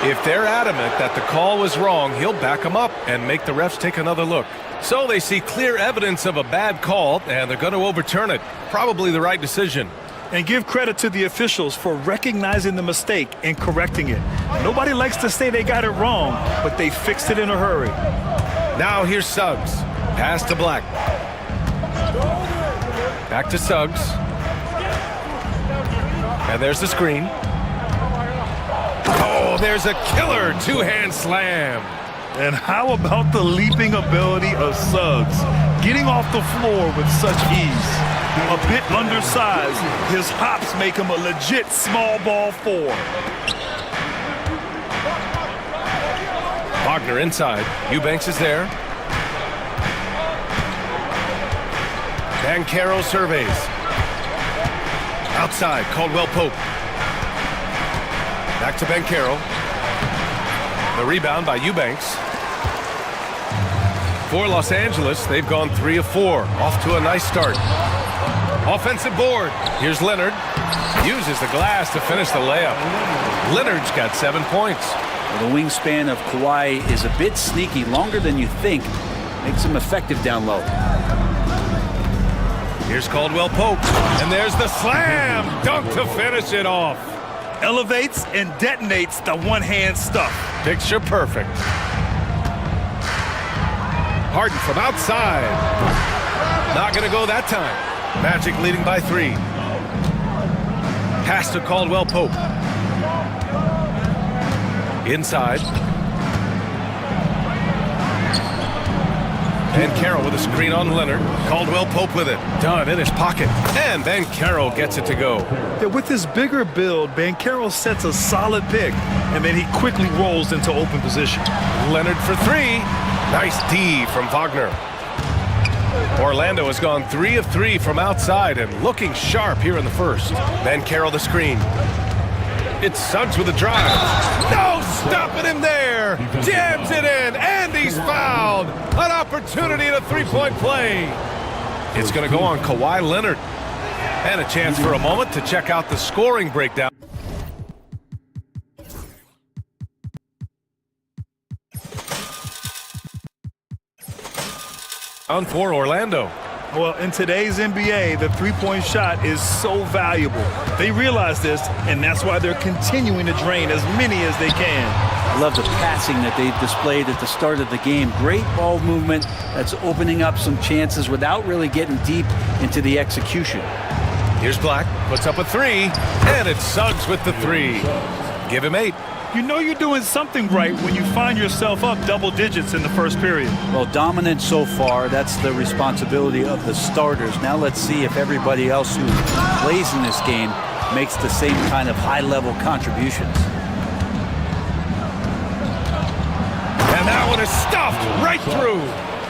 If they're adamant that the call was wrong, he'll back them up and make the refs take another look. So they see clear evidence of a bad call, and they're going to overturn it. Probably the right decision. And give credit to the officials for recognizing the mistake and correcting it. Nobody likes to say they got it wrong, but they fixed it in a hurry. Now here's Suggs. Pass to Black. Back to Suggs. And there's the screen. Oh, there's a killer two-hand slam. And how about the leaping ability of Suggs? Getting off the floor with such ease. A bit undersized, his hops make him a legit small ball 4. Wagner inside. Eubanks is there. Banchero surveys. Outside, Caldwell Pope. Back to Banchero. The rebound by Eubanks. For Los Angeles, they've gone 3 of 4. Off to a nice start. Offensive board. Here's Leonard. Uses the glass to finish the layup. Leonard's got 7 points. The wingspan of Kawhi is a bit sneaky, longer than you think. Makes him effective down low. Here's Caldwell Pope. And there's the slam dunk to finish it off. Elevates and detonates the one-hand stuff. Picture perfect. Harden from outside. Not going to go that time. Magic leading by 3. Pass to Caldwell Pope. Inside. Banchero with a screen on Leonard. Caldwell Pope with it. Dunn in his pocket. And Banchero gets it to go. Yeah, with his bigger build, Banchero sets a solid pick, and then he quickly rolls into open position. Leonard for 3. Nice D from Wagner. Orlando has gone 3 of 3 from outside and looking sharp here in the first. Banchero the screen. It's Suggs with a drive. No stopping him there. Jams it in, and he's fouled. An opportunity at a three-point play. It's going to go on Kawhi Leonard. And a chance for a moment to check out the scoring breakdown. On for Orlando. Well, in today's NBA, the three-point shot is so valuable. They realize this, and that's why they're continuing to drain as many as they can. I love the passing that they displayed at the start of the game. Great ball movement that's opening up some chances without really getting deep into the execution. Here's Black, puts up a three, and it's Suggs with the three. Give him 8. You know you're doing something right when you find yourself up double digits in the first period. Well, dominant so far. That's the responsibility of the starters. Now let's see if everybody else who plays in this game makes the same kind of high-level contributions. And that one is stuffed right through.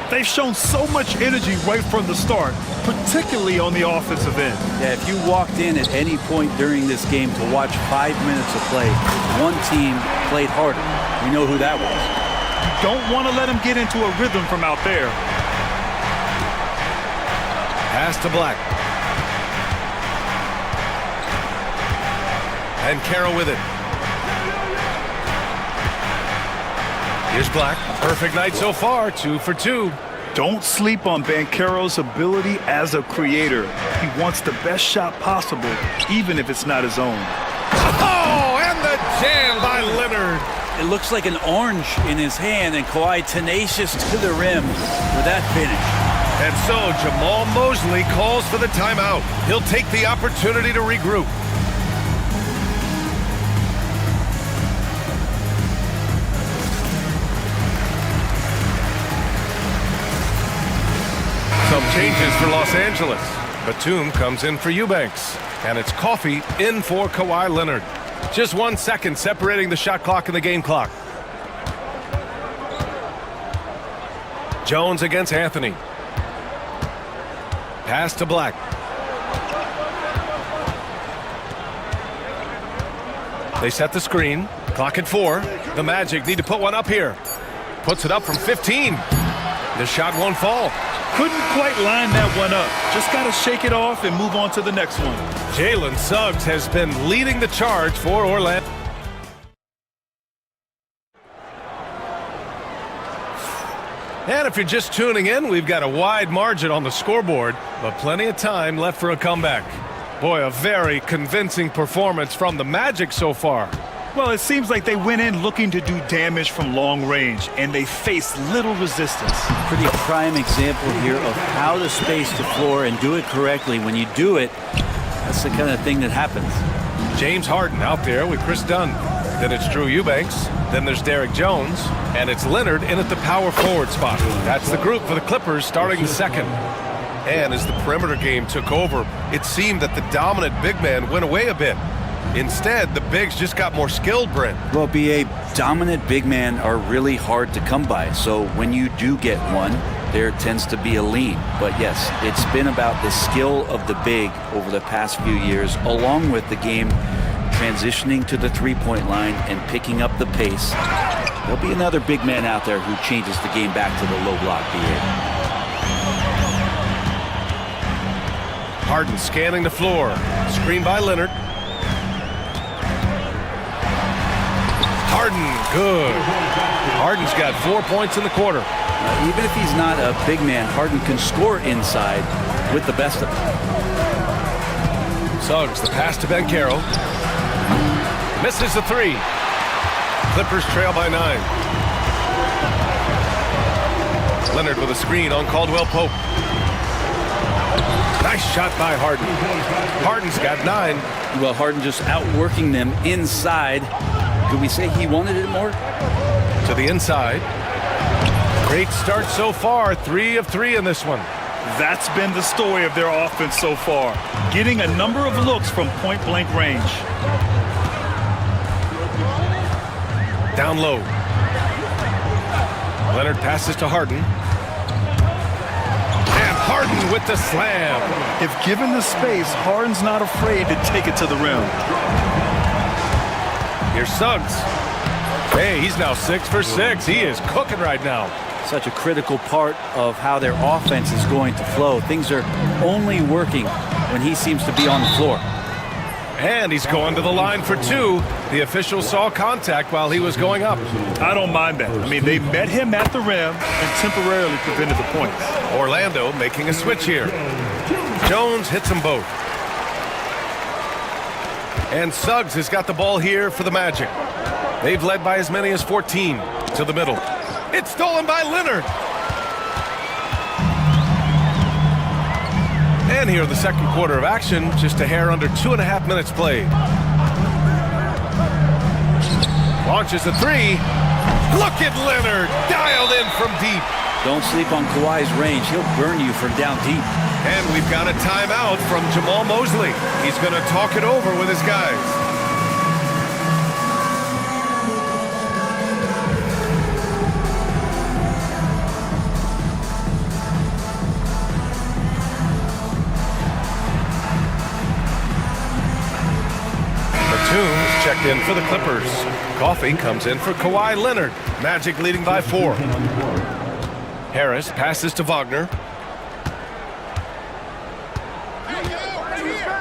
They've shown so much energy right from the start, particularly on the offensive end. Yeah, if you walked in at any point during this game to watch 5 minutes of play, one team played harder. We know who that was. You don't want to let them get into a rhythm from out there. Pass to Black. And Carroll with it. Here's Black. Perfect night so far, 2 for 2. Don't sleep on Banchero's ability as a creator. He wants the best shot possible, even if it's not his own. Oh, and the jam by Leonard. It looks like an orange in his hand, and Kawhi tenacious to the rim for that finish. And so Jamal Mosley calls for the timeout. He'll take the opportunity to regroup. Some changes for Los Angeles. Batum comes in for Eubanks. And it's Coffey in for Kawhi Leonard. Just 1 second separating the shot clock and the game clock. Jones against Anthony. Pass to Black. They set the screen. Clock at 4. The Magic need to put one up here. Puts it up from 15. The shot won't fall. Couldn't quite line that one up. Just got to shake it off and move on to the next one. Jalen Suggs has been leading the charge for Orlando. And if you're just tuning in, we've got a wide margin on the scoreboard, but plenty of time left for a comeback. Boy, a very convincing performance from the Magic so far. Well, it seems like they went in looking to do damage from long range, and they faced little resistance. Pretty prime example here of how to space the floor and do it correctly. When you do it, that's the kind of thing that happens. James Harden out there with Chris Dunn. Then it's Drew Eubanks. Then there's Derek Jones. And it's Leonard in at the power forward spot. That's the group for the Clippers starting the second. And as the perimeter game took over, it seemed that the dominant big man went away a bit. Instead, the bigs just got more skilled, Brent. Well, BA, dominant big men are really hard to come by. So when you do get one, there tends to be a lean. But yes, it's been about the skill of the big over the past few years, along with the game transitioning to the three-point line and picking up the pace. There'll be another big man out there who changes the game back to the low block, BA. Harden scanning the floor. Screen by Leonard. Harden, good. Harden's got 4 points in the quarter. Even if he's not a big man, Harden can score inside with the best of them. Suggs, the pass to Banchero. Misses the 3. Clippers trail by 9. Leonard with a screen on Caldwell Pope. Nice shot by Harden. Harden's got 9. Well, Harden just outworking them inside. Could we say he wanted it more? To the inside. Great start so far. 3 of 3 in this one. That's been the story of their offense so far. Getting a number of looks from point-blank range. Down low. Leonard passes to Harden. And Harden with the slam. If given the space, Harden's not afraid to take it to the rim. Here's Suggs. Hey, he's now 6 for 6. He is cooking right now. Such a critical part of how their offense is going to flow. Things are only working when he seems to be on the floor. And he's going to the line for two. The official saw contact while he was going up. I don't mind that. I mean, they met him at the rim and temporarily prevented the points. Orlando making a switch here. Jones hits them both. And Suggs has got the ball here for the Magic. They've led by as many as 14 to the middle. It's stolen by Leonard. And here in the second quarter of action, just a hair under 2.5 minutes played. Launches a three. Look at Leonard, dialed in from deep. Don't sleep on Kawhi's range. He'll burn you from down deep. And we've got a timeout from Jamal Mosley. He's going to talk it over with his guys. Checked in for the Clippers. Coffee comes in for Kawhi Leonard. Magic leading by 4. Harris passes to Wagner.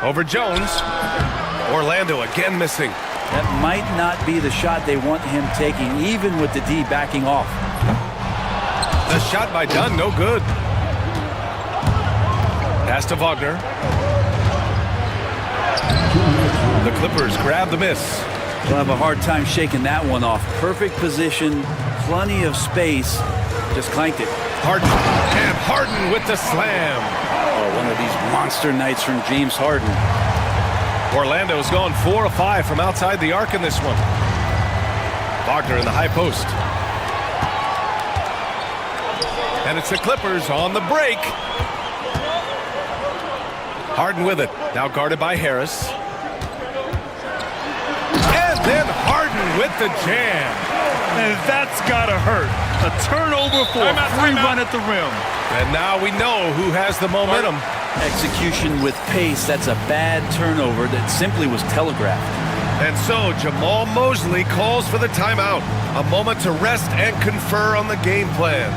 Over Jones. Orlando again missing. That might not be the shot they want him taking, even with the D backing off. The shot by Dunn, no good. Pass to Wagner. The Clippers grab the miss. They'll have a hard time shaking that one off. Perfect position, plenty of space. Just clanked it. Harden, and Harden with the slam. Oh, one of these monster nights from James Harden. Orlando's gone 4 of 5 from outside the arc in this one. Wagner in the high post. And it's the Clippers on the break. Harden with it. Now guarded by Harris. Then Harden with the jam. And that's gotta hurt. A turnover for a free run at the rim. And now we know who has the momentum. Execution with pace. That's a bad turnover that simply was telegraphed. And so Jamal Mosley calls for the timeout. A moment to rest and confer on the game plan.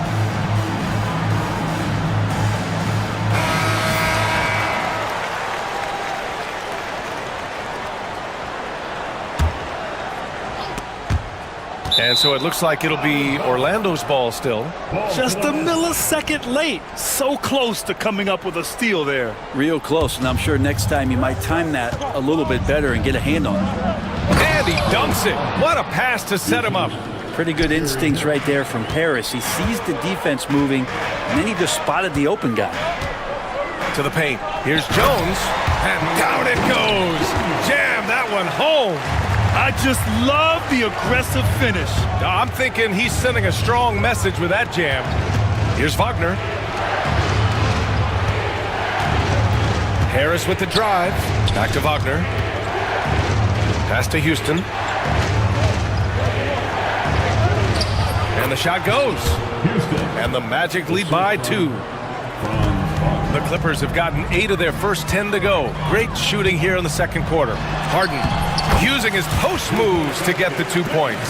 And so it looks like it'll be Orlando's ball still. Just a millisecond late. So close to coming up with a steal there. Real close, and I'm sure next time you might time that a little bit better and get a hand on it. And he dunks it. What a pass to set him up. Pretty good instincts right there from Harris. He sees the defense moving, and then he just spotted the open guy. To the paint. Here's Jones. And down it goes. Jam that one home. I just love the aggressive finish. I'm thinking he's sending a strong message with that jam. Here's Wagner. Harris with the drive. Back to Wagner. Pass to Houston. And the shot goes. And the Magic lead by 2. The Clippers have gotten 8 of their first 10 to go. Great shooting here in the second quarter. Harden using his post moves to get the 2 points.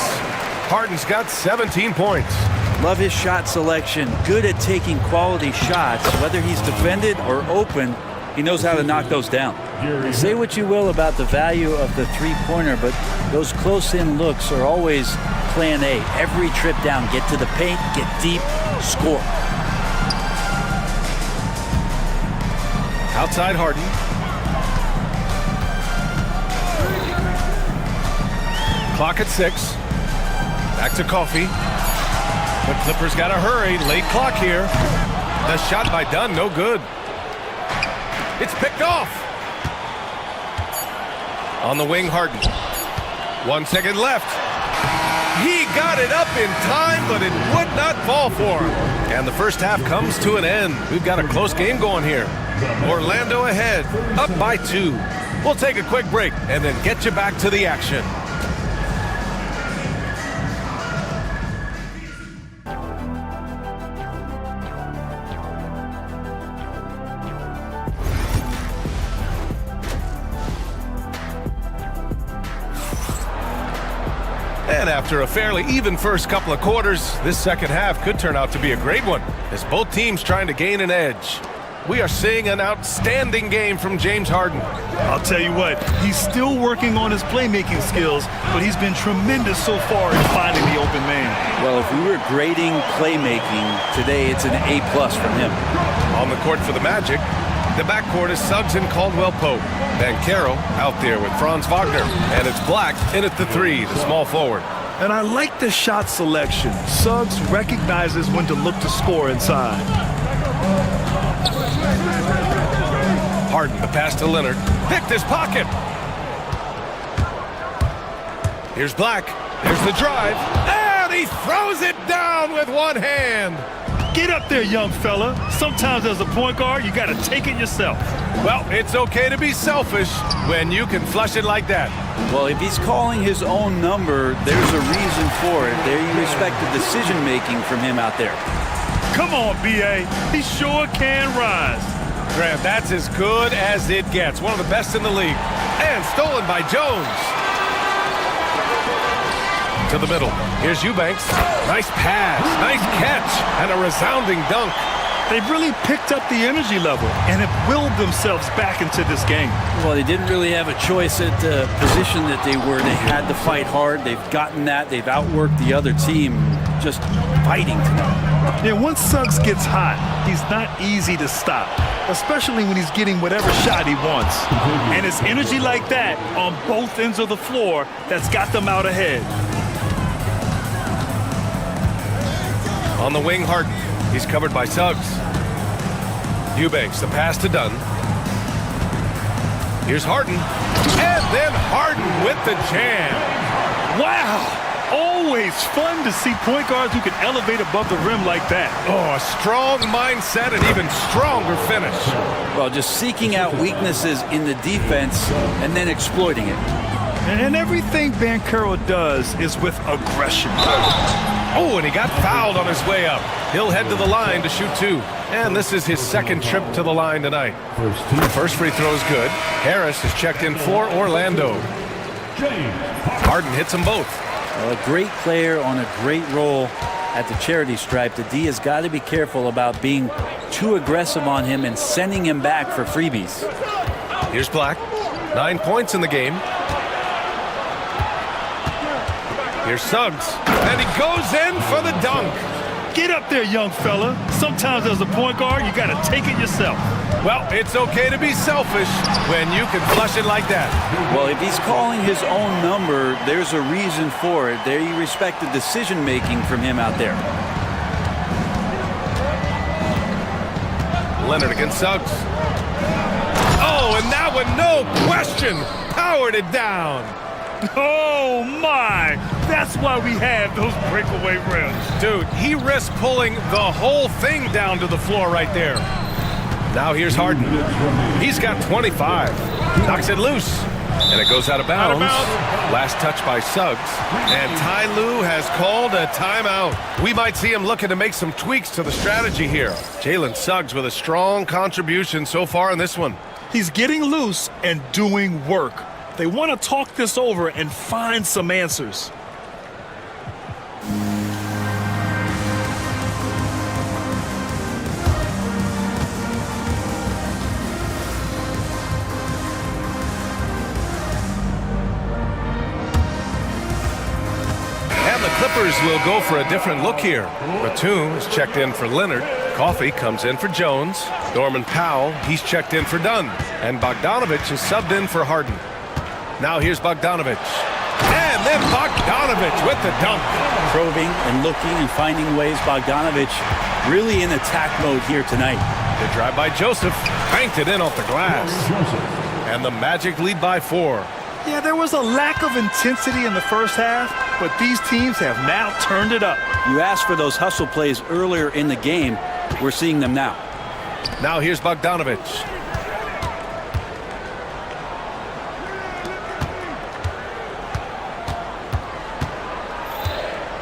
Harden's got 17 points. Love his shot selection. Good at taking quality shots. Whether he's defended or open, he knows how to knock those down. Say what you will about the value of the three-pointer, but those close-in looks are always plan A. Every trip down, get to the paint, get deep, score. Outside Harden. Clock at 6. Back to Coffee. The Clippers got to hurry. Late clock here. The shot by Dunn, no good. It's picked off. On the wing, Harden. 1 second left. He got it up in time, but it would not fall for him. And the first half comes to an end. We've got a close game going here. Orlando ahead, up by 2. We'll take a quick break and then get you back to the action. And after a fairly even first couple of quarters, this second half could turn out to be a great one, as both teams trying to gain an edge. we are seeing an outstanding game from James Harden. I'll tell you what, he's still working on his playmaking skills, but he's been tremendous so far in finding the open man. Well, if we were grading playmaking today, it's an A+ from him. On the court for the Magic, the backcourt is Suggs and Caldwell Pope. Bankero out there with Franz Wagner. And it's Black in at the 3, the small forward. And I like the shot selection. Suggs recognizes when to look to score inside. Harden, the pass to Leonard. Picked his pocket. Here's Black. Here's the drive. And he throws it down with one hand. Get up there, young fella. Sometimes as a point guard, you got to take it yourself. Well, it's okay to be selfish when you can flush it like that. Well, if he's calling his own number, there's a reason for it. There you respect the decision-making from him out there. Come on, B.A. He sure can rise. Grant, that's as good as it gets. One of the best in the league. And stolen by Jones. To the middle. Here's Eubanks. Nice pass. Nice catch. And a resounding dunk. They've really picked up the energy level and have willed themselves back into this game. Well, they didn't really have a choice at the position that they were. They had to fight hard. They've gotten that. They've outworked the other team just fighting tonight. Yeah, once Suggs gets hot, he's not easy to stop, especially when he's getting whatever shot he wants. And it's energy like that on both ends of the floor that's got them out ahead. On the wing, Harden. He's covered by Suggs. Eubanks, the pass to Dunn. Here's Harden. And then Harden with the jam. Wow! Always fun to see point guards who can elevate above the rim like that. Oh, a strong mindset and even stronger finish. Well, just seeking out weaknesses in the defense and then exploiting it. And everything Bankero does is with aggression. Oh, and he got fouled on his way up. He'll head to the line to shoot 2. And this is his second trip to the line tonight. First free throw is good. Harris is checked in for Orlando. Harden hits them both. Well, a great player on a great role at the charity stripe. The D has got to be careful about being too aggressive on him and sending him back for freebies. Here's Black. 9 points in the game. Here's Suggs, and he goes in for the dunk. Get up there, young fella. Sometimes as a point guard, you got to take it yourself. Well, it's okay to be selfish when you can flush it like that. Well, if he's calling his own number, there's a reason for it. There you respect the decision-making from him out there. Leonard against Suggs. Oh, and that one, no question, powered it down. Oh, my! That's why we have those breakaway rims. Dude, he risked pulling the whole thing down to the floor right there. Now here's Harden. He's got 25. Knocks it loose. And it goes out of bounds. Last touch by Suggs. And Ty Lue has called a timeout. We might see him looking to make some tweaks to the strategy here. Jalen Suggs with a strong contribution so far in this one. He's getting loose and doing work. They want to talk this over and find some answers. And the Clippers will go for a different look here. Batum is checked in for Leonard. Coffey comes in for Jones. Norman Powell, he's checked in for Dunn. And Bogdanovich is subbed in for Harden. Now here's Bogdanovich. And then Bogdanovich with the dunk. Probing and looking and finding ways. Bogdanovich really in attack mode here tonight. The drive by Joseph. Banked it in off the glass. And the Magic lead by 4. Yeah, there was a lack of intensity in the first half, but these teams have now turned it up. You asked for those hustle plays earlier in the game. We're seeing them now. Now here's Bogdanovich.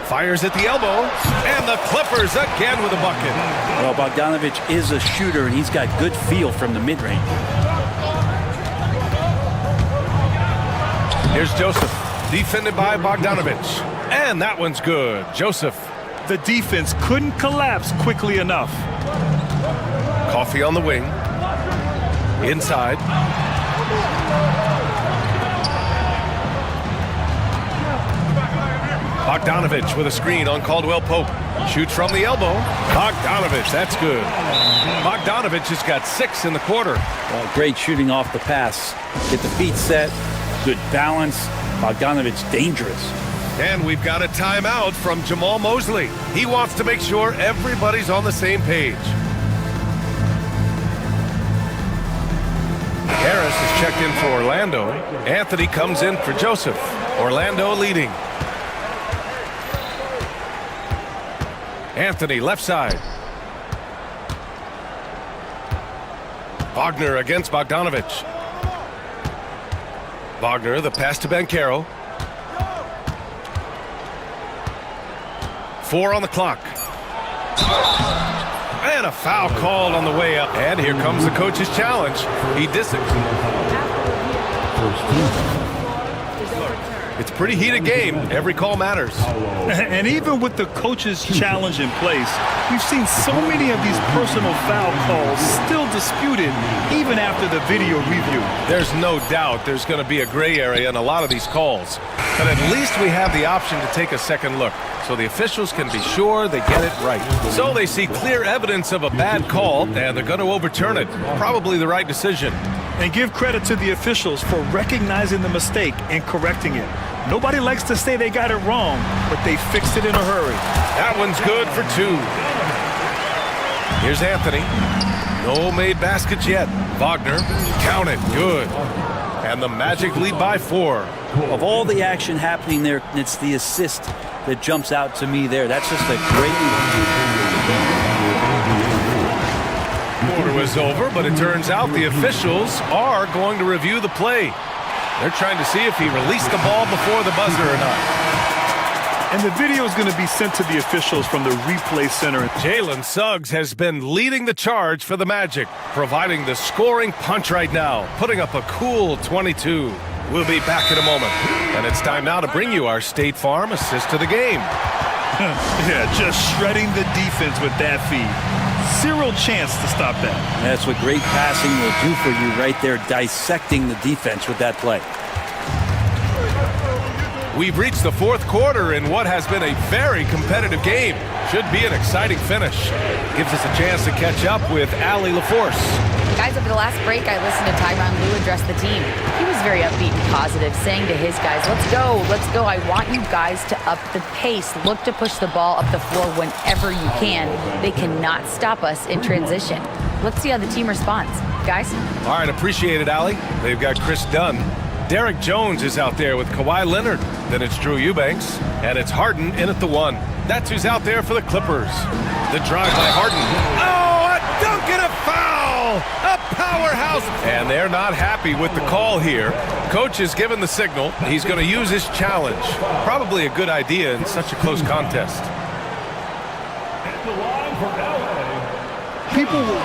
Fires at the elbow, and the Clippers again with a bucket. Well, Bogdanovich is a shooter, and he's got good feel from the mid-range. Here's Joseph, defended by Bogdanovich. And that one's good. Joseph. The defense couldn't collapse quickly enough. Coffey on the wing. Inside. Bogdanovich with a screen on Caldwell Pope. Shoots from the elbow. Bogdanovich, that's good. Bogdanovich has got 6 in the quarter. Well, great shooting off the pass. Get the feet set, good balance. Bogdanovich dangerous. And we've got a timeout from Jamal Mosley. He wants to make sure everybody's on the same page. Harris is checked in for Orlando. Anthony comes in for Joseph. Orlando leading. Anthony, left side. Wagner against Bogdanovich. Wagner, the pass to Banchero. 4 on the clock. And a foul called on the way up. And here comes the coach's challenge. He disagrees. It's a pretty heated game. Every call matters. And even with the coach's challenge in place, we've seen so many of these personal foul calls still disputed even after the video review. There's no doubt there's going to be a gray area in a lot of these calls. But at least we have the option to take a second look, so the officials can be sure they get it right. So they see clear evidence of a bad call, and they're going to overturn it. Probably the right decision. And give credit to the officials for recognizing the mistake and correcting it. Nobody likes to say they got it wrong, but they fixed it in a hurry. That one's good for 2. Here's Anthony. No made baskets yet. Wagner, count it, good. And the Magic lead by 4. Of all the action happening there, it's the assist that jumps out to me there. That's just a great... Quarter was over, but it turns out the officials are going to review the play. They're trying to see if he released the ball before the buzzer or not. And the video is going to be sent to the officials from the replay center. Jalen Suggs has been leading the charge for the Magic, providing the scoring punch right now, putting up a cool 22. We'll be back in a moment. And it's time now to bring you our State Farm assist to the game. Yeah, just shredding the defense with that feed. Zero chance to stop that. That's what great passing will do for you right there, dissecting the defense with that play. We've reached the 4th quarter in what has been a very competitive game. Should be an exciting finish. Gives us a chance to catch up with Allie LaForce. Guys, over the last break, I listened to Tyronn Lue address the team. He was very upbeat and positive, saying to his guys, let's go. I want you guys to up the pace. Look to push the ball up the floor whenever you can. They cannot stop us in transition. Let's see how the team responds. Guys? All right, appreciate it, Allie. They've got Chris Dunn. Derek Jones is out there with Kawhi Leonard. Then it's Drew Eubanks. And it's Harden in at the 1. That's who's out there for the Clippers. The drive by Harden. Oh, a dunk and a foul! A powerhouse! And they're not happy with the call here. Coach is given the signal. He's going to use his challenge. Probably a good idea in such a close contest. People will...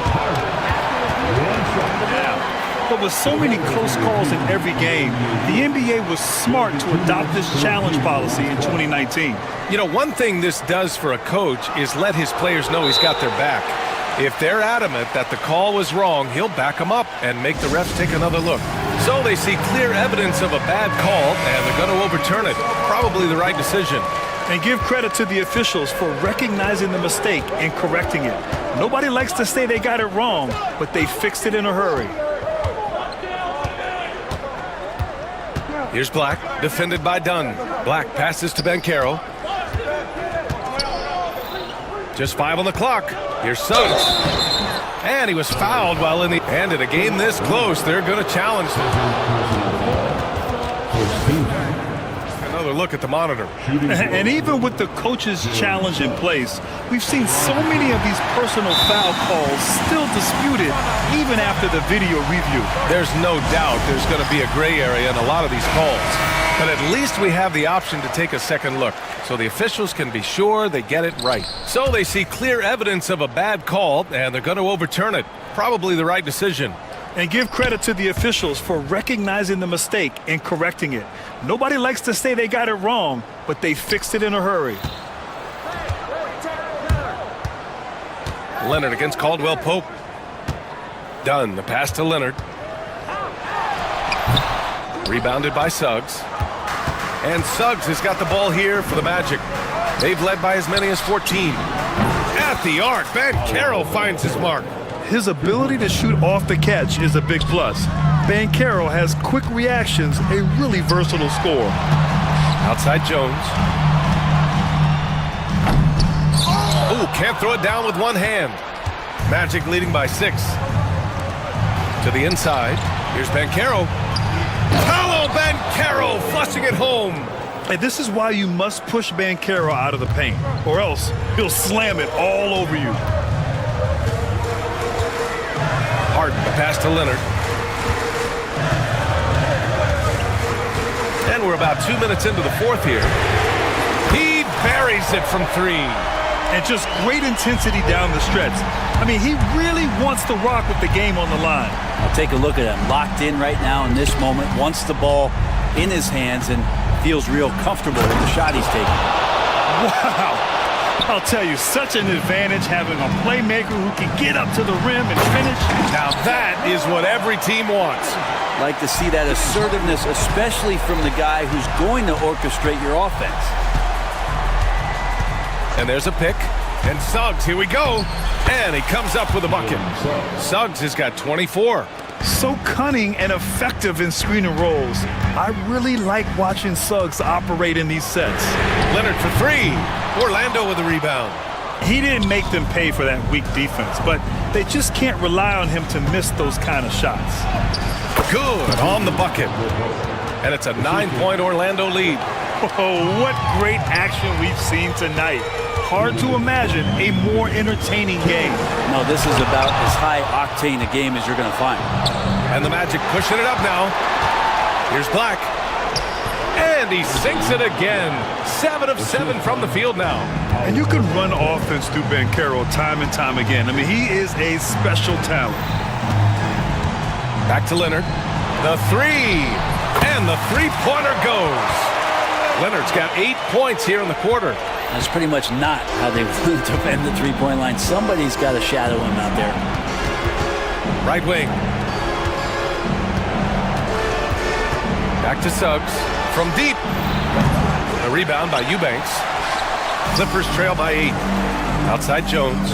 But with so many close calls in every game, the NBA was smart to adopt this challenge policy in 2019. You know, one thing this does for a coach is let his players know he's got their back. If they're adamant that the call was wrong, he'll back them up and make the refs take another look. So they see clear evidence of a bad call, and they're going to overturn it. Probably the right decision. And give credit to the officials for recognizing the mistake and correcting it. Nobody likes to say they got it wrong, but they fixed it in a hurry. Here's Black, defended by Dunn. Black passes to Banchero. Just 5 on the clock. Here's Suggs. And he was fouled while in the... And in a game this close, they're going to challenge him. Another look at the monitor. And even with the coach's challenge in place, we've seen so many of these personal foul calls still disputed even after the video review. There's no doubt there's going to be a gray area in a lot of these calls. But at least we have the option to take a second look, so the officials can be sure they get it right. So they see clear evidence of a bad call, and they're going to overturn it. Probably the right decision. And give credit to the officials for recognizing the mistake and correcting it. Nobody likes to say they got it wrong, but they fixed it in a hurry. Leonard against Caldwell Pope. Dunn, the pass to Leonard. Rebounded by Suggs. And Suggs has got the ball here for the Magic. They've led by as many as 14. At the arc, Banchero finds his mark. His ability to shoot off the catch is a big plus. Banchero has quick reactions, a really versatile scorer. Outside Jones. Ooh, can't throw it down with one hand. Magic leading by 6. To the inside. Here's Banchero. Paolo Banchero flushing it home. And this is why you must push Banchero out of the paint, or else he'll slam it all over you. Harden, the pass to Leonard. And we're about 2 minutes into the fourth here. He buries it from 3. And just great intensity down the stretch. I mean, he really wants to rock with the game on the line. I'll take a look at him. Locked in right now in this moment. Wants the ball in his hands and feels real comfortable with the shot he's taking. Wow. I'll tell you, such an advantage having a playmaker who can get up to the rim and finish. Now that is what every team wants. Like to see that assertiveness, especially from the guy who's going to orchestrate your offense. And there's a pick. And Suggs, here we go. And he comes up with a bucket. Suggs has got 24. So cunning and effective in screen and rolls. I really like watching Suggs operate in these sets. Leonard for 3. Orlando with a rebound. He didn't make them pay for that weak defense, but they just can't rely on him to miss those kind of shots. Good on the bucket. And it's a 9-point Orlando lead. Oh, what great action we've seen tonight. Hard to imagine a more entertaining game. No, this is about as high octane a game as you're going to find. And the Magic pushing it up now. Here's Black. And he sinks it again. 7 of 7 from the field now. And you can run offense through Banchero time and time again. I mean, he is a special talent. Back to Leonard. The 3. And the three-pointer goes. Leonard's got 8 points here in the quarter. That's pretty much not how they want to defend the three-point line. Somebody's got to shadow him out there. Right wing. Back to Suggs. From deep. A rebound by Eubanks. Clippers trail by 8. Outside Jones.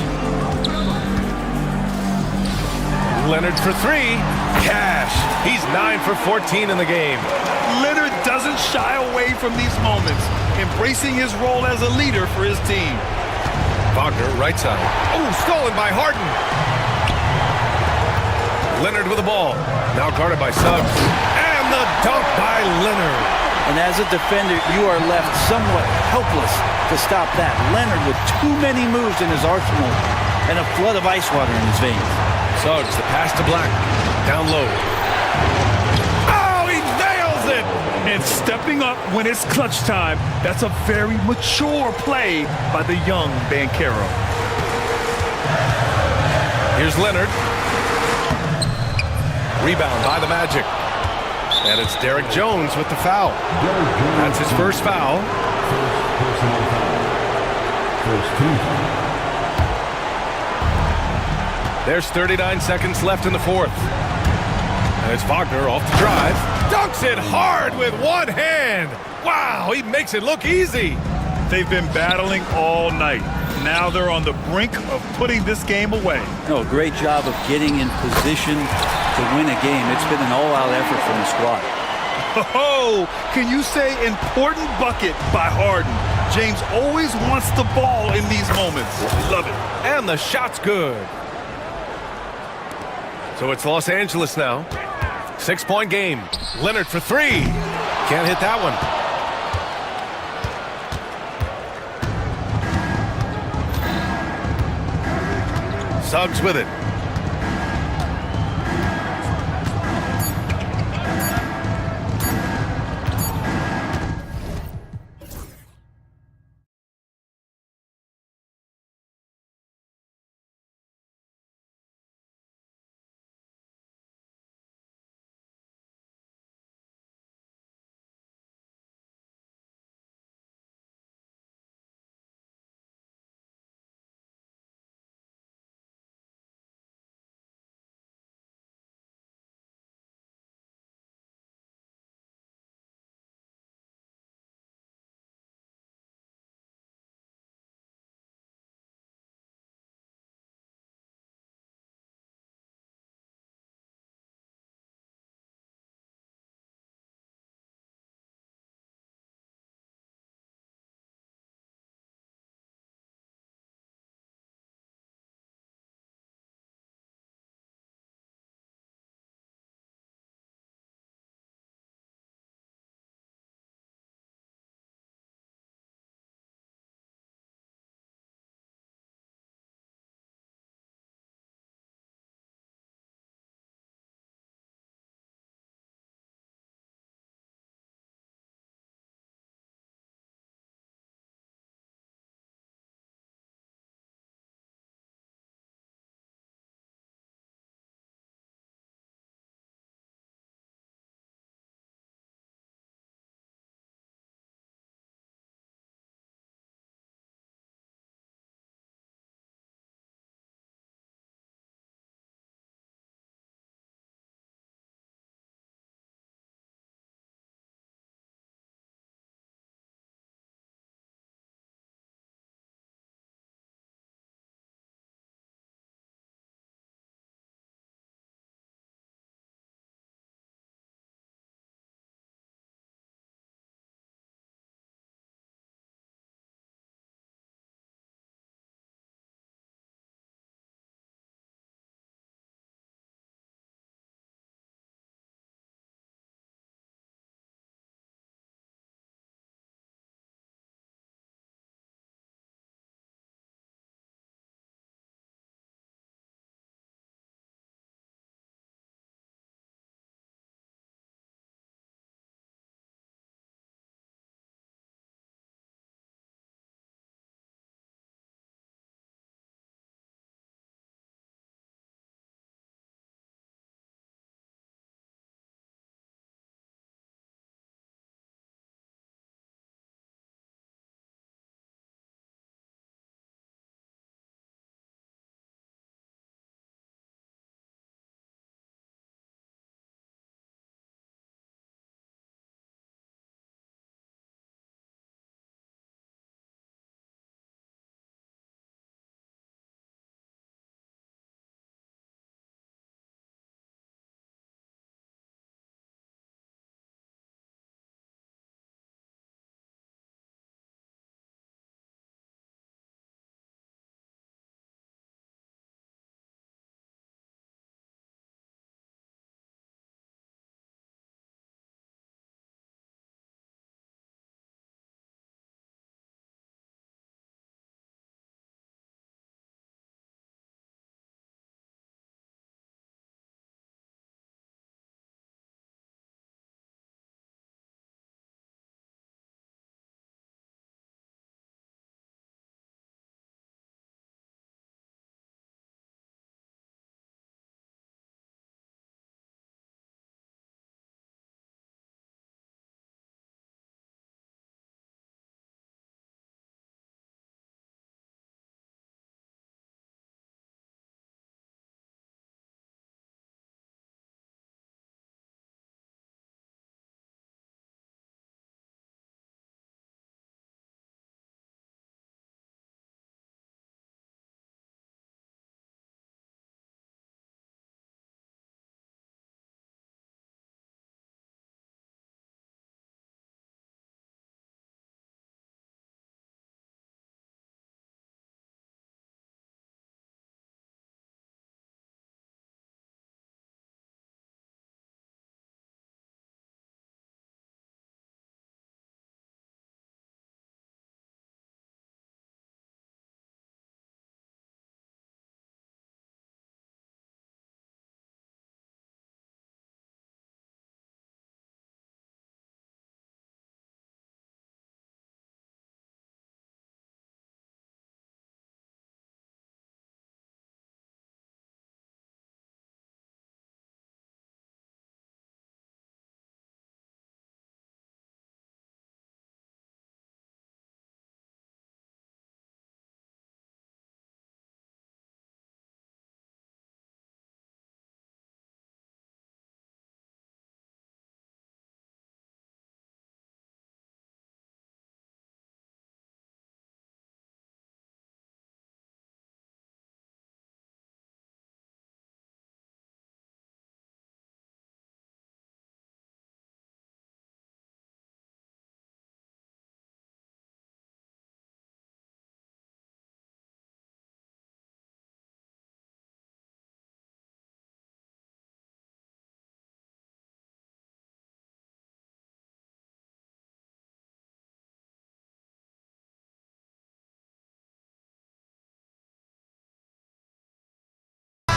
Leonard for 3. Cash. He's 9 for 14 in the game. Leonard doesn't shy away from these moments, embracing his role as a leader for his team. Wagner, right side. Oh, stolen by Harden. Leonard with the ball. Now guarded by Suggs. And the dunk by Leonard. And as a defender, you are left somewhat helpless to stop that. Leonard with too many moves in his arsenal and a flood of ice water in his veins. Suggs, the pass to Black. Down low. Oh, he nails it! And stepping up when it's clutch time, that's a very mature play by the young Banchero. Here's Leonard. Rebound by the Magic. And it's Derek Jones with the foul. That's his first foul. First team foul. There's 39 seconds left in the fourth. And it's Wagner off the drive. Dunks it hard with one hand. Wow, he makes it look easy. They've been battling all night. Now they're on the brink of putting this game away. No, great job of getting in position to win a game. It's been an all-out effort from the squad. Oh, can you say important bucket by Harden? James always wants the ball in these moments. Love it. And the shot's good. So it's Los Angeles now. 6-point game. Leonard for 3. Can't hit that one. Suggs with it.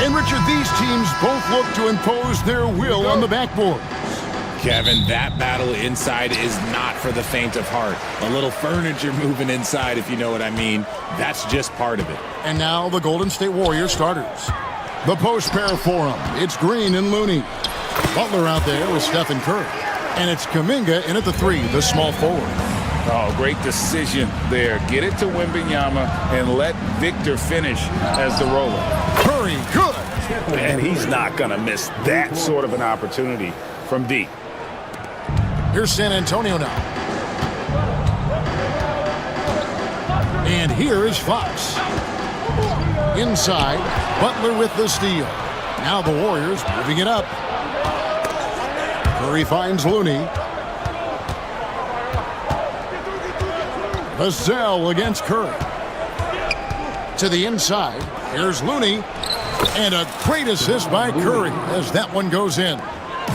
And Richard, these teams both look to impose their will on the backboard. Kevin, that battle inside is not for the faint of heart. A little furniture moving inside, if you know what I mean. That's just part of it. And now the Golden State Warriors starters. The post pair for them. It's Green and Looney. Butler out there with Stephen Curry. And it's Kuminga in at the 3, the small forward. Oh, great decision there. Get it to Wembanyama and let Victor finish as the roller. Curry, good. And he's not going to miss that sort of an opportunity from deep. Here's San Antonio now. And here is Fox. Inside, Butler with the steal. Now the Warriors moving it up. Curry finds Looney. Vassell against Curry. To the inside, here's Looney. And a great assist by Curry as that one goes in.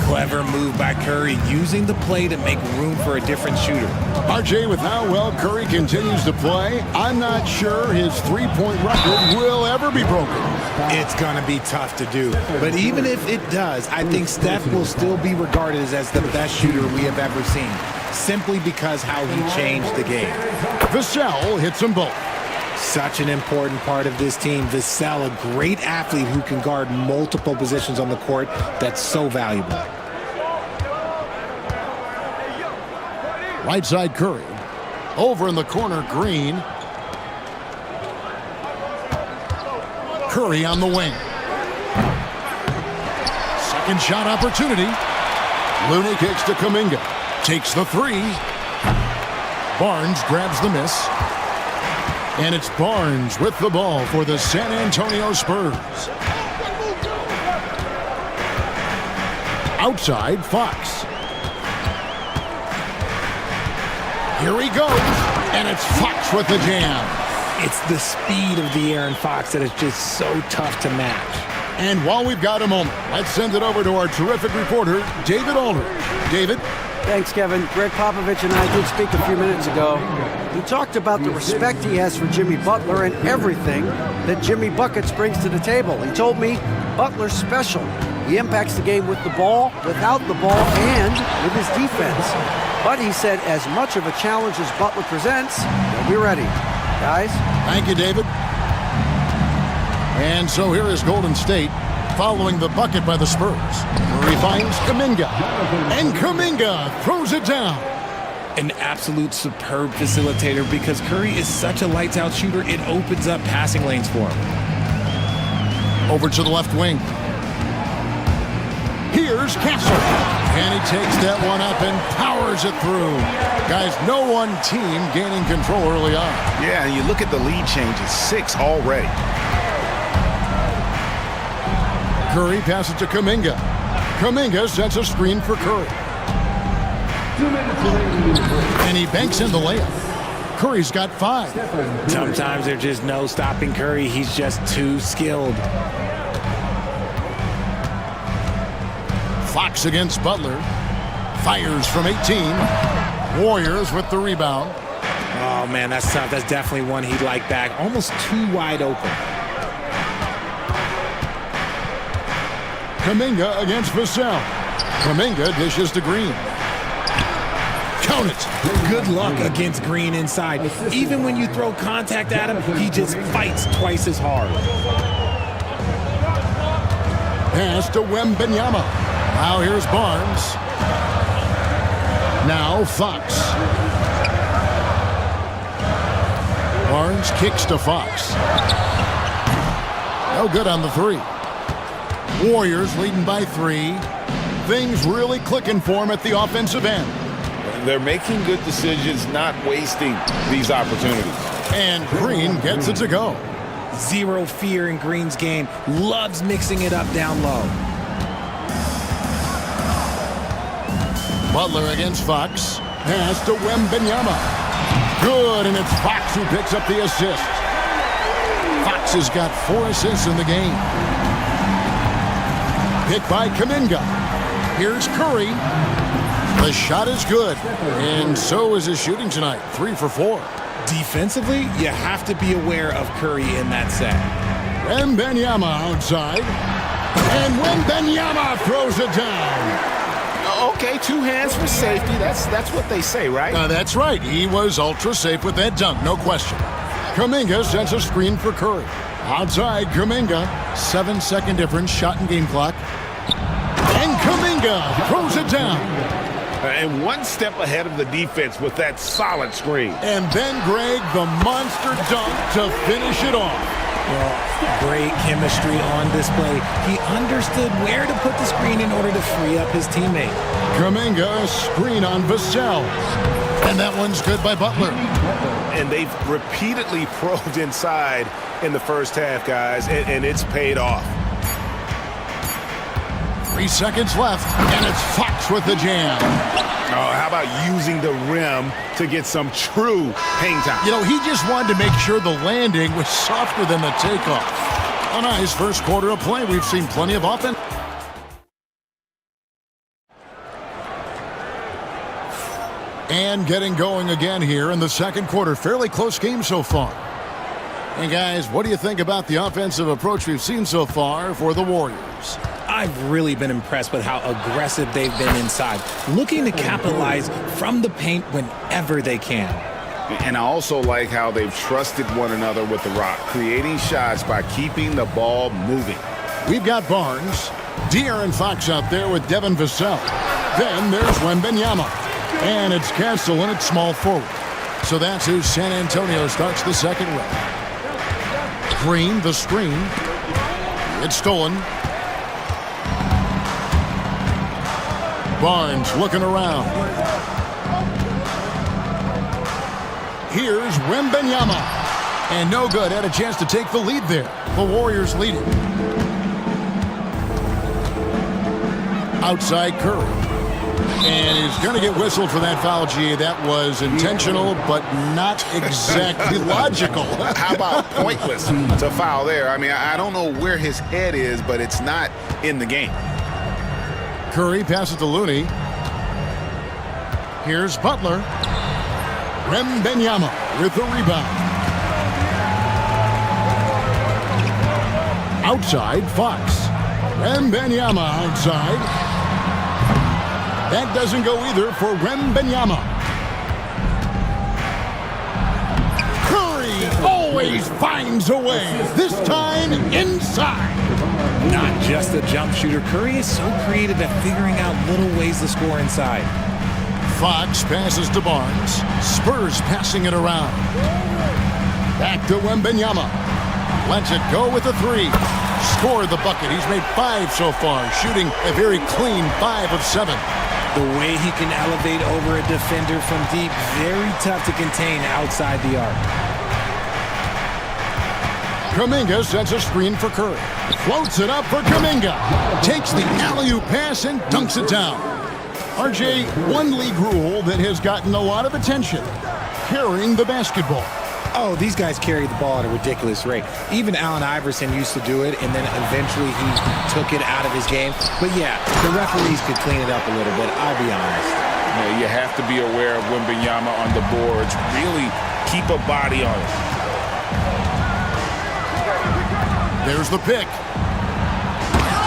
Clever move by Curry, using the play to make room for a different shooter. RJ, with how well Curry continues to play, I'm not sure his three-point record will ever be broken. It's going to be tough to do. But even if it does, I think Steph will still be regarded as the best shooter we have ever seen, simply because how he changed the game. Vassell hits them both. Such an important part of this team. Vassell, a great athlete who can guard multiple positions on the court. That's so valuable. Right side Curry. Over in the corner, Green. Curry on the wing. Second shot opportunity. Looney kicks to Kuminga. Takes the 3. Barnes grabs the miss. And it's Barnes with the ball for the San Antonio Spurs. Outside, Fox. Here he goes, and it's Fox with the jam. It's the speed of the Aaron Fox that is just so tough to match. And while we've got a moment, let's send it over to our terrific reporter, David Aldridge. David? Thanks, Kevin. Greg Popovich and I did speak a few minutes ago. He talked about the respect he has for Jimmy Butler and everything that Jimmy Buckets brings to the table. He told me Butler's special. He impacts the game with the ball, without the ball, and with his defense. But he said as much of a challenge as Butler presents, he'll be ready. Guys? Thank you, David. And so here is Golden State following the bucket by the Spurs. Curry finds Kuminga. And Kuminga throws it down. An absolute superb facilitator because Curry is such a lights-out shooter, it opens up passing lanes for him. Over to the left wing. Here's Castle. And he takes that one up and powers it through. Guys, no one team gaining control early on. Yeah, and you look at the lead changes, 6 already. Curry passes to Kuminga. Kuminga sets a screen for Curry. And he banks in the layup. Curry's got 5. Sometimes there's just no stopping Curry. He's just too skilled. Fox against Butler. Fires from 18. Warriors with the rebound. Oh, man, that's tough. That's definitely one he'd like back. Almost too wide open. Kuminga against Vassell. Kuminga dishes to Green. Count it. Good luck against Green inside. Even when you throw contact at him, he just fights twice as hard. Pass to Wembanyama. Now here's Barnes. Now Fox. Barnes kicks to Fox. No good on the 3. Warriors leading by 3. Things really clicking for them at the offensive end. They're making good decisions, not wasting these opportunities. And Green gets it to go. Zero fear in Green's game. Loves mixing it up down low. Butler against Fox. Pass to Wembanyama. Good, and it's Fox who picks up the assist. Fox has got 4 assists in the game. Hit by Kuminga. Here's Curry. The shot is good, and so is his shooting tonight. 3 for 4. Defensively, you have to be aware of Curry in that set. Wembanyama outside. And Wembanyama throws it down. Okay, 2 hands for safety. That's what they say, right? That's right. He was ultra safe with that dunk, no question. Kuminga sends a screen for Curry. Outside, Kuminga. 7-second difference, shot and game clock. And Kuminga throws it down. And one step ahead of the defense with that solid screen. And then, Greg, the monster dunk to finish it off. Well, great chemistry on display. He understood where to put the screen in order to free up his teammate. Kuminga, screen on Vassell. And that one's good by Butler. And they've repeatedly probed inside in the first half, guys, and it's paid off. 3 seconds left, and it's Fox with the jam. Oh, how about using the rim to get some true hang time? You know, he just wanted to make sure the landing was softer than the takeoff. A nice first quarter of play. We've seen plenty of offense. And getting going again here in the second quarter. Fairly close game so far. And guys, what do you think about the offensive approach we've seen so far for the Warriors? I've really been impressed with how aggressive they've been inside, looking to capitalize from the paint whenever they can. And I also like how they've trusted one another with the rock, creating shots by keeping the ball moving. We've got Barnes, De'Aaron Fox out there with Devin Vassell. Then there's Wembanyama. And it's Castle in at small forward. So that's who San Antonio starts the second with. Green, the screen. It's stolen. Barnes looking around. Here's Wembanyama. And no good. Had a chance to take the lead there. The Warriors leading. Outside Curry. And he's going to get whistled for that foul, G. That was intentional, but not exactly logical. How about pointless to foul there? I mean, I don't know where his head is, but it's not in the game. Curry passes to Looney. Here's Butler. Wembanyama with the rebound. Outside, Fox. Wembanyama outside. That doesn't go either for Wembanyama. Curry always finds a way. This time inside. Not just a jump shooter, Curry is so creative at figuring out little ways to score inside. Fox passes to Barnes. Spurs passing it around. Back to Wembanyama. Lets it go with a 3. Scored the bucket. He's made 5 so far, shooting a very clean 5 of 7. The way he can elevate over a defender from deep, very tough to contain outside the arc. Kuminga sets a screen for Curry. Floats it up for Kuminga. Takes the alley-oop pass and dunks it down. RJ, one league rule that has gotten a lot of attention. Carrying the basketball. Oh, these guys carry the ball at a ridiculous rate. Even Allen Iverson used to do it, and then eventually he took it out of his game. But yeah, the referees could clean it up a little bit, I'll be honest. Yeah, you have to be aware of Wembanyama on the boards. Really keep a body on it. There's the pick.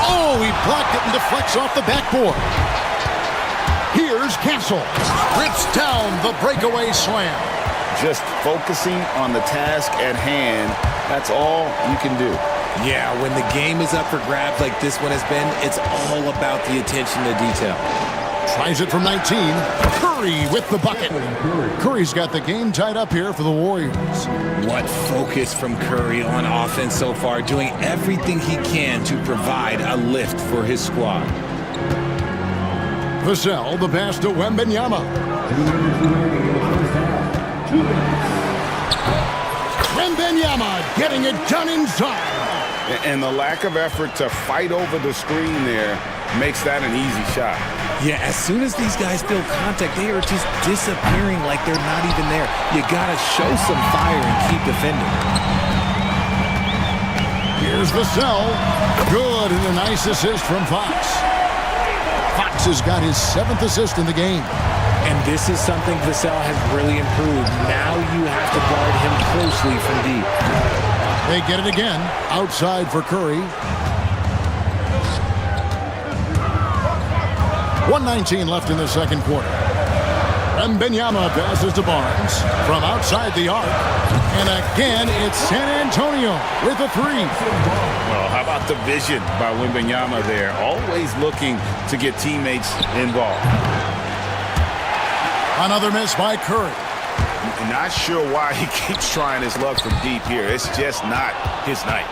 Oh, he blocked it and deflects off the backboard. Here's Castle. Rips down the breakaway slam. Just focusing on the task at hand, that's all you can do. Yeah, when the game is up for grabs like this one has been, it's all about the attention to detail. Tries it from 19. Curry with the bucket. Curry's got the game tied up here for the Warriors. What focus from Curry on offense so far, doing everything he can to provide a lift for his squad. Vassell, the pass to Wembanyama. Wembanyama getting it done inside. And the lack of effort to fight over the screen there makes that an easy shot. Yeah, as soon as these guys feel contact, they are just disappearing like they're not even there. You gotta show some fire and keep defending. Here's Vassell. Good, and a nice assist from Fox. Fox has got his 7th assist in the game. And this is something Vassell has really improved. Now you have to guard him closely from deep. They get it again. Outside for Curry. 1:19 left in the second quarter. Wembanyama passes to Barnes from outside the arc. And again, it's San Antonio with a three. Well, how about the vision by Wembanyama there? Always looking to get teammates involved. Another miss by Curry. Not sure why he keeps trying his luck from deep here. It's just not his night.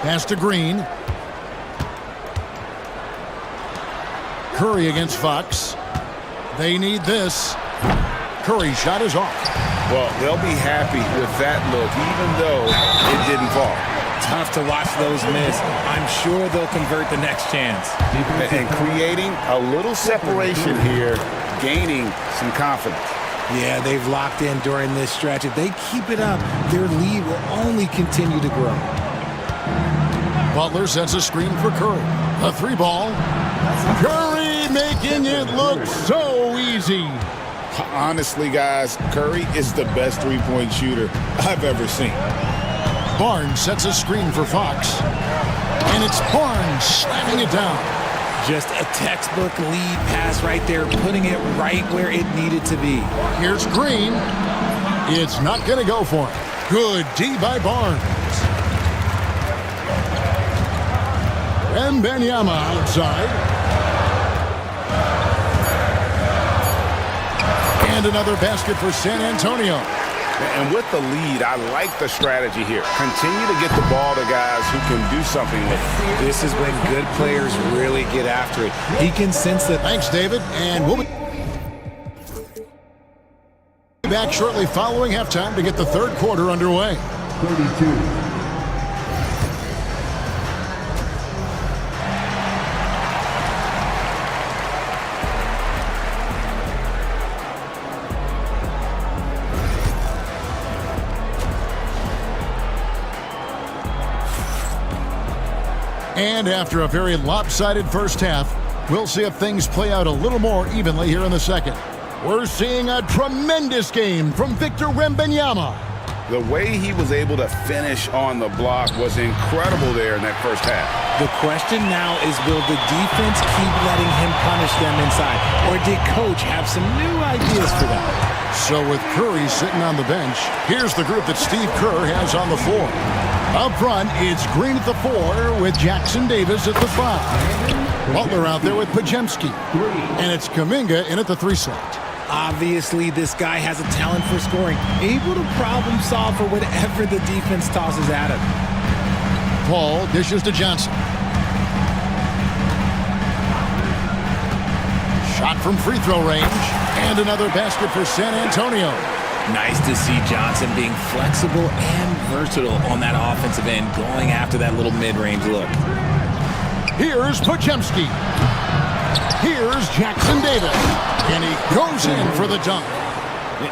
Pass to Green. Curry against Fox. They need this. Curry's shot is off. Well, they'll be happy with that look, even though it didn't fall. Tough to watch those miss. I'm sure they'll convert the next chance. And creating a little separation here, gaining some confidence. Yeah, they've locked in during this stretch. If they keep it up, their lead will only continue to grow. Butler sets a screen for Curry. A three ball. Curry making it look so easy. Honestly, guys, Curry is the best three-point shooter I've ever seen. Barnes sets a screen for Fox. And it's Barnes slamming it down. Just a textbook lead pass right there, putting it right where it needed to be. Here's Green. It's not going to go for him. Good D by Barnes. Wembanyama outside. And another basket for San Antonio. And with the lead, I like the strategy here. Continue to get the ball to guys who can do something with it. This is when good players really get after it. He can sense that. Thanks, David. And we'll be back shortly following halftime to get the third quarter underway. 32. And after a very lopsided first half, we'll see if things play out a little more evenly here in the second. We're seeing a tremendous game from Victor Wembanyama. The way he was able to finish on the block was incredible there in that first half. The question now is, will the defense keep letting him punish them inside? Or did coach have some new ideas for that? So with Curry sitting on the bench, here's the group that Steve Kerr has on the floor. Up front, it's Green at the 4 with Jackson Davis at the 5. Butler out there with Podziemski. And it's Kuminga in at the 3 slot. Obviously, this guy has a talent for scoring, able to problem solve for whatever the defense tosses at him. Paul dishes to Johnson. Shot from free throw range. And another basket for San Antonio. Nice to see Johnson being flexible and versatile on that offensive end, going after that little mid-range look. Here's Podziemski. Here's Jackson Davis. And he goes in for the dunk.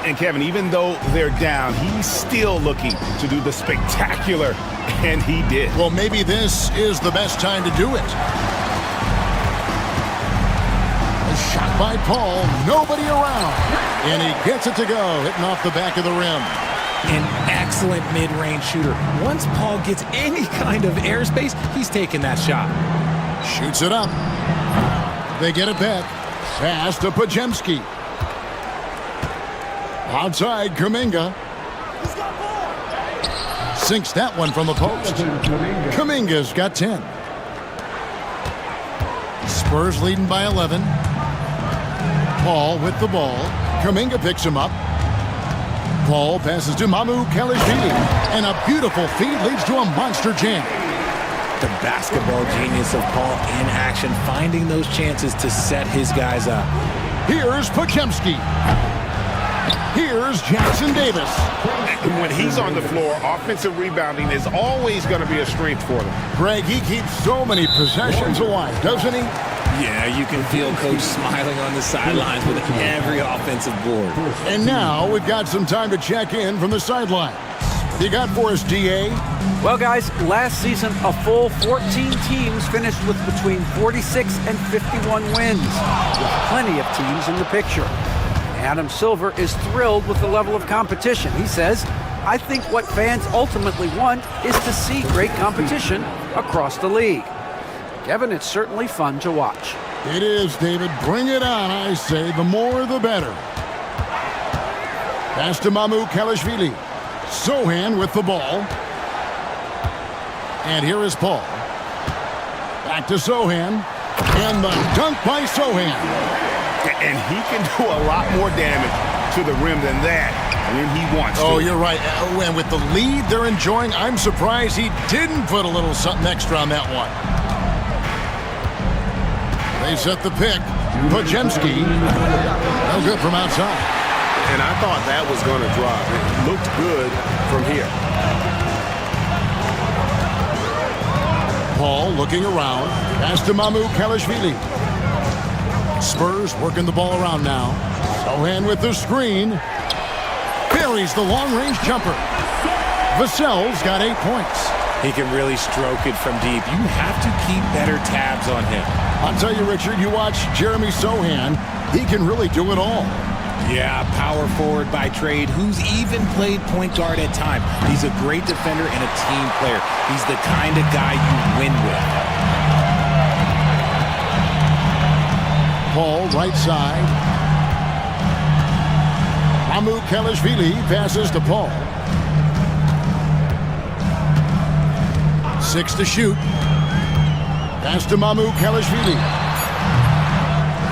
And Kevin, even though they're down, he's still looking to do the spectacular, and he did. Well, maybe this is the best time to do it. A shot by Paul, nobody around. And he gets it to go, hitting off the back of the rim. An excellent mid-range shooter. Once Paul gets any kind of airspace, he's taking that shot. Shoots it up. They get it back. Pass to Podziemski. Outside, Kuminga. Sinks that one from the post. Kuminga's got 10. Spurs leading by 11. Paul with the ball. Kuminga picks him up. Paul passes to Mamu Kalashvili. And a beautiful feed leads to a monster jam. The basketball genius of Paul in action, finding those chances to set his guys up. Here's Podziemski. Here's Jackson Davis. When he's on the floor, offensive rebounding is always going to be a strength for them. Greg, he keeps so many possessions alive, doesn't he? Yeah, you can feel Coach smiling on the sidelines with every offensive board. And now we've got some time to check in from the sideline. You got for us, DA? Well, guys, last season, a full 14 teams finished with between 46 and 51 wins, with plenty of teams in the picture. Adam Silver is thrilled with the level of competition. He says, I think what fans ultimately want is to see great competition across the league. Kevin, it's certainly fun to watch. It is, David. Bring it on, I say. The more, the better. Pass to Mamu Kalashvili. Sohan with the ball. And here is Paul. Back to Sohan. And the dunk by Sohan. And he can do a lot more damage to the rim than that when he wants to. Oh, you're right. And with the lead they're enjoying, I'm surprised he didn't put a little something extra on that one. They set the pick. Pajemski. No good from outside. And I thought that was going to drop. It looked good from here. Paul looking around. Pass to Mamu Kalashvili. Spurs working the ball around now. Sohan with the screen. Buries the long-range jumper. Vassell's got 8 points. He can really stroke it from deep. You have to keep better tabs on him. I'll tell you, Richard, you watch Jeremy Sohan, he can really do it all. Yeah, power forward by trade, who's even played point guard at times. He's a great defender and a team player. He's the kind of guy you win with. Paul, right side. Mamu Kalashvili passes to Paul. 6 to shoot. Pass to Mamu Kalashvili.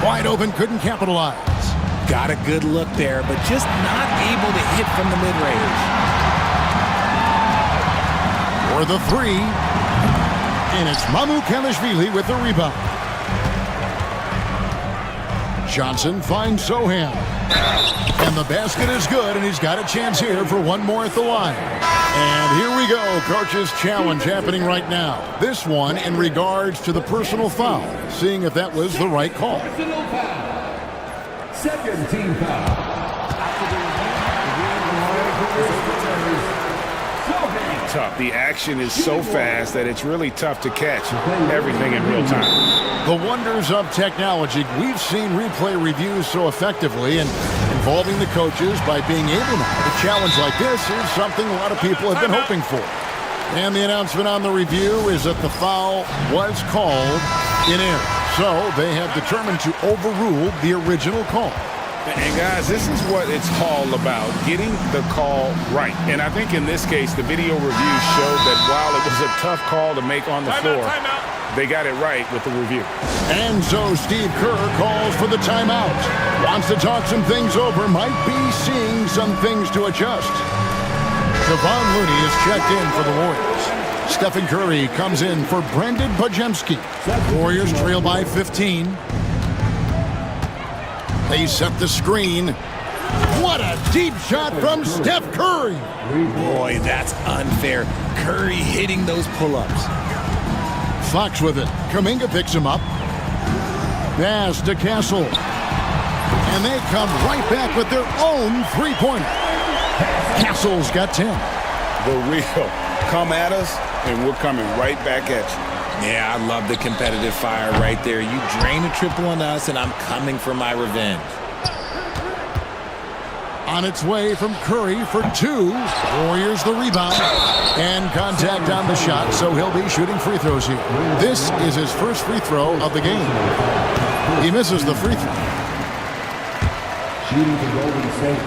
Wide open, couldn't capitalize. Got a good look there, but just not able to hit from the mid-range. For the three. And it's Mamu Kalashvili with the rebound. Johnson finds Sohan. And the basket is good, and he's got a chance here for one more at the line. And here we go, coach's challenge happening right now. This one in regards to the personal foul, seeing if that was the right call. Second team foul. Tough. The action is so fast that it's really tough to catch everything in real time. The wonders of technology. We've seen replay reviews so effectively, and involving the coaches by being able now to challenge like this is something a lot of people have been hoping for. And the announcement on the review is that the foul was called in error. So they have determined to overrule the original call. And guys, this is what it's all about, getting the call right. And I think in this case, the video review showed that while it was a tough call to make on the floor, they got it right with the review. And so Steve Kerr calls for the timeout. Wants to talk some things over, might be seeing some things to adjust. Kevon Looney is checked in for the Warriors. Stephen Curry comes in for Brendan Pajemski. Warriors trail by 15. They set the screen. What a deep shot from Steph Curry. Boy, that's unfair. Curry hitting those pull-ups. Fox with it. Kuminga picks him up. Pass to Castle. And they come right back with their own three-pointer. Castle's got 10. The real come at us, and we're coming right back at you. Yeah, I love the competitive fire right there. You drain a triple on us, and I'm coming for my revenge. On its way from Curry for 2. Warriors the rebound. And contact on the shot, so he'll be shooting free throws here. This is his first free throw of the game. He misses the free throw. Shooting for Golden State.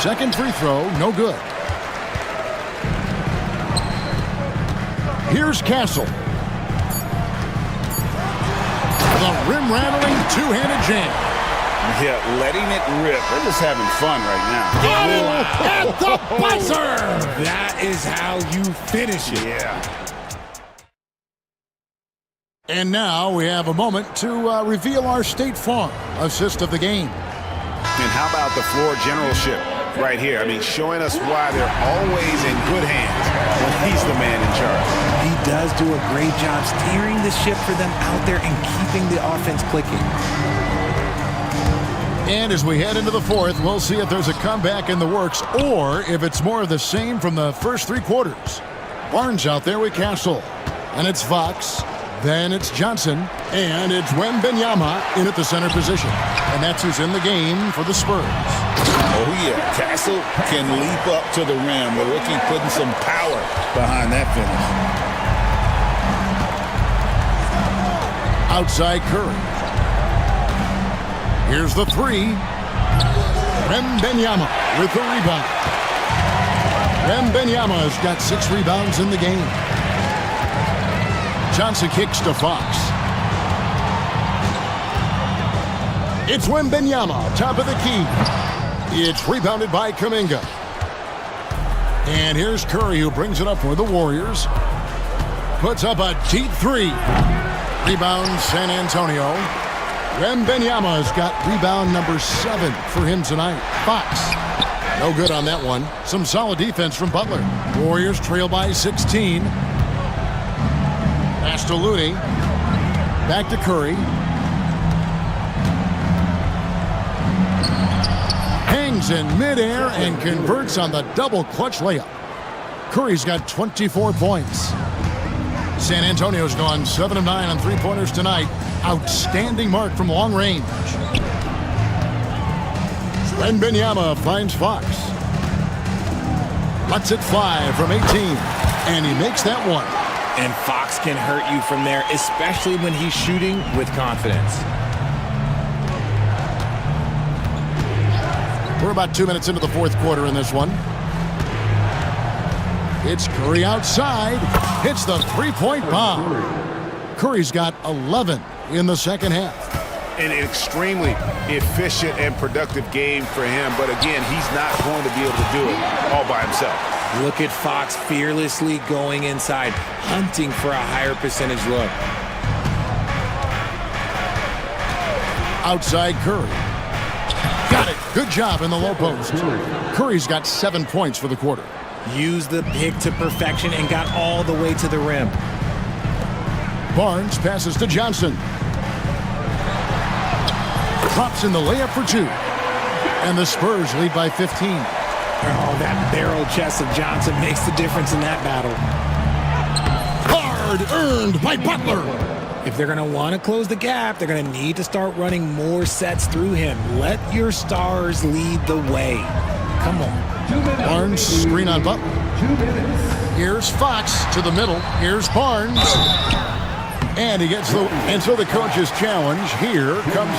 Second free throw, no good. Here's Castle. The rim-rattling two-handed jam. Yeah, letting it rip. They're just having fun right now. Oh, at the buzzer! That is how you finish it. Yeah. And now we have a moment to reveal our State Farm assist of the game. And how about the floor generalship right here? I mean, showing us why they're always in good hands when he's the man in charge. He does do a great job steering the ship for them out there and keeping the offense clicking. And as we head into the fourth, we'll see if there's a comeback in the works or if it's more of the same from the first three quarters. Barnes out there with Castle. And it's Fox. Then it's Johnson, and it's Wembanyama in at the center position. And that's who's in the game for the Spurs. Oh, yeah. Castle can leap up to the rim. The rookie putting some power behind that finish. Outside Curry. Here's the three. Wembanyama with the rebound. Wembanyama's got 6 rebounds in the game. Johnson kicks to Fox. It's Wembanyama, top of the key. It's rebounded by Kuminga. And here's Curry, who brings it up for the Warriors. Puts up a deep 3. Rebound San Antonio. Wembanyama's got rebound number 7 for him tonight. Fox, no good on that one. Some solid defense from Butler. Warriors trail by 16. Pass to Looney. Back to Curry. Hangs in midair and converts on the double clutch layup. Curry's got 24 points. San Antonio's gone 7 of 9 on three-pointers tonight. Outstanding mark from long range. Wembanyama finds Fox. Lets it fly from 18. And he makes that one. And Fox can hurt you from there, especially when he's shooting with confidence. We're about 2 minutes into the fourth quarter in this one. It's Curry outside. Hits the three-point bomb. Curry's got 11 in the second half. An extremely efficient and productive game for him. But again, he's not going to be able to do it all by himself. Look at Fox fearlessly going inside, hunting for a higher percentage look. Outside Curry. Got it. Good job in the low post. Curry's got 7 points for the quarter. Used the pick to perfection and got all the way to the rim. Barnes passes to Johnson. Drops in the layup for 2. And the Spurs lead by 15. Oh, that barrel chest of Johnson makes the difference in that battle. Hard earned by Butler. If they're going to want to close the gap, they're going to need to start running more sets through him. Let your stars lead the way. Come on. Barnes screen on Butler. Here's Fox to the middle. Here's Barnes. And he gets the... And so the coach's challenge here comes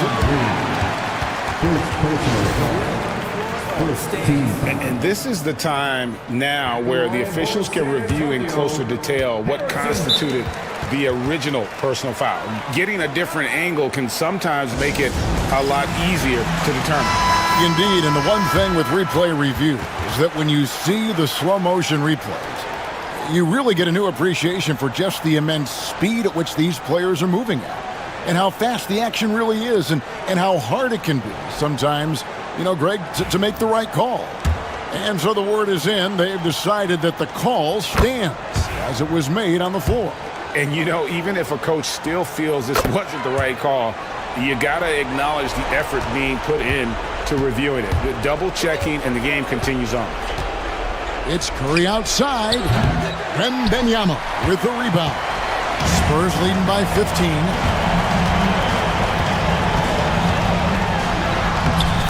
And this is the time now where the officials can review in closer detail what constituted the original personal foul. Getting a different angle can sometimes make it a lot easier to determine. Indeed, and the one thing with replay review is that when you see the slow motion replays, you really get a new appreciation for just the immense speed at which these players are moving at, and how fast the action really is, and how hard it can be sometimes, you know, Greg, to make the right call. And so the word is in. They've decided that the call stands as it was made on the floor. And, you know, even if a coach still feels this wasn't the right call, you got to acknowledge the effort being put in to reviewing it. With double checking, and the game continues on. It's Curry outside. Wembanyama with the rebound. Spurs leading by 15.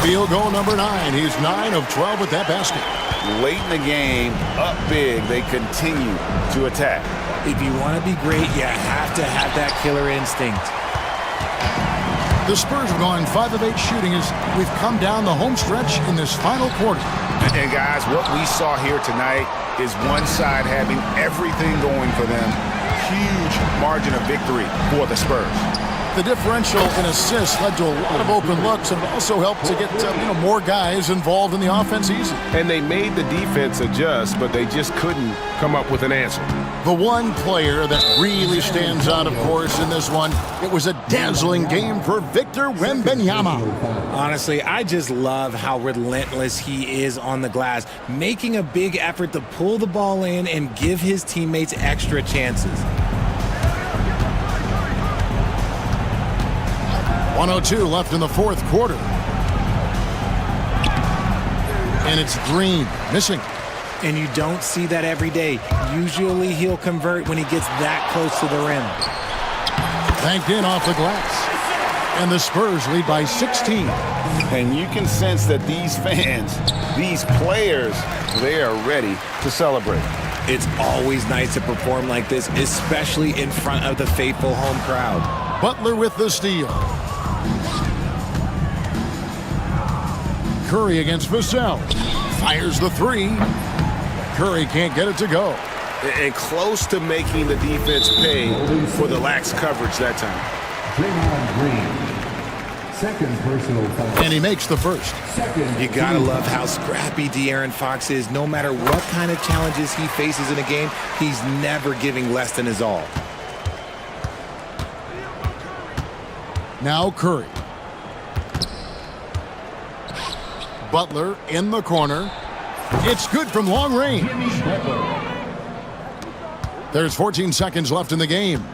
Field goal number 9. He's 9 of 12 with that basket. Late in the game, up big, they continue to attack. If you want to be great, you have to have that killer instinct. The Spurs have gone 5 of 8 shooting as we've come down the home stretch in this final quarter. And guys, what we saw here tonight is one side having everything going for them. Huge margin of victory for the Spurs. The differential in assists led to a lot of open looks and also helped to get more guys involved in the offense easy. And they made the defense adjust, but they just couldn't come up with an answer. The one player that really stands out, of course, in this one, it was a dazzling game for Victor Wembanyama. Honestly, I just love how relentless he is on the glass, making a big effort to pull the ball in and give his teammates extra chances. 1:02 left in the fourth quarter. And it's Green missing. And you don't see that every day. Usually he'll convert when he gets that close to the rim. Banked in off the glass. And the Spurs lead by 16. And you can sense that these fans, these players, they are ready to celebrate. It's always nice to perform like this, especially in front of the faithful home crowd. Butler with the steal. Curry against Vassell. Fires the three. Curry can't get it to go. And close to making the defense pay for the lax coverage that time. Draymond Green. Second personal foul. And he makes the first. You gotta love how scrappy De'Aaron Fox is. No matter what kind of challenges he faces in a game, he's never giving less than his all. Now Curry. Butler in the corner. It's good from long range. There's 14 seconds left in the game.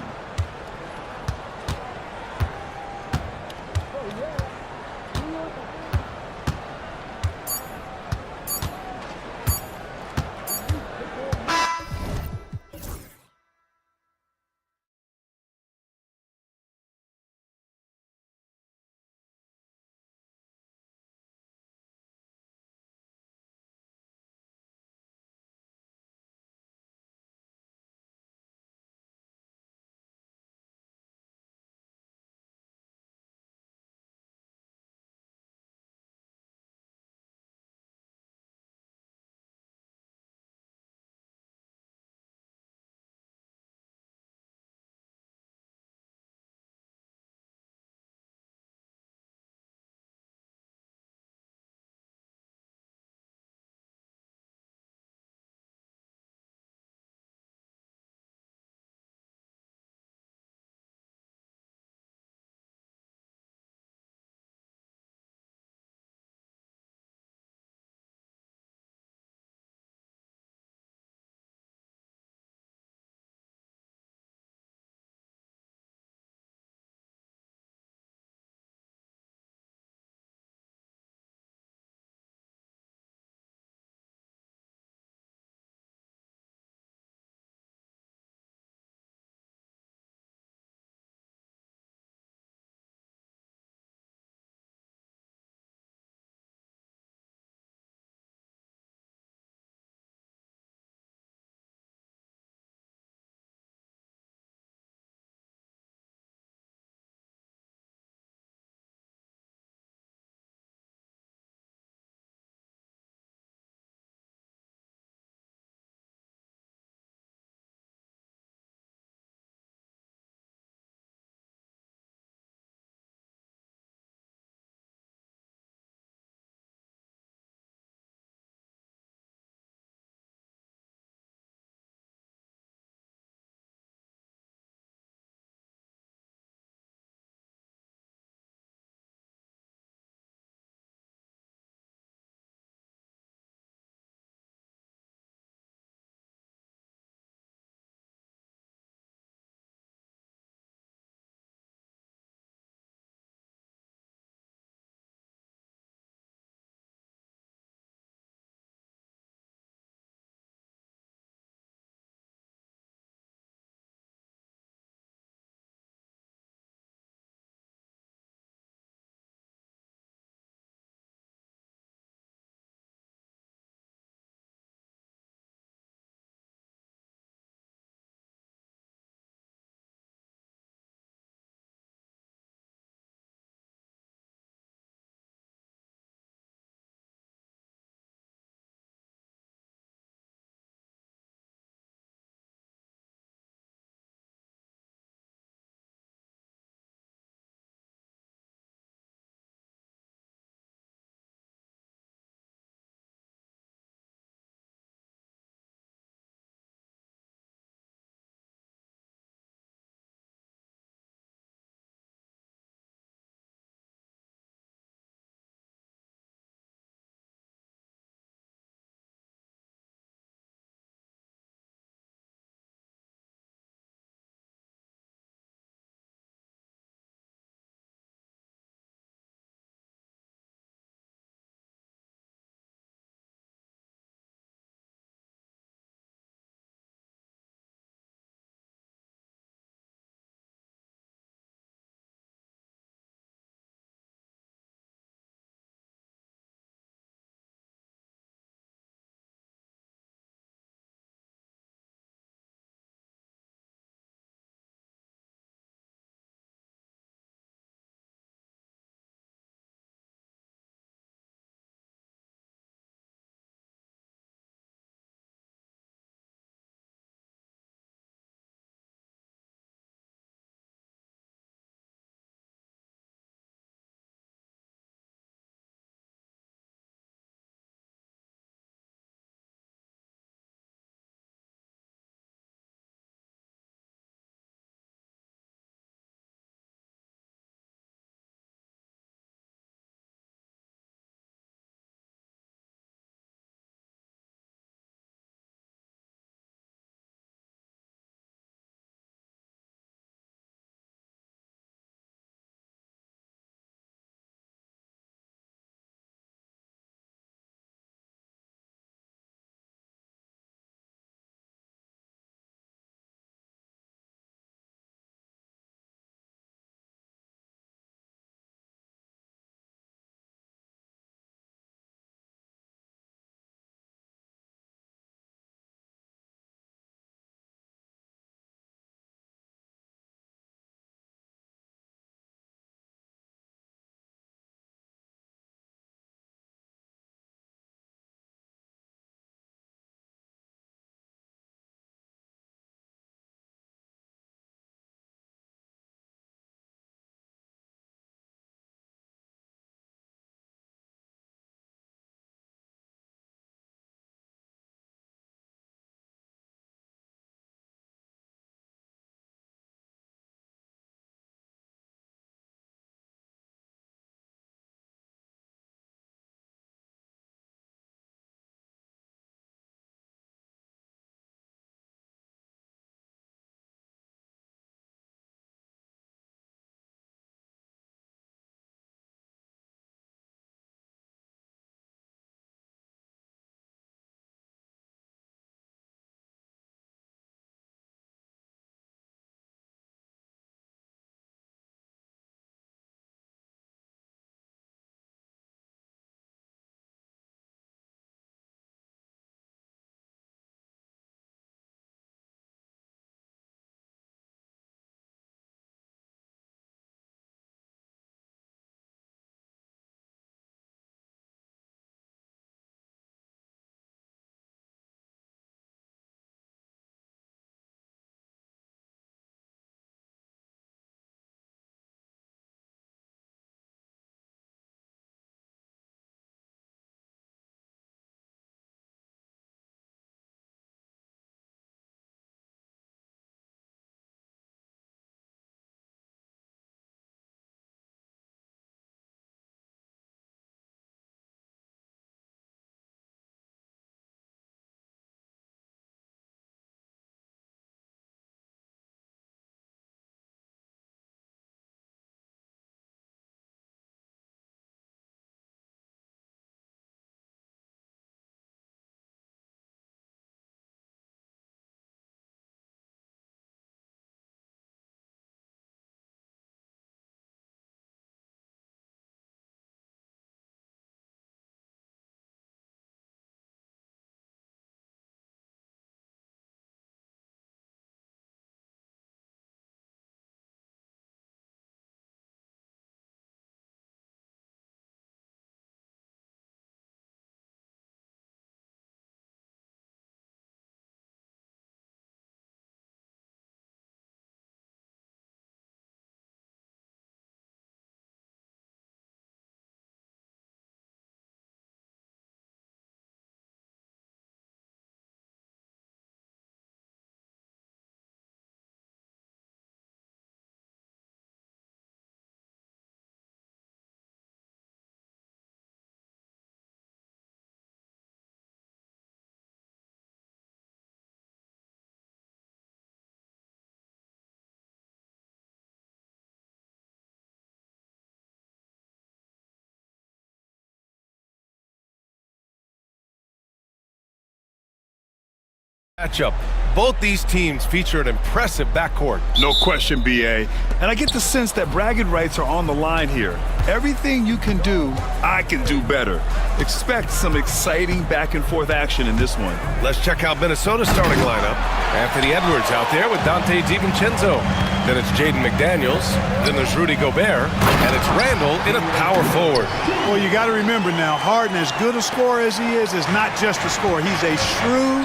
Matchup. Both these teams feature an impressive backcourt. No question, BA. And I get the sense that bragging rights are on the line here. Everything you can do, I can do better. Expect some exciting back-and-forth action in this one. Let's check out Minnesota's starting lineup. Anthony Edwards out there with Dante DiVincenzo. Then it's Jaden McDaniels. Then there's Rudy Gobert. And it's Randall in a power forward. Well, you got to remember now, Harden, as good a scorer as he is not just a scorer. He's a shrewd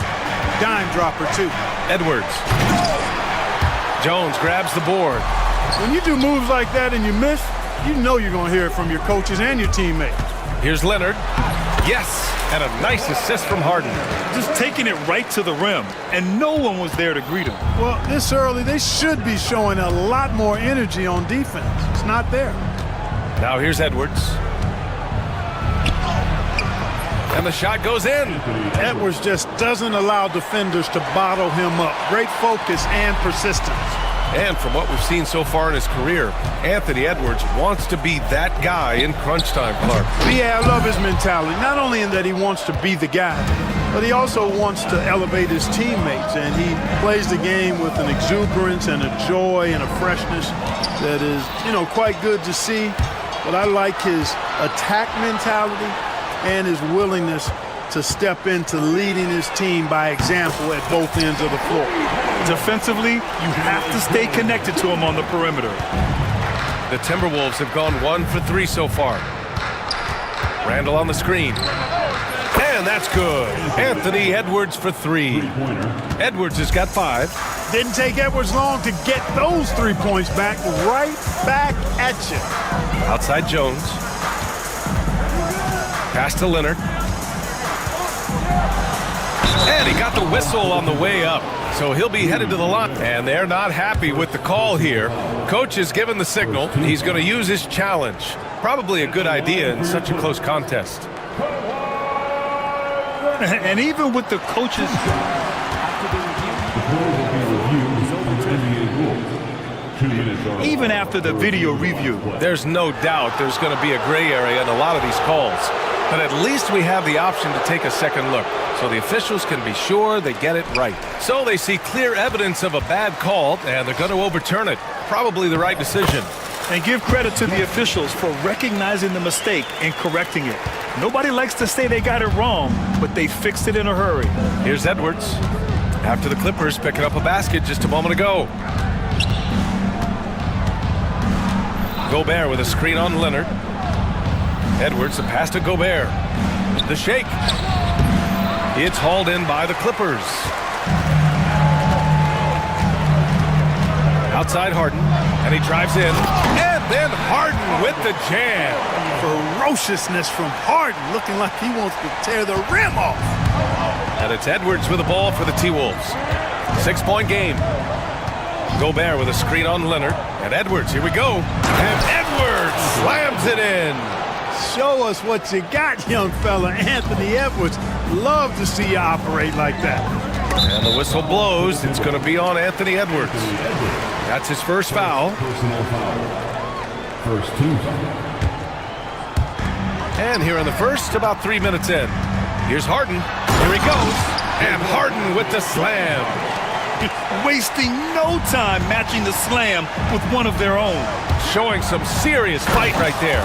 dime dropper, too. Edwards. Jones grabs the board. When you do moves like that and you miss, you know you're going to hear it from your coaches and your teammates. Here's Leonard. Yes, and a nice assist from Harden. Just taking it right to the rim, and no one was there to greet him. Well, this early, they should be showing a lot more energy on defense. It's not there. Now here's Edwards. And the shot goes in. Edwards just doesn't allow defenders to bottle him up. Great focus and persistence. And from what we've seen so far in his career, Anthony Edwards wants to be that guy in crunch time, Clark. Yeah, I love his mentality. Not only in that he wants to be the guy, but he also wants to elevate his teammates. And he plays the game with an exuberance and a joy and a freshness that is, quite good to see. But I like his attack mentality and his willingness to step into leading his team by example at both ends of the floor. Defensively, you have to stay connected to him on the perimeter. The Timberwolves have gone 1 for 3 so far. Randall on the screen. And that's good. Anthony Edwards for 3. Edwards has got 5. Didn't take Edwards long to get those 3 points back. Right back at you. Outside Jones. Pass to Leonard. And he got the whistle on the way up. So he'll be headed to the line. And they're not happy with the call here. Coach has given the signal. He's going to use his challenge. Probably a good idea in such a close contest. And even with the coaches... Even after the video review, there's no doubt there's going to be a gray area in a lot of these calls. But at least we have the option to take a second look, so the officials can be sure they get it right. So they see clear evidence of a bad call, and they're going to overturn it. Probably the right decision. And give credit to the officials for recognizing the mistake and correcting it. Nobody likes to say they got it wrong, but they fixed it in a hurry. Here's Edwards. After the Clippers picking up a basket just a moment ago. Gobert with a screen on Leonard. Edwards, the pass to Gobert. The shake. It's hauled in by the Clippers. Outside Harden, and he drives in. And then Harden with the jam. Ferociousness from Harden, looking like he wants to tear the rim off. And it's Edwards with the ball for the T-Wolves. 6-point game. Gobert with a screen on Leonard. And Edwards, here we go. And Edwards slams it in. Show us what you got, young fella. Anthony Edwards. Love to see you operate like that. And the whistle blows. It's going to be on Anthony Edwards. That's his first foul. Personal foul. First team foul. And here in the first, about 3 minutes in. Here's Harden. Here he goes. And Harden with the slam. Wasting no time matching the slam with one of their own. Showing some serious fight right there.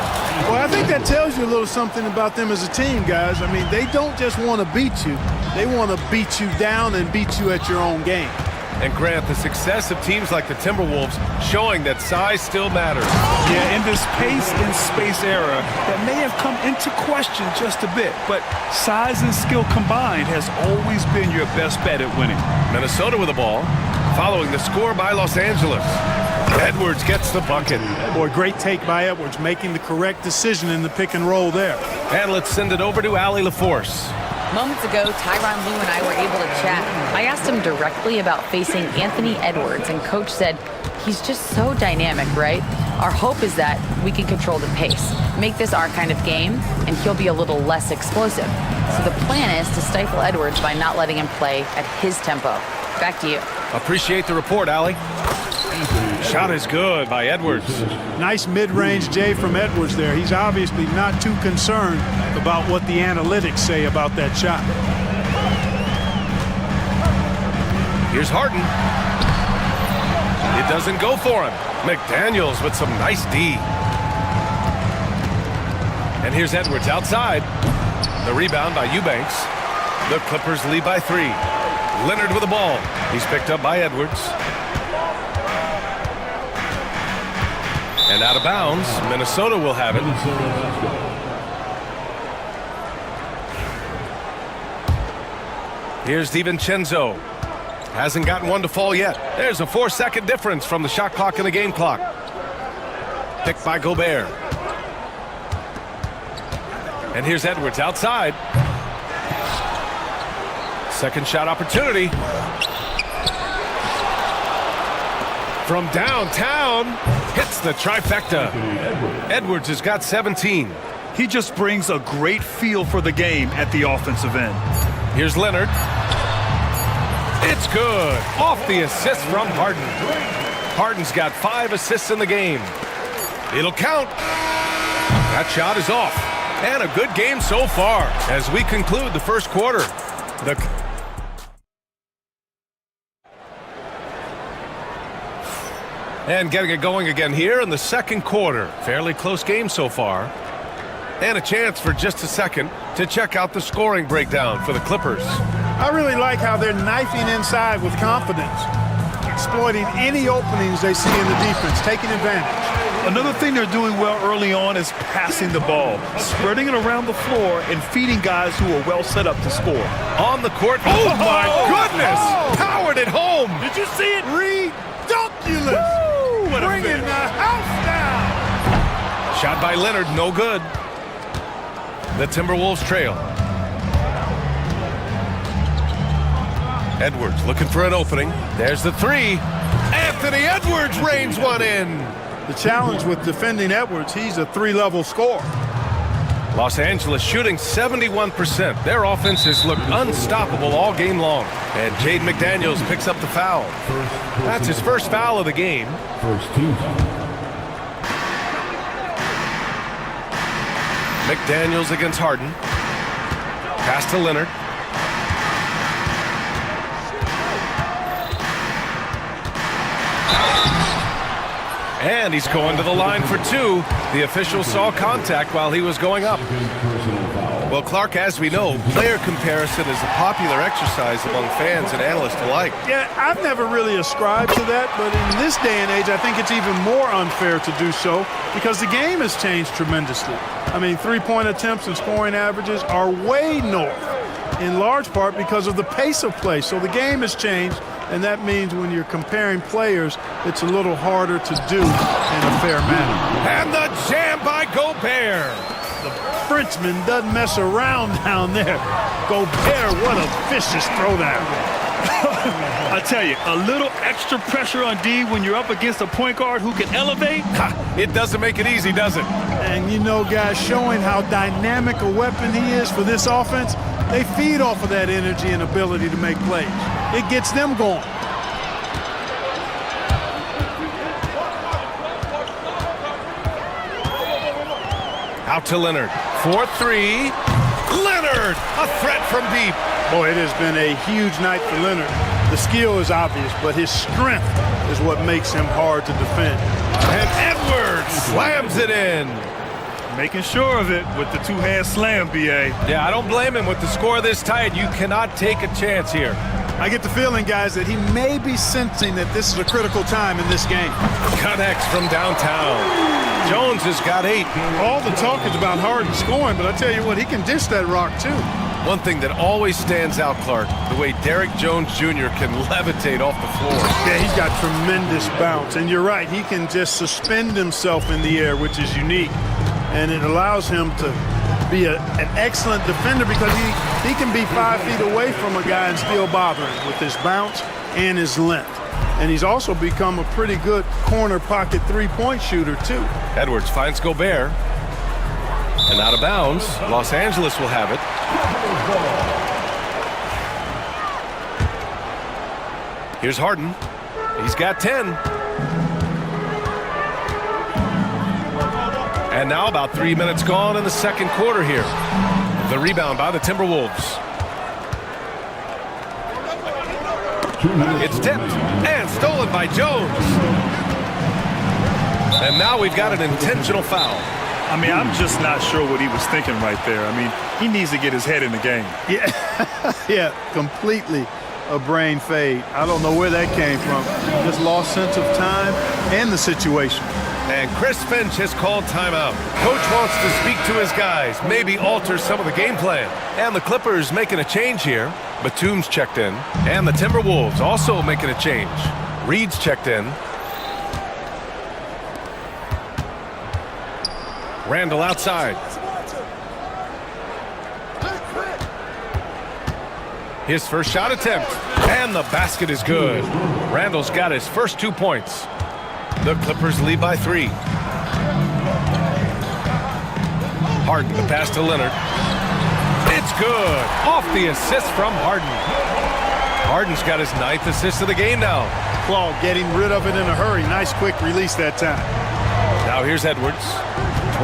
Well, I think that tells you a little something about them as a team, guys. I mean, they don't just want to beat you. They want to beat you down and beat you at your own game. And Grant, the success of teams like the Timberwolves showing that size still matters. Yeah, in this pace and space era, that may have come into question just a bit, but size and skill combined has always been your best bet at winning. Minnesota with the ball, following the score by Los Angeles. Edwards gets the bucket. Boy, great take by Edwards, making the correct decision in the pick and roll there. And let's send it over to Allie LaForce. Moments ago, Tyronn Lue and I were able to chat. I asked him directly about facing Anthony Edwards, and Coach said, he's just so dynamic, right? Our hope is that we can control the pace, make this our kind of game, and he'll be a little less explosive. So the plan is to stifle Edwards by not letting him play at his tempo. Back to you. Appreciate the report, Allie. Shot is good by Edwards. Nice mid-range J from Edwards there. He's obviously not too concerned about what the analytics say about that shot. Here's Harden. It doesn't go for him. McDaniels with some nice D. And here's Edwards outside. The rebound by Eubanks. The Clippers lead by 3. Leonard with the ball. He's picked up by Edwards. And out of bounds, Minnesota will have it. Here's DiVincenzo. Hasn't gotten one to fall yet. There's a 4-second difference from the shot clock and the game clock. Picked by Gobert. And here's Edwards outside. Second shot opportunity. From downtown, hits the trifecta. Edwards has got 17. He just brings a great feel for the game at the offensive end. Here's Leonard. It's good. Off the assist from Harden. Harden's got 5 assists in the game. It'll count. That shot is off. And a good game so far as we conclude the first quarter. And getting it going again here in the second quarter. Fairly close game so far. And a chance for just a second to check out the scoring breakdown for the Clippers. I really like how they're knifing inside with confidence, exploiting any openings they see in the defense, taking advantage. Another thing they're doing well early on is passing the ball, spreading it around the floor and feeding guys who are well set up to score. On the court. Oh, my goodness! Powered it home! Did you see it? Redunculous! Bringing the house down! Shot by Leonard, no good. The Timberwolves trail. Edwards looking for an opening. There's the 3. Anthony Edwards rains one in. The challenge with defending Edwards, he's a 3-level scorer. Los Angeles shooting 71%. Their offense has looked unstoppable all game long. And Jaden McDaniels picks up the foul. That's his first foul of the game. First team foul. McDaniels against Harden. Pass to Leonard. And he's going to the line for 2. The official saw contact while he was going up. Well, Clark, as we know, player comparison is a popular exercise among fans and analysts alike. Yeah, I've never really ascribed to that, but in this day and age, I think it's even more unfair to do so because the game has changed tremendously. I mean, 3-point attempts and scoring averages are way north, in large part because of the pace of play. So the game has changed, and that means when you're comparing players, it's a little harder to do in a fair manner. And the jam by Gobert. The Frenchman doesn't mess around down there. Gobert, what a vicious throwdown. I tell you, a little extra pressure on D when you're up against a point guard who can elevate. It doesn't make it easy, does it? And you know, guys, showing how dynamic a weapon he is for this offense, they feed off of that energy and ability to make plays. It gets them going. Out to Leonard. 4-3. Leonard! A threat from deep. Boy, it has been a huge night for Leonard. The skill is obvious, but his strength is what makes him hard to defend. And Edwards slams it in. Making sure of it with the 2-hand slam, B.A. Yeah, I don't blame him. With the score this tight, you cannot take a chance here. I get the feeling, guys, that he may be sensing that this is a critical time in this game. Connects from downtown. Jones has got 8. All the talk is about Harden scoring, but I tell you what, he can dish that rock, too. One thing that always stands out, Clark, the way Derrick Jones Jr. can levitate off the floor. Yeah, he's got tremendous bounce. And you're right, he can just suspend himself in the air, which is unique. And it allows him to be an excellent defender because he can be 5 feet away from a guy and still bother him with his bounce and his length. And he's also become a pretty good corner pocket 3-point shooter, too. Edwards finds Gobert. And out of bounds, Los Angeles will have it. Here's Harden. He's got 10. And now about 3 minutes gone in the second quarter here. The rebound by the Timberwolves. It's tipped and stolen by Jones. And now we've got an intentional foul. I mean, I'm just not sure what he was thinking right there. I mean, he needs to get his head in the game. Yeah, yeah, completely a brain fade. I don't know where that came from. Just lost sense of time and the situation. And Chris Finch has called timeout. Coach wants to speak to his guys, maybe alter some of the game plan. And the Clippers making a change here. Batum's checked in. And the Timberwolves also making a change. Reed's checked in. Randall outside. His first shot attempt. And the basket is good. Randall's got his first 2 points. The Clippers lead by 3. Harden, the pass to Leonard. It's good. Off the assist from Harden. Harden's got his 9th assist of the game now. Claw getting rid of it in a hurry. Nice quick release that time. Now here's Edwards.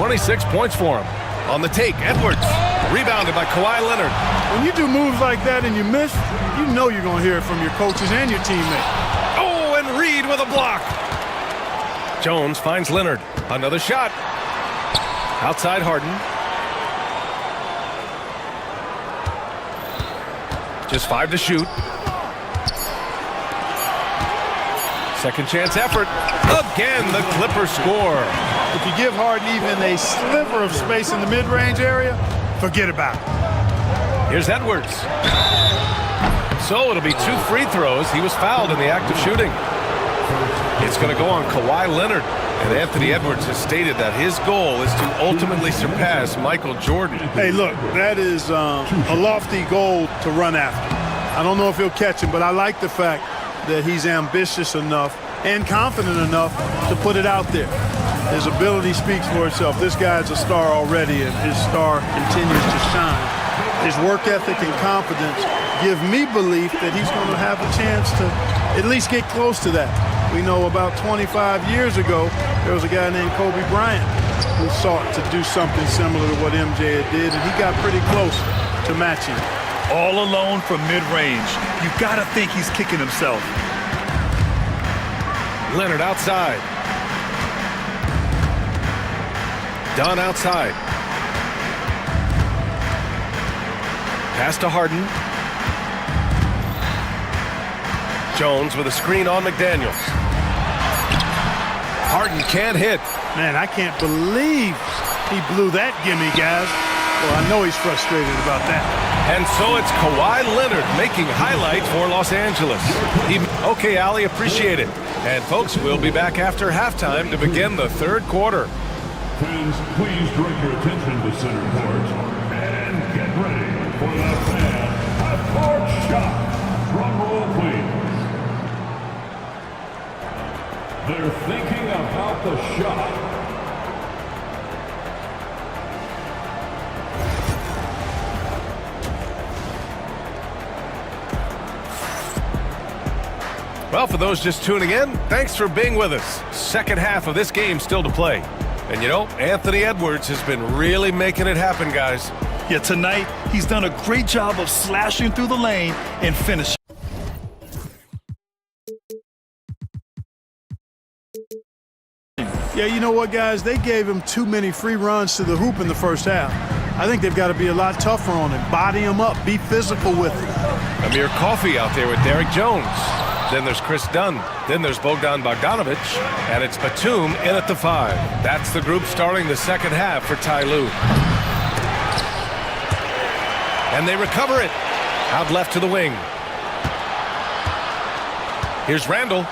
26 points for him. On the take, Edwards. Rebounded by Kawhi Leonard. When you do moves like that and you miss, you know you're going to hear it from your coaches and your teammates. Oh, and Reed with a block. Jones finds Leonard. Another shot. Outside Harden. Just 5 to shoot. Second chance effort. Again, the Clippers score. If you give Harden even a sliver of space in the mid-range area, forget about it. Here's Edwards. So it'll be 2 free throws. He was fouled in the act of shooting. It's going to go on Kawhi Leonard. And Anthony Edwards has stated that his goal is to ultimately surpass Michael Jordan. Hey, look, that is a lofty goal to run after. I don't know if he'll catch him, but I like the fact that he's ambitious enough and confident enough to put it out there. His ability speaks for itself. This guy's a star already, and his star continues to shine. His work ethic and confidence give me belief that he's going to have a chance to at least get close to that. We know about 25 years ago, there was a guy named Kobe Bryant who sought to do something similar to what MJ did, and he got pretty close to matching. All alone from mid-range. You got to think he's kicking himself. Leonard outside. Dunn outside. Pass to Harden. Jones with a screen on McDaniels. Harden can't hit. Man, I can't believe he blew that gimme, guys. Well, I know he's frustrated about that. And so it's Kawhi Leonard making highlights for Los Angeles. Okay, Ali, appreciate it. And folks, we'll be back after halftime to begin the third quarter. Fans, please direct your attention to center court and get ready for the fan half-court shot. Drum roll, please. They're thinking about the shot. Well, for those just tuning in, thanks for being with us. Second half of this game still to play. And you know, Anthony Edwards has been really making it happen, guys. Yeah, tonight, he's done a great job of slashing through the lane and finishing. Yeah, you know what, guys? They gave him too many free runs to the hoop in the first half. I think they've got to be a lot tougher on him. Body him up. Be physical with him. Amir Coffey out there with Derek Jones. Then there's Chris Dunn. Then there's Bogdan Bogdanovic. And it's Batum in at the 5. That's the group starting the second half for Ty Lue. And they recover it. Out left to the wing. Here's Randall.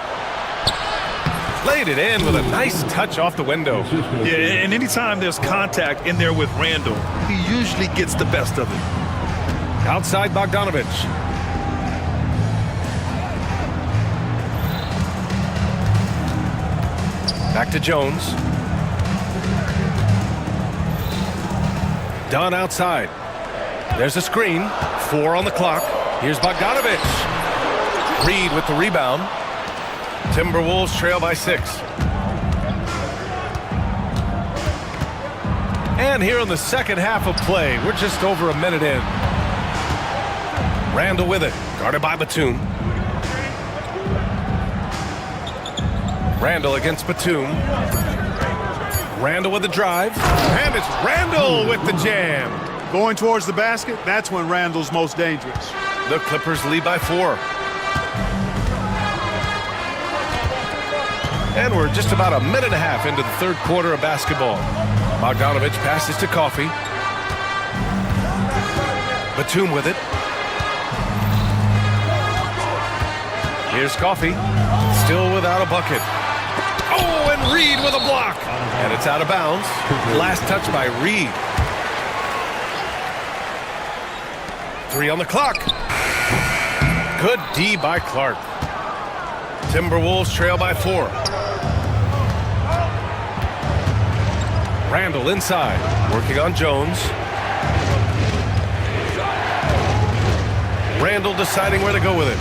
Laid it in with a nice touch off the window. Yeah, and anytime there's contact in there with Randall, he usually gets the best of it. Outside Bogdanovic. Back to Jones. Dunn outside. There's a screen. 4 on the clock. Here's Bogdanovic. Reed with the rebound. Timberwolves trail by 6. And here in the second half of play, we're just over a minute in. Randall with it, guarded by Batum. Randall against Batum. Randall with the drive. And it's Randall with the jam. Going towards the basket, that's when Randall's most dangerous. The Clippers lead by 4. And we're just about a minute and a half into the third quarter of basketball. Bogdanovich passes to Coffey. Batum with it. Here's Coffey, still without a bucket. Oh, and Reed with a block. And it's out of bounds. Last touch by Reed. 3 on the clock. Good D by Clark. Timberwolves trail by 4. Randall inside, working on Jones. Randall deciding where to go with it.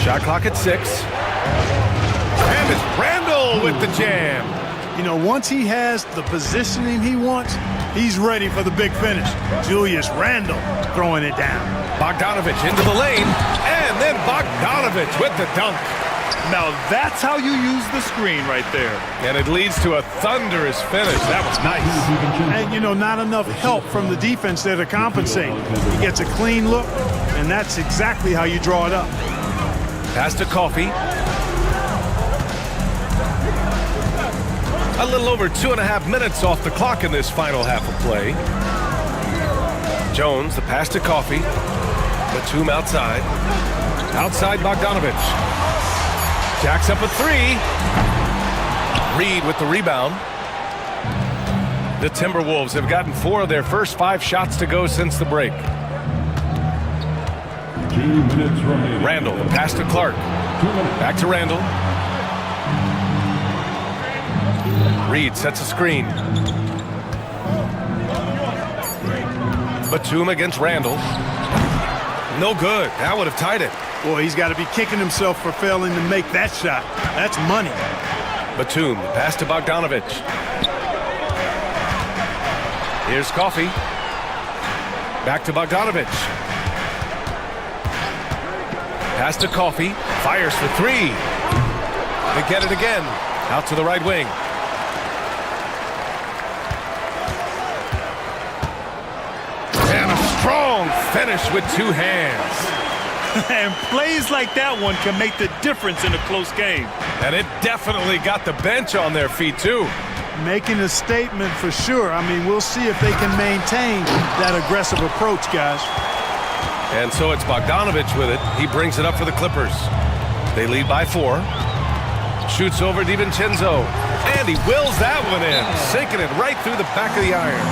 Shot clock at 6. And it's Randall with the jam. You know, once he has the positioning he wants, he's ready for the big finish. Julius Randle throwing it down. Bogdanovich into the lane, and then Bogdanovich with the dunk. Now that's how you use the screen right there. And it leads to a thunderous finish. That was nice. And, you know, not enough help from the defense there to compensate. He gets a clean look, and that's exactly how you draw it up. Pass to Coffey. A little over 2.5 minutes off the clock in this final half of play. Jones, the pass to Coffey. Batum outside. Outside Bogdanovich. Jacks up a 3. Reed with the rebound. The Timberwolves have gotten 4 of their first 5 shots to go since the break. 2 minutes remaining. Randall, the pass to Clark. Back to Randall. Reed sets a screen. Batum against Randall. No good. That would have tied it. Boy, he's got to be kicking himself for failing to make that shot. That's money. Batum, the pass to Bogdanovich. Here's Coffey. Back to Bogdanovich. Pass to Coffey. Fires for 3. They get it again. Out to the right wing. And a strong finish with 2 hands. And plays like that one can make the difference in a close game. And it definitely got the bench on their feet, too. Making a statement for sure. I mean, we'll see if they can maintain that aggressive approach, guys. And so it's Bogdanovich with it. He brings it up for the Clippers. They lead by 4. Shoots over DiVincenzo. And he wills that one in, sinking it right through the back of the iron.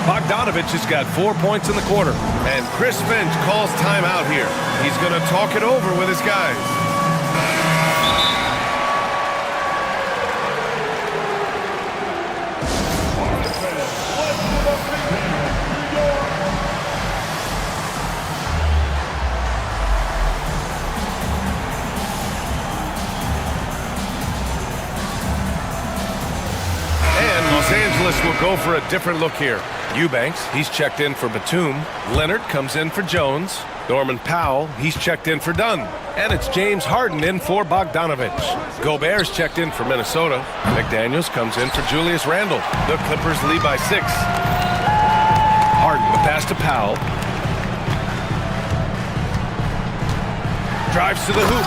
Bogdanovich has got 4 points in the quarter. And Chris Finch calls timeout here. He's going to talk it over with his guys. Los Angeles will go for a different look here. Eubanks, he's checked in for Batum. Leonard comes in for Jones. Norman Powell, he's checked in for Dunn. And it's James Harden in for Bogdanovich. Gobert's checked in for Minnesota. McDaniels comes in for Julius Randle. The Clippers lead by 6. Harden, the pass to Powell. Drives to the hoop.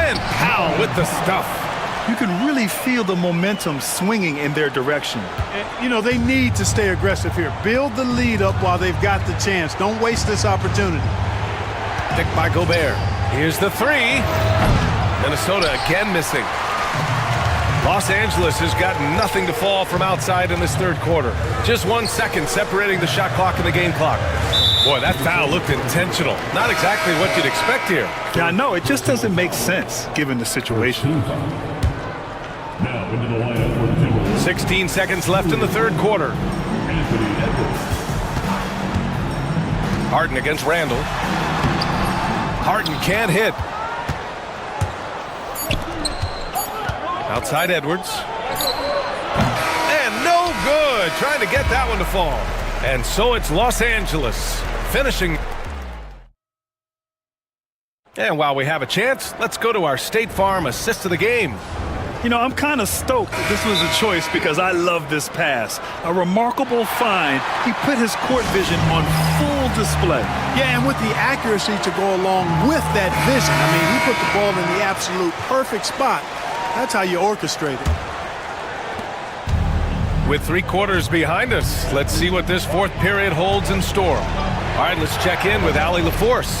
And Powell with the stuff. You can really feel the momentum swinging in their direction. And, you know, they need to stay aggressive here. Build the lead up while they've got the chance. Don't waste this opportunity. Picked by Gobert. Here's the 3. Minnesota again missing. Los Angeles has got nothing to fall from outside in this third quarter. Just 1 second separating the shot clock and the game clock. Boy, that foul looked intentional. Not exactly what you'd expect here. Yeah, I know. It just doesn't make sense given the situation. Now into the lineup for the Timberwolves. 16 seconds left in the third quarter. Harden against Randall. Harden can't hit. Outside Edwards. And no good. Trying to get that one to fall. And so it's Los Angeles finishing. And while we have a chance, let's go to our State Farm assist of the game. You know, I'm kind of stoked that this was a choice because I love this pass. A remarkable find. He put his court vision on full display. Yeah, and with the accuracy to go along with that vision. I mean, he put the ball in the absolute perfect spot. That's how you orchestrate it. With 3 quarters behind us, let's see what this fourth period holds in store. All right, let's check in with Allie LaForce.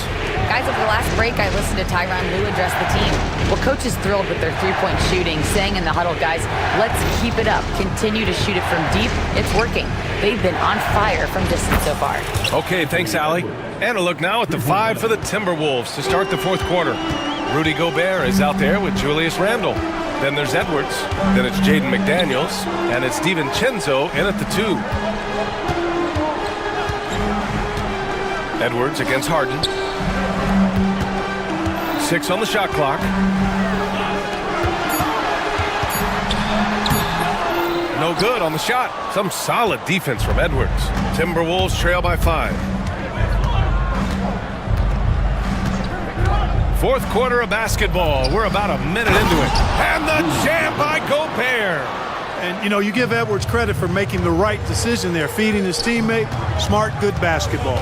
Guys, over the last break, I listened to Tyronn Lue address the team. Well, coach is thrilled with their three-point shooting, saying in the huddle, guys, let's keep it up. Continue to shoot it from deep. It's working. They've been on fire from distance so far. Okay, thanks, Allie. And a look now at the 5 for the Timberwolves to start the fourth quarter. Rudy Gobert is out there with Julius Randle. Then there's Edwards. Then it's Jaden McDaniels. And it's DiVincenzo in at the 2. Edwards against Harden. 6 on the shot clock. No good on the shot. Some solid defense from Edwards. Timberwolves trail by 5. Fourth quarter of basketball. We're about a minute into it. And the jam by Gobert. And, you know, you give Edwards credit for making the right decision there, feeding his teammate. Smart, good basketball.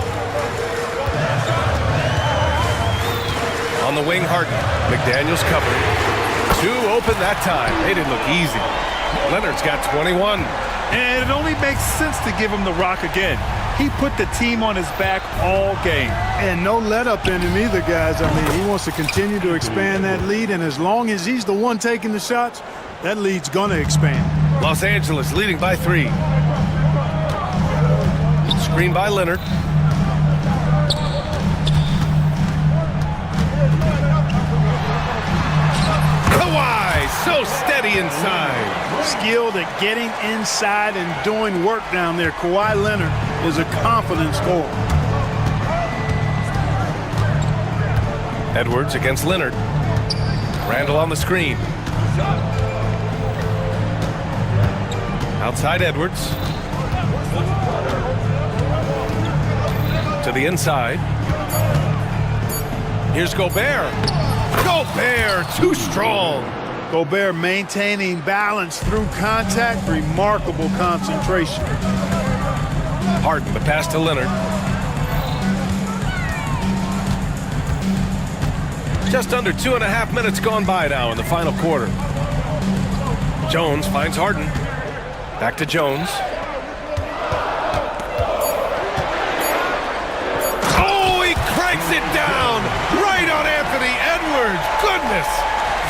On the wing, Harden. McDaniels covering. 2 open that time. They didn't look easy. Leonard's got 21. And it only makes sense to give him the rock again. He put the team on his back all game. And no let up in him either, guys. I mean, he wants to continue to expand that lead, and as long as he's the one taking the shots, that lead's going to expand. Los Angeles leading by 3. Screen by Leonard. Kawhi, so steady inside. Skilled at getting inside and doing work down there. Kawhi Leonard is a confident scorer. Edwards against Leonard. Randle on the screen. Outside Edwards. To the inside. Here's Gobert. Gobert, too strong. Gobert maintaining balance through contact. Remarkable concentration. Harden, the pass to Leonard. Just under 2.5 minutes gone by now in the final quarter. Jones finds Harden. Back to Jones. Oh, he cranks it down right on Anthony Edwards. Goodness.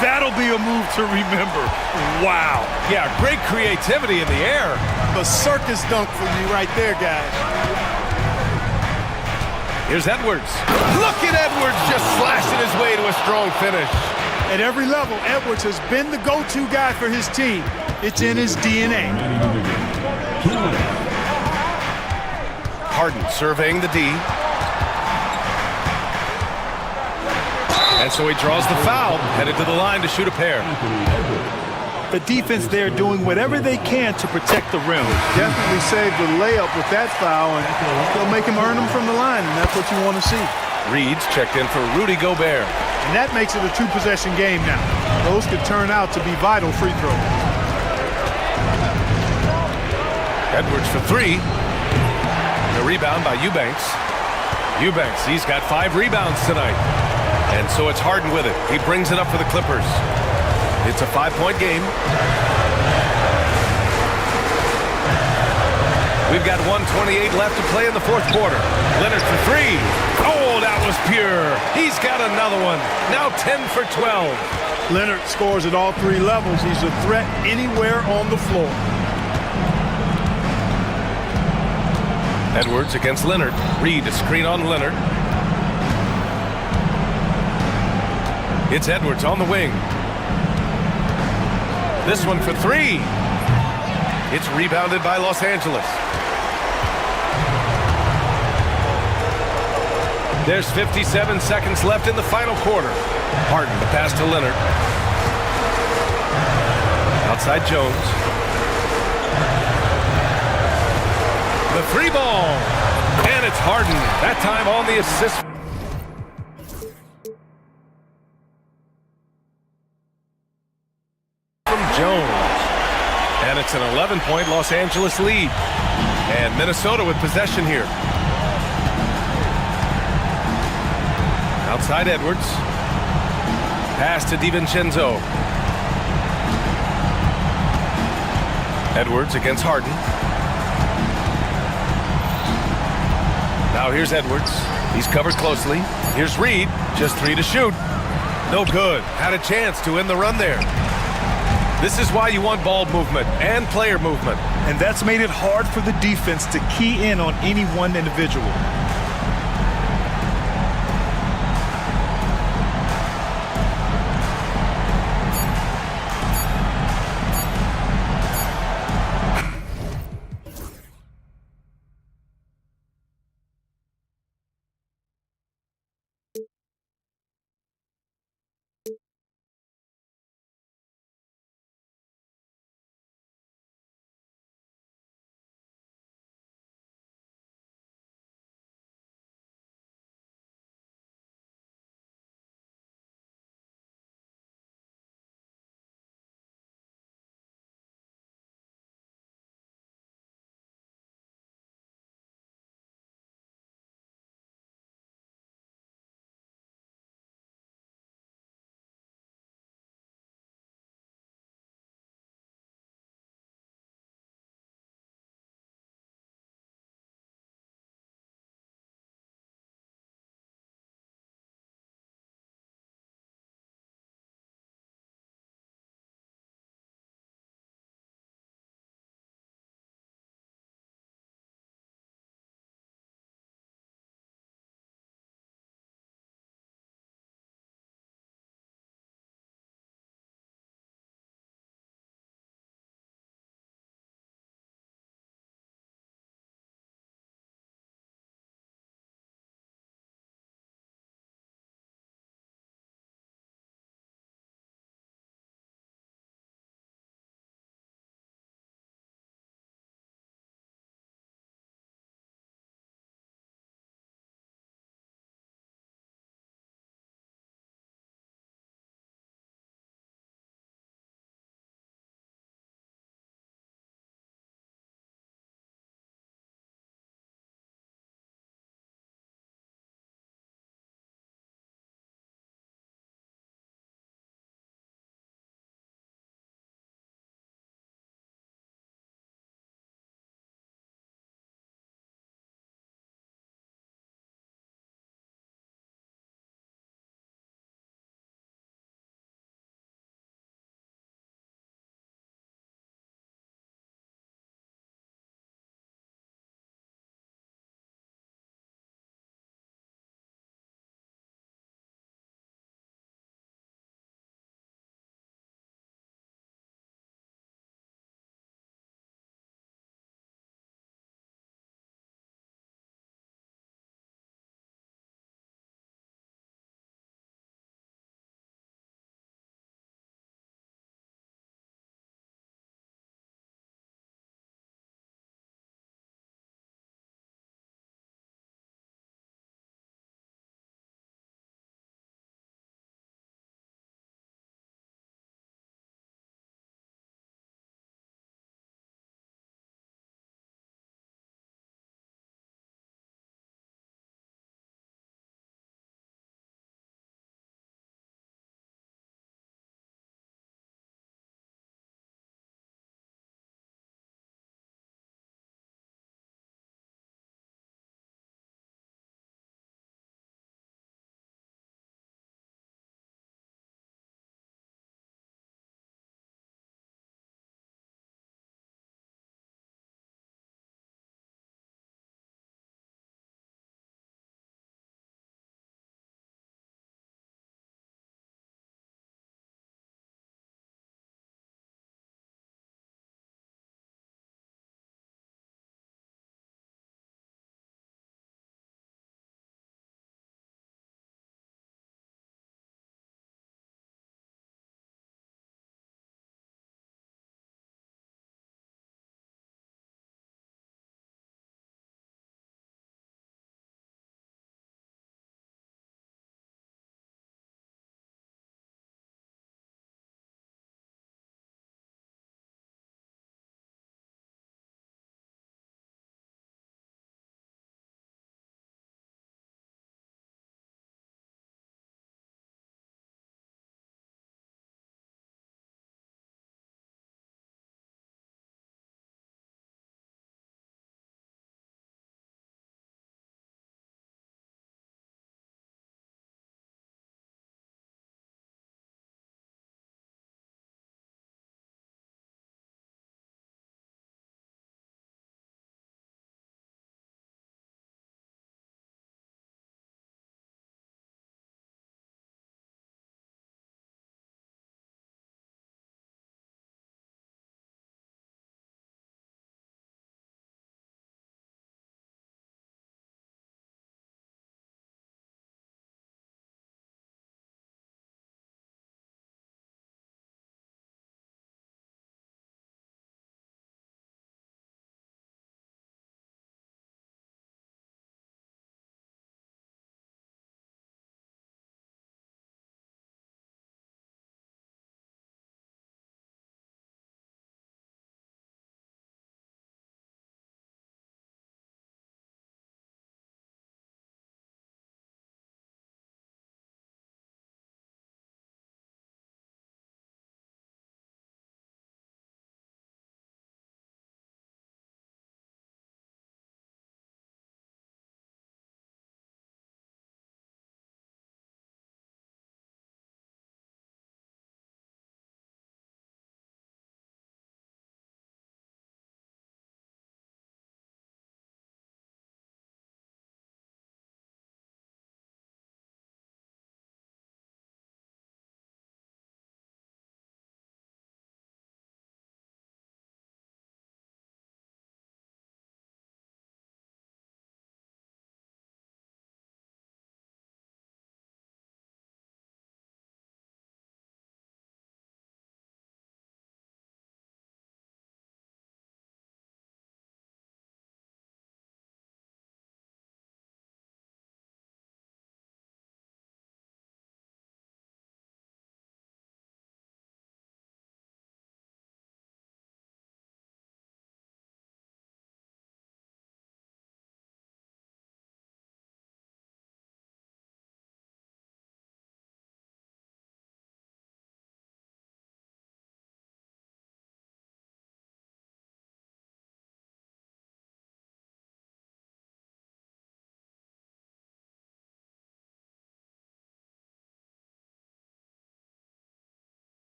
That'll be a move to remember. Wow. Yeah, great creativity in the air. The circus dunk for you right there, guys. Here's Edwards. Look at Edwards just slashing his way to a strong finish. At every level, Edwards has been the go-to guy for his team. It's in his DNA. Harden surveying the D. And so he draws the foul, headed to the line to shoot a pair. The defense there doing whatever they can to protect the rim. Definitely saved the layup with that foul, and they'll make him earn them from the line, and that's what you want to see. Reed's checked in for Rudy Gobert. And that makes it a 2-possession game now. Those could turn out to be vital free throws. Edwards for 3. The rebound by Eubanks. Eubanks, he's got 5 rebounds tonight. And so it's Harden with it. He brings it up for the Clippers. It's a 5-point game. We've got 1:28 left to play in the fourth quarter. Leonard for 3. Oh, that was pure. He's got another one. Now 10 for 12. Leonard scores at all 3 levels. He's a threat anywhere on the floor. Edwards against Leonard. Reed a screen on Leonard. It's Edwards on the wing. This one for 3. It's rebounded by Los Angeles. There's 57 seconds left in the final quarter. Harden, the pass to Leonard. Outside Jones. The 3 ball. And it's Harden. That time on the assist. It's an 11-point Los Angeles lead. And Minnesota with possession here. Outside Edwards. Pass to DiVincenzo. Edwards against Harden. Now here's Edwards. He's covered closely. Here's Reed. Just 3 to shoot. No good. Had a chance to end the run there. This is why you want ball movement and player movement. And that's made it hard for the defense to key in on any one individual.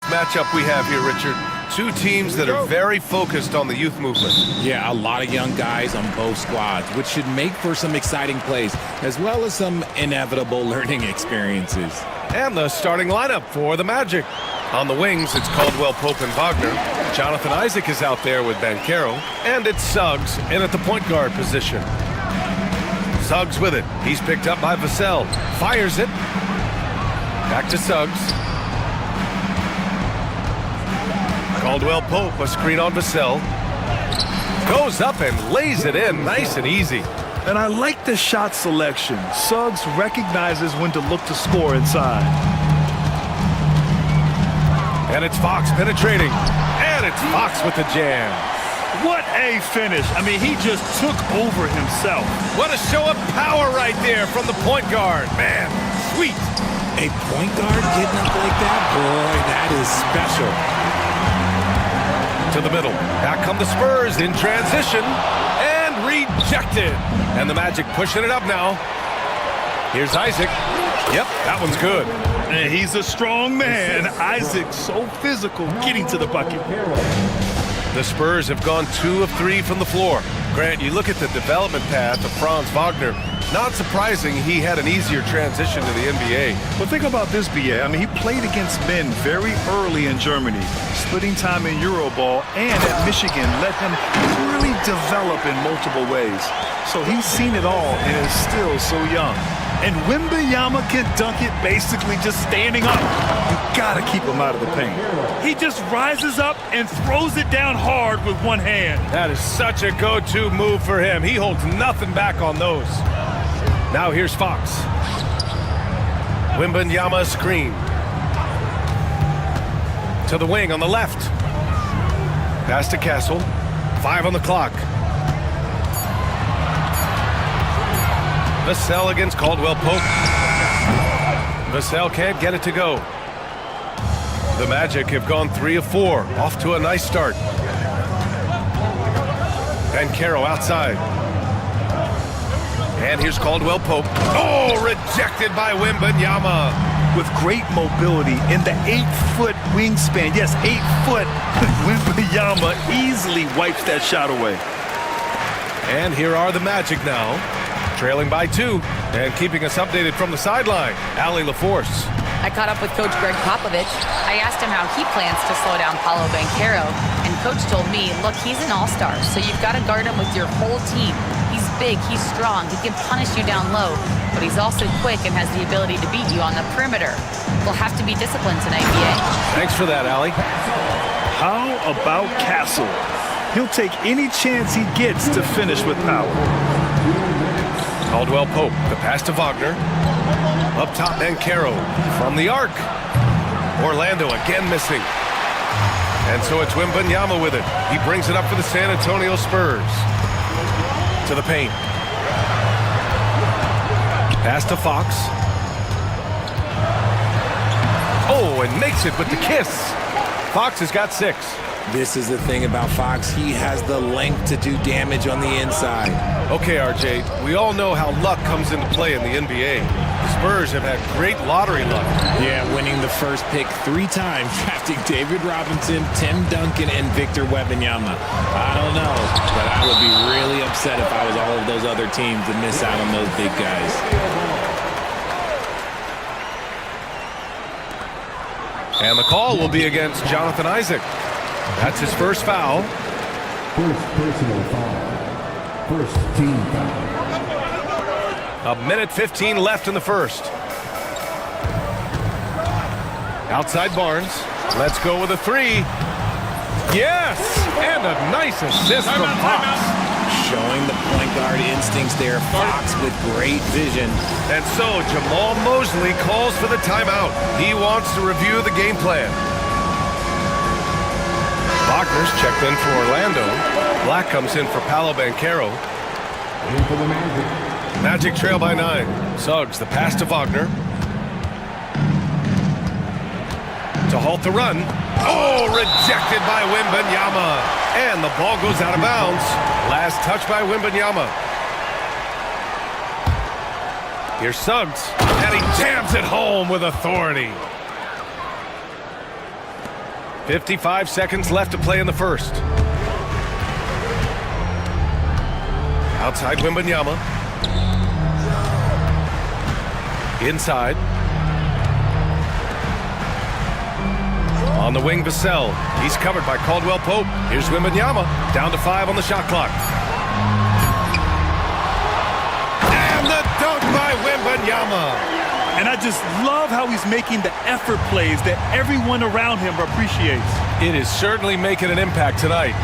matchup we have here, Richard. Two teams that are very focused on the youth movement. Yeah, a lot of young guys on both squads, which should make for some exciting plays, as well as some inevitable learning experiences. And the starting lineup for the Magic. On the wings, it's Caldwell Pope and Wagner. Jonathan Isaac is out there with Banchero. And it's Suggs in at the point guard position. Suggs with it. He's picked up by Vassell. Fires it. Back to Suggs. Caldwell Pope, a screen on Vassell. Goes up and lays it in nice and easy. And I like the shot selection. Suggs recognizes when to look to score inside. And it's Fox penetrating. And it's Fox with the jam. What a finish. I mean, he just took over himself. What a show of power right there from the point guard. Man, sweet. A point guard getting up like that? Boy, that is special. To the middle. Back come the Spurs in transition. And rejected. And the Magic pushing it up now. Here's Isaac. Yep, that one's good. And he's a strong man. Isaac, so physical, getting to the bucket. The Spurs have gone 2 of 3 from the floor. Grant, you look at the development path of Franz Wagner. Not surprising he had an easier transition to the NBA. Well, think about this, BA. I mean, he played against men very early in Germany, splitting time in Euroball, and at Michigan let him really develop in multiple ways. So he's seen it all and is still so young. And Wembanyama can dunk it basically just standing up. You gotta keep him out of the paint. He just rises up and throws it down hard with one hand. That is such a go-to move for him. He holds nothing back on those. Now here's Fox. Wembanyama screen. To the wing on the left. Pass to Castle. 5 on the clock. Vassell against Caldwell Pope. Vassell can't get it to go. The Magic have gone 3 of 4. Off to a nice start. Banchero outside. And here's Caldwell Pope. Oh, rejected by Wembanyama. With great mobility in the 8-foot wingspan. Yes, 8 foot. Wembanyama easily wipes that shot away. And here are the Magic now. Trailing by 2 and keeping us updated from the sideline, Allie LaForce. I caught up with Coach Greg Popovich. I asked him how he plans to slow down Paolo Banchero, and Coach told me, look, he's an all-star, so you've got to guard him with your whole team. He's big, he's strong, he can punish you down low, but he's also quick and has the ability to beat you on the perimeter. We'll have to be disciplined tonight, BA. Thanks for that, Allie. How about Castle? He'll take any chance he gets to finish with power. Caldwell Pope, the pass to Wagner. Up top, Banchero from the arc. Orlando again missing. And so it's Wembanyama with it. He brings it up for the San Antonio Spurs. To the paint. Pass to Fox. Oh, and makes it with the kiss. Fox has got 6. This is the thing about Fox. He has the length to do damage on the inside. Okay, RJ, we all know how luck comes into play in the NBA. The Spurs have had great lottery luck. Yeah, winning the first pick 3 times, drafting David Robinson, Tim Duncan, and Victor Wembanyama. I don't know, but I would be really upset if I was all of those other teams to miss out on those big guys. And the call will be against Jonathan Isaac. That's his first foul. First personal foul. First team foul. 1:15 left in the first. Outside Barnes. Let's go with a 3. Yes! And a nice assist from Fox. Showing the point guard instincts there. Fox with great vision. And so Jamal Mosley calls for the timeout. He wants to review the game plan. Wagner's checked in for Orlando. Black comes in for Paolo Banchero. Magic trail by 9. Suggs, the pass to Wagner. To halt the run. Oh, rejected by Wembanyama. And the ball goes out of bounds. Last touch by Wembanyama. Here's Suggs. And he jams it home with authority. 55 seconds left to play in the first. Outside Wembanyama. Inside. On the wing, Vassell. He's covered by Caldwell Pope. Here's Wembanyama. Down to 5 on the shot clock. And the dunk by Wembanyama. And I just love how he's making the effort plays that everyone around him appreciates. It is certainly making an impact tonight.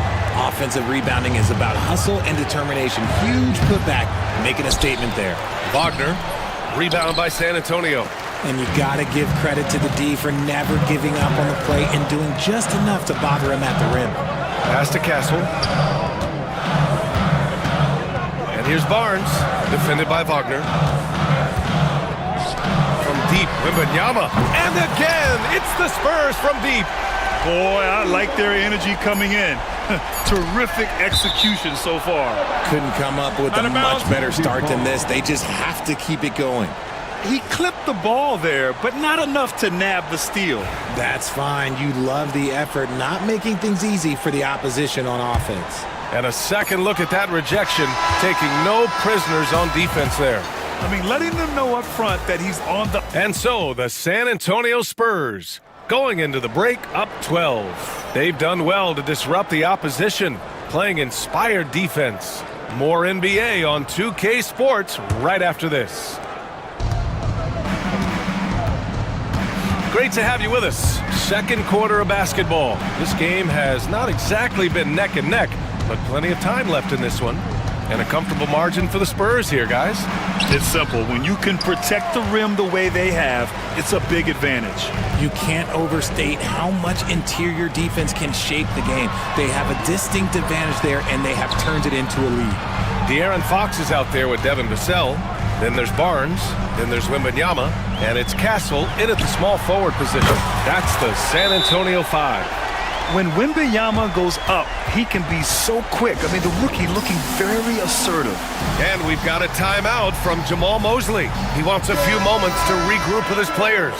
Offensive rebounding is about hustle and determination. Huge putback, making a statement there. Wagner, rebound by San Antonio. And you got to give credit to the D for never giving up on the play and doing just enough to bother him at the rim. Pass to Castle. And here's Barnes, defended by Wagner. From deep, Wembanyama. And again, it's the Spurs from deep. Boy, I like their energy coming in. Terrific execution so far. Couldn't come up with a much better start than this. They just have to keep it going. He clipped the ball there, but not enough to nab the steal. That's fine. You love the effort, not making things easy for the opposition on offense. And a second look at that rejection, taking no prisoners on defense there. I mean, letting them know up front that he's on the... And so, the San Antonio Spurs, going into the break up 12. They've done well to disrupt the opposition, playing inspired defense. More NBA on 2K Sports right after this. Great to have you with us. Second quarter of basketball. This game has not exactly been neck and neck, but plenty of time left in this one. And a comfortable margin for the Spurs here, guys. It's simple. When you can protect the rim the way they have, it's a big advantage. You can't overstate how much interior defense can shape the game. They have a distinct advantage there, and they have turned it into a lead. De'Aaron Fox is out there with Devin Vassell. Then there's Barnes. Then there's Wembanyama. And it's Castle in at the small forward position. That's the San Antonio 5. When Wembanyama goes up, he can be so quick. I mean, the rookie looking very assertive. And we've got a timeout from Jamal Mosley. He wants a few moments to regroup with his players.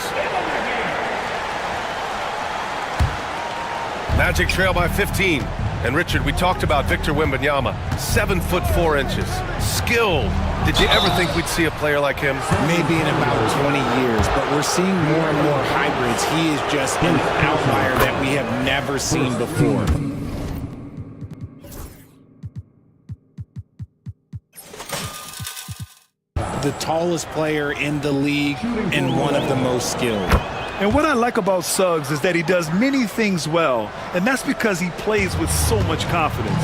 Magic trail by 15. And Richard, we talked about Victor Wembanyama, 7'4". Skilled. Did you ever think we'd see a player like him? Maybe in about 20 years, but we're seeing more and more hybrids. He is just an outlier that we have never seen before. The tallest player in the league and one of the most skilled. And what I like about Suggs is that he does many things well, and that's because he plays with so much confidence.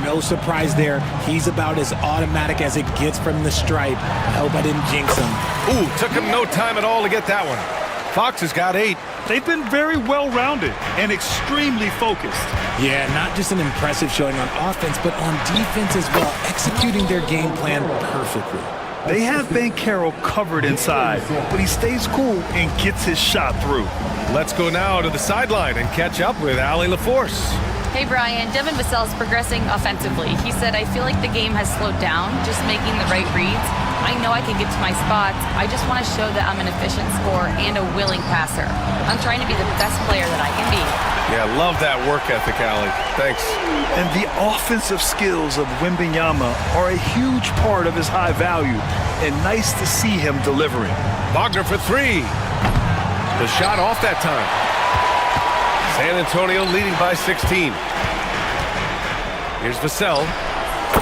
No surprise there. He's about as automatic as it gets from the stripe. I hope I didn't jinx him. Ooh, took him no time at all to get that one. Fox has got 8. They've been very well-rounded and extremely focused. Yeah, not just an impressive showing on offense, but on defense as well, executing their game plan perfectly. They have Banchero covered inside, but he stays cool and gets his shot through. Let's go now to the sideline and catch up with Allie LaForce. Hey, Brian. Devin Vassell's progressing offensively. He said, I feel like the game has slowed down, just making the right reads. I know I can get to my spots. I just want to show that I'm an efficient scorer and a willing passer. I'm trying to be the best player that I can be. Yeah, love that work ethic, Allie. Thanks. And the offensive skills of Wembanyama are a huge part of his high value, and nice to see him delivering. Wagner for 3. The shot off that time. San Antonio leading by 16. Here's Vassell.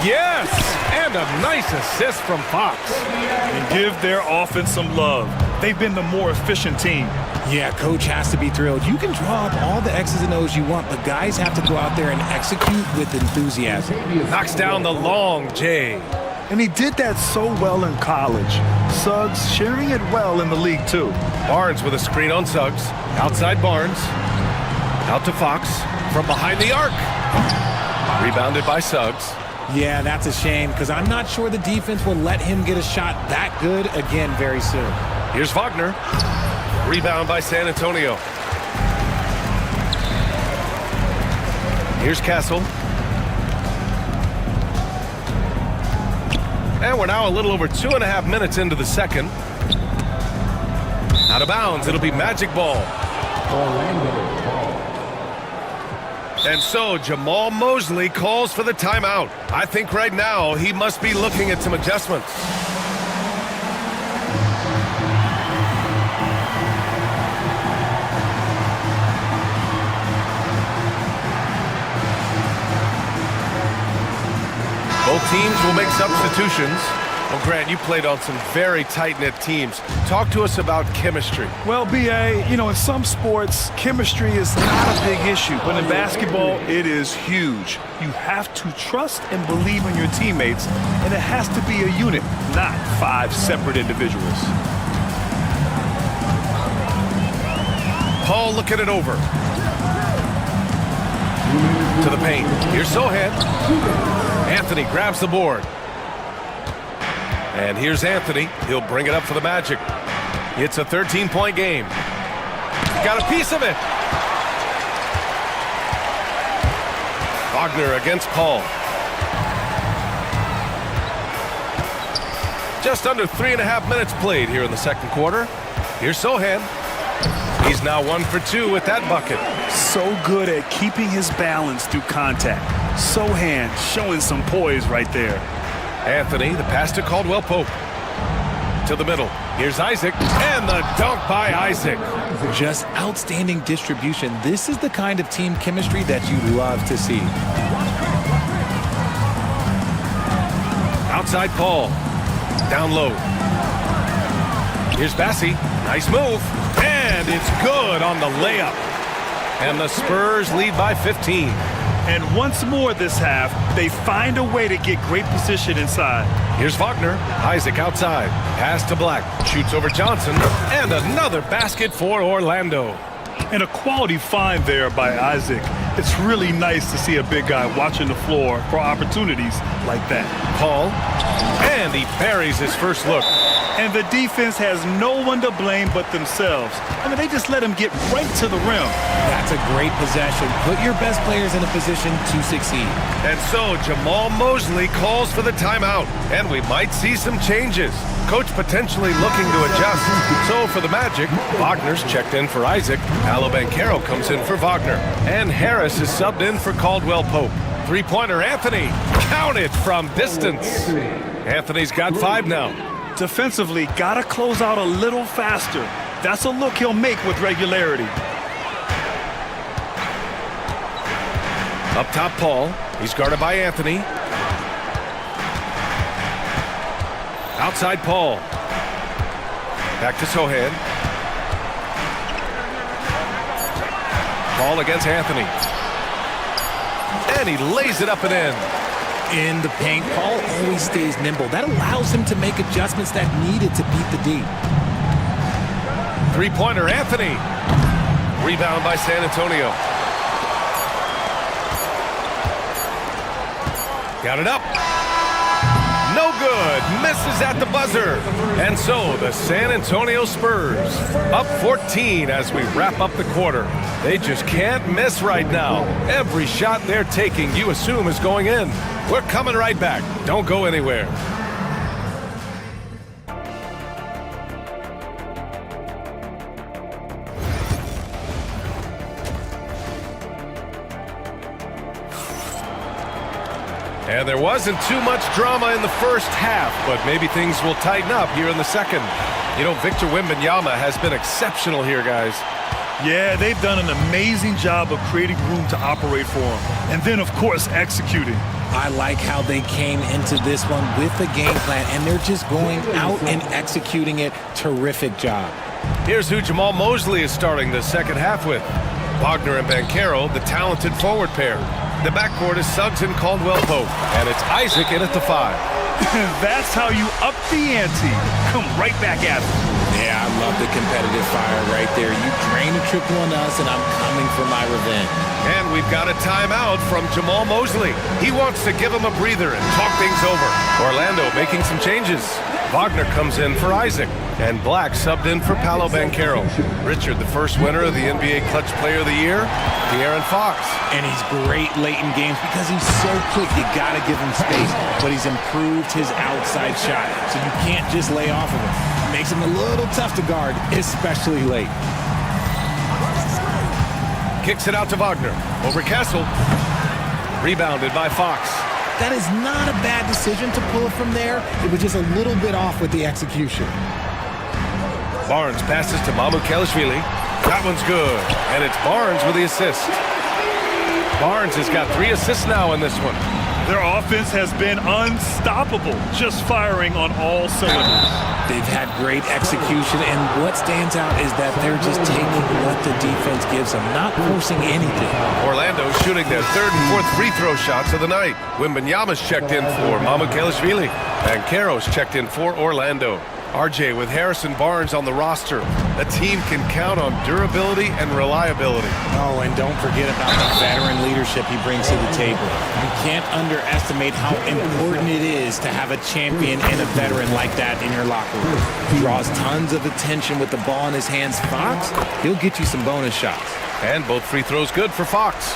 Yes! And a nice assist from Fox. And give their offense some love. They've been the more efficient team. Yeah, coach has to be thrilled. You can draw up all the X's and O's you want, but guys have to go out there and execute with enthusiasm. Knocks down the long J. And he did that so well in college. Suggs sharing it well in the league, too. Barnes with a screen on Suggs. Outside Barnes. Out to Fox. From behind the arc. Rebounded by Suggs. Yeah, that's a shame, because I'm not sure the defense will let him get a shot that good again very soon. Here's Wagner. Rebound by San Antonio. Here's Castle. And we're now a little over 2.5 minutes into the second. Out of bounds, it'll be Magic Ball. And so Jamal Mosley calls for the timeout. I think right now he must be looking at some adjustments. Both teams will make substitutions. Well, Grant, you played on some very tight-knit teams. Talk to us about chemistry. Well, B.A., you know, in some sports, chemistry is not a big issue. But in basketball, it is huge. You have to trust and believe in your teammates, and it has to be a unit, not 5 separate individuals. Paul looking it over. To the paint. Here's Sohan. Anthony grabs the board. And here's Anthony. He'll bring it up for the Magic. It's a 13-point game. Got a piece of it. Wagner against Paul. Just under 3.5 minutes played here in the second quarter. Here's Sohan. He's now 1 for 2 with that bucket. So good at keeping his balance through contact. Sohan showing some poise right there. Anthony, the pass to Caldwell Pope. To the middle. Here's Isaac. And the dunk by Isaac. Just outstanding distribution. This is the kind of team chemistry that you love to see. Outside Paul. Down low. Here's Bassi. Nice move. And it's good on the layup. And the Spurs lead by 15. And once more this half, they find a way to get great position inside. Here's Wagner. Isaac outside. Pass to Black. Shoots over Johnson. And another basket for Orlando. And a quality find there by Isaac. It's really nice to see a big guy watching the floor for opportunities like that. Paul. And he buries his first look. And the defense has no one to blame but themselves. I mean, they just let him get right to the rim. That's a great possession. Put your best players in a position to succeed. And so Jamal Mosley calls for the timeout. And we might see some changes. Coach potentially looking to adjust. So for the Magic, Wagner's checked in for Isaac. Paolo comes in for Wagner. And Harris is subbed in for Caldwell Pope. Three-pointer Anthony. Count it from distance. Anthony's got 5 now. Defensively, gotta close out a little faster. That's a look he'll make with regularity. Up top, Paul. He's guarded by Anthony. Outside, Paul. Back to Sohan. Paul against Anthony. And he lays it up and in. In the paint, Paul always stays nimble. That allows him to make adjustments that needed to beat the D. Three-pointer, Anthony. Rebound by San Antonio. Got it up. No good. Misses at the buzzer. And so the San Antonio Spurs up 14 as we wrap up the quarter. They just can't miss right now. Every shot they're taking, you assume, is going in. We're coming right back. Don't go anywhere. And there wasn't too much drama in the first half, but maybe things will tighten up here in the second. You know, Victor Wembanyama has been exceptional here, guys. Yeah, they've done an amazing job of creating room to operate for him. And then, of course, executing. I like how they came into this one with the game plan, and they're just going out and executing it. Terrific job. Here's who Jamal Mosley is starting the second half with. Wagner and Banchero, the talented forward pair. The backcourt is Suggs and Caldwell Pope, and it's Isaac in at the 5. That's how you up the ante. Come right back at him. Yeah, I love the competitive fire right there. You drain a triple on us, and I'm coming for my revenge. And we've got a timeout from Jamal Mosley. He wants to give him a breather and talk things over. Orlando making some changes. Wagner comes in for Isaac, and Black subbed in for Paolo Banchero. Richard, the first winner of the NBA Clutch Player of the Year, De'Aaron Fox. And he's great late in games because he's so quick. You got to give him space, but he's improved his outside shot, so you can't just lay off of him. Makes him a little tough to guard, especially late. Kicks it out to Wagner. Over Kessel. Rebounded by Fox. That is not a bad decision to pull it from there. It was just a little bit off with the execution. Barnes passes to Mamukelashvili. That one's good. And it's Barnes with the assist. Barnes has got 3 assists now in this one. Their offense has been unstoppable, just firing on all cylinders. They've had great execution, and what stands out is that they're just taking what the defense gives them, not forcing anything. Orlando shooting their 3rd and 4th free throw shots of the night. Wembanyama's checked in for Mamukelashvili. And Caro's checked in for Orlando. RJ with Harrison Barnes on the roster. A team can count on durability and reliability. Oh, and don't forget about the veteran leadership he brings to the table. You can't underestimate how important it is to have a champion and a veteran like that in your locker room. Draws tons of attention with the ball in his hands. Fox, he'll get you some bonus shots. And both free throws good for Fox.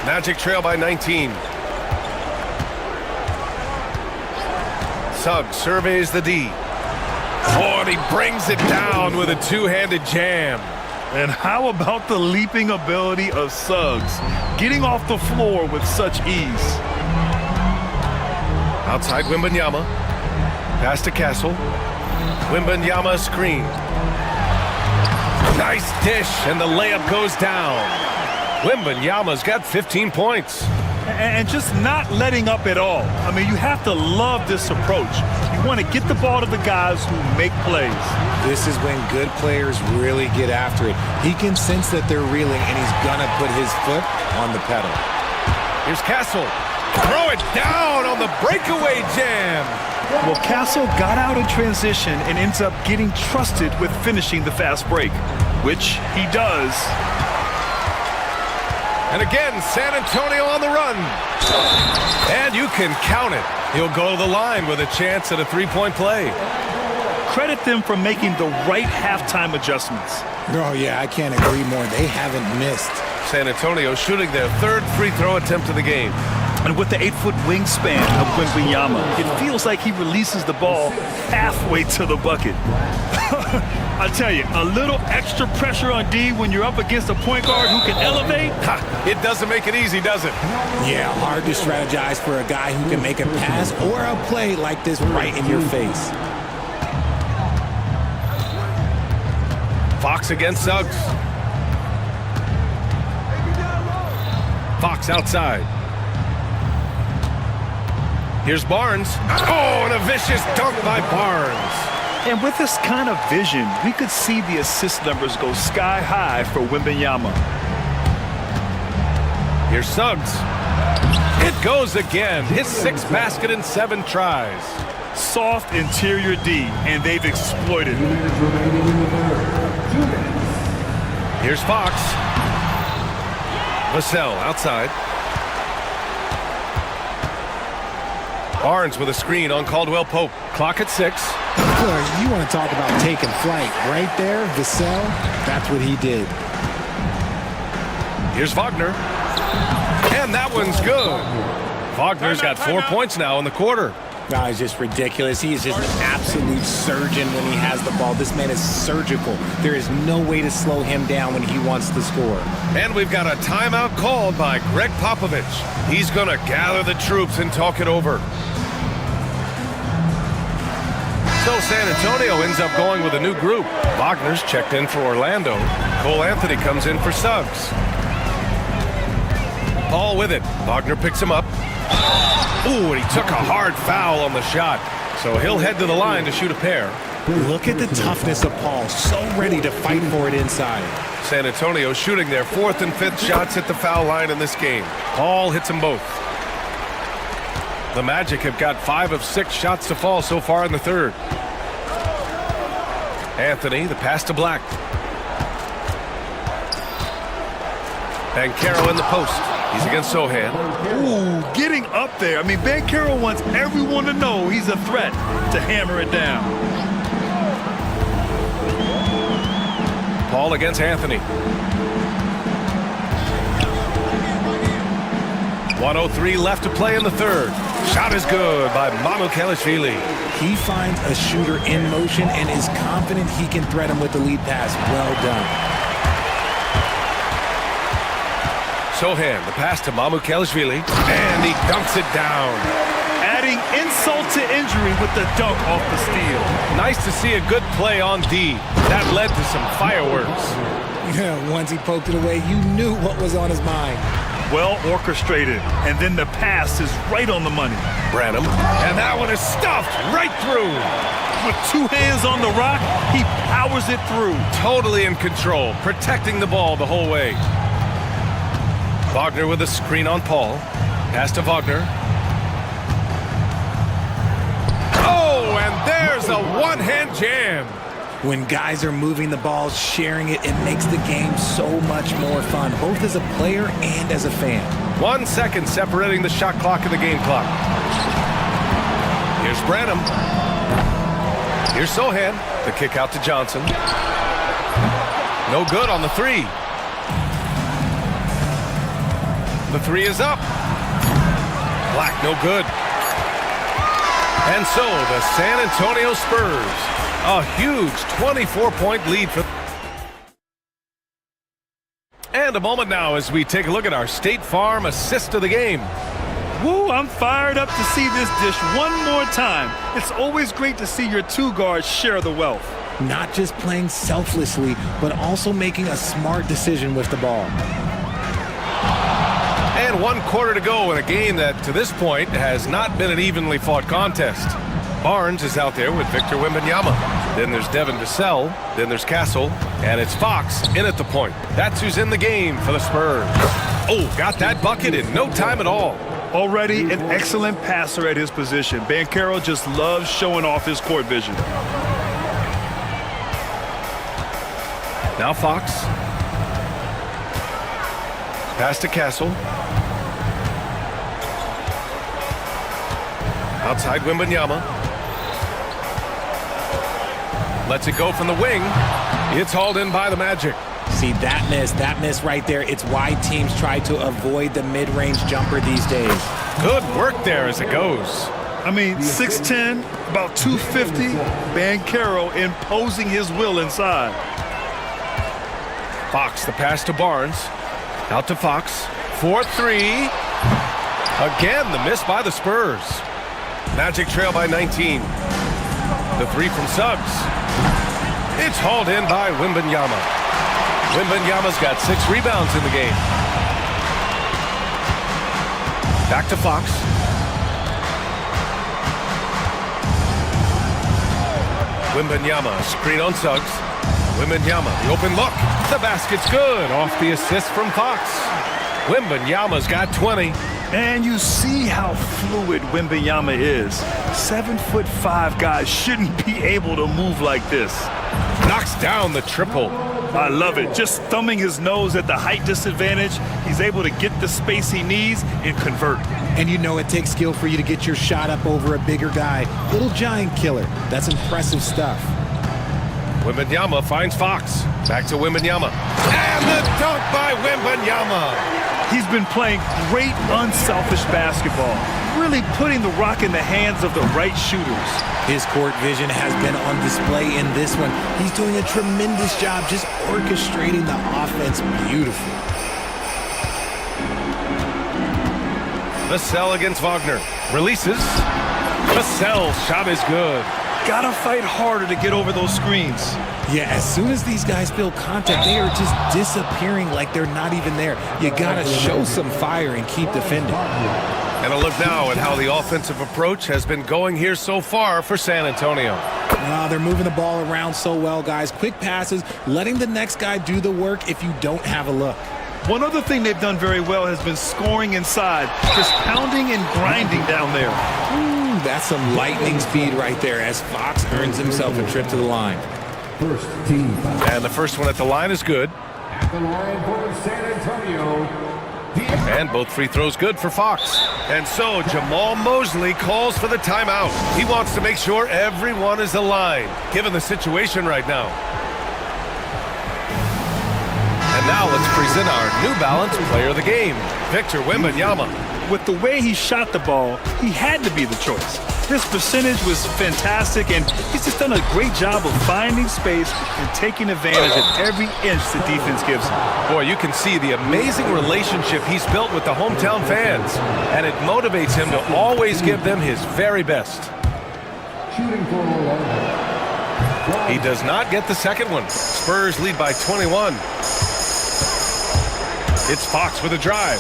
Magic trail by 19. Suggs surveys the D. Oh, and he brings it down with a 2-handed jam. And how about the leaping ability of Suggs, getting off the floor with such ease? Outside Wembanyama. Pass to Castle. Wembanyama screen. Nice dish, and the layup goes down. Wembanyama's got 15 points. And just not letting up at all. I mean, you have to love this approach. You want to get the ball to the guys who make plays. This is when good players really get after it. He can sense that they're reeling, and he's going to put his foot on the pedal. Here's Castle. Throw it down on the breakaway jam. Well, Castle got out in transition and ends up getting trusted with finishing the fast break, which he does. And again, San Antonio on the run. And you can count it. He'll go to the line with a chance at a 3-point play. Credit them for making the right halftime adjustments. Oh, yeah, I can't agree more. They haven't missed. San Antonio shooting their 3rd free throw attempt of the game. And with the 8-foot wingspan of Wembanyama, it feels like he releases the ball halfway to the bucket. I tell you, a little extra pressure on D when you're up against a point guard who can elevate. It doesn't make it easy, does it? Yeah, hard to strategize for a guy who can make a pass or a play like this right in your face. Fox against Suggs. Fox outside. Here's Barnes. Oh, and a vicious dunk by Barnes. And with this kind of vision, we could see the assist numbers go sky high for Wembanyama. Here's Suggs. It goes again. His 6th basket in 7 tries. Soft interior D, and they've exploited it. Here's Fox. Vassell outside. Barnes with a screen on Caldwell Pope. Clock at 6. Look, you want to talk about taking flight. Right there, Vassell, that's what he did. Here's Wagner. And that one's good. Wagner's got 4 points now in the quarter. No, it's just ridiculous. He is just an absolute surgeon when he has the ball. This man is surgical. There is no way to slow him down when he wants to score. And we've got a timeout called by Greg Popovich. He's going to gather the troops and talk it over. So San Antonio ends up going with a new group. Wagner's checked in for Orlando. Cole Anthony comes in for Suggs. Paul with it. Wagner picks him up. Ooh, and he took a hard foul on the shot. So he'll head to the line to shoot a pair. Look at the toughness of Paul. So ready to fight for it inside. San Antonio shooting their 4th and 5th shots at the foul line in this game. Paul hits them both. The Magic have got 5 of 6 shots to fall so far in the 3rd. Anthony, the pass to Black. Bankero in the post. He's against Sohan. Ooh, getting up there. I mean, Bankero wants everyone to know he's a threat to hammer it down. Paul against Anthony. 1:03 left to play in the 3rd. Shot is good by Mamukelashvili. He finds a shooter in motion and is confident he can threat him with the lead pass. Well done. Sohan, the pass to Mamukelashvili, and he dunks it down. Adding insult to injury with the dunk off the steal. Nice to see a good play on D. That led to some fireworks. Yeah, once he poked it away, you knew what was on his mind. Well orchestrated, and then the pass is right on the money. Branham, and that one is stuffed right through. With two hands on the rock, he powers it through. Totally in control, protecting the ball the whole way. Wagner with a screen on Paul. Pass to Wagner. Oh, and there's a one-hand jam. When guys are moving the ball, sharing it, it makes the game so much more fun, both as a player and as a fan. 1 second separating the shot clock and the game clock. Here's Branham. Here's Sohan. The kick out to Johnson. No good on the three. The three is up. Black, no good. And so the San Antonio Spurs, a huge 24-point lead for. And a moment now as we take a look at our State Farm assist of the game. Woo, I'm fired up to see this dish one more time. It's always great to see your two guards share the wealth. Not just playing selflessly, but also making a smart decision with the ball. And 1 quarter to go in a game that, to this point, has not been an evenly fought contest. Barnes is out there with Victor Wembanyama. Then there's Devin Vassell. Then there's Castle. And it's Fox in at the point. That's who's in the game for the Spurs. Oh, got that bucket in no time at all. Already an excellent passer at his position. Banchero just loves showing off his court vision. Now Fox. Pass to Castle. Outside Wembanyama. Lets it go from the wing. It's hauled in by the Magic. See, that miss right there, it's why teams try to avoid the mid-range jumper these days. Good work there as it goes. I mean, 6'10", about 250, Banchero imposing his will inside. Fox, the pass to Barnes. Out to Fox. 4-3. Again, the miss by the Spurs. Magic trail by 19. The three from Suggs. It's hauled in by Wembanyama. Wembanyama's got 6 rebounds in the game. Back to Fox. Wembanyama, screen on Suggs. Wembanyama, the open look. The basket's good. Off the assist from Fox. Wembanyama's got 20. And you see how fluid Wembanyama is. 7'5" guys shouldn't be able to move like this. Knocks down the triple. I love it. Just thumbing his nose at the height disadvantage, he's able to get the space he needs and convert. And you know it takes skill for you to get your shot up over a bigger guy. Little giant killer. That's impressive stuff. Wembanyama finds Fox. Back to Wembanyama. And the dunk by Wembanyama. He's been playing great unselfish basketball, really putting the rock in the hands of the right shooters. His court vision has been on display in this one. He's doing a tremendous job just orchestrating the offense beautifully. Vassell against Wagner. Releases. Vassell's shot is good. Gotta fight harder to get over those screens. Yeah, as soon as these guys feel contact, they are just disappearing like they're not even there. You gotta show some fire and keep defending. And a look now at how the offensive approach has been going here so far for San Antonio. They're moving the ball around so well, guys. Quick passes, letting the next guy do the work if you don't have a look. One other thing they've done very well has been scoring inside, just pounding and grinding down there. That's some lightning speed right there as Fox earns himself a trip to the line. First team foul. And the first one at the line is good. At the line for San Antonio. And both free throws good for Fox. And so Jamal Mosley calls for the timeout. He wants to make sure everyone is aligned, given the situation right now. And now let's present our New Balance player of the game, Victor Wembanyama. With the way he shot the ball, he had to be the choice. His percentage was fantastic, and he's just done a great job of finding space and taking advantage of every inch the defense gives him. Boy, you can see the amazing relationship he's built with the hometown fans, and it motivates him to always give them his very best. Shooting for Orlando. He does not get the second one. Spurs lead by 21. It's Fox with a drive.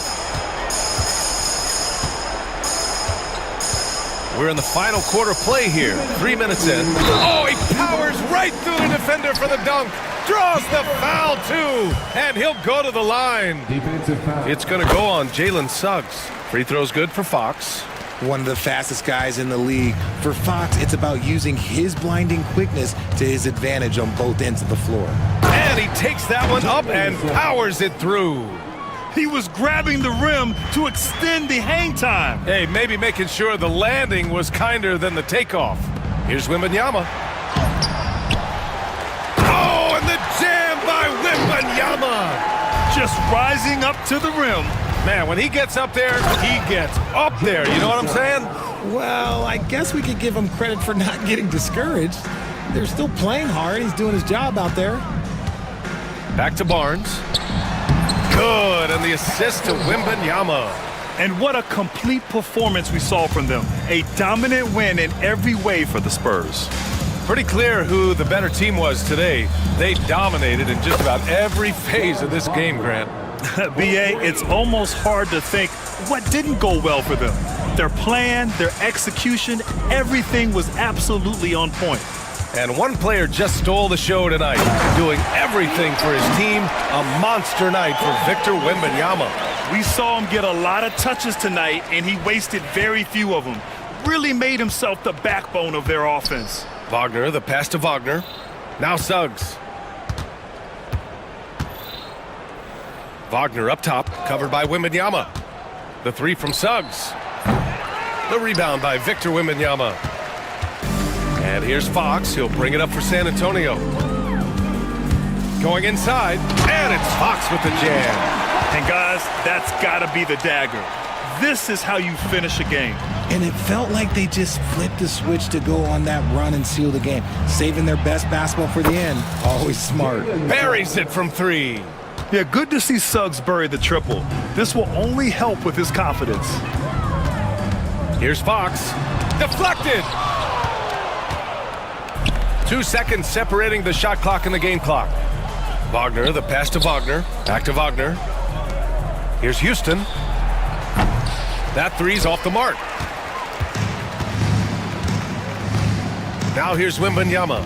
We're in the final quarter play here. 3 minutes in. Oh, he powers right through the defender for the dunk. Draws the foul, too. And he'll go to the line. Defensive foul. It's going to go on Jalen Suggs. Free throw's good for Fox. One of the fastest guys in the league. For Fox, it's about using his blinding quickness to his advantage on both ends of the floor. And he takes that one up and powers it through. He was grabbing the rim to extend the hang time. Hey, maybe making sure the landing was kinder than the takeoff. Here's Wembanyama. Oh, and the jam by Wembanyama. Just rising up to the rim. Man, when he gets up there, he gets up there. You know what I'm saying? Well, I guess we could give him credit for not getting discouraged. They're still playing hard. He's doing his job out there. Back to Barnes. Good, and the assist to Wembanyama. And what a complete performance we saw from them. A dominant win in every way for the Spurs. Pretty clear who the better team was today. They dominated in just about every phase of this game, Grant. B.A., it's almost hard to think what didn't go well for them. Their plan, their execution, everything was absolutely on point. And one player just stole the show tonight, doing everything for his team. A monster night for Victor Wembanyama. We saw him get a lot of touches tonight, and he wasted very few of them. Really made himself the backbone of their offense. Wagner, the pass to Wagner. Now Suggs. Wagner up top, covered by Wembanyama. The three from Suggs. The rebound by Victor Wembanyama. And here's Fox. He'll bring it up for San Antonio. Going inside, and it's Fox with the jam. And guys, that's got to be the dagger. This is how you finish a game. And it felt like they just flipped the switch to go on that run and seal the game. Saving their best basketball for the end. Always smart. Buries it from three. Yeah, good to see Suggs bury the triple. This will only help with his confidence. Here's Fox. Deflected. 2 seconds separating the shot clock and the game clock. Wagner, the pass to Wagner. Back to Wagner. Here's Houston. That three's off the mark. Now here's Wembanyama.